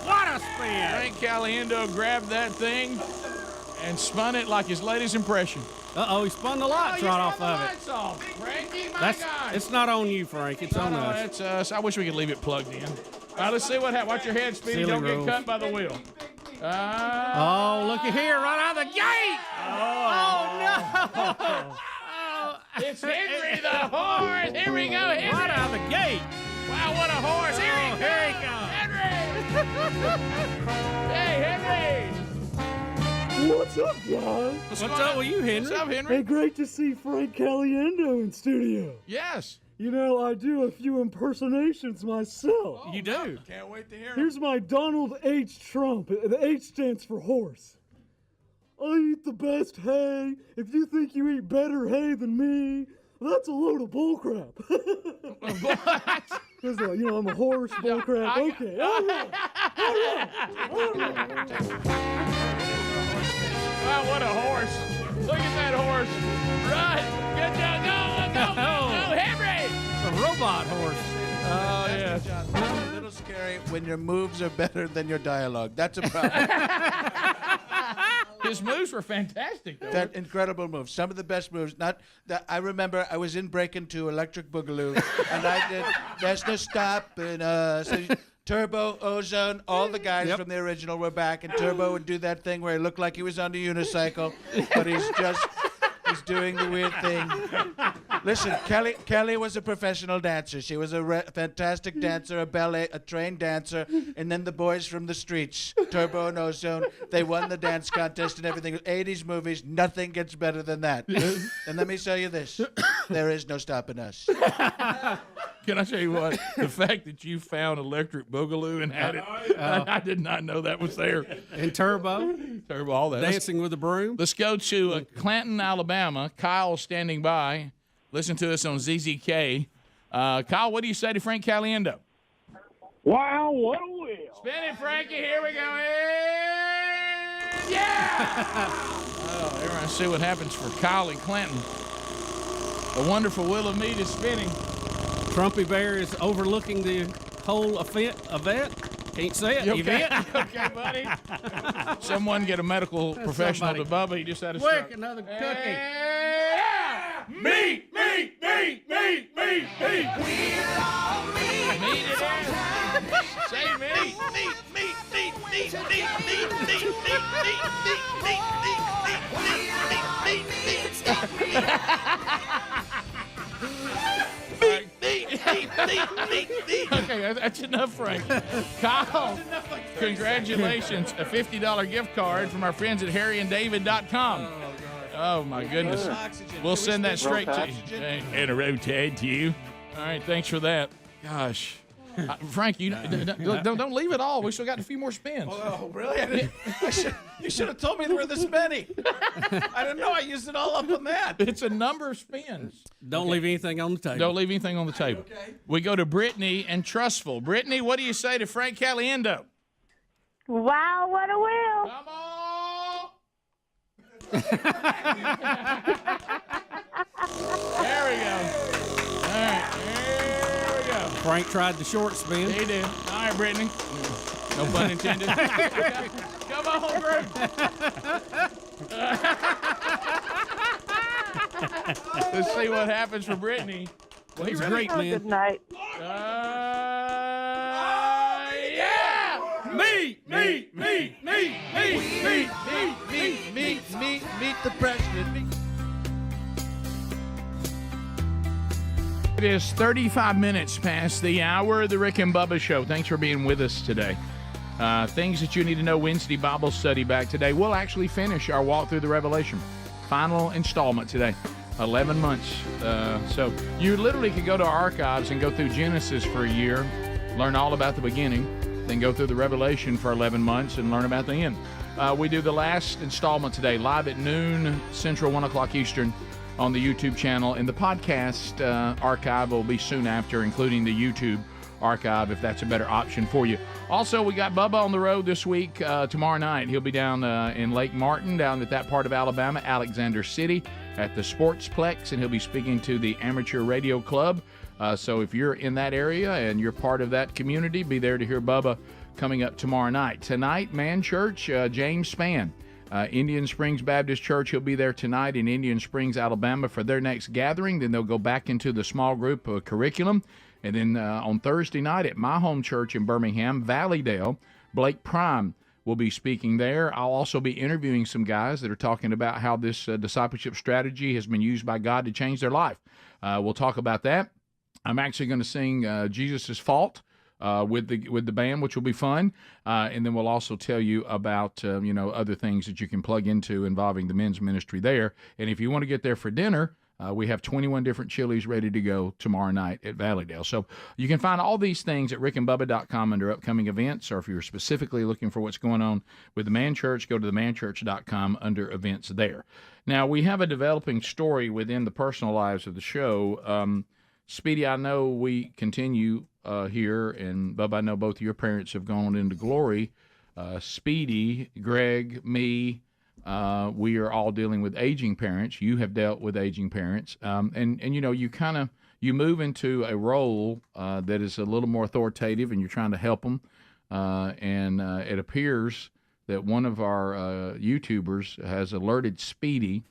P: What a spin!
G: Frank Caliendo grabbed that thing and spun it like his latest impression.
P: Uh-oh, he spun the lights right off of it.
G: Lights off. Frankie, my God.
P: It's not on you, Frank. It's on us.
G: It's us. I wish we could leave it plugged in. All right, let's see what happens. Watch your head, Speedy.
P: Silly
G: Don't
P: rules.
G: get cut by the wheel.
P: Oh, looky here, right out of the gate! Oh, no!
G: It's Henry the horse. Here we go, Henry.
P: Right out of the gate.
G: Wow, what a horse. Here he comes. Henry. Hey, Henry.
K: What's up, guys?
P: What's up with you, Henry?
G: What's up, Henry?
K: Hey, great to see Frank Caliendo in studio.
G: Yes.
K: You know, I do a few impersonations myself.
P: You do?
K: Can't wait to hear it. Here's my Donald H. Trump. The H stands for horse. I eat the best hay. If you think you eat better hay than me, that's a load of bullcrap.
G: What?
K: Because, you know, I'm a horse, bullcrap. Okay, all right.
G: Wow, what a horse. Look at that horse. Run. Good job. Go, Henry.
P: A robot horse.
G: Oh, yeah.
M: It's a little scary when your moves are better than your dialogue. That's a problem.
G: His moves were fantastic, though.
M: That incredible moves. Some of the best moves. Not that I remember I was in Breaking 2 Electric Boogaloo, and I did There's No Stopping Us. Turbo, Ozone, all the guys from the original were back, and Turbo would do that thing where he looked like he was on a unicycle, but he's doing the weird thing. Listen, Kelly was a professional dancer. She was a fantastic dancer, a ballet, a trained dancer, and then the boys from the streets, Turbo and Ozone, they won the dance contest and everything. 80s movies, nothing gets better than that. And let me tell you this, there is no stopping us.
G: Can I tell you what? The fact that you found Electric Boogaloo and had it, I did not know that was there.
P: And Turbo,
G: all that.
P: Dancing with the Broom.
G: Let's go to Clanton, Alabama. Kyle's standing by. Listen to us on ZZK. Kyle, what do you say to Frank Caliendo?
K: Wow, what a wheel.
G: Spin it, Frankie. Here we go. Yeah! Oh, everyone see what happens for Kyle and Clanton. The wonderful wheel of meat is spinning.
P: Trumpy Bear is overlooking the whole event. Can't say it.
G: You okay?
P: Event.
G: Okay, buddy. Someone get a medical professional to Bubba. He just had a stroke.
P: Quick, another cookie.
G: Meat, meat, meat, meat, meat, meat.
K: We're all meat.
G: Meat it is. Say meat. Okay, that's enough, Frank. Kyle, congratulations. A $50 gift card from our friends at harryanddavid.com. Oh, my goodness. We'll send that straight to you. And a rotate to you. All right, thanks for that. Gosh. Frank, you don't leave it all. We still got a few more spins.
M: Oh, really? You should have told me there were this many. I didn't know I used it all up on that.
G: It's a number of spins.
P: Don't leave anything on the table.
G: Don't leave anything on the table. Okay. We go to Brittany and Trustful. Brittany, what do you say to Frank Caliendo?
W: Wow, what a wheel.
G: Come on. There we go. All right, there we go.
P: Frank tried the short spin.
G: He did. All right, Brittany. No pun intended. Come on, Brittany. Let's see what happens for Brittany.
P: Well, he's great, man.
W: Good night.
G: Yeah!
M: Meat the president.
G: It is 35 minutes past the hour of the Rick and Bubba Show. Thanks for being with us today. Things that you need to know Wednesday Bible study back today. We'll actually finish our walk through the Revelation. Final installment today. 11 months. So you literally could go to our archives and go through Genesis for a year, learn all about the beginning, then go through the Revelation for 11 months and learn about the end. We do the last installment today, live at noon Central, 1 o'clock Eastern on the YouTube channel. And the podcast archive will be soon after, including the YouTube archive, if that's a better option for you. Also, we got Bubba on the road this week. Tomorrow night, he'll be down in Lake Martin, down at that part of Alabama, Alexander City.
J: at the Sportsplex, and he'll be speaking to the Amateur Radio Club. So if you're in that area and you're part of that community, be there to hear Bubba coming up tomorrow night. Tonight, Man Church, James Spann, Indian Springs Baptist Church. He'll be there tonight in Indian Springs, Alabama for their next gathering. Then they'll go back into the small group curriculum. And then on Thursday night at my home church in Birmingham, Valleydale, Blake Prime will be speaking there. I'll also be interviewing some guys that are talking about how this discipleship strategy has been used by God to change their life. We'll talk about that. I'm actually going to sing Jesus' Fault with the band, which will be fun. And then we'll also tell you about, other things that you can plug into involving the men's ministry there. And if you want to get there for dinner, we have 21 different chilies ready to go tomorrow night at Valleydale. So you can find all these things at rickandbubba.com under upcoming events, or if you're specifically looking for what's going on with the Man Church, go to themanchurch.com under events there. Now, we have a developing story within the personal lives of the show. Speedy, I know we continue here, and Bubba, I know both of your parents have gone into glory. Speedy, Greg, me, we are all dealing with aging parents. You have dealt with aging parents, and you move into a role that is a little more authoritative, and you're trying to help them. And it appears that one of our YouTubers has alerted Speedy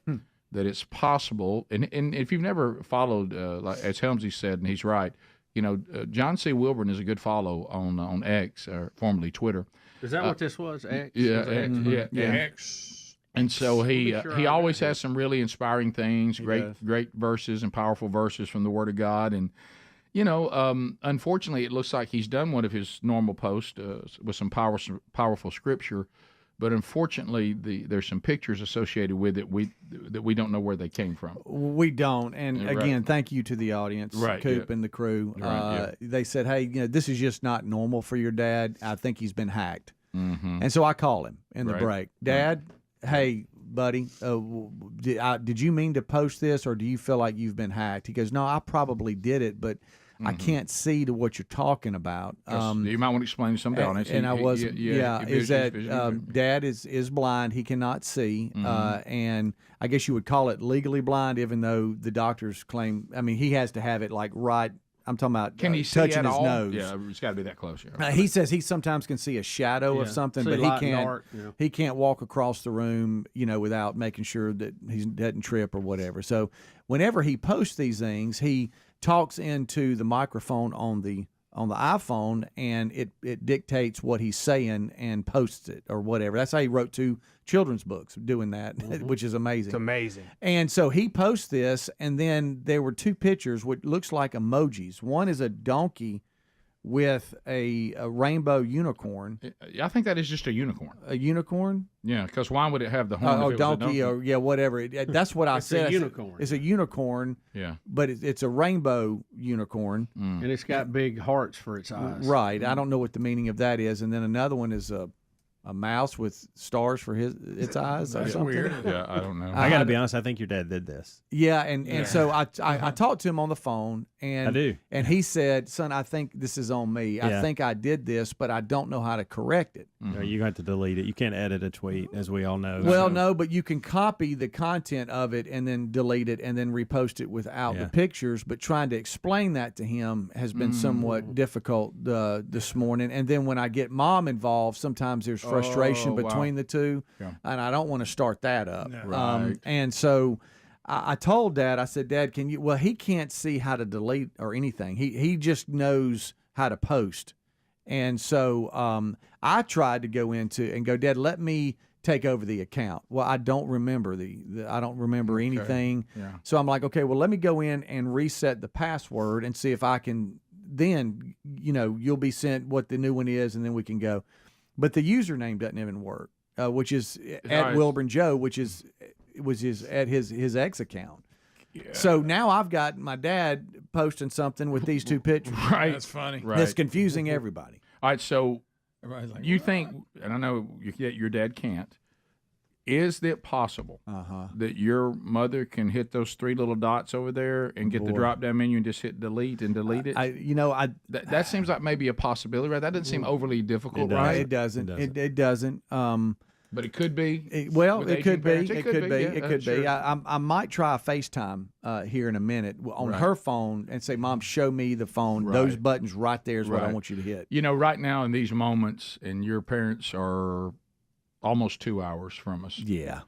J: that it's possible. And if you've never followed, as Helmsy said, and he's right, John C. Wilburn is a good follow on X, or formerly Twitter.
L: Is that what this was? X?
J: Yeah,
L: X.
J: X. And so he always has some really inspiring things, great verses and powerful verses from the Word of God. And, unfortunately, it looks like he's done one of his normal posts with some powerful scripture. But unfortunately, there's some pictures associated with it that we don't know where they came from.
B: We don't. And again, thank you to the audience, Coop and the crew. They said, hey, this is just not normal for your dad. I think he's been hacked. Mm-hmm. And so I call him in the break. Dad, hey, buddy, did you mean to post this, or do you feel like you've been hacked? He goes, no, I probably did it, but I can't see to what you're talking about.
J: You might want to explain to some audience.
B: And I wasn't. Is that Dad is blind? He cannot see, and I guess you would call it legally blind, even though the doctors claim. I mean, he has to have it like right. I'm talking about
J: can he see
B: touching his
J: all?
B: nose.
J: Yeah, it's got to be that close.
B: He says he sometimes can see a shadow of something, but he can't.
L: Dark,
B: He can't walk across the room, without making sure that he doesn't trip or whatever. So whenever he posts these things, he talks into the microphone on the iPhone, and it dictates what he's saying and posts it or whatever. That's how he wrote 2 children's books doing that, which is amazing.
V: It's amazing.
B: And so he posts this, and then there were 2 pictures which looks like emojis. One is a donkey with a rainbow unicorn.
J: I think that is just a unicorn.
B: A unicorn?
J: Yeah, because why would it have the horn? If it was
B: donkey,
J: a donkey?
B: or whatever. That's what I said.
L: It's a unicorn.
B: It's a unicorn.
J: Yeah,
B: but it's a rainbow unicorn,
L: and it's got big hearts for its eyes.
B: Right. I don't know what the meaning of that is. And then another one is a mouse with stars for its eyes or something.
J: Weird. Yeah, I don't know.
V: I got to be honest. I think your dad did this.
B: Yeah, and so I talked to him on the phone, and
V: I do.
B: And he said, "Son, I think this is on me. I think I did this, but I don't know how to correct it."
V: Mm-hmm. You're going to have to delete it. You can't edit a tweet, as we all know.
B: Well, no, but you can copy the content of it and then delete it and then repost it without the pictures. But trying to explain that to him has been somewhat difficult this morning. And then when I get Mom involved, sometimes there's frustration between the two, and I don't want to start that up.
J: Right.
B: And so I told Dad, I said, Dad, can you? Well, he can't see how to delete or anything. He just knows how to post. And so I tried to go into and go, Dad, let me take over the account. Well, I don't remember I don't remember anything.
J: Yeah.
B: So I'm like, okay, well, let me go in and reset the password and see if I can. Then you'll be sent what the new one is, and then we can go. But the username doesn't even work, which is at Wilburn Joe, which is at his ex account. Yeah. So now I've got my dad posting something with these 2 pictures.
J: Right.
D: That's funny.
J: Right.
B: That's confusing everybody.
J: All right, so
D: Everybody's like,
J: you think, and I know your dad can't, is it possible that your mother can hit those 3 little dots over there and get the drop-down menu and just hit delete and delete it? That seems like maybe a possibility, right? That doesn't seem overly difficult, right?
B: It doesn't. It doesn't.
J: But it could be.
B: It could be.
J: parents.
B: It could be.
J: Yeah,
B: It could be.
J: sure.
B: I might try a FaceTime here in a minute on
J: Right.
B: her phone and say, Mom, show me the phone.
J: Right.
B: Those buttons right there is what I
J: Right.
B: want you to hit.
J: You know, right now in these moments, and your parents are almost 2 hours from us.
B: Yeah.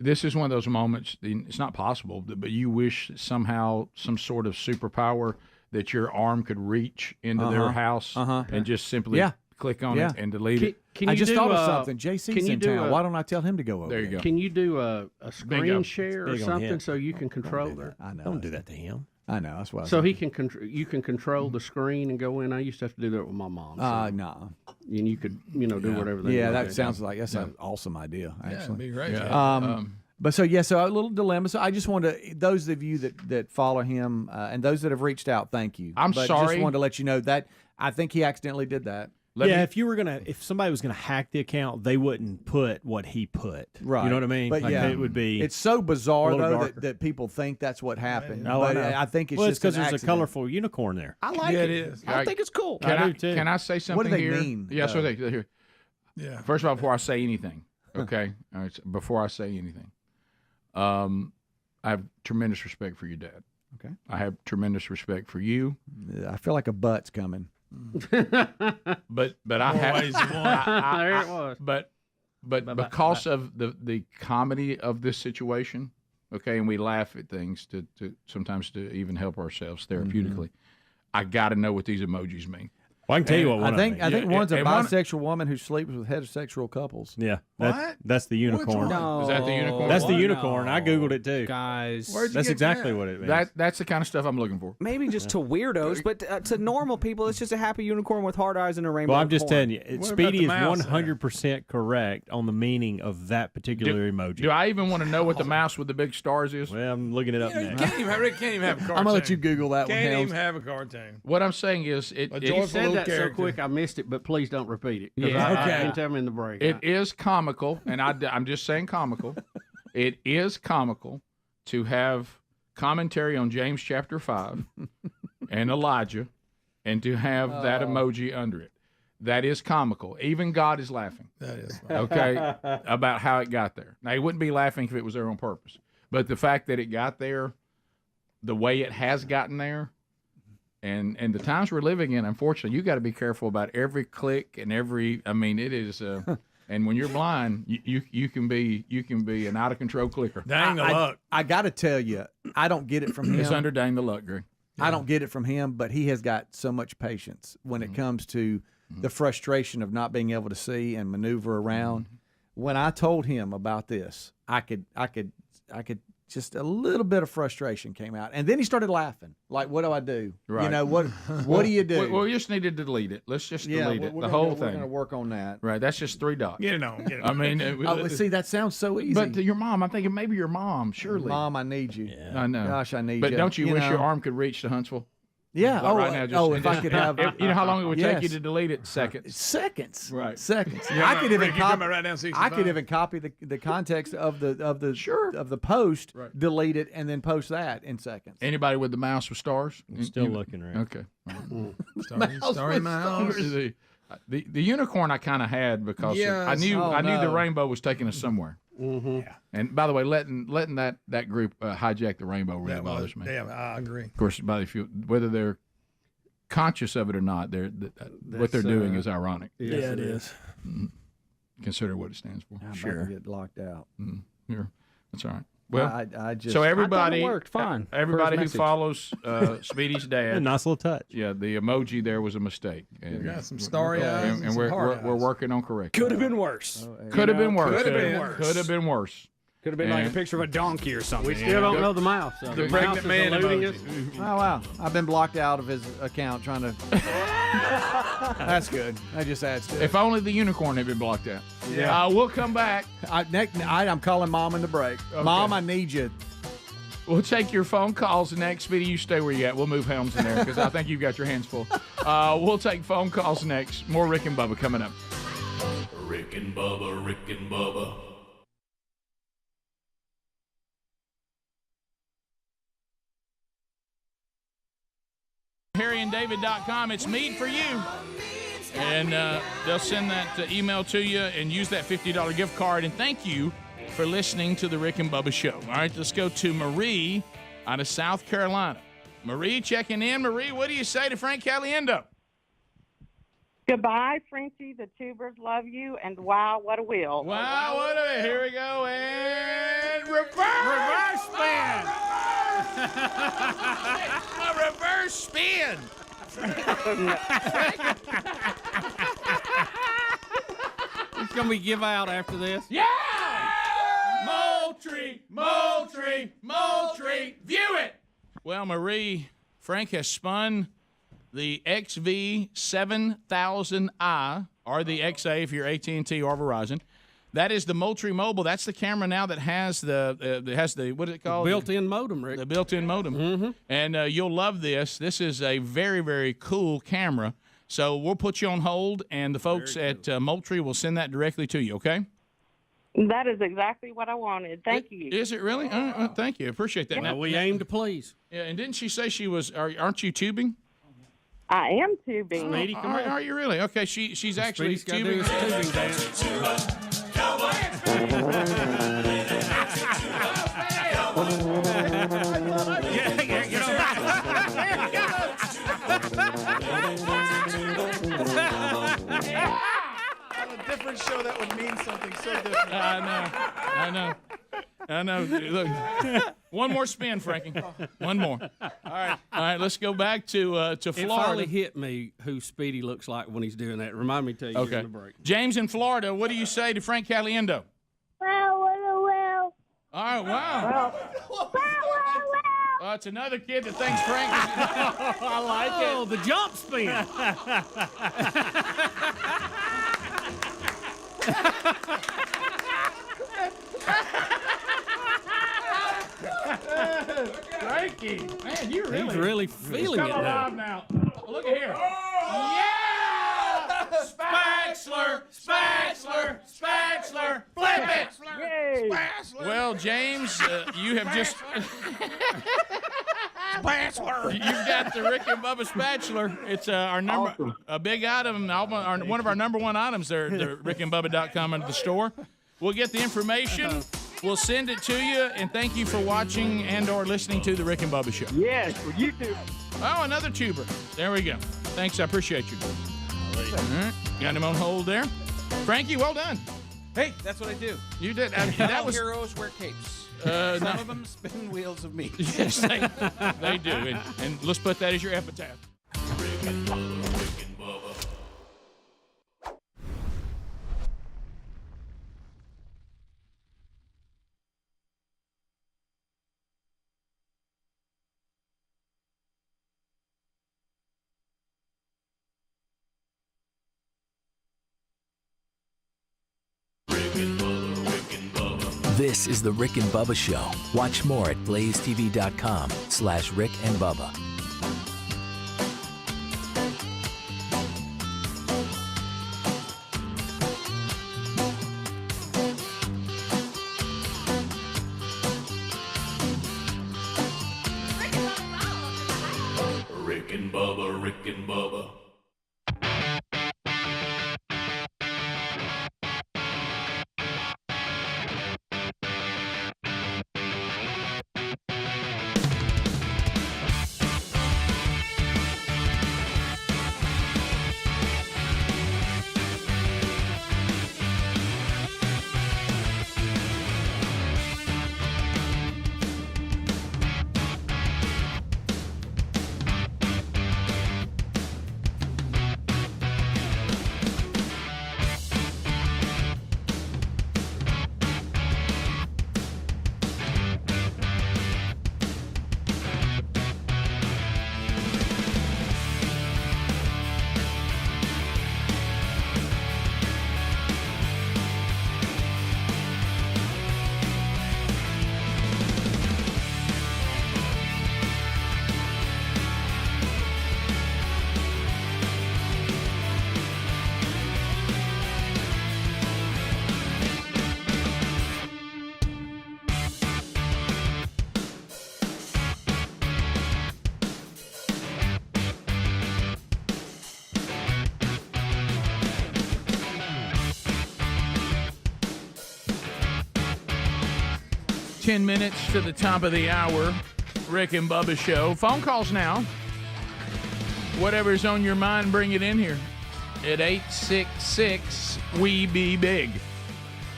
J: This is one of those moments, it's not possible, but you wish somehow some sort of superpower that your arm could reach into their house and just simply click on it and delete it.
B: I just thought of something. JC's in town. Why don't I tell him to go over
J: there? You go.
L: Can you do a screen
J: Bingo.
L: share or
B: Big on
L: something
B: him.
L: so you can control that?
B: I know.
V: Don't do that to him.
B: I know. That's why.
L: So he can you can control the screen and go in. I used to have to do that with my mom.
B: No.
L: And you could do whatever. They
B: Yeah,
L: wanted.
B: that sounds like that's an awesome idea. Actually,
D: it'd be great.
B: But so a little dilemma. So I just wanted to, those of you that follow him and those that have reached out, thank you.
J: I'm
B: But
J: sorry.
B: Just wanted to let you know that I think he accidentally did that.
V: If somebody was gonna hack the account, they wouldn't put what he put.
B: Right.
V: You know what I mean?
B: But
V: Like, it would be.
B: It's so bizarre
V: a little
B: though
V: darker.
B: that people think that's what happened.
V: No,
B: but
V: I know.
B: I think it's
V: well,
B: just
V: because
B: an
V: there's a
B: accident.
V: colorful unicorn there.
B: I like
D: Yeah,
B: it.
D: it is.
B: I think it's cool.
J: Can
V: do too.
J: Can I say something
B: What do they
J: here?
B: mean,
J: Yeah, so
B: though?
J: here.
D: Yeah.
J: First of all, before I say anything, okay? All right, so before I say anything, I have tremendous respect for your dad.
B: Okay.
J: I have tremendous respect for you.
B: I feel like a butt's coming.
J: But I have
L: There it was.
J: But because of the comedy of this situation, okay, and we laugh at things to sometimes to even help ourselves therapeutically. I got to know what these emojis mean.
V: Well, I can tell you what one
B: I think
V: of them means.
B: one's a
J: and one-
B: bisexual woman who sleeps with heterosexual couples.
V: Yeah.
D: What?
V: That's the unicorn.
B: one?
J: Is that the unicorn?
V: That's the unicorn. I Googled it too.
O: Guys.
V: That's exactly what it means.
J: That's the kind of stuff I'm looking for.
O: Maybe just to weirdos, but to normal people, it's just a happy unicorn with hard eyes and a rainbow.
V: Well, I'm just
O: horn.
V: telling you,
D: What
V: Speedy is
D: about the mouse
V: 100% correct on the meaning of that particular emoji.
J: Do I even want to know what the mouse with the big stars is?
V: Well, I'm looking it up
D: You
V: next.
D: can't even have, Rick can't even have a cartoon.
B: I'm gonna let you Google that one.
D: Can't
B: Helms.
D: even have a cartoon.
J: What I'm saying is,
D: A
L: You
D: joyful
L: said
D: little
L: that so
D: character.
L: quick, I missed it, but please don't repeat it. 'Cause
J: Yeah,
L: I
J: okay.
L: didn't tell me in the break.
J: it is comical, and I'm just saying comical. It is comical to have commentary on James chapter 5 and Elijah, and to have that emoji under it. That is comical. Even God is laughing.
D: That is fine.
J: Okay, about how it got there. Now, he wouldn't be laughing if it was there on purpose, but the fact that it got there, the way it has gotten there, and the times we're living in, unfortunately, you got to be careful about every click and every. I mean, it is. And when you're blind, you can be an out of control clicker.
D: Dang the luck.
B: I got to tell you, I don't get it from him.
J: It's under dang the luck, Greg.
B: I don't get it from him, but he has got so much patience when it comes to the frustration of not being able to see and maneuver around. When I told him about this, I could just a little bit of frustration came out, and then he started laughing. Like, what do I do?
J: Right.
B: You know what? What do you do?
J: We just need to delete it. Let's just delete it.
B: we're
J: The
B: gonna-
J: whole
B: We're
J: thing.
B: going to work on that.
J: Right. That's just 3 dots.
D: Get it on. Get it
J: I
D: on.
J: mean,
B: Oh, see, that sounds so easy.
J: but to your mom, I'm thinking maybe your mom. Surely,
B: Mom, I need you.
J: I know.
B: Gosh, I need
J: But
B: you.
J: don't you wish
B: know?
J: your arm could reach to Huntsville?
B: Yeah.
J: Like right now,
B: if I could have.
J: You know how long it would take you
B: Yes.
J: to delete it? Seconds.
B: Seconds.
J: Right.
B: Seconds.
D: Yeah,
B: I could even
D: Rick, you coming
B: copy.
D: right down
B: I
D: 65?
B: could even copy the context of the
J: Sure.
B: of the post,
J: Right.
B: delete it, and then post that in seconds.
J: Anybody with the mouse with stars?
V: Still looking, right?
J: Okay.
D: Starry mouse.
J: The unicorn I kind of had because
D: Yes.
J: I knew
B: Oh,
J: the
B: no.
J: rainbow was taking us somewhere.
L: Yeah.
J: And by the way, letting that group hijack the rainbow really bothers me.
D: Yeah, I agree.
J: Of course, whether they're conscious of it or not, what they're doing is ironic.
V: Yeah, it is.
J: Consider what it stands for.
B: I'm about to get locked out.
J: That's all right. Well,
B: I just.
J: so everybody,
O: I thought it worked fine.
J: Everybody who
O: First message.
J: follows Speedy's
V: A
J: dad,
V: nice little touch.
J: yeah, the emoji there was a mistake. And,
D: We got some starry eyes and
J: and
D: some
J: we're
D: hard
J: we're
D: eyes.
J: working on correcting.
O: Could have been worse.
J: Could have been worse.
D: Could have been worse.
J: Could have been worse.
O: Could have been like a
J: And-
O: picture of a donkey or something.
L: We still don't know the mouse. So the mouse
D: pregnant
L: is
D: man
L: eluding
D: emoji.
L: us.
B: Oh wow! I've been blocked out of his account trying to. That's good. That just adds to it.
J: If only the unicorn had been blocked out.
B: Yeah.
J: We'll come back.
B: I'm calling Mom in the break.
J: Okay.
B: Mom, I need you.
J: We'll take your phone calls next. Speedy, you stay where you at. We'll move Helms in there because I think you've got your hands full. We'll take phone calls next. More Rick and Bubba coming up.
F: Rick and Bubba, Rick and Bubba.
G: HarryandDavid.com. It's meat for you. And they'll send that email to you and use that $50 gift card. And thank you for listening to the Rick and Bubba Show. All right, let's go to Marie out of South Carolina. Marie checking in. Marie, what do you say to Frank Caliendo?
W: Goodbye, Frenchie. The tubers love you, and wow, what a wheel.
G: Wow, what a... Here we go, and reverse spin. A reverse spin.
P: It's going to be give out after this.
G: Yeah! Moultrie, view it. Well, Marie, Frank has spun the XV7000i, or the XA if you're AT&T or Verizon. That is the Moultrie Mobile. That's the camera now that has the what is it called?
P: Built-in modem, Rick.
G: The built-in modem. Mm-hmm. And you'll love this. This is a very, very cool camera. So we'll put you on hold, and the folks at Moultrie will send that directly to you, okay?
W: That is exactly what I wanted. Thank you.
G: Is it really? Thank you. Appreciate that.
P: Well, we aim to please.
G: Yeah, and didn't she say she was, aren't you tubing?
W: I am tubing.
P: Speedy, come on.
G: Are you really? Okay, she's actually tubing.
P: Tubing dance.
M: On a different show, that would mean something so different.
G: I know. Look, one more spin, Frankie. One more. All right. Let's go back to
P: It
G: Florida.
P: finally hit me who Speedy looks like when he's doing that. Remind me to tell you
G: Okay.
P: in the break.
G: James in Florida, what do you say to Frank Caliendo?
W: Wow, what a wheel.
G: All right, wow. It's another kid that thinks Frank is...
P: I like it. Oh, the jump spin.
G: Frankie, man, you really...
P: He's really feeling it now.
G: now. Look at here. Yeah! Spatchler, flip it!
W: Yay.
G: Well, James, you have just... You've got the Rick and Bubba Spatchler. It's our number, a big item, one of our number one items there at the rickandbubba.com under the store. We'll get the information. We'll send it to you, and thank you for watching and or listening to the Rick and Bubba Show.
W: Yes, for you too.
G: Oh, another tuber. There we go. Thanks, I appreciate you. All right. Got him on hold there. Frankie, well done.
I: Hey, that's what I do.
G: You did.
I: All heroes wear capes. Some of them spin wheels of meat.
G: Yes, they do. And let's put that as your epitaph.
F: Rick and Bubba.
H: This is the Rick and Bubba Show. Watch more at blazetv.com/Rick and Bubba.
F: Rick and Bubba, Rick and Bubba.
G: 10 minutes to the top of the hour. Rick and Bubba Show. Phone calls now. Whatever's on your mind, bring it in here at 866-WE-BE-BIG.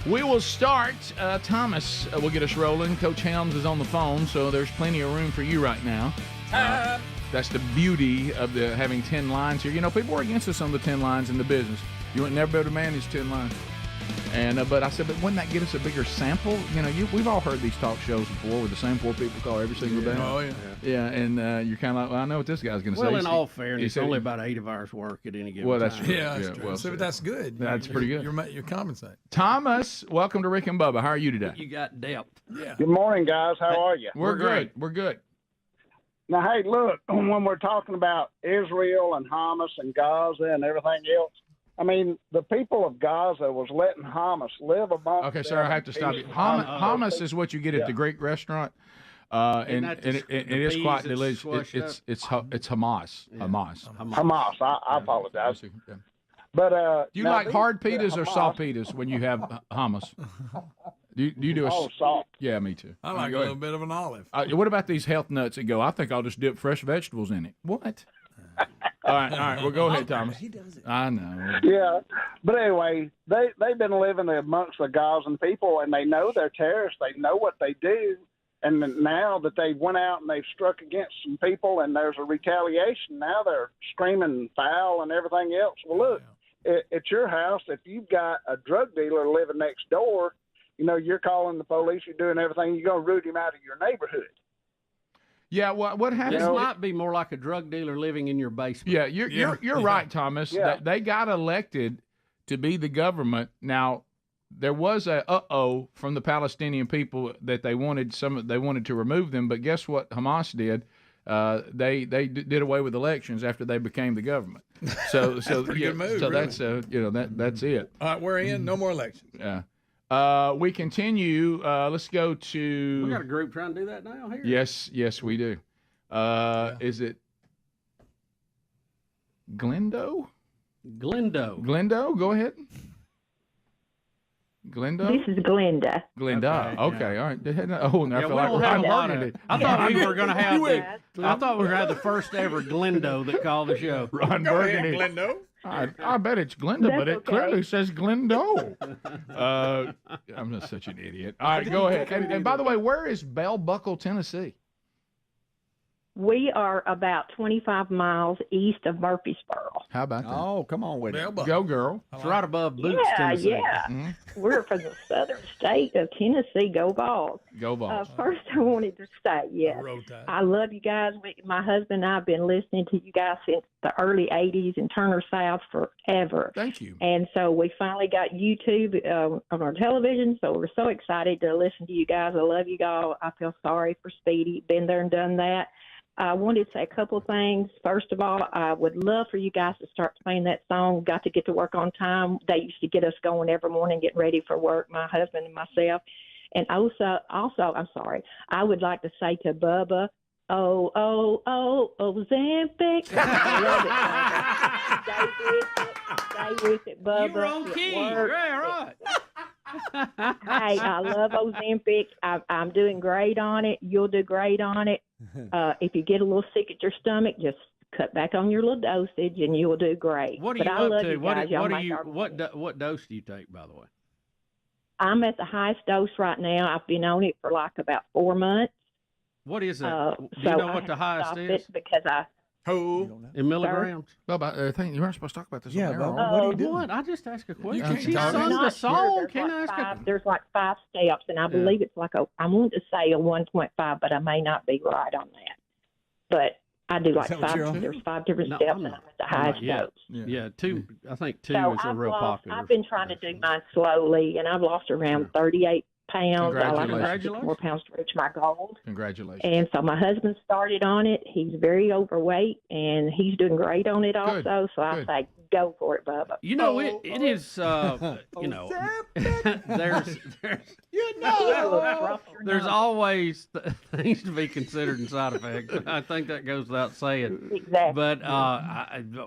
G: We will start. Thomas will get us rolling. Coach Helms is on the phone, so there's plenty of room for you right now. That's the beauty of having 10 lines here. You know, people are against us on the 10 lines in the business. You would never be able to manage 10 lines. And but I said, but wouldn't that get us a bigger sample? You know, we've all heard these talk shows before where the same 4 people call every single day.
D: Oh, yeah.
G: Yeah, and you're kind of like, well, I know what this guy's going to say.
L: Well, in all fairness, only about 8 of ours work at any given
G: well, that's
L: time.
G: true.
D: Yeah, that's true.
G: Well,
D: So that's good.
G: That's pretty good.
D: You're compensating.
G: Thomas, welcome to Rick and Bubba. How are you today?
L: You got depth.
D: Yeah.
N: Good morning, guys. How are you?
G: We're great. We're good.
N: Now, hey, look, when we're talking about Israel and Hamas and Gaza and everything else, I mean, the people of Gaza was letting Hamas live amongst
G: Okay, sir, I have to stop you. Hummus is what you get at the Greek restaurant, and it is quite delicious. It's Hamas.
N: Hamas. I apologize. But
G: do you like hard pitas or salt pitas when you have hummus? Do you do a
N: salt?
G: Yeah, me too.
D: I like a little bit of an olive.
G: What about these health nuts that go, I think I'll just dip fresh vegetables in it? What? All right. Well, go ahead, Thomas. He does it. I know.
N: Yeah, but anyway, they've been living amongst the Gazan people, and they know they're terrorists. They know what they do, and now that they went out and they've struck against some people, and there's a retaliation. Now they're screaming foul and everything else. Well, look, at your house, if you've got a drug dealer living next door, you know you're calling the police. You're doing everything. You're going to root him out of your neighborhood.
G: Yeah, what happened?
L: This might be more like a drug dealer living in your basement.
G: Yeah, you're right, Thomas.
N: Yeah.
G: They got elected to be the government. Now, there was a from the Palestinian people that they wanted to remove them, but guess what Hamas did? They did away with elections after they became the government. So
D: That's a pretty good move,
G: So
D: really.
G: that's it.
D: All right, we're in. No more elections.
G: Yeah. We continue. Let's go to.
L: We got a group trying to do that now here.
G: Yes, we do. Is it Glendo? Glendo, go ahead. Glendo?
Q: This is Glenda.
G: Glenda. Okay, all right. Oh, now I feel like
L: we don't
G: we're
L: have a lot
G: unlearning
L: of.
G: it.
L: I thought we were going to have the first ever Glendo that called the show.
G: Ron Burgundy.
D: Glendo.
G: I bet it's Glenda, but it
Q: okay.
G: clearly says Glendo. I'm just such an idiot. All right, go ahead. And by the way, where is Bell Buckle, Tennessee?
Q: We are about 25 miles east of Murfreesboro.
G: How about that?
B: Oh, come on with it.
G: Go, girl.
L: It's right above Boots,
Q: Yeah,
L: Tennessee.
Q: yeah.
G: Mm-hmm.
Q: We're from the southern state of Tennessee. Go Vols.
G: Go Vols.
Q: First, I wanted to say, yes, I love you guys. My husband and I have been listening to you guys since the early 80s in Turner South forever.
G: Thank you.
Q: And so we finally got YouTube on our television, so we're so excited to listen to you guys. I love you all. I feel sorry for Speedy. Been there and done that. I wanted to say a couple of things. First of all, I would love for you guys to start playing that song, Got to Get to Work on Time. They used to get us going every morning, getting ready for work, my husband and myself. And also, I'm sorry, I would like to say to Bubba, Ozempic. I love it, Bubba. Stay with it, Bubba.
L: You were on key. Yeah, right.
Q: Hey, I love Ozempic. I'm doing great on it. You'll do great on it. If you get a little sick at your stomach, just cut back on your little dosage, and you'll do great.
L: What are
Q: but
L: you
Q: I
L: up
Q: love
L: to?
Q: You guys. Y'all make our-
L: What dose do you take, by the way?
Q: I'm at the highest dose right now. I've been on it for like about 4 months.
L: What is it?
Q: So
L: Do you know
Q: I
L: what
Q: have
L: the
Q: to
L: highest
Q: stop
L: is?
Q: it because I.
L: In milligrams?
G: Bubba, I think you weren't supposed to talk about this.
B: Yeah,
G: on air,
B: Bubba,
G: are
B: what are
Q: Oh,
B: you doing?
L: What? I just asked a question.
G: can't
L: She
G: talk.
L: sung the
Q: Not
L: song.
Q: sure.
L: Can I ask
Q: There's like 5 steps, and I believe it's like I want to say a 1.5, but I may not be right on that. But I do like
L: that what
Q: 5.
L: you're on?
Q: There's 5 different
L: No,
Q: steps,
L: I'm
Q: and
L: not.
Q: I'm at the
L: I'm
Q: highest
L: not yet.
Q: dose.
L: Yeah, 2. I think 2
Q: So
L: is a
Q: I've
L: real
Q: lost,
L: popular.
Q: I've been trying to do mine slowly, and I've lost around 38 pounds. I like
G: Congratulations.
Q: 4 pounds to reach my goal.
G: Congratulations.
Q: And so my husband started on it. He's very overweight, and he's doing great on it also. So I say, go for it, Bubba.
L: You know, it is, you know, there's there's always things to be considered in side effects. I think that goes without saying.
Q: Exactly.
L: But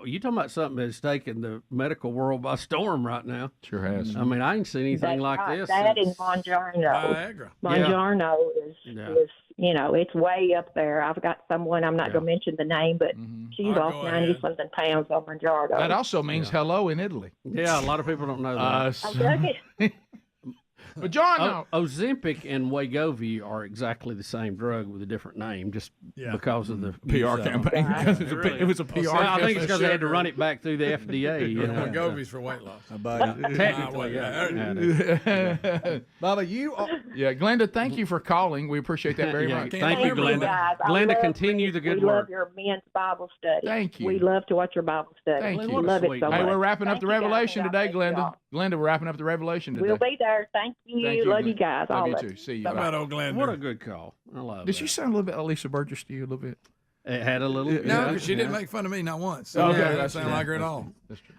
L: you talking about something that's taking the medical world by storm right now.
J: Sure has.
L: I mean, I ain't seen anything
Q: That's
L: like
Q: right.
L: this.
Q: That
L: since
Q: and Monjarno.
L: Viagra.
Q: Monjarno is,
L: Yeah.
Q: you know, it's way up there. I've got someone, I'm not going to mention the name, but she's lost 90-something pounds on Monjarno.
J: That also means hello in Italy.
L: Yeah, a lot of people don't know that.
Q: I dug it.
J: But John,
L: Ozempic and Wegovy are exactly the same drug with a different name, just because of the
J: PR campaign. Because it was a PR
L: Well, I think it's
J: campaign.
L: because they had to run it back through the FDA. You know,
D: Wegovy's for weight loss.
L: Technically, yeah.
B: Bubba, you are...
J: Yeah, Glenda, thank you for calling. We appreciate that very much.
L: Thank you, Glenda.
Q: Guys. I
L: Glenda,
Q: love
L: continue the good
Q: we
L: work.
Q: love your men's Bible study.
J: Thank you.
Q: We love to watch your Bible study.
J: Thank you.
Q: We love it so much.
J: Hey, we're wrapping up
Q: Thank
J: the
Q: you, guys.
J: revelation
Q: God
J: today,
Q: bless you
J: Glenda.
Q: all.
J: Glenda, we're wrapping up the revelation today.
Q: We'll be there. Thank you.
J: Thank you,
Q: Love you
J: Glenda.
Q: guys.
J: Love
Q: all
J: you
Q: of
J: too.
Q: you.
J: See you.
Q: Bye-bye.
D: How about old Glenda?
L: What a good call. I love
J: Did
L: that.
J: she sound a little bit like Lisa Burgess to you a little bit?
L: It had a little.
D: No, because she didn't make fun of me not once. So
J: Okay,
D: that
J: that's
D: doesn't sound
J: true.
D: like her at all.
J: That's true.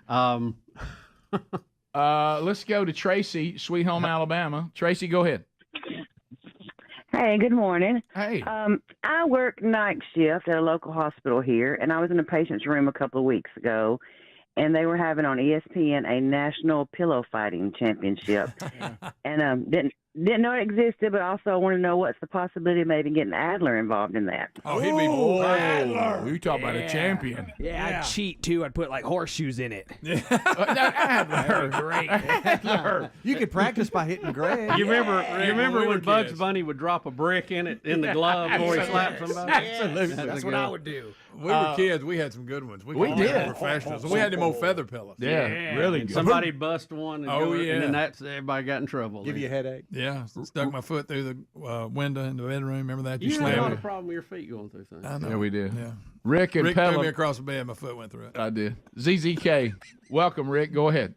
J: Let's go to Tracy, Sweet Home, Alabama. Tracy, go ahead.
A: Hey, good morning.
J: Hey.
A: I work night shift at a local hospital here, and I was in a patient's room a couple of weeks ago, and they were having on ESPN a national pillow fighting championship, and didn't know it existed, but also I want to know what's the possibility of maybe getting Adler involved in that.
D: Oh, he'd be
B: Adler.
J: You talk about a champion.
O: Yeah, I'd cheat too. I'd put like horseshoes in it.
J: Adler.
B: Great. Adler. You could practice by hitting Greg.
L: You remember
D: we were
L: when Bugs
D: kids.
L: Bunny would drop a brick in it in the glove before he slapped somebody?
B: Absolutely.
L: That's
B: what I would do.
D: We were kids. We had some good ones.
J: We
D: called
J: did.
D: them professionals. And we had them old feather pillows.
J: Yeah, really
L: And
J: good.
L: somebody bust one. And
D: Oh,
L: go,
D: yeah.
L: And then everybody got in trouble.
B: Give you a headache.
D: Yeah, stuck my foot through the window in the bedroom. Remember that?
L: You had a
D: slammed
L: lot
D: it.
L: of problem with your feet going through things.
D: I know.
J: Yeah, we did.
D: Yeah.
J: Rick and
D: Rick threw me
J: Pelham.
D: across the bed. My foot went through it.
J: I did. ZZK. Welcome, Rick. Go ahead.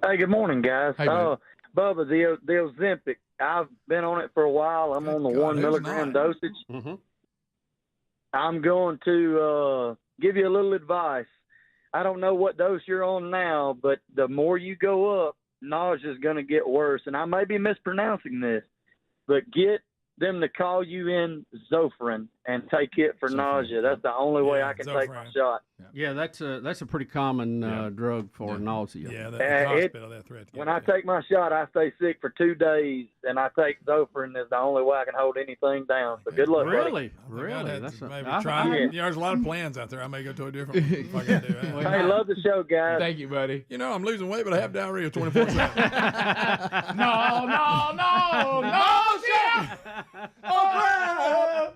R: Hey, good morning, guys.
J: Hey, buddy.
R: Bubba, the Ozempic, I've been on it for a while. I'm on the 1 milligram dosage.
L: Mm-hmm.
R: I'm going to give you a little advice. I don't know what dose you're on now, but the more you go up, nausea is going to get worse. And I may be mispronouncing this, but get them to call you in Zofran and take it for nausea. That's the only way I can take my shot.
L: Yeah, that's a pretty common drug for nausea.
D: Yeah, the hospital, that threat.
R: When I take my shot, I stay sick for 2 days, and I take Zofran is the only way I can hold anything down. So good luck, buddy.
L: Really?
D: That's maybe
R: I-
D: try.
R: I-
D: You know, there's a lot of plans out there. I may go to a different one if I can do that.
R: Hey, love the show, guys.
J: Thank you, buddy.
D: You know, I'm losing weight, but I have diarrhea 24/7.
J: No, oh,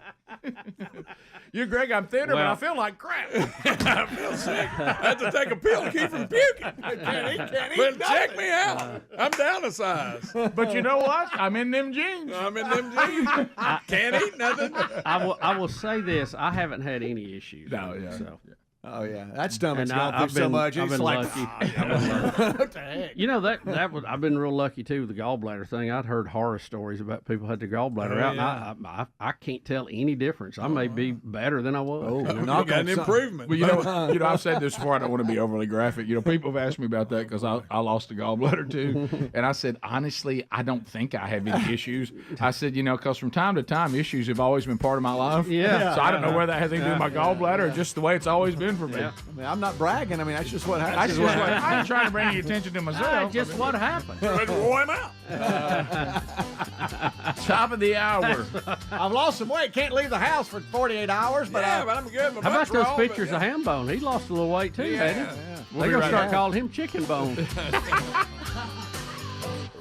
J: you're Greg. I'm thinner, but I feel like crap.
D: I feel sick. I have to take a pill to keep from puking. But check me out. I'm down a size.
J: But you know what? I'm in them jeans.
D: I'm in them jeans. Can't eat nothing.
L: I will say this: I haven't had any issues.
J: No, yeah.
L: So.
B: Oh yeah, that stomach's
L: And
B: gone through
L: I've
B: so
L: been-
B: much.
L: I've
B: It's
L: been
B: like,
L: lucky.
B: what the heck?
L: You know that was I've been real lucky too with the gallbladder thing. I'd heard horror stories about people had their gallbladder
D: Oh,
L: out,
D: yeah.
L: and I can't tell any difference. I may be better than I was.
B: Oh,
D: You got an improvement.
J: Well, you know, I've said this before. I don't want to be overly graphic. You know, people have asked me about that because I lost a gallbladder too, and I said honestly, I don't think I have any issues. I said, you know, because from time to time, issues have always been part of my life.
L: Yeah.
J: So I don't know whether that has anything to do with my gallbladder or just the way it's always been for me.
L: Yeah.
B: I mean, I'm not bragging. I mean, that's just what happens.
J: I just I ain't trying to bring any attention to myself.
L: Just what happened.
D: Let's roll him out.
J: Top of the hour.
B: I've lost some weight. Can't leave the house for 48 hours. But
D: Yeah, but I'm good. My
L: How about
D: butt's
L: those
D: raw,
L: pictures
D: but-
L: of Hambone? He lost a little weight too,
D: Yeah,
L: hadn't he?
D: yeah.
J: We'll
L: They're
J: be
L: gonna
J: right
L: start
J: back.
L: calling him Chicken Bone.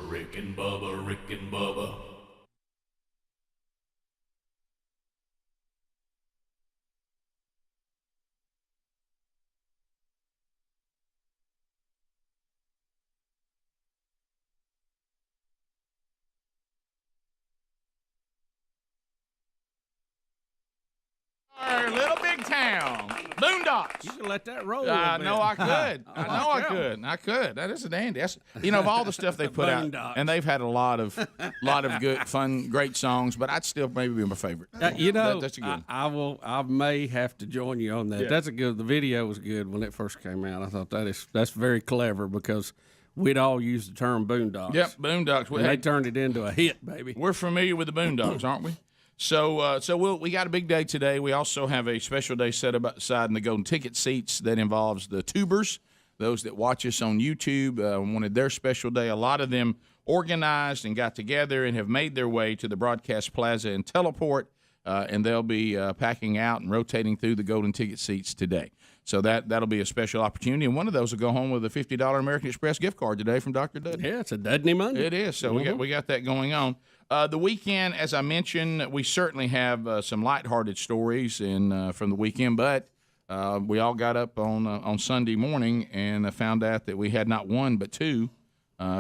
F: Rick and Bubba, Rick and Bubba.
G: Our little big town, Boondocks.
P: You can let that roll.
G: No, I could. I could. That is a dandy. That's, of all the stuff they put out, and they've had a lot of good, fun, great songs. But I'd still maybe be my favorite.
P: That's a good. I may have to join you on that.
G: Yeah.
P: That's a good. The video was good when it first came out. I thought that's very clever because we'd all use the term Boondocks.
G: Yep, Boondocks.
P: And they turned it into a hit, baby.
G: We're familiar with the Boondocks, aren't we? So we got a big day today. We also have a special day set aside in the golden ticket seats that involves the tubers, those that watch us on YouTube. Wanted their special day. A lot of them organized and got together and have made their way to the broadcast plaza and teleport, and they'll be packing out and rotating through the golden ticket seats today. So that'll be a special opportunity, and one of those will go home with a $50 American Express gift card today from Dr. Dudney.
P: Yeah, it's a Dudney Monday.
G: It is. So we got that going on. The weekend, as I mentioned, we certainly have some lighthearted stories from the weekend, but we all got up on Sunday morning and found out that we had not one but two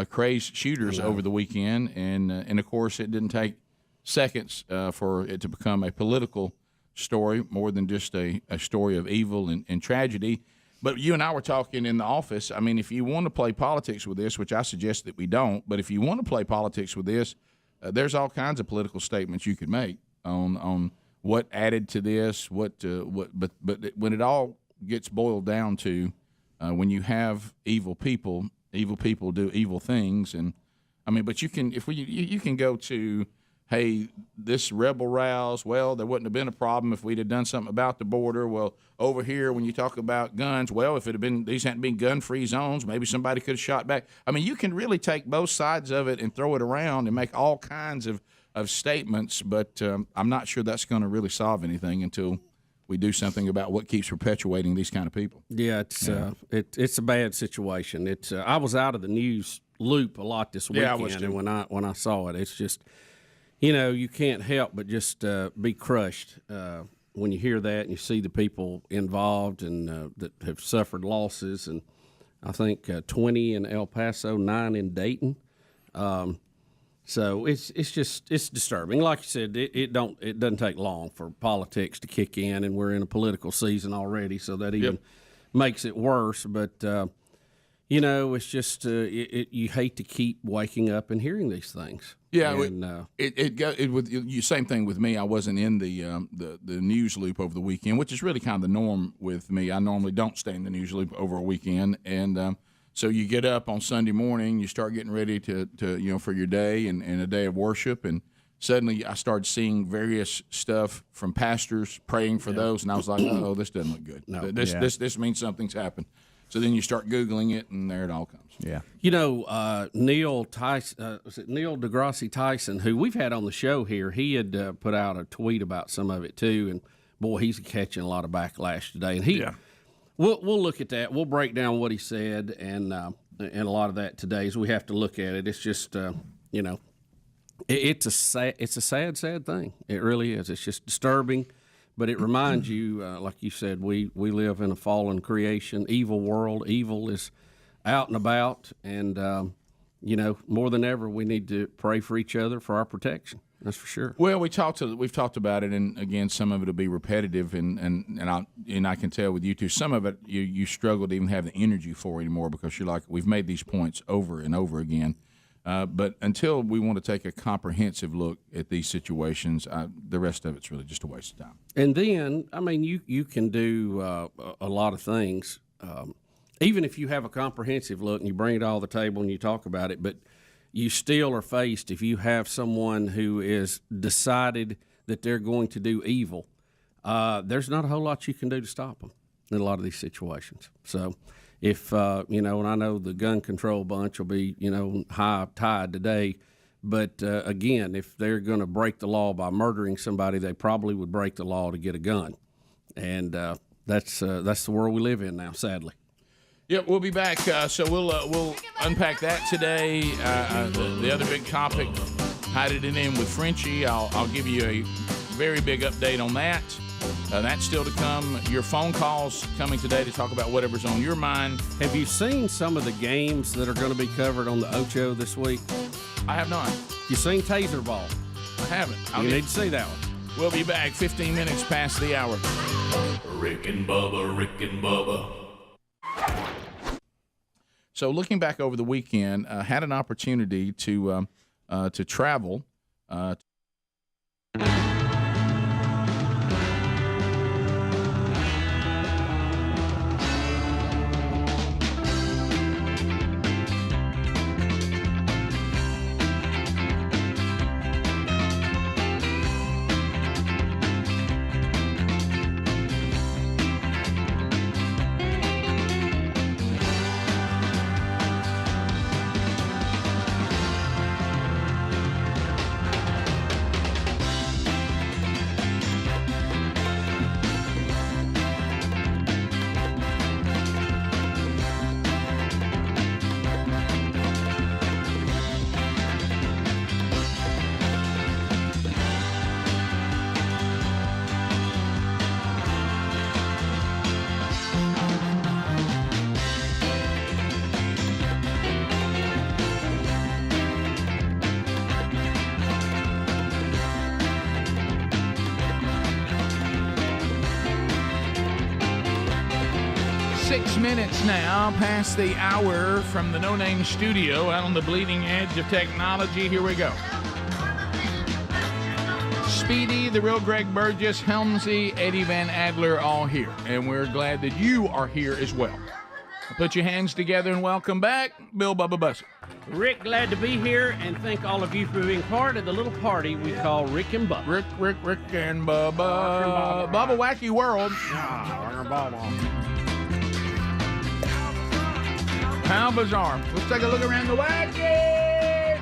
G: crazed shooters over the weekend, and of course it didn't take seconds for it to become a political story more than just a story of evil and tragedy. But you and I were talking in the office. I mean, if you want to play politics with this, which I suggest that we don't, but if you want to play politics with this, there's all kinds of political statements you could make on what added to this, but when it all gets boiled down to when you have evil people do evil things, and I mean, but you can go to, hey, this rebel rouse, well, there wouldn't have been a problem if we'd have done something about the border. Well, over here, when you talk about guns, well, if it had been, these hadn't been gun-free zones, maybe somebody could have shot back. I mean, you can really take both sides of it and throw it around and make all kinds of statements, but I'm not sure that's going to really solve anything until we do something about what keeps perpetuating these kind of people.
P: Yeah, it's a bad situation. I was out of the news loop a lot this weekend,
G: I was too.
P: And when I saw it, it's just, you can't help but just be crushed when you hear that and you see the people involved and that have suffered losses. And I think 20 in El Paso, 9 in Dayton. So it's disturbing. Like you said, it doesn't take long for politics to kick in, and we're in a political season already, so that even makes it worse. But it's just you hate to keep waking up and hearing these things.
G: Yeah,
P: and
G: same thing with me. I wasn't in the news loop over the weekend, which is really kind of the norm with me. I normally don't stay in the news loop over a weekend, and so you get up on Sunday morning, you start getting ready to for your day and a day of worship, and suddenly I started seeing various stuff from pastors praying for those, and I was like, oh, this doesn't look good. No. This means something's happened. So then you start Googling it, and there it all comes.
B: Yeah.
P: Neil Tyson, was it Neil deGrasse Tyson, who we've had on the show here, he had put out a tweet about some of it too, and boy, he's catching a lot of backlash today. And we'll look at that. We'll break down what he said and a lot of that today, so we have to look at it. It's just it's a sad thing. It really is. It's just disturbing. But it reminds you, like you said, we live in a fallen creation, evil world. Evil is out and about, and more than ever, we need to pray for each other for our protection. That's for sure.
G: Well, we've talked about it, and again, some of it will be repetitive, and I can tell with you too. Some of it you struggle to even have the energy for anymore because you're like, we've made these points over and over again. But until we want to take a comprehensive look at these situations, the rest of it's really just a waste of time.
P: And then, I mean, you can do a lot of things, even if you have a comprehensive look and you bring it all to the table and you talk about it, but you still are faced if you have someone who is decided that they're going to do evil. There's not a whole lot you can do to stop them in a lot of these situations. So if, and I know the gun control bunch will be, high tide today, but again, if they're going to break the law by murdering somebody, they probably would break the law to get a gun. And that's the world we live in now, sadly.
G: Yeah, we'll be back. So we'll unpack that today. The other big topic, hiding it in with Frenchie. I'll give you a very big update on that. That's still to come. Your phone calls coming today to talk about whatever's on your mind.
P: Have you seen some of the games that are going to be covered on the Ocho this week?
G: I have not.
P: You seen Taser Ball?
G: I haven't.
P: You need to see that one.
G: We'll be back 15 minutes past the hour.
F: Rick and Bubba, Rick and Bubba.
G: So looking back over the weekend, had an opportunity to travel. Minutes now past the hour from the No Name Studio out on the bleeding edge of technology. Here we go. Speedy, the real Greg Burgess, Helmsy, Eddie Van Adler, all here. And we're glad that you are here as well. Put your hands together and welcome back, Bill Bubba Bussey.
L: Rick, glad to be here, and thank all of you for being part of the little party we call Rick and Bubba.
G: Rick and Bubba. Bubba Wacky World. How bizarre. Let's take a look around the wacky.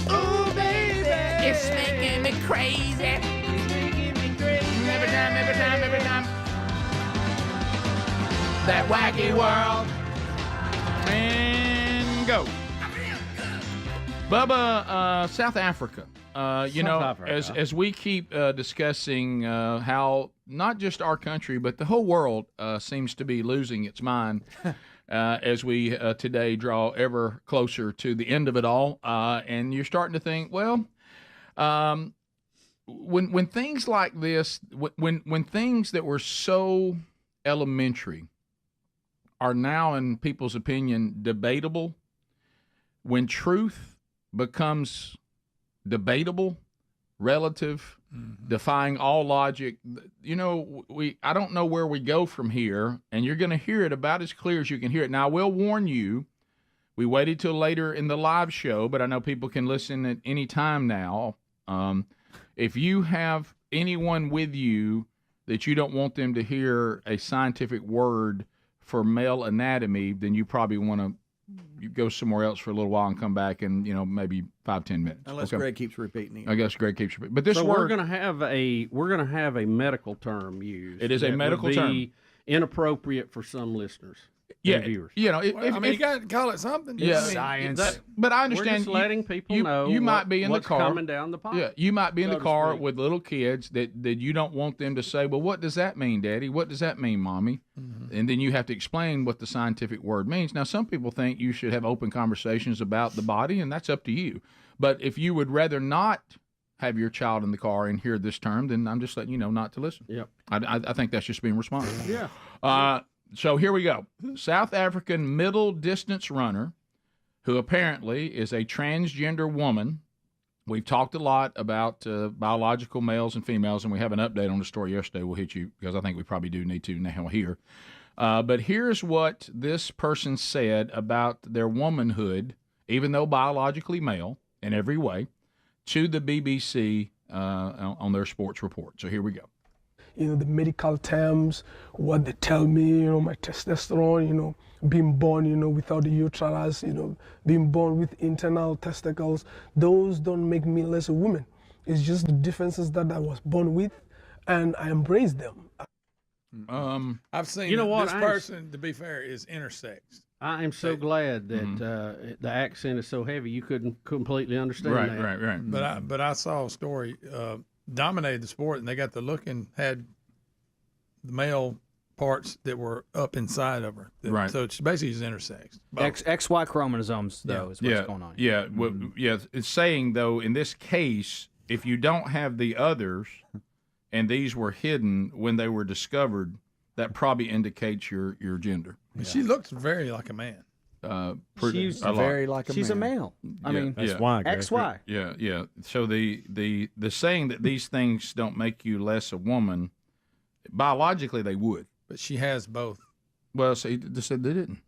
C: Ooh, baby. It's making me crazy. It's making me crazy.
G: Every time. That wacky world. And go. Bubba, South Africa. As we keep discussing how not just our country, but the whole world seems to be losing its mind as we today draw ever closer to the end of it all. And you're starting to think, well, when things like this, when things that were so elementary are now, in people's opinion, debatable, when truth becomes debatable, relative, defying all logic, I don't know where we go from here, and you're going to hear it about as clear as you can hear it. Now, I will warn you, we waited till later in the live show, but I know people can listen at any time now. If you have anyone with you that you don't want them to hear a scientific word for male anatomy, then you probably want to go somewhere else for a little while and come back in, maybe 5-10 minutes.
B: Unless Greg keeps repeating it.
G: I guess Greg keeps repeating. But this
L: we're going to have a medical term used.
G: It is a medical term.
L: Inappropriate for some listeners.
G: Yeah,
L: viewers.
D: You got to call it something.
G: Yeah,
D: science.
G: But I understand.
L: We're just letting people know
G: you might be in
L: what's
G: the car
L: coming down the pipe.
G: Yeah, you might be in the car with little kids that you don't want them to say, well, what does that mean, Daddy? What does that mean, Mommy? Mm-hmm. And then you have to explain what the scientific word means. Now, some people think you should have open conversations about the body, and that's up to you. But if you would rather not have your child in the car and hear this term, then I'm just letting you know not to listen.
L: Yep.
G: I think that's just being responsible.
L: Yeah.
G: So here we go. South African middle distance runner who apparently is a transgender woman. We've talked a lot about biological males and females, and we have an update on the story yesterday. We'll hit you because I think we probably do need to now here. But here's what this person said about their womanhood, even though biologically male in every way, to the BBC on their sports report. So here we go.
S: The medical terms, what they tell me, my testosterone, being born, without the uterus, being born with internal testicles, those don't make me less a woman. It's just the differences that I was born with, and I embrace them.
D: I've seen this person, to be fair, is intersex.
L: I am so glad that the accent is so heavy you couldn't completely understand that.
G: Right.
D: But I saw a story, dominated the sport, and they got had the male parts that were up inside of her.
G: Right.
D: So it's basically just intersex.
O: XY chromosomes, though, is what's going on.
G: Yeah. It's saying, though, in this case,
J: if you don't have the others, and these were hidden when they were discovered, that probably indicates your gender.
D: She looks very like a man.
O: She's very like a She's a male. I mean,
B: That's why, Greg.
O: XY.
J: Yeah. So the saying that these things don't make you less a woman, biologically they would.
D: But she has both.
J: Well, see, they said they didn't.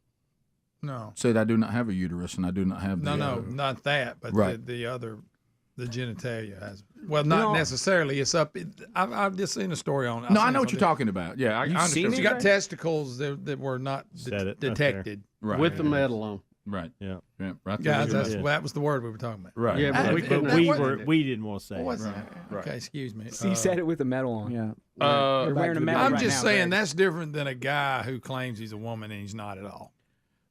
D: No.
J: Said I do not have a uterus and I do not have the
D: No, not that, but
J: Right.
D: the other, the genitalia has. Well, not necessarily. It's up. I've just seen a story on it.
J: No, I know what you're talking about. Yeah, I understand.
D: She got testicles that were not detected.
J: Right.
P: With the medal on.
J: Right.
B: Yeah.
J: Right.
D: Guys, that was the word we were talking about.
J: Right.
P: Yeah, but
B: we didn't want to say.
D: What was
B: it.
D: that? Okay, excuse me.
O: He said it with a medal on.
B: Yeah.
O: You're wearing a medal
D: I'm
O: right
D: just
O: now,
D: saying
O: Greg.
D: that's different than a guy who claims he's a woman and he's not at all.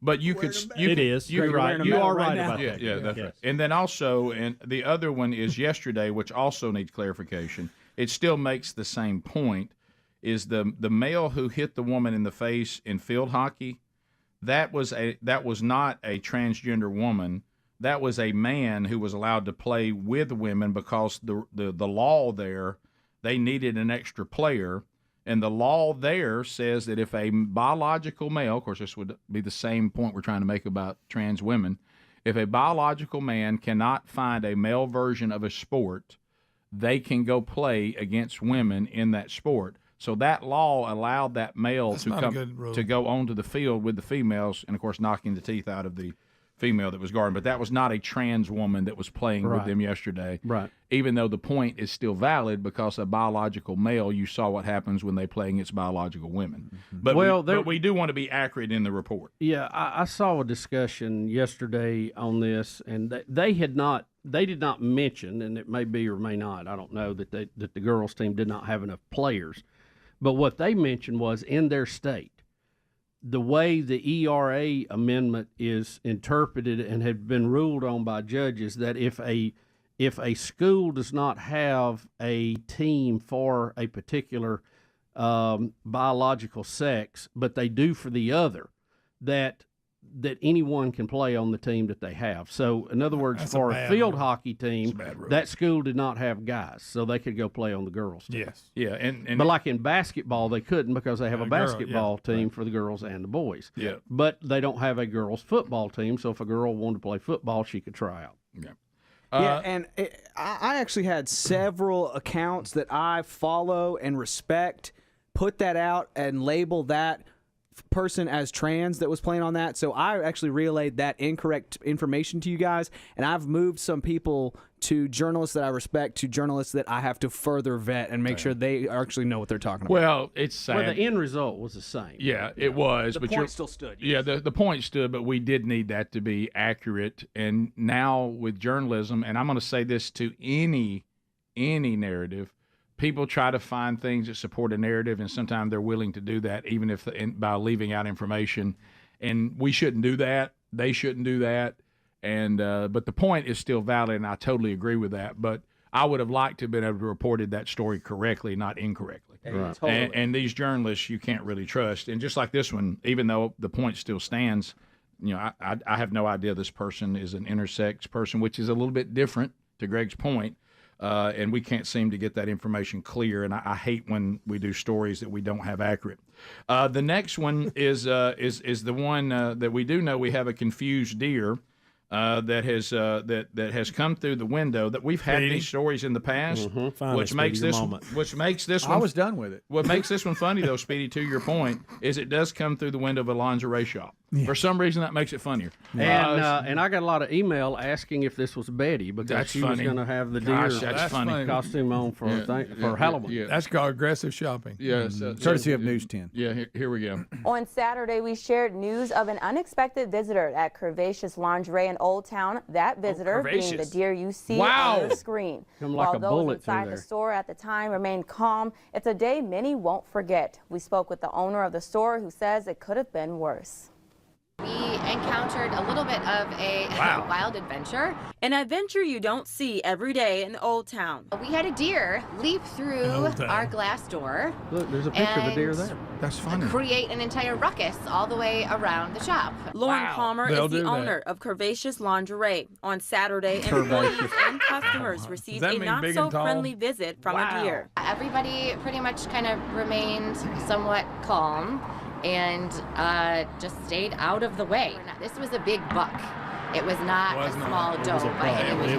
J: But you could.
B: It is. You're right. You are right about
J: Yeah,
B: that.
J: yeah, that's right. And then also, and the other one is yesterday, which also needs clarification. It still makes the same point. Is the male who hit the woman in the face in field hockey? That was not a transgender woman. That was a man who was allowed to play with women because the law there, they needed an extra player. And the law there says that if a biological male, of course, this would be the same point we're trying to make about trans women, if a biological man cannot find a male version of a sport, they can go play against women in that sport. So that law allowed that male to go onto the field with the females, and of course, knocking the teeth out of the female that was guarding. But that was not a trans woman that was playing with them yesterday.
P: Right.
J: Even though the point is still valid because a biological male, you saw what happens when they play against biological women. But, but we do want to be accurate in the report.
P: Yeah, I saw a discussion yesterday on this, and they did not mention, and it may be or may not, I don't know, that the girls' team did not have enough players. But what they mentioned was in their state, the way the ERA amendment is interpreted and had been ruled on by judges, that if a school does not have a team for a particular biological sex, but they do for the other, that anyone can play on the team that they have. So, in other words, for a field hockey team, that school did not have guys, so they could go play on the girls' team.
D: Yes.
J: Yeah, and
P: but like in basketball, they couldn't because they have a basketball team for the girls and the boys.
J: Yeah.
P: But they don't have a girls' football team, so if a girl wanted to play football, she could try out.
J: Yeah.
O: And I actually had several accounts that I follow and respect put that out and label that person as trans that was playing on that. So I actually relayed that incorrect information to you guys, and I've moved some people to journalists that I respect to journalists that I have to further vet and make sure they actually know what they're talking about.
J: Well, it's sad.
P: Well, the end result was the same.
J: Yeah, it was.
O: The
J: but
O: point still stood.
J: Yeah, the point stood, but we did need that to be accurate. And now with journalism, and I'm going to say this to any narrative, people try to find things that support a narrative, and sometimes they're willing to do that, even if by leaving out information. And we shouldn't do that. They shouldn't do that. And but the point is still valid, and I totally agree with that. But I would have liked to have been able to reported that story correctly, not incorrectly.
O: Right. Totally.
J: And these journalists you can't really trust. And just like this one, even though the point still stands, I have no idea this person is an intersex person, which is a little bit different to Greg's point. And we can't seem to get that information clear, and I hate when we do stories that we don't have accurate. The next one is the one that we do know we have a confused deer that has come through the window. That we've had these stories in the past, which makes this one.
B: I was done with it.
J: What makes this one funny though, Speedy, to your point, is it does come through the window of a lingerie shop. Yeah. For some reason, that makes it funnier.
P: And I got a lot of email asking if this was Betty because she was going to have the deer costume on for Halloween.
J: Yeah.
D: That's called aggressive shopping.
J: Yes,
B: courtesy of News 10.
J: Yeah, here we go.
E: On Saturday, we shared news of an unexpected visitor at Curvaceous Lingerie in Old Town. That visitor being the deer you see on the screen. While those inside the store at the time remained calm, it's a day many won't forget. We spoke with the owner of the store who says it could have been worse.
K: We encountered a little bit of a wild adventure.
E: An adventure you don't see every day in Old Town.
K: We had a deer leap through our glass door.
P: Look, there's a picture of a deer there.
J: That's funny.
K: Create an entire ruckus all the way around the shop.
E: Lauren Palmer is the owner of Curvaceous Lingerie. On Saturday, employees and customers received a not-so-friendly visit from a deer.
K: Everybody pretty much kind of remained somewhat calm and just stayed out of the way. This was a big buck. It was not a small doe by any means.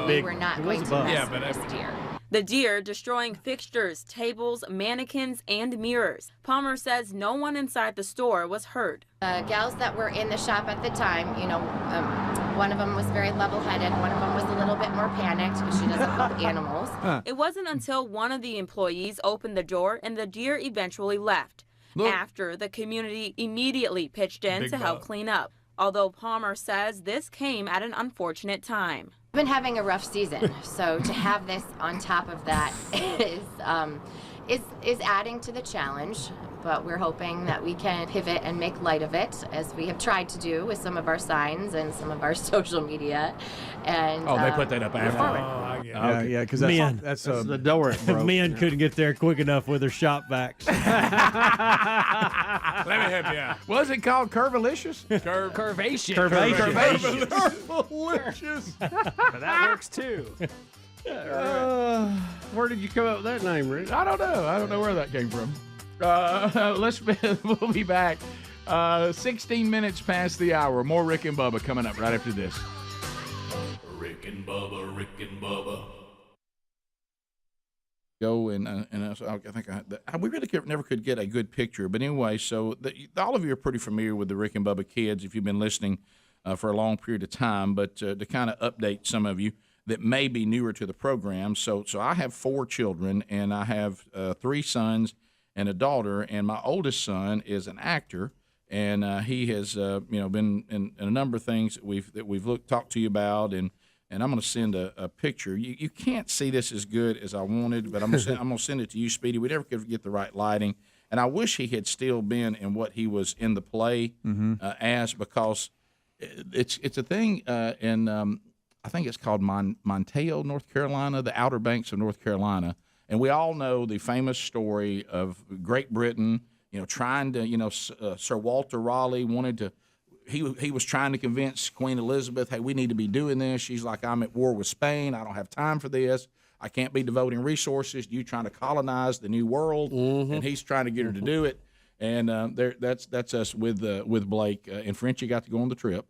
K: We were not going to mess with this deer.
E: The deer destroying fixtures, tables, mannequins, and mirrors. Palmer says no one inside the store was hurt.
K: Gals that were in the shop at the time, one of them was very level-headed. One of them was a little bit more panicked because she doesn't love animals.
E: It wasn't until one of the employees opened the door and the deer eventually left. After, the community immediately pitched in to help clean up. Although Palmer says this came at an unfortunate time.
K: We've been having a rough season, so to have this on top of that is adding to the challenge. But we're hoping that we can pivot and make light of it, as we have tried to do with some of our signs and some of our social media. And
G: they put that up after.
V: Yeah,
B: because
V: that's
P: the door.
V: Men couldn't get there quick enough with their shop vacs.
G: Let me help you out. Was it called Curvilicious?
L: Curvaceous.
B: Curvilicious.
L: But that works too.
P: Where did you come up with that name, Rick?
G: I don't know. I don't know where that came from. We'll be back. 16 minutes past the hour. More Rick and Bubba coming up right after this.
F: Rick and Bubba, Rick and Bubba.
J: Go and I think we really never could get a good picture. But anyway, so all of you are pretty familiar with the Rick and Bubba kids if you've been listening for a long period of time. But to kind of update some of you that may be newer to the program, so I have 4 children, and I have 3 sons and a daughter, and my oldest son is an actor, and he has been in a number of things that we've talked to you about, and I'm going to send a picture. You can't see this as good as I wanted, but I'm going to send it to you, Speedy. We never could get the right lighting, and I wish he had still been in what he was in the play as, because it's a thing in I think it's called Montejo, North Carolina, the Outer Banks of North Carolina. And we all know the famous story of Great Britain, trying to, Sir Walter Raleigh wanted to, he was trying to convince Queen Elizabeth, hey, we need to be doing this. She's like, I'm at war with Spain. I don't have time for this. I can't be devoting resources. You trying to colonize the New World, and he's trying to get her to do it. And that's us with Blake and Frenchie got to go on the trip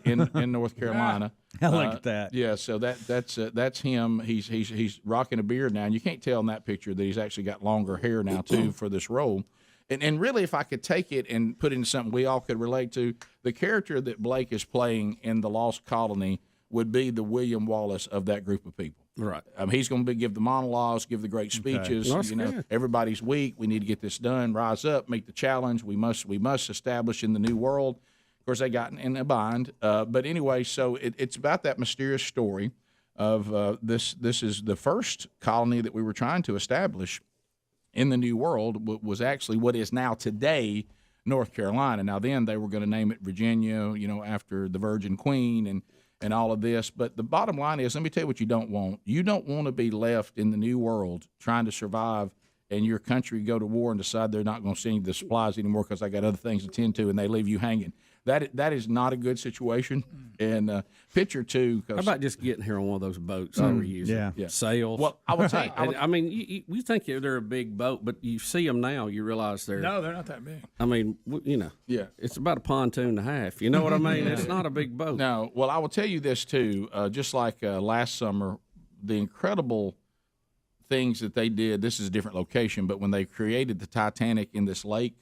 J: in North Carolina.
V: I like that.
J: Yeah, so that's him. He's rocking a beard now, and you can't tell in that picture that he's actually got longer hair now too for this role. And really, if I could take it and put it in something we all could relate to, the character that Blake is playing in The Lost Colony would be the William Wallace of that group of people.
P: Right.
J: He's going to give the monologues, give the great speeches.
P: Okay.
J: Everybody's weak. We need to get this done. Rise up, make the challenge. We must establish in the new world. Of course, they got in a bind. But anyway, so it's about that mysterious story of this. This is the first colony that we were trying to establish in the new world. Was actually what is now today North Carolina. Now then they were going to name it Virginia, after the Virgin Queen and all of this. But the bottom line is, let me tell you what you don't want. You don't want to be left in the new world trying to survive and your country go to war and decide they're not going to send you the supplies anymore because I got other things to tend to, and they leave you hanging. That is not a good situation. And picture two.
P: How about just getting here on one of those boats they were using?
J: Yeah.
P: Sails.
J: Well, I will tell you.
P: I mean, you think they're a big boat, but you see them now, you realize they're
D: not that big.
P: I mean,
J: yeah,
P: it's about a pontoon and a half. You know what I mean? It's not a big boat.
J: No. Well, I will tell you this too. Just like last summer, the incredible things that they did. This is a different location, but when they created the Titanic in this lake.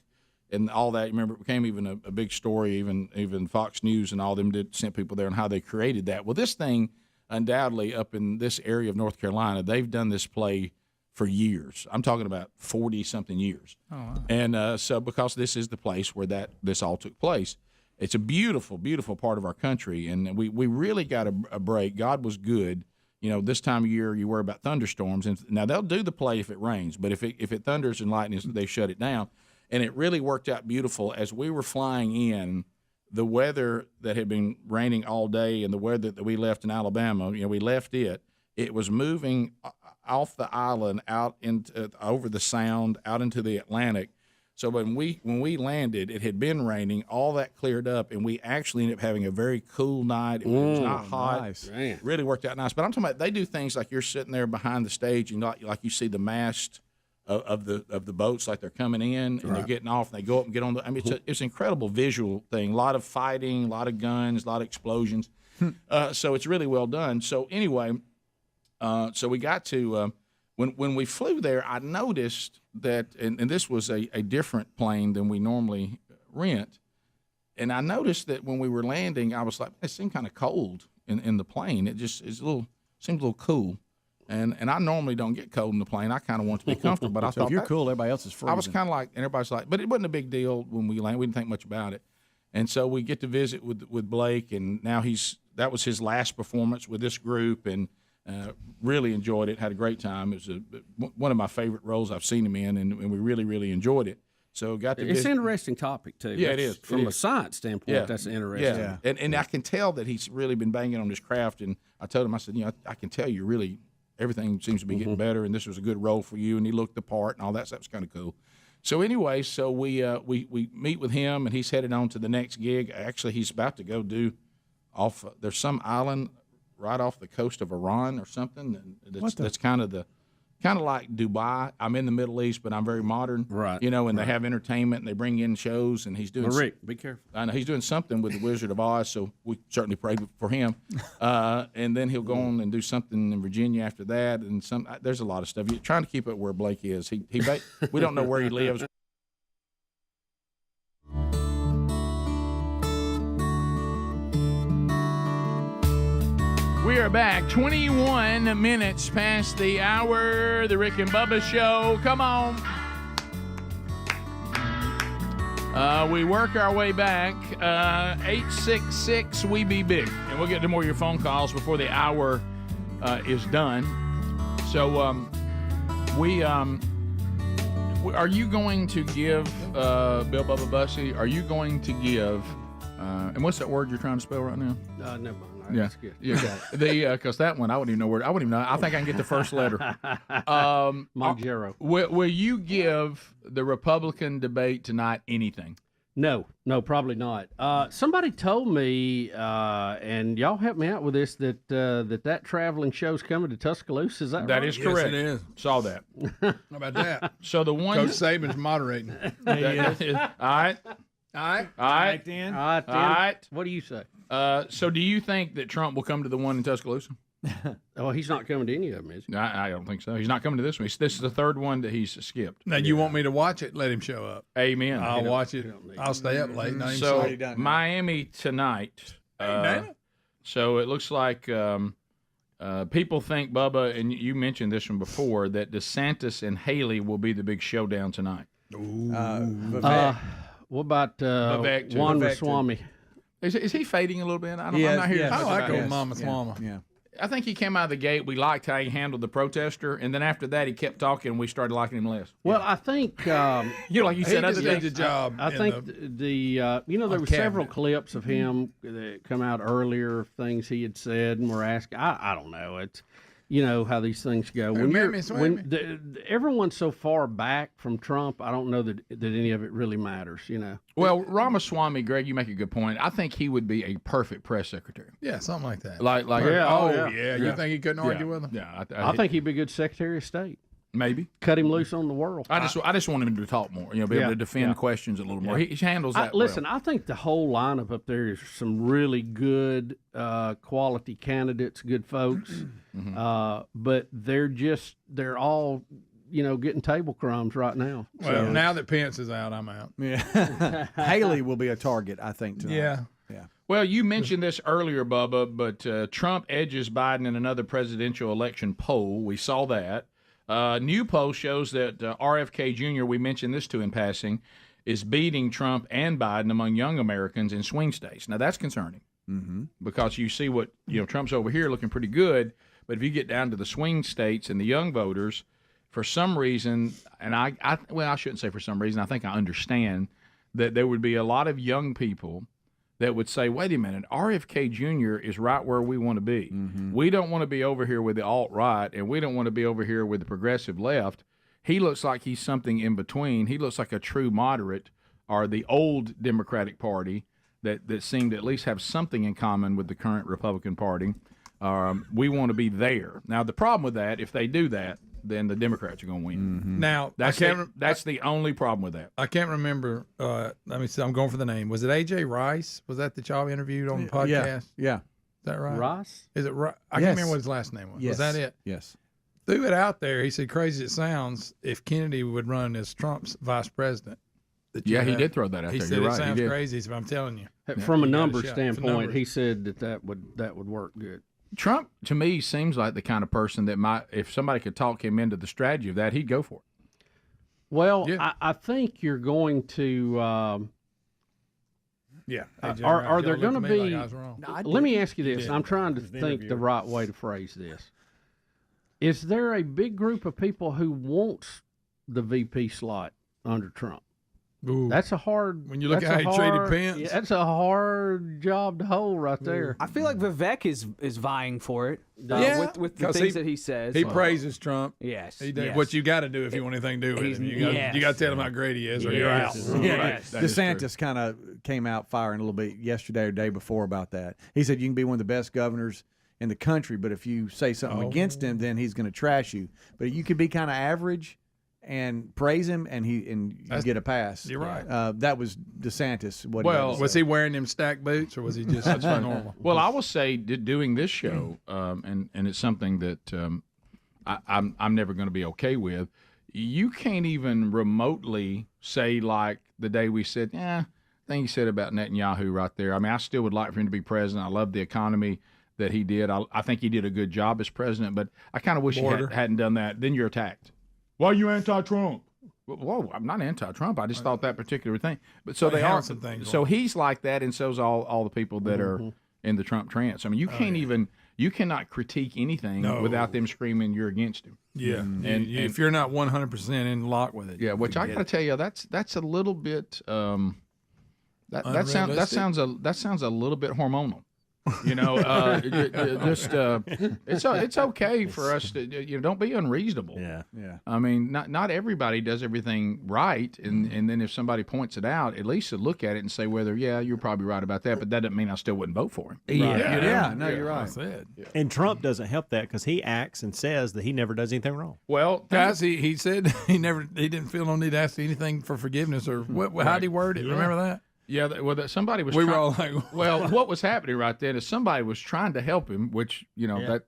J: And all that, remember, it became even a big story. Even Fox News and all them sent people there on how they created that. Well, this thing, undoubtedly, up in this area of North Carolina, they've done this play for years. I'm talking about 40-something years.
D: Oh, wow.
J: And so because this is the place where this all took place, it's a beautiful, beautiful part of our country. And we really got a break. God was good. This time of year, you worry about thunderstorms. And now they'll do the play if it rains. But if it thunders and lightens, they shut it down. And it really worked out beautiful. As we were flying in,
G: the weather that had been raining all day and the weather that we left in Alabama, we left it. It was moving off the island out into over the Sound, out into the Atlantic. So when we landed, it had been raining. All that cleared up, and we actually ended up having a very cool night. It was not hot.
P: Nice.
G: Really worked out nice. But I'm talking about they do things like you're sitting there behind the stage, and like you see the mast of the boats, like they're coming in and they're getting off, and they go up and get on the. I mean, it's an incredible visual thing. A lot of fighting, a lot of guns, a lot of explosions. So it's really well done. So anyway, so we got to. When we flew there, I noticed that, and this was a different plane than we normally rent, and I noticed that when we were landing, I was like, it seemed kind of cold in the plane. It just seemed a little cool, and I normally don't get cold in the plane. I kind of want to be comfortable, but I thought
B: if you're cool, everybody else is freezing.
G: I was kind of like, and everybody's like, but it wasn't a big deal when we landed. We didn't think much about it, and so we get to visit with Blake, and now that was his last performance with this group, and. Really enjoyed it. Had a great time. It was one of my favorite roles I've seen him in, and we really, really enjoyed it. So got to.
P: It's an interesting topic too.
G: Yeah, it is.
P: From a science standpoint. That's interesting.
G: Yeah, and I can tell that he's really been banging on this craft. And I told him, I said, I can tell you really everything seems to be getting better, and this was a good role for you. And he looked the part, and all that stuff was kind of cool. So anyway, we meet with him, and he's headed on to the next gig. Actually, he's about to go do off. There's some island right off the coast of Iran or something. That's kind of like Dubai. I'm in the Middle East, but I'm very modern.
P: Right.
G: And they have entertainment and they bring in shows, and he's doing.
P: Well, Rick, be careful.
G: I know he's doing something with the Wizard of Oz, so we certainly pray for him. And then he'll go on and do something in Virginia after that, and there's a lot of stuff. You're trying to keep it where Blake is. We don't know where he lives. We are back 21 minutes past the hour. The Rick and Bubba Show. Come on. We work our way back. 866 We Be Big. And we'll get to more of your phone calls before the hour is done. So are you going to give, Bill Bubba Bussy, are you going to give, and what's that word you're trying to spell right now?
P: Never mind.
G: Yeah,
P: That's good.
G: You got it. Because that one, I wouldn't even know where. I wouldn't even know. I think I can get the first letter.
P: Monjero.
G: Will you give the Republican debate tonight anything?
P: No, probably not. Somebody told me, and y'all help me out with this, that traveling show's coming to Tuscaloosa. Is that right?
G: That is correct.
D: Yes, it is.
G: Saw that.
D: How about that?
G: So the one
D: Coach Saban's moderating.
G: All right.
D: All right.
P: All right. What do you say?
G: So do you think that Trump will come to the one in Tuscaloosa?
P: Oh, he's not coming to any of them, is he?
G: I don't think so. He's not coming to this one. This is the third one that he's skipped.
D: Now, you want me to watch it? Let him show up.
G: Amen.
D: I'll watch it. I'll stay up late.
G: So Miami tonight. So it looks like people think, Bubba, and you mentioned this one before, that DeSantis and Haley will be the big showdown tonight.
P: What about Juan Ramaswamy?
G: Is he fading a little bit? I'm not here.
D: I like old Mama Swama.
B: Yeah.
G: I think he came out of the gate. We liked how he handled the protester, and then after that, he kept talking, and we started liking him less.
P: Well, I think
G: like you said,
D: he did the job.
P: I think there were several clips of him that come out earlier, things he had said, and were asking. I don't know. It's how these things go. When everyone's so far back from Trump, I don't know that any of it really matters.
G: Well, Ramaswamy, Greg, you make a good point. I think he would be a perfect press secretary.
D: Yeah, something like that.
G: Yeah.
D: You think he couldn't argue with him?
G: Yeah,
P: I think he'd be a good Secretary of State.
G: Maybe
P: cut him loose on the world.
G: I just want him to talk more. Be able to defend questions a little more. He handles that.
P: Listen, I think the whole lineup up there is some really good quality candidates, good folks. But they're all getting table crumbs right now.
D: Well, now that Pence is out, I'm out.
B: Yeah, Haley will be a target, I think, tonight.
D: Yeah.
G: Well, you mentioned this earlier, Bubba, but Trump edges Biden in another presidential election poll. We saw that. New poll shows that RFK Jr., we mentioned this too in passing, is beating Trump and Biden among young Americans in swing states. Now, that's concerning because you see what, Trump's over here looking pretty good, but if you get down to the swing states and the young voters, for some reason, and I shouldn't say for some reason, I think I understand that there would be a lot of young people
J: that would say, wait a minute, RFK Jr. is right where we want to be. We don't want to be over here with the alt-right, and we don't want to be over here with the progressive left. He looks like he's something in between. He looks like a true moderate, or the old Democratic Party that seemed to at least have something in common with the current Republican Party. We want to be there. Now, the problem with that, if they do that, then the Democrats are going to win.
D: Now,
J: that's the only problem with that.
D: I can't remember. Let me see. I'm going for the name. Was it A.J. Rice? Was that y'all interviewed on the podcast?
B: Yeah.
D: Is that right?
L: Rice?
D: Is it right? I can't remember what his last name was.
B: Yes.
D: Was that it?
B: Yes.
D: Threw it out there. He said, crazy as it sounds, if Kennedy would run as Trump's vice president.
J: Yeah, he did throw that out there.
D: He said
J: You're
D: it
J: right.
D: sounds
J: He did.
D: crazy, so I'm telling you.
L: From a
D: You got
L: numbers
D: shot.
L: standpoint, he said that would work good.
J: Trump, to me, seems like the kind of person that might, if somebody could talk him into the strategy of that, he'd go for it.
L: Well, I think you're going to. Are there going to be? Let me ask you this. I'm trying to think the right way to phrase this. Is there a big group of people who wants the VP slot under Trump?
D: Ooh.
L: That's a hard.
D: When you look at how he traded Pence,
L: yeah, that's a hard job to hold right there.
O: I feel like Vivek is vying for it. With the
D: 'cause
O: things that he says.
D: He praises Trump.
O: Yes.
D: He did.
O: Yes.
D: What you got to do if you want anything to do with him. You got to tell him how great he is, or you're out.
B: Right. DeSantis kind of came out firing a little bit yesterday or day before about that. He said you can be one of the best governors in the country, but if you say something against him, then he's going to trash you. But you could be kind of average and praise him, and you get a pass.
D: You're right.
B: That was DeSantis.
D: Was he wearing them stacked boots, or was he just normal?
J: Well, I will say doing this show, and it's something that I'm never going to be okay with. You can't even remotely say, like the day we said, I think he said about Netanyahu right there. I mean, I still would like for him to be president. I love the economy that he did. I think he did a good job as president, but I kind of wish he hadn't done that. Then you're attacked. Why are you anti-Trump? Whoa, I'm not anti-Trump. I just thought that particular thing. But so they are. So he's like that, and so's all the people that are in the Trump trance. I mean, you cannot critique anything without them screaming you're against him.
D: Yeah, and if you're not 100% in lock with it.
J: Yeah, which I got to tell you, that's a little bit. That sounds a little bit hormonal. You know, it's okay for us to don't be unreasonable.
B: Yeah.
J: I mean, not everybody does everything right, and then if somebody points it out, at least to look at it and say whether you're probably right about that, but that doesn't mean I still wouldn't vote for him.
B: You're right.
V: And Trump doesn't help that because he acts and says that he never does anything wrong.
D: Well, guys, he said he didn't feel no need to ask anything for forgiveness or how'd he word it? Remember that?
J: Yeah, somebody was.
D: We were all like,
J: well, what was happening right then is somebody was trying to help him, which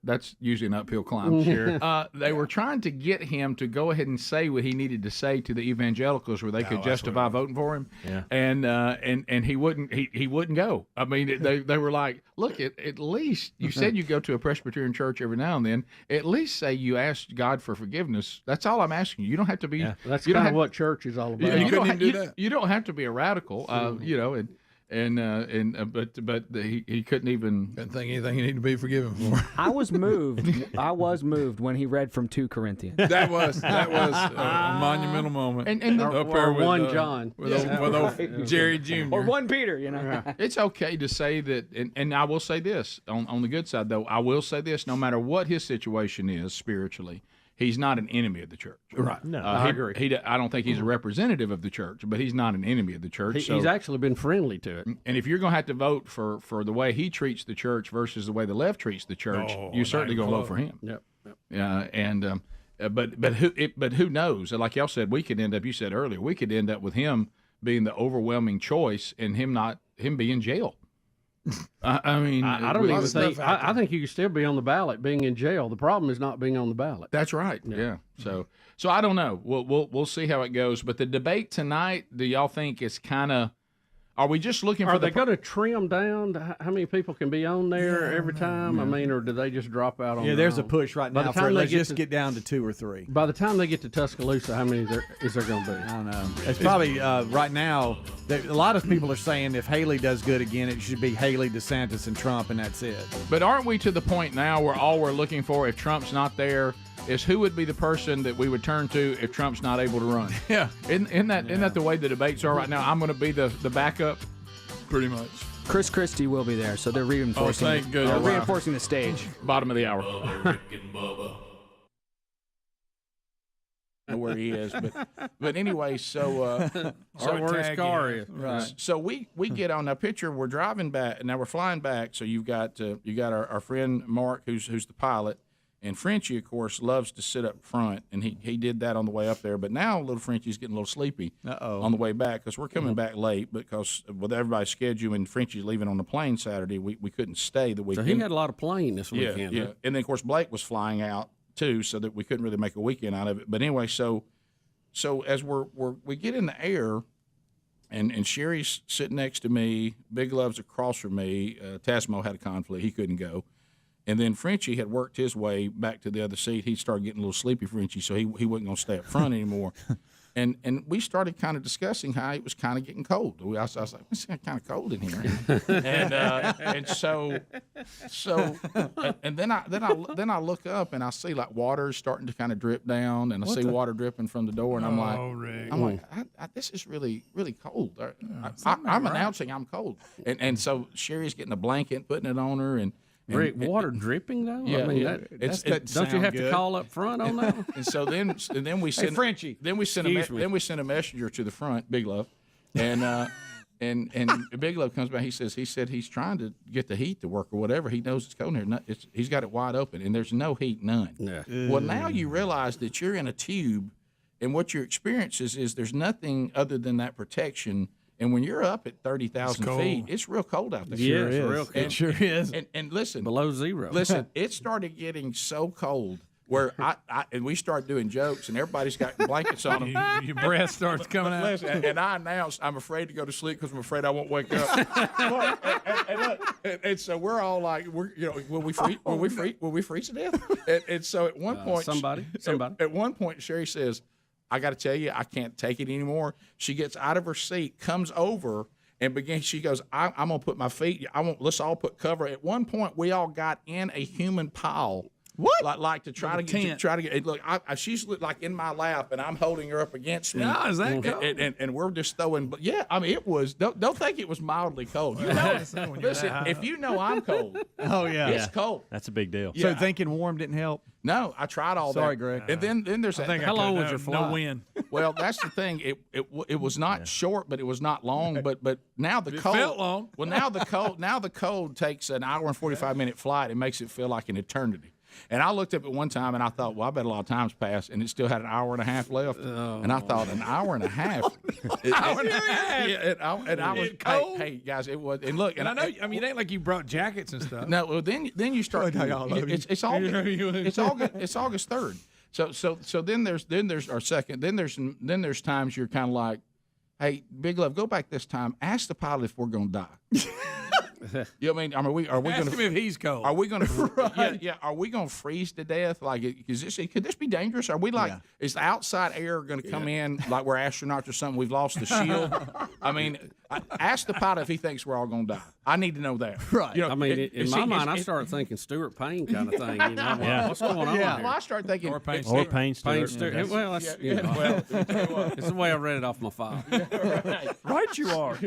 J: that's usually an uphill climb. Sure. They were trying to get him to go ahead and say what he needed to say to the evangelicals, where they could justify voting for him.
V: Yeah.
J: And he wouldn't. He wouldn't go. I mean, they were like, look, at least you said you go to a Presbyterian church every now and then. At least say you asked God for forgiveness. That's all I'm asking you. You don't have to be.
L: Yeah, that's kind of what church is all about.
J: You don't have to be a radical. But he couldn't even
D: think anything he needed to be forgiven for.
O: I was moved when he read from 2 Corinthians.
D: That was a monumental moment.
J: And
D: up there with
L: 1 John
D: with Jerry Jr.
O: or 1 Peter.
J: It's okay to say that, and I will say this on the good side though. I will say this: no matter what his situation is spiritually, he's not an enemy of the church.
L: Right. No, I agree.
J: I don't think he's a representative of the church, but he's not an enemy of the church.
L: He's actually been friendly to it.
J: And if you're going to have to vote for the way he treats the church versus the way the left treats the church, you're certainly going to vote for him.
L: Yep.
J: But who knows? Like y'all said, you said earlier, we could end up with him being the overwhelming choice and him being in jail. I mean,
L: I don't even think. I think you could still be on the ballot, being in jail. The problem is not being on the ballot.
J: That's right. Yeah. So I don't know. We'll see how it goes. But the debate tonight, do y'all think it's kind of? Are we just looking for?
L: Are they going to trim down to how many people can be on there every time? I mean, or do they just drop out on?
B: Yeah, there's a push right now for let's just get down to 2 or 3.
L: By the time they get to Tuscaloosa, how many is there going to be?
B: I don't know. It's probably right now. A lot of people are saying if Haley does good again, it should be Haley, DeSantis, and Trump, and that's it.
J: But aren't we to the point now where all we're looking for, if Trump's not there, is who would be the person that we would turn to if Trump's not able to run?
D: Yeah.
J: Isn't that the way the debates are right now? I'm going to be the backup.
D: Pretty much.
O: Chris Christie will be there, so they're reinforcing.
J: thank goodness.
O: They're reinforcing the stage.
J: Bottom of the hour.
F: Rick and Bubba.
G: Where he is, but anyway, so
P: where his car is.
G: Right. So we get on that picture. We're driving back. Now we're flying back. So you got our friend Mark, who's the pilot, and Frenchie, of course, loves to sit up front, and he did that on the way up there. But now little Frenchie's getting a little sleepy on the way back because we're coming back late because with everybody's schedule and Frenchie's leaving on the plane Saturday, we couldn't stay the weekend.
P: So he had a lot of plane this weekend.
G: Yeah.
P: Huh?
G: And then of course Blake was flying out too, so that we couldn't really make a weekend out of it. But anyway, so as we get in the air, and Sherry's sitting next to me, Big Love's across from me. Tasmo had a conflict; he couldn't go, and then Frenchie had worked his way back to the other seat. He started getting a little sleepy, Frenchie, so he wasn't going to stay up front anymore. And we started kind of discussing how it was kind of getting cold. I was like, it's kind of cold in here, and so then I look up and I see like water starting to kind of drip down, and I see water dripping from the door, and I'm like, this is really cold. I'm announcing I'm cold, and so Sherry's getting a blanket, putting it on her, and
P: Rick, water dripping though?
G: Yeah,
P: I mean, don't you have to call up front on that?
G: And so then we send
B: Frenchie.
G: Then we send a messenger to the front, Big Love, and Big Love comes back. He said he's trying to get the heat to work or whatever. He knows it's cold in here. He's got it wide open, and there's no heat, none.
P: Yeah.
G: Well, now you realize that you're in a tube, and what your experience is there's nothing other than that protection. And when you're up at 30,000 feet, it's real cold out there.
P: Yeah, it's real cold.
G: It sure is. And listen,
P: below zero.
G: Listen, it started getting so cold where and we started doing jokes, and everybody's got blankets on them.
D: Your breath starts coming out.
G: Listen, and I announced I'm afraid to go to sleep because I'm afraid I won't wake up. and so we're all like, will we freeze to death? And so at one point,
P: somebody.
G: At one point, Sherry says, I got to tell you, I can't take it anymore. She gets out of her seat, comes over, and begins. She goes, I'm gonna put my feet. Let's all put cover. At one point, we all got in a human pile. What? Like to try to get. Look, she's like in my lap, and I'm holding her up against me.
D: No, is that cold?
G: And we're just throwing. But yeah, I mean, it was. Don't think it was mildly cold. You know, listen, if you know I'm cold, it's cold.
V: That's a big deal.
G: Yeah.
V: So thinking warm didn't help?
G: No, I tried all that.
V: Sorry, Greg.
G: And then there's
P: how long was your flight?
D: No wind.
G: Well, that's the thing. It was not short, but it was not long. But now the cold
D: felt long.
G: Well, now the cold takes an hour and 45-minute flight. It makes it feel like an eternity. And I looked up at one time and I thought, well, I bet a lot of time's passed, and it still had an hour and a half left. And I thought, an hour and a half.
D: Hour and a half.
G: Yeah, and I was
D: cold.
G: Hey, guys, it was. And look,
D: And I know. I mean, it ain't like you brought jackets and stuff.
G: no, well, then you start. It's August 3rd. So then there's our second. Then there's times you're kind of like, hey, Big Love, go back this time. Ask the pilot if we're gonna die. You know what I mean? Are we going
D: Ask him if he's cold.
G: Are we going to? Are we going to freeze to death? Like, could this be dangerous? Are we like? Is the outside air going to come in like we're astronauts or something? We've lost the shield. I mean, ask the pilot if he thinks we're all going to die. I need to know that.
B: Right.
G: You know,
P: I mean, in my mind, I started thinking Stuart Payne kind of thing. You know, what's going on?
G: Yeah. Well, I started thinking
V: Or Payne Stewart.
P: Well, that's it's the way I read it off my file.
B: Right, you are.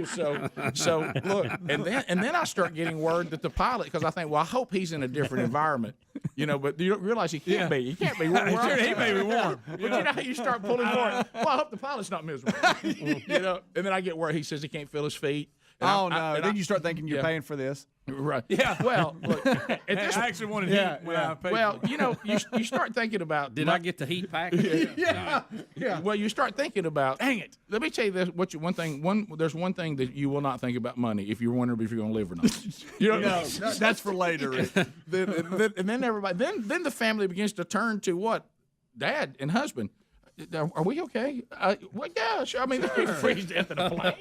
G: So look, and then I start getting word that the pilot, because I think, well, I hope he's in a different environment, but you don't realize he can't be. He can't be.
D: He may be warm.
G: But you know how you start pulling for it. Well, I hope the pilot's not miserable. And then I get word he says he can't feel his feet. And
B: then you start thinking you're paying for this.
G: Right. Yeah. Well, look,
D: I actually wanted heat when I paid.
G: Well, you start thinking about.
P: Did I get the heat package?
G: Yeah. Well, you start thinking about. Dang it! Let me tell you this. There's one thing that you will not think about money if you're wondering if you're going to live or not.
B: No, that's for later.
G: And then everybody. Then the family begins to turn to what? Dad and husband. Are we okay? Well, yeah, sure. I mean, they can freeze death in a plane.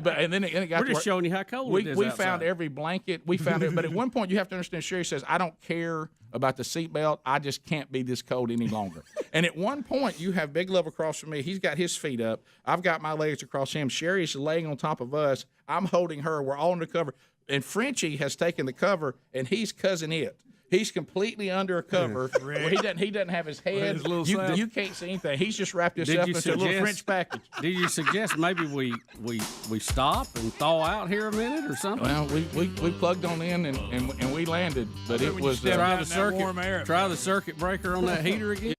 G: And then it got.
P: We're just showing you how cold it is.
G: We found every blanket. We found it, but at one point you have to understand. Sherry says, "I don't care about the seatbelt. I just can't be this cold any longer." And at one point you have Big Love across from me. He's got his feet up. I've got my legs across him. Sherry's laying on top of us. I'm holding her. We're all under cover. And Frenchie has taken the cover and he's cussing it. He's completely under a cover. Where he doesn't have his head. You can't see anything. He's just wrapped himself into a little French package.
P: Did you suggest maybe we stop and thaw out here a minute or something?
G: Well, we plugged on in and we landed, but it was
P: try the circuit breaker on that heater again.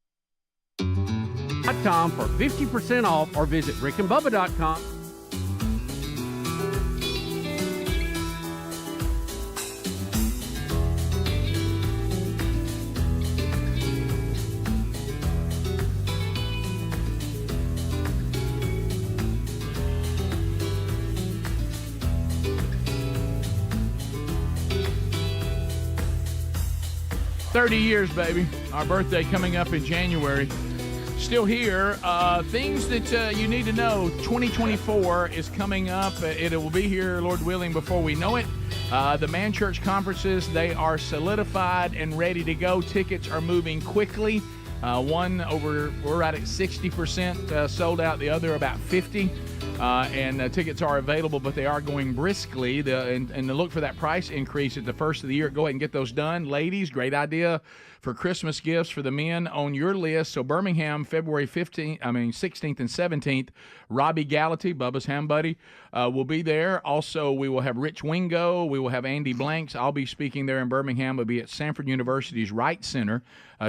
L: .com for 50% off, or visit rickandbubba.com.
G: $30 baby. Our birthday coming up in January. Still here. Things that you need to know. 2024 is coming up. It will be here, Lord willing, before we know it. The Man Church conferences, they are solidified and ready to go. Tickets are moving quickly. We're right at 60% sold out. The other about 50%. And tickets are available, but they are going briskly. And look for that price increase at the first of the year. Go ahead and get those done. Ladies, great idea for Christmas gifts for the men on your list. So Birmingham, February 16th and 17th, Robbie Gallaty, Bubba's Ham Buddy, will be there. Also, we will have Rich Wingo. We will have Andy Blanks. I'll be speaking there in Birmingham. We'll be at Sanford University's Wright Center.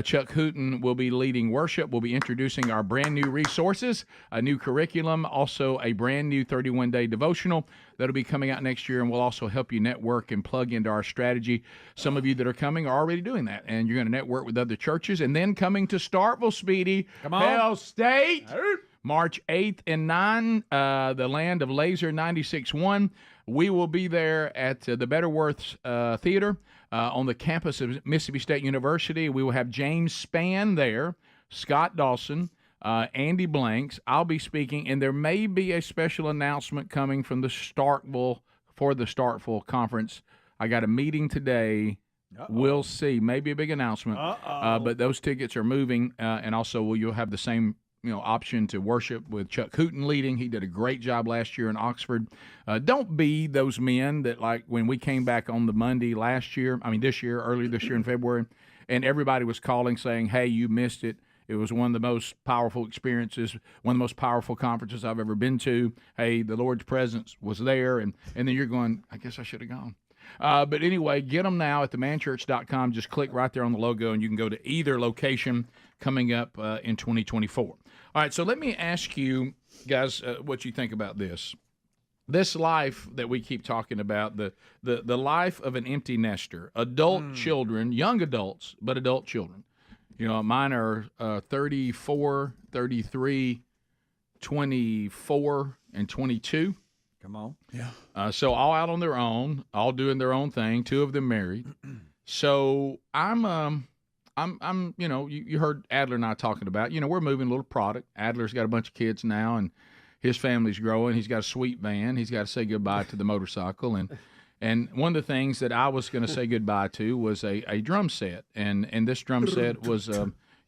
G: Chuck Hooten will be leading worship. We'll be introducing our brand new resources, a new curriculum, also a brand new 31-day devotional that'll be coming out next year, and we'll also help you network and plug into our strategy. Some of you that are coming are already doing that, and you're going to network with other churches. And then coming to Starkville, Speedy, Bell State, March 8th and 9th, the land of Laser 96.1. We will be there at the Betterworths Theater on the campus of Mississippi State University. We will have James Spann there, Scott Dawson, Andy Blanks. I'll be speaking, and there may be a special announcement coming from the Starkville conference. I got a meeting today. We'll see. Maybe a big announcement. But those tickets are moving, and also you'll have the same option to worship with Chuck Hooten leading. He did a great job last year in Oxford. Don't be those men that, like, when we came back on the Monday earlier this year in February, and everybody was calling saying, hey, you missed it. It was one of the most powerful experiences, one of the most powerful conferences I've ever been to. Hey, the Lord's presence was there, and then you're going, I guess I should have gone. But anyway, get them now at themanchurch.com. Just click right there on the logo, and you can go to either location coming up in 2024. All right, so let me ask you guys what you think about this. This life that we keep talking about, the life of an empty nester, adult children, young adults, but adult children. Mine are 34, 33, 24, and 22.
B: Come on. Yeah.
G: So all out on their own, all doing their own thing. 2 of them married. So I'm you heard Adler and I talking about, we're moving a little product. Adler's got a bunch of kids now, and his family's growing. He's got a sweet van. He's got to say goodbye to the motorcycle. And one of the things that I was going to say goodbye to was a drum set. And this drum set was,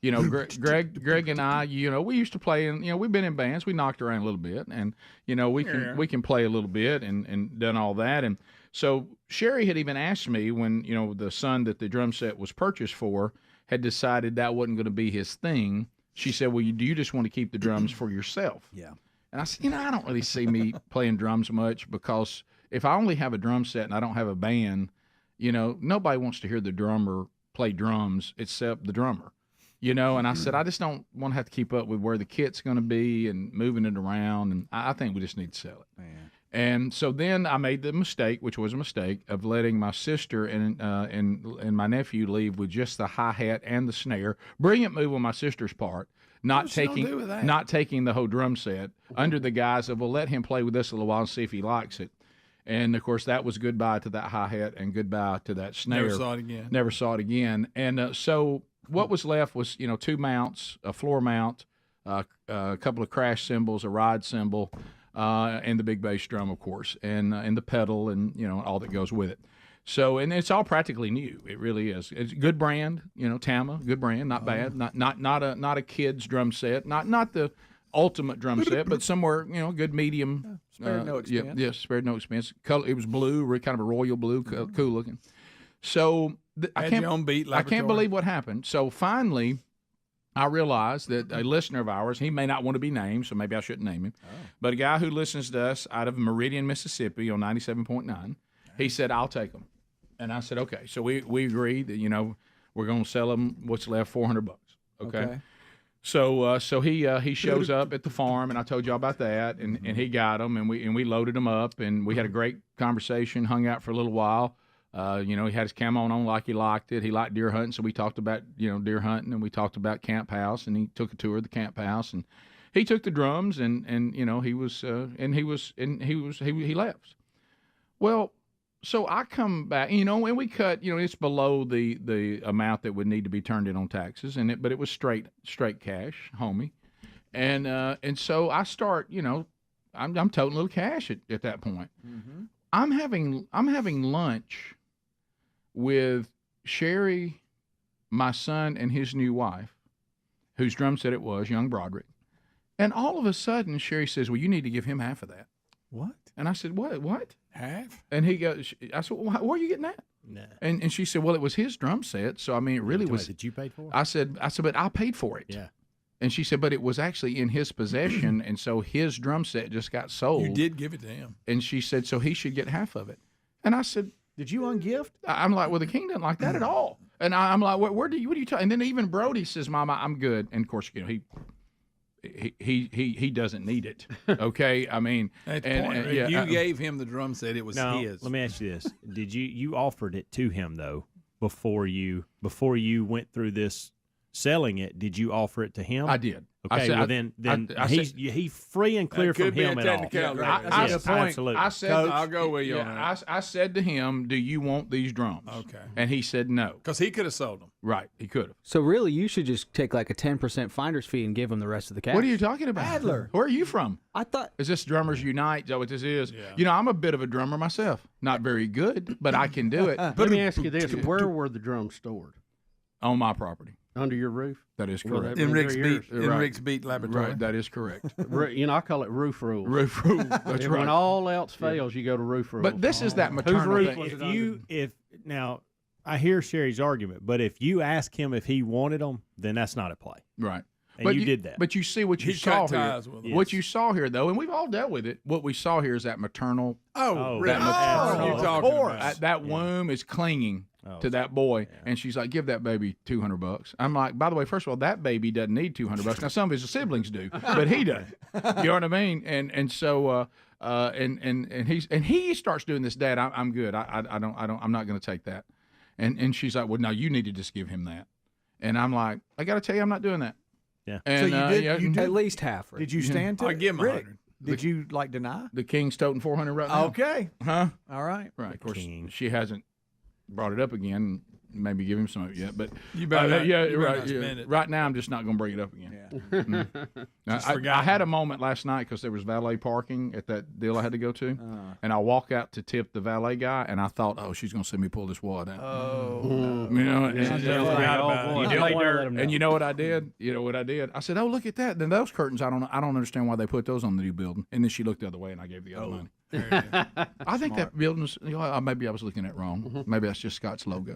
G: Greg and I, we used to play in, we've been in bands. We knocked around a little bit, and, we can play a little bit and done all that. And so Sherry had even asked me when, the son that the drum set was purchased for had decided that wasn't going to be his thing. She said, well, do you just want to keep the drums for yourself?
B: Yeah.
G: And I said, I don't really see me playing drums much, because if I only have a drum set and I don't have a band, nobody wants to hear the drummer play drums except the drummer, And I said, I just don't want to have to keep up with where the kit's going to be and moving it around. And I think we just need to sell it. Man. And so then I made the mistake, which was a mistake, of letting my sister and my nephew leave with just the hi-hat and the snare. Brilliant move on my sister's part. Not taking the whole drum set under the guise of, well, let him play with this a little while and see if he likes it. And, of course, that was goodbye to that hi-hat and goodbye to that snare. Never saw it again. And so what was left was, 2 mounts, a floor mount, a couple of crash cymbals, a ride cymbal, and the big bass drum, of course, and the pedal and, all that goes with it. So, and it's all practically new. It really is. It's a good brand, Tama, good brand, not bad. Not a kid's drum set, not the ultimate drum set, but somewhere, good medium.
B: Spared no expense.
G: Yes, spared no expense. Color, it was blue, kind of a royal blue, cool looking.
J: So I can't
D: laboratory.
J: I can't believe what happened. So finally, I realized that a listener of ours, he may not want to be named, so maybe I shouldn't name him, but a guy who listens to us out of Meridian, Mississippi on 97.9, he said, I'll take them. And I said, okay. So we agreed that, we're going to sell them what's left, $400. Okay. So he shows up at the farm, and I told y'all about that, and he got them, and we loaded them up, and we had a great conversation, hung out for a little while. He had his camo on like he liked it. He liked deer hunting, so we talked about deer hunting, and we talked about camp house, and he took a tour of the camp house, and he took the drums, and he left. Well, so I come back, and we cut, it's below the amount that would need to be turned in on taxes, but it was straight cash, homie, and so I start, I'm toting a little cash at that point. Mm-hmm. I'm having lunch with Sherry, my son, and his new wife, whose drum set it was, young Broderick, and all of a sudden Sherry says, "Well, you need to give him half of that."
V: What?
J: And I said, "What?
D: Half?"
J: And he goes, I said, well, where are you getting that?
V: No.
J: And she said, well, it was his drum set, so I mean, it really was.
V: That you paid for it?
J: I said, but I paid for it.
V: Yeah.
J: And she said, but it was actually in his possession, and so his drum set just got sold.
D: You did give it to him.
J: And she said, so he should get half of it. And I said,
V: did you ungift?
J: I'm like, well, the king didn't like that at all. And I'm like, what are you talking? And then even Brody says, Mama, I'm good. And of course, he doesn't need it. Okay, I mean,
D: if you gave him the drum set, it was his.
V: Let me ask you this: did you offered it to him though before you went through this selling it? Did you offer it to him?
J: I did.
V: Okay, he's free and clear from him at all.
J: That's the point.
V: Absolutely.
J: I said,
D: I'll go with you on that.
J: I said to him, "Do you want these drums?"
D: Okay,
J: and he said no,
D: because he could have sold them.
J: Right, he could have.
O: So really, you should just take like a 10% finder's fee and give him the rest of the cash.
J: What are you talking about?
O: Adler.
J: Where are you from?
O: I thought.
J: Is this Drummers Unite? Is that what this is? Yeah. I'm a bit of a drummer myself. Not very good, but I can do it.
P: Let me ask you this: where were the drums stored?
J: On my property.
P: Under your roof?
J: That is correct.
D: In Rick's Beat Laboratory.
J: Right, that is correct.
P: I call it roof rule.
J: Roof rule. That's right.
P: When all else fails, you go to roof rule.
J: But this is that maternal thing.
V: Now, I hear Sherry's argument, but if you ask him if he wanted them, then that's not at play.
J: Right.
V: And you did that.
J: But you see what you saw here. What you saw here, though, and we've all dealt with it. What we saw here is that maternal. That womb is clinging to that boy, and she's like, "Give that baby $200." I'm like, by the way, first of all, that baby doesn't need $200. Now some of his siblings do, but he doesn't. You know what I mean? And so he starts doing this. Dad, I'm good. I'm not going to take that. And she's like, well, no, you need to just give him that. And I'm like, I got to tell you, I'm not doing that.
V: Yeah.
J: And,
O: so you did at least half. Right?
V: Did you stand to
D: I
V: it?
D: give him
V: Rick,
D: 100.
V: Did you deny?
J: The King's toting 400 right now.
V: Okay.
J: Huh?
V: All right.
J: Right. Of course, she hasn't brought it up again. Maybe give him some of it yet, but
D: you better
J: right. Right now, I'm just not going to bring it up again. Yeah. I had a moment last night because there was valet parking at that deal I had to go to, and I walk out to tip the valet guy, and I thought, oh, she's going to see me pull this wad out.
V: Oh,
J: and you know what I did? You know what I did? I said, oh, look at that. Then those curtains, I don't understand why they put those on the new building. And then she looked the other way, and I gave the other money. I think that building's. Maybe I was looking at it wrong. Maybe that's just Scott's logo.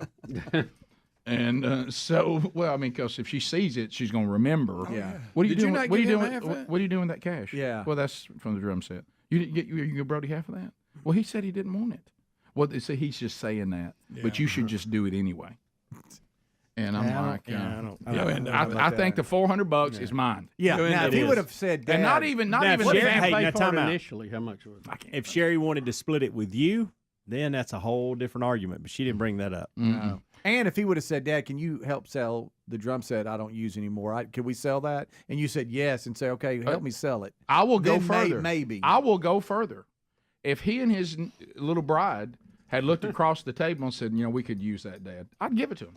J: And so, well, I mean, because if she sees it, she's going to remember.
V: Yeah.
J: What are you doing?
D: What
J: are you doing with that cash?
V: Yeah.
J: Well, that's from the drum set. You give Brody half of that? Well, he said he didn't want it. Well, they say he's just saying that, but you should just do it anyway. And I'm I think the $400 is mine.
V: Yeah. Now, if he would have said that,
J: and not even
P: initially, how much was it?
V: If Sherry wanted to split it with you, then that's a whole different argument. But she didn't bring that up.
B: No. And if he would have said, Dad, can you help sell the drum set I don't use anymore? Can we sell that? And you said yes, and say, okay, help me sell it.
J: I will go further.
B: Maybe.
J: I will go further. If he and his little bride had looked across the table and said, we could use that, Dad, I'd give it to him.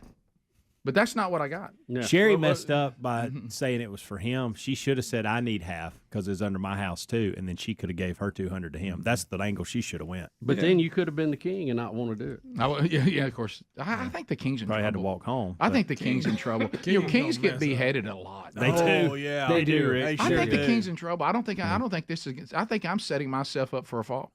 J: But that's not what I got.
V: Yeah. Sherry messed up by saying it was for him. She should have said, I need half because it's under my house too, and then she could have gave her $200 to him. That's the angle she should have went.
P: But then you could have been the king and not want to do it.
J: Yeah, of course. I think the king's in
V: Probably
J: trouble.
V: had to walk home.
J: I think the king's in trouble. Kings get beheaded a lot.
V: They do.
D: Oh, yeah.
V: They do, Rick.
J: I think the king's in trouble. I don't think this is. I think I'm setting myself up for a fall.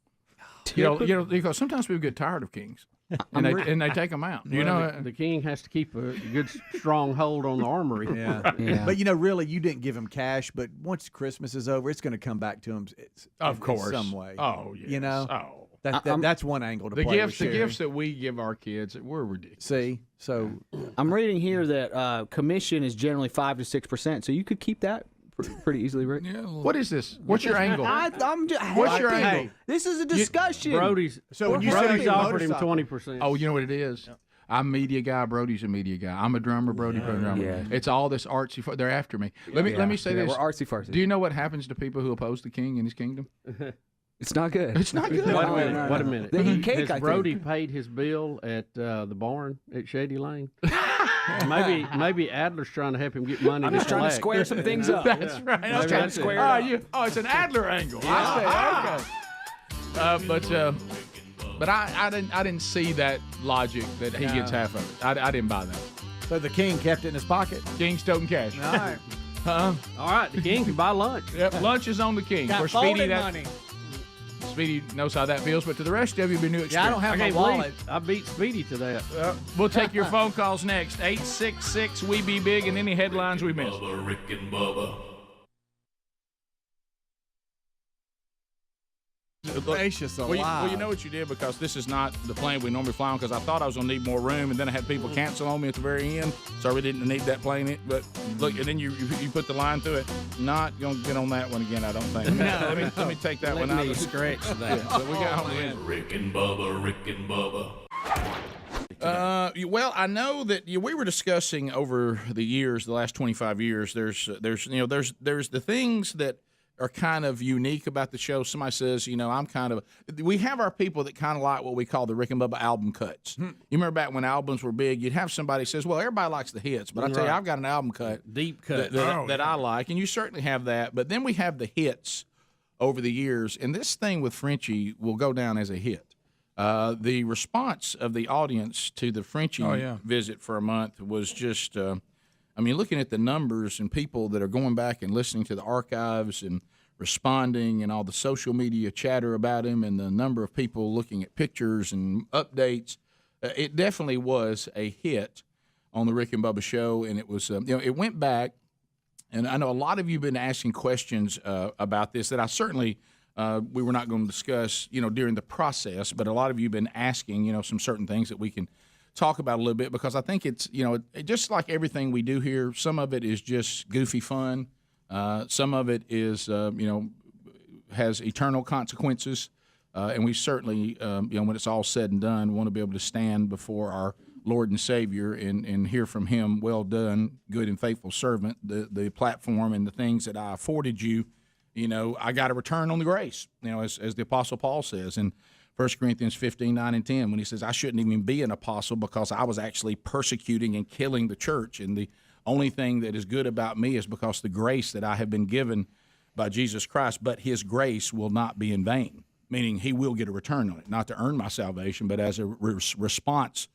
J: Because sometimes people get tired of kings. and they take them out. You know,
L: the king has to keep a good strong hold on the armory.
B: Yeah. But really, you didn't give him cash. But once Christmas is over, it's going to come back to him.
J: Of course,
B: in some way.
J: Oh, yes.
B: You know.
J: Oh.
B: That's one angle to play with
J: The gifts that we give our kids, we're ridiculous.
B: See, so
O: I'm reading here that commission is generally 5 to 6%, so you could keep that pretty easily, Rick.
J: Yeah. What is this? What's your angle?
O: What's
J: your angle?
O: This is a discussion.
L: Brody's offered him 20%.
J: Oh, you know what it is? Yep. I'm media guy. Brody's a media guy. I'm a drummer. Brody's a drummer.
O: Yeah.
J: It's all this artsy. They're after me. Let me say this.
O: We're artsy fartsy.
J: Do you know what happens to people who oppose the king and his kingdom?
O: It's not good.
J: It's not good.
L: Wait a minute.
O: They eat cake,
L: Has Brody paid his bill at the barn at Shady Lane? maybe Adler's trying to help him get money.
O: I'm just trying to square some things up.
J: That's right. I was trying to square it up. It's an Adler angle. I see. Okay. But I didn't see that logic that he gets half of it. I didn't buy that.
B: So the king kept it in his pocket.
J: King's toting cash.
B: All right.
L: All right. The king can buy lunch.
J: Yep. Lunch is on the king.
O: Got
J: Speedy,
O: money.
J: Speedy knows how that feels, but to the rest of you, it'll be new experience.
B: Yeah, I don't have my wallet.
L: I beat Speedy to that.
J: We'll take your phone calls next. 866 We Be Big and any headlines we missed.
F: Bubba, Rick and Bubba.
B: Gracious alive.
J: Well, you know what you did, because this is not the plane we normally fly on, because I thought I was going to need more room, and then I had people cancel on me at the very end, so we didn't need that plane. But look, and then you put the line through it. Not going to get on that one again, I don't think.
B: No.
J: Let me take that one out.
P: Let me scratch that.
J: So we got home.
F: Rick and Bubba, Rick and Bubba.
G: Well, I know that we were discussing over the years, the last 25 years. There's the things that are kind of unique about the show. Somebody says, we have our people that kind of like what we call the Rick and Bubba album cuts. You remember back when albums were big, you'd have somebody says, well, everybody likes the hits, but I tell you, I've got an album cut,
L: deep cut
G: that I like, and you certainly have that. But then we have the hits over the years, and this thing with Frenchie will go down as a hit. The response of the audience to the Frenchie visit for a month was just, looking at the numbers and people that are going back and listening to the archives and responding and all the social media chatter about him and the number of people looking at pictures and updates, it definitely was a hit on the Rick and Bubba show. And it was, it went back, and I know a lot of you have been asking questions about this that I certainly we were not going to discuss, during the process, but a lot of you have been asking, some certain things that we can talk about a little bit, because I think it's, just like everything we do here, some of it is just goofy fun. Some of it is, has eternal consequences. And we certainly, when it's all said and done, want to be able to stand before our Lord and Savior and hear from him, well done, good and faithful servant. The platform and the things that I afforded you, I got a return on the grace, as the Apostle Paul says in 1 Corinthians 15, 9, and 10, when he says, I shouldn't even be an apostle because I was actually persecuting and killing the church. And the only thing that is good about me is because the grace that I have been given by Jesus Christ, but his grace will not be in vain, meaning he will get a return on it, not to earn my salvation, but as a response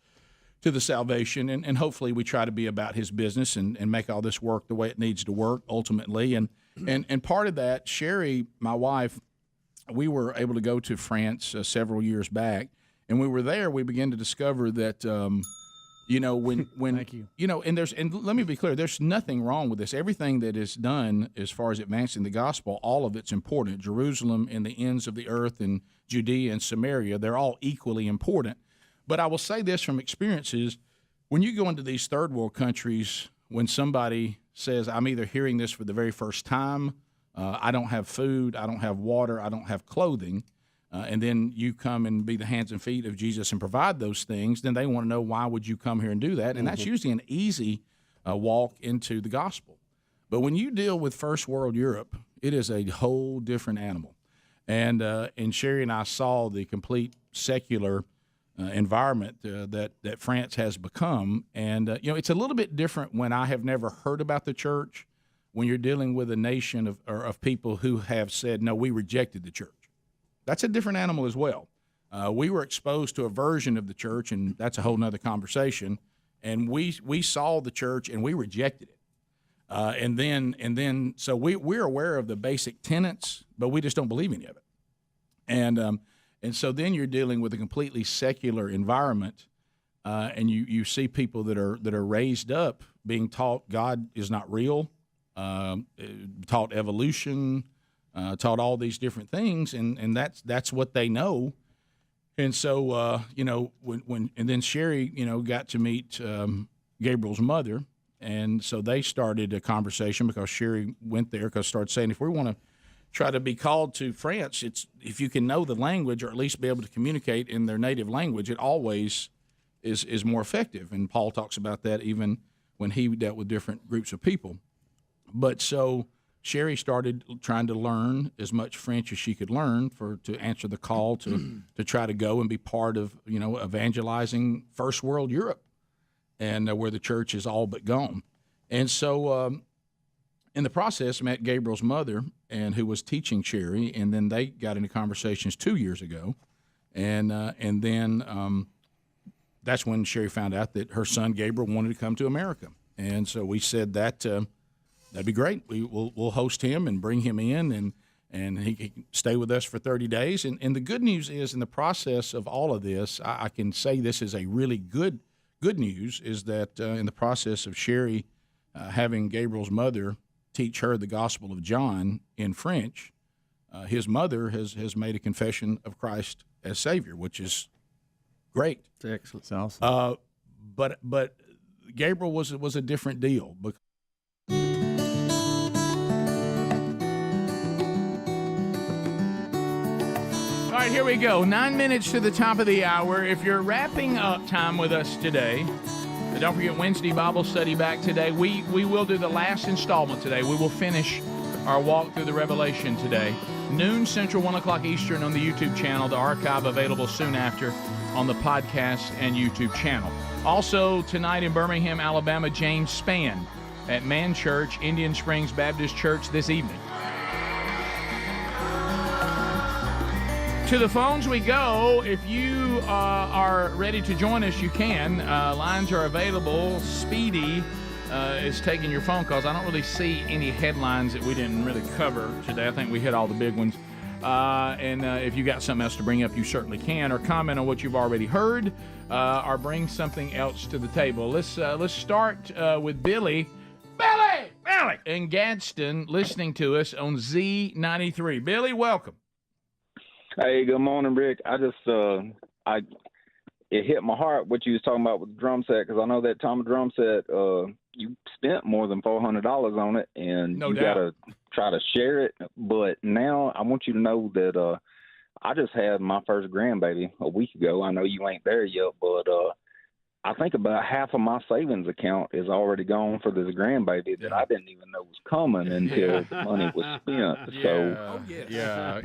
G: to the salvation. And hopefully we try to be about his business and make all this work the way it needs to work ultimately. And part of that, Sherry, my wife, we were able to go to France several years back, and we were there. We began to discover that, when
B: Thank you.
G: And let me be clear, there's nothing wrong with this. Everything that is done as far as advancing the gospel, all of it's important. Jerusalem and the ends of the earth and Judea and Samaria, they're all equally important. But I will say this from experiences, when you go into these third world countries, when somebody says, I'm either hearing this for the very first time, I don't have food, I don't have water, I don't have clothing, and then you come and be the hands and feet of Jesus and provide those things, then they want to know, why would you come here and do that? And that's usually an easy walk into the gospel. But when you deal with first world Europe, it is a whole different animal. And Sherry and I saw the complete secular environment that France has become. And, it's a little bit different when I have never heard about the church, when you're dealing with a nation of people who have said, no, we rejected the church. That's a different animal as well. We were exposed to a version of the church, and that's a whole nother conversation. And we saw the church, and we rejected it. And then so we're aware of the basic tenets, but we just don't believe any of it. And And so then you're dealing with a completely secular environment, and you see people that are raised up being taught God is not real, taught evolution, taught all these different things, and that's what they know. And so when then Sherry got to meet Gabriel's mother, and so they started a conversation because Sherry went there because started saying if we want to try to be called to France, it's if you can know the language or at least be able to communicate in their native language, it always is more effective. And Paul talks about that even when he dealt with different groups of people. But so Sherry started trying to learn as much French as she could learn to answer the call to try to go and be part of evangelizing first world Europe, and where the church is all but gone. And so in the process, met Gabriel's mother, and who was teaching Sherry, and then they got into conversations 2 years ago, and then that's when Sherry found out that her son Gabriel wanted to come to America, and so we said that that'd be great. We'll host him and bring him in, and he can stay with us for 30 days. And the good news is, in the process of all of this, I can say this is a really good news, is that in the process of Sherry having Gabriel's mother teach her the Gospel of John in French, his mother has made a confession of Christ as Savior, which is great.
P: It's excellent.
V: It's awesome.
G: But Gabriel was a different deal. All right, here we go. 9 minutes to the top of the hour. If you're wrapping up time with us today, don't forget Wednesday Bible study back today. We will do the last installment today. We will finish our walk through the Revelation today. Noon Central, 1 o'clock Eastern on the YouTube channel. The archive available soon after on the podcast and YouTube channel. Also, tonight in Birmingham, Alabama, James Spann at Man Church, Indian Springs Baptist Church this evening. To the phones we go. If you are ready to join us, you can. Lines are available. Speedy is taking your phone calls. I don't really see any headlines that we didn't really cover today. I think we hit all the big ones. And if you got something else to bring up, you certainly can, or comment on what you've already heard, or bring something else to the table. Let's start with Billy in Gadsden, listening to us on Z93. Billy, welcome.
M: Hey, good morning, Rick. I just it hit my heart what you was talking about with the drum set, because I know that Tom drum set you spent more than $400 on it, and you got to try to share it. But now I want you to know that I just had my first grandbaby a week ago. I know you ain't there yet, but I think about half of my savings account is already gone for this grandbaby that I didn't even know was coming until the money was spent. So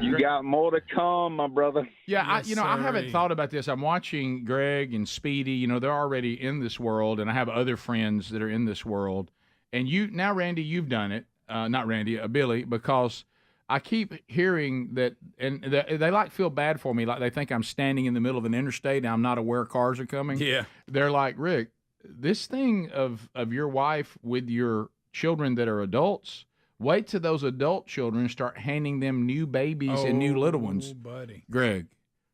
M: you got more to come, my brother.
G: Yeah, I haven't thought about this. I'm watching Greg and Speedy. They're already in this world, and I have other friends that are in this world. And now, Randy, you've done it. Not Randy, Billy, because I keep hearing that, and they like feel bad for me, like they think I'm standing in the middle of an interstate and I'm not aware cars are coming.
D: Yeah.
G: They're like, Rick, this thing of your wife with your children that are adults, wait till those adult children start handing them new babies and new little ones.
D: Buddy.
G: Greg,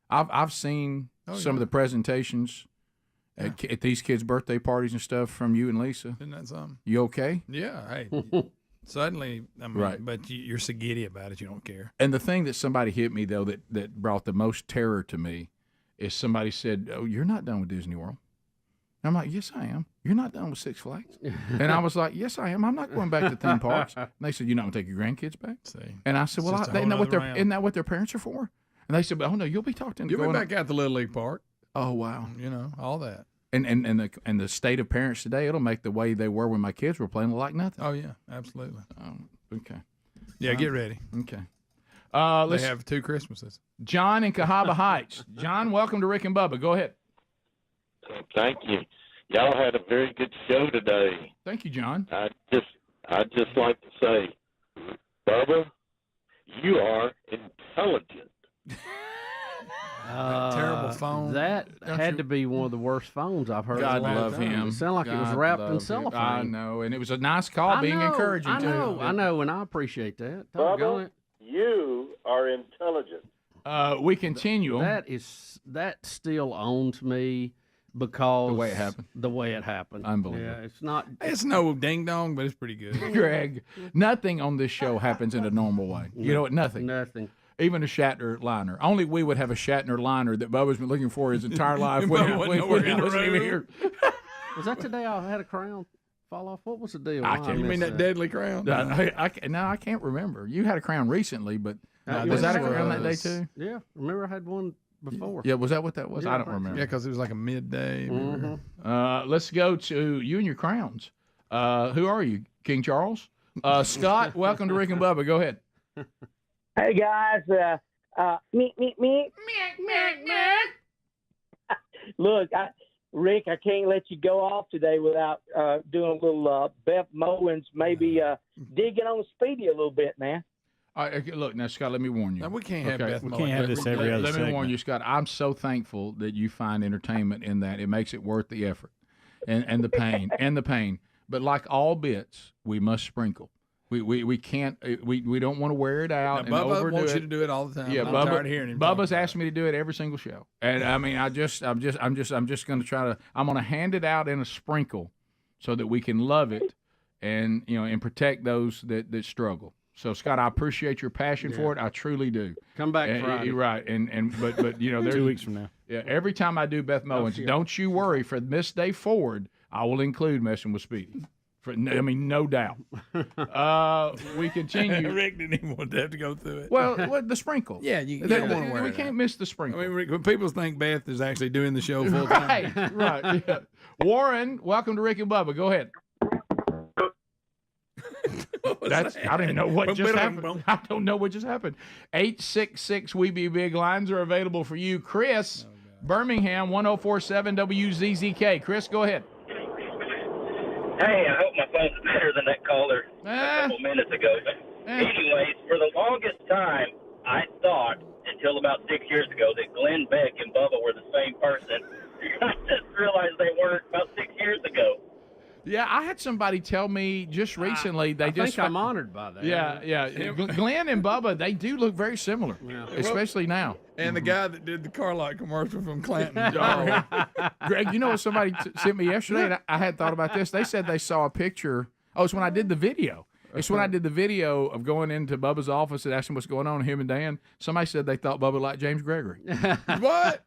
G: I've seen some of the presentations at these kids' birthday parties and stuff from you and Lisa.
D: Isn't that something?
G: You okay?
D: Yeah. Hey. Suddenly, right. But you're so giddy about it, you don't care.
G: And the thing that somebody hit me, though, that brought the most terror to me is somebody said, "Oh, you're not done with Disney World." And I'm like, "Yes, I am." "You're not done with Six Flags?" And I was like, "Yes, I am. I'm not going back to theme parks." And they said, "You're not going to take your grandkids back?"
D: See.
G: And I said, "Well, isn't that what their parents are for?" And they said, "Oh, no, you'll be talking to
D: You'll be back at the Little League Park."
G: Oh, wow.
D: All that.
G: And the state of parents today, it'll make the way they were when my kids were playing like nothing.
D: Oh, yeah, absolutely.
G: Okay.
D: Yeah, get ready.
G: Okay.
D: They have 2 Christmases.
G: John in Cahaba Heights. John, welcome to Rick and Bubba. Go ahead.
T: Thank you. Y'all had a very good show today.
G: Thank you, John.
T: I'd just like to say, Bubba, you are intelligent.
D: Terrible phone.
P: That had to be one of the worst phones I've heard.
G: God love him.
P: It sounded like it was wrapped in cellophane.
G: I know, and it was a nice call, being encouraging.
P: I know, and I appreciate that.
T: Bubba, you are intelligent.
J: We continue.
P: That still owns me because
J: the way it happened.
P: The way it happened.
J: Unbelievable.
P: Yeah, it's not.
D: It's no ding dong, but it's pretty good.
J: Greg, nothing on this show happens in a normal way. You know what? Nothing.
P: Nothing.
J: Even a Shatner liner. Only we would have a Shatner liner that Bubba's been looking for his entire life.
D: Bubba
J: wasn't even here.
P: Was that today I had a crown fall off? What was the deal?
J: You
D: mean that deadly crown?
J: I can't remember. You had a crown recently, but was that a crown that day too?
P: Yeah. Remember I had one before.
J: Yeah, was that what that was?
P: Yeah,
J: I don't remember.
D: Yeah, because it was like a midday.
J: Let's go to you and your crowns. Who are you, King Charles? Scott, welcome to Rick and Bubba. Go ahead.
I: Hey guys, me. Look, Rick, I can't let you go off today without doing a little Beth Mowens, maybe digging on Speedy a little bit, man.
J: Look, now, Scott, let me warn you.
D: Now, we can't have Beth
V: We can't have this every other
J: Let me warn
V: segment.
J: you, Scott. I'm so thankful that you find entertainment in that. It makes it worth the effort and the pain and the pain. But like all bits, we must sprinkle. We can't. We don't want to wear it out.
D: Now,
J: and
D: Bubba
J: overdo
D: wants
J: it.
D: you to do it all the time.
J: Yeah,
D: I'm tired of hearing him.
J: Bubba's asked me to do it every single show, and I mean, I'm just going to try to. I'm going to hand it out in a sprinkle, so that we can love it, and and protect those that struggle. So, Scott, I appreciate your passion for it. I truly do.
P: Come back Friday.
J: You're right, but there's
V: 2 weeks from now.
J: Yeah, every time I do Beth Mowens, don't you worry. From this day forward, I will include messing with Speedy. No doubt. We continue.
D: Rick didn't even want to have to go through it.
J: Well, the sprinkle.
D: Yeah, you don't want to wear
J: We
D: it
J: can't
D: out.
J: miss the sprinkle.
D: I mean, Rick, when people think Beth is actually doing the show full time.
J: Right. Yeah. Warren, welcome to Rick and Bubba. Go ahead. I don't even know what just happened. I don't know what just happened. 866 We Be Big lines are available for you. Chris, Birmingham, 1047 WZZK. Chris, go ahead.
U: Hey, I hope my phone's better than that caller a couple minutes ago. Anyways, for the longest time, I thought, until about 6 years ago, that Glenn Beck and Bubba were the same person. I just realized they weren't about 6 years ago.
J: Yeah, I had somebody tell me just recently.
P: I think I'm honored by that.
J: Yeah. Glenn and Bubba, they do look very similar, especially now.
D: And the guy that did the car lot commercial from Clanton.
J: Greg, you know what somebody sent me yesterday? And I had thought about this. They said they saw a picture. Oh, it's when I did the video. It's when I did the video of going into Bubba's office and asking what's going on, him and Dan. Somebody said they thought Bubba liked James Gregory.
D: What?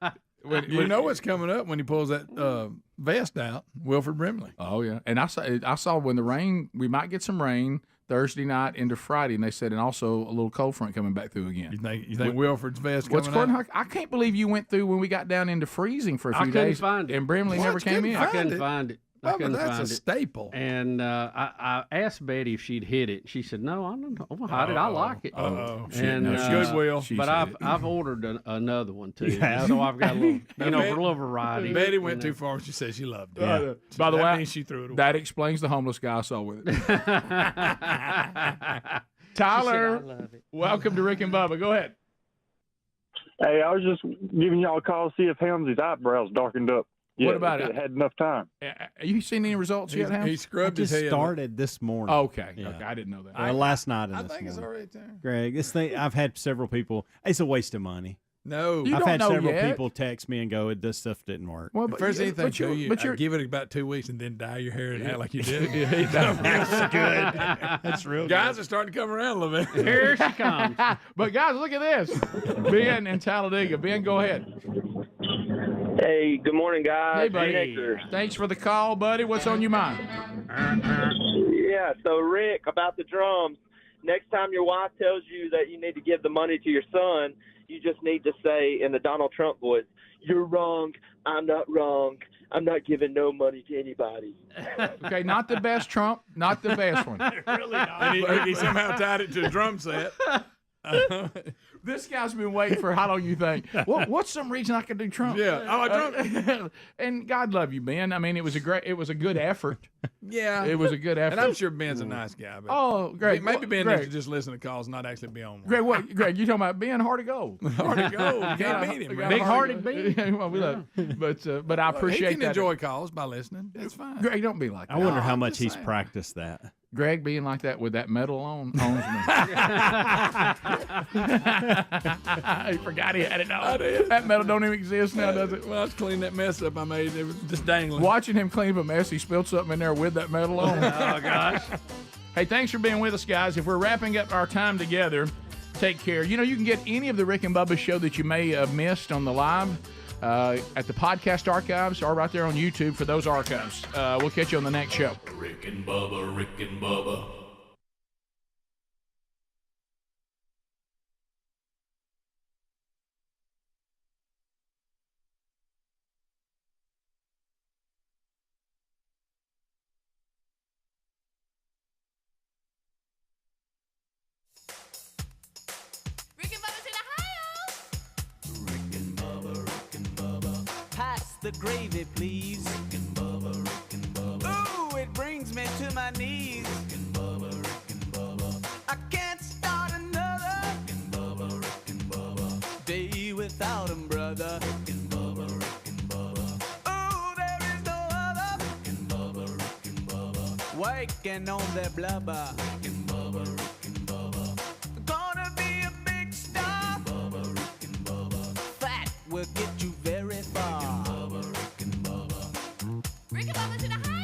D: You know what's coming up when he pulls that vest out, Wilford Brimley.
J: Oh, yeah. And I saw when the rain, we might get some rain Thursday night into Friday, and they said, and also a little cold front coming back through again.
D: You think Wilford's vest coming out?
J: I can't believe you went through when we got down into freezing for a few days.
P: I couldn't find it.
J: And Brimley never came in.
P: I couldn't find it.
D: That's a staple.
P: And I asked Betty if she'd hit it. She said, "No, I don't know. I'm gonna hide it. I like it."
D: And Goodwill.
P: But I've ordered another one too. So I've got a little, for a little variety.
D: Betty went too far. She said she loved it.
J: By the way,
D: means she threw it away.
J: That explains the homeless guy I saw with it. Tyler, welcome to Rick and Bubba. Go ahead.
W: Hey, I was just giving y'all a call to see if Helmsy's eyebrows darkened up.
J: What about
W: it? Had enough time.
J: You seen any results yet, Helms?
D: He scrubbed his head.
V: Started this morning.
J: Okay. I didn't know that.
V: Last night.
D: I think it's already time.
V: Greg, this thing, I've had several people. It's a waste of money.
D: No,
V: I've had several people text me and go, "This stuff didn't work."
D: Well, if there's anything to you, give it about 2 weeks and then dye your hair and act like you did.
V: That's good. That's real.
D: Guys are starting to come around a little bit.
P: Here she comes.
J: But guys, look at this. Ben in Talladega. Ben, go ahead.
U: Hey, good morning, guys.
J: Hey, buddy. Thanks for the call, buddy. What's on your mind?
U: Yeah, so Rick, about the drums. Next time your wife tells you that you need to give the money to your son, you just need to say in the Donald Trump voice, "You're wrong. I'm not wrong. I'm not giving no money to anybody."
J: Okay, not the best Trump, not the best one.
D: Really not. And he somehow tied it to a drum set.
J: This guy's been waiting for how long you think? What's some reason I could do Trump?
D: Yeah, I like
J: Trump. And God love you, Ben. I mean, it was a good effort.
D: Yeah,
J: it was a good effort.
D: And I'm sure Ben's a nice guy. But
J: Greg,
D: maybe Ben needs to just listen to calls, not actually be on one.
J: Greg, you talking about Ben Hard to Gold?
D: Hard to Gold. You can't beat him.
P: Big-hearted Ben.
J: Well, we love him. But I appreciate
D: he can
J: that.
D: enjoy calls by listening. That's fine.
J: Greg, don't be like that.
V: I wonder how much he's practiced that.
J: Greg being like that with that medal on owns me.
D: He forgot he had it on. I did. That medal don't even exist now, does it? Well, I was cleaning that mess up I made. It was just dangling.
J: Watching him clean up a mess, he spilled something in there with that medal on.
D: Oh, gosh.
G: Hey, thanks for being with us, guys. If we're wrapping up our time together, take care. You know, you can get any of the Rick and Bubba show that you may have missed on the live at the podcast archives or right there on YouTube for those archives. We'll catch you on the next show.
F: Rick and Bubba, Rick and Bubba.
C: The gravy, please. Rick and Bubba, Rick and Bubba. Ooh, it brings me to my knees. Rick and Bubba, Rick and Bubba. I can't start another. Rick and Bubba, Rick and Bubba. Day without 'em, brother. Rick and Bubba, Rick and Bubba. Ooh, there is no other. Rick and Bubba, Rick and Bubba. Waking on their blubber. Rick and Bubba, Rick and Bubba. Gonna be a big star. Rick and Bubba, Rick and Bubba. Fat will get you very far. Rick and Bubba to the high.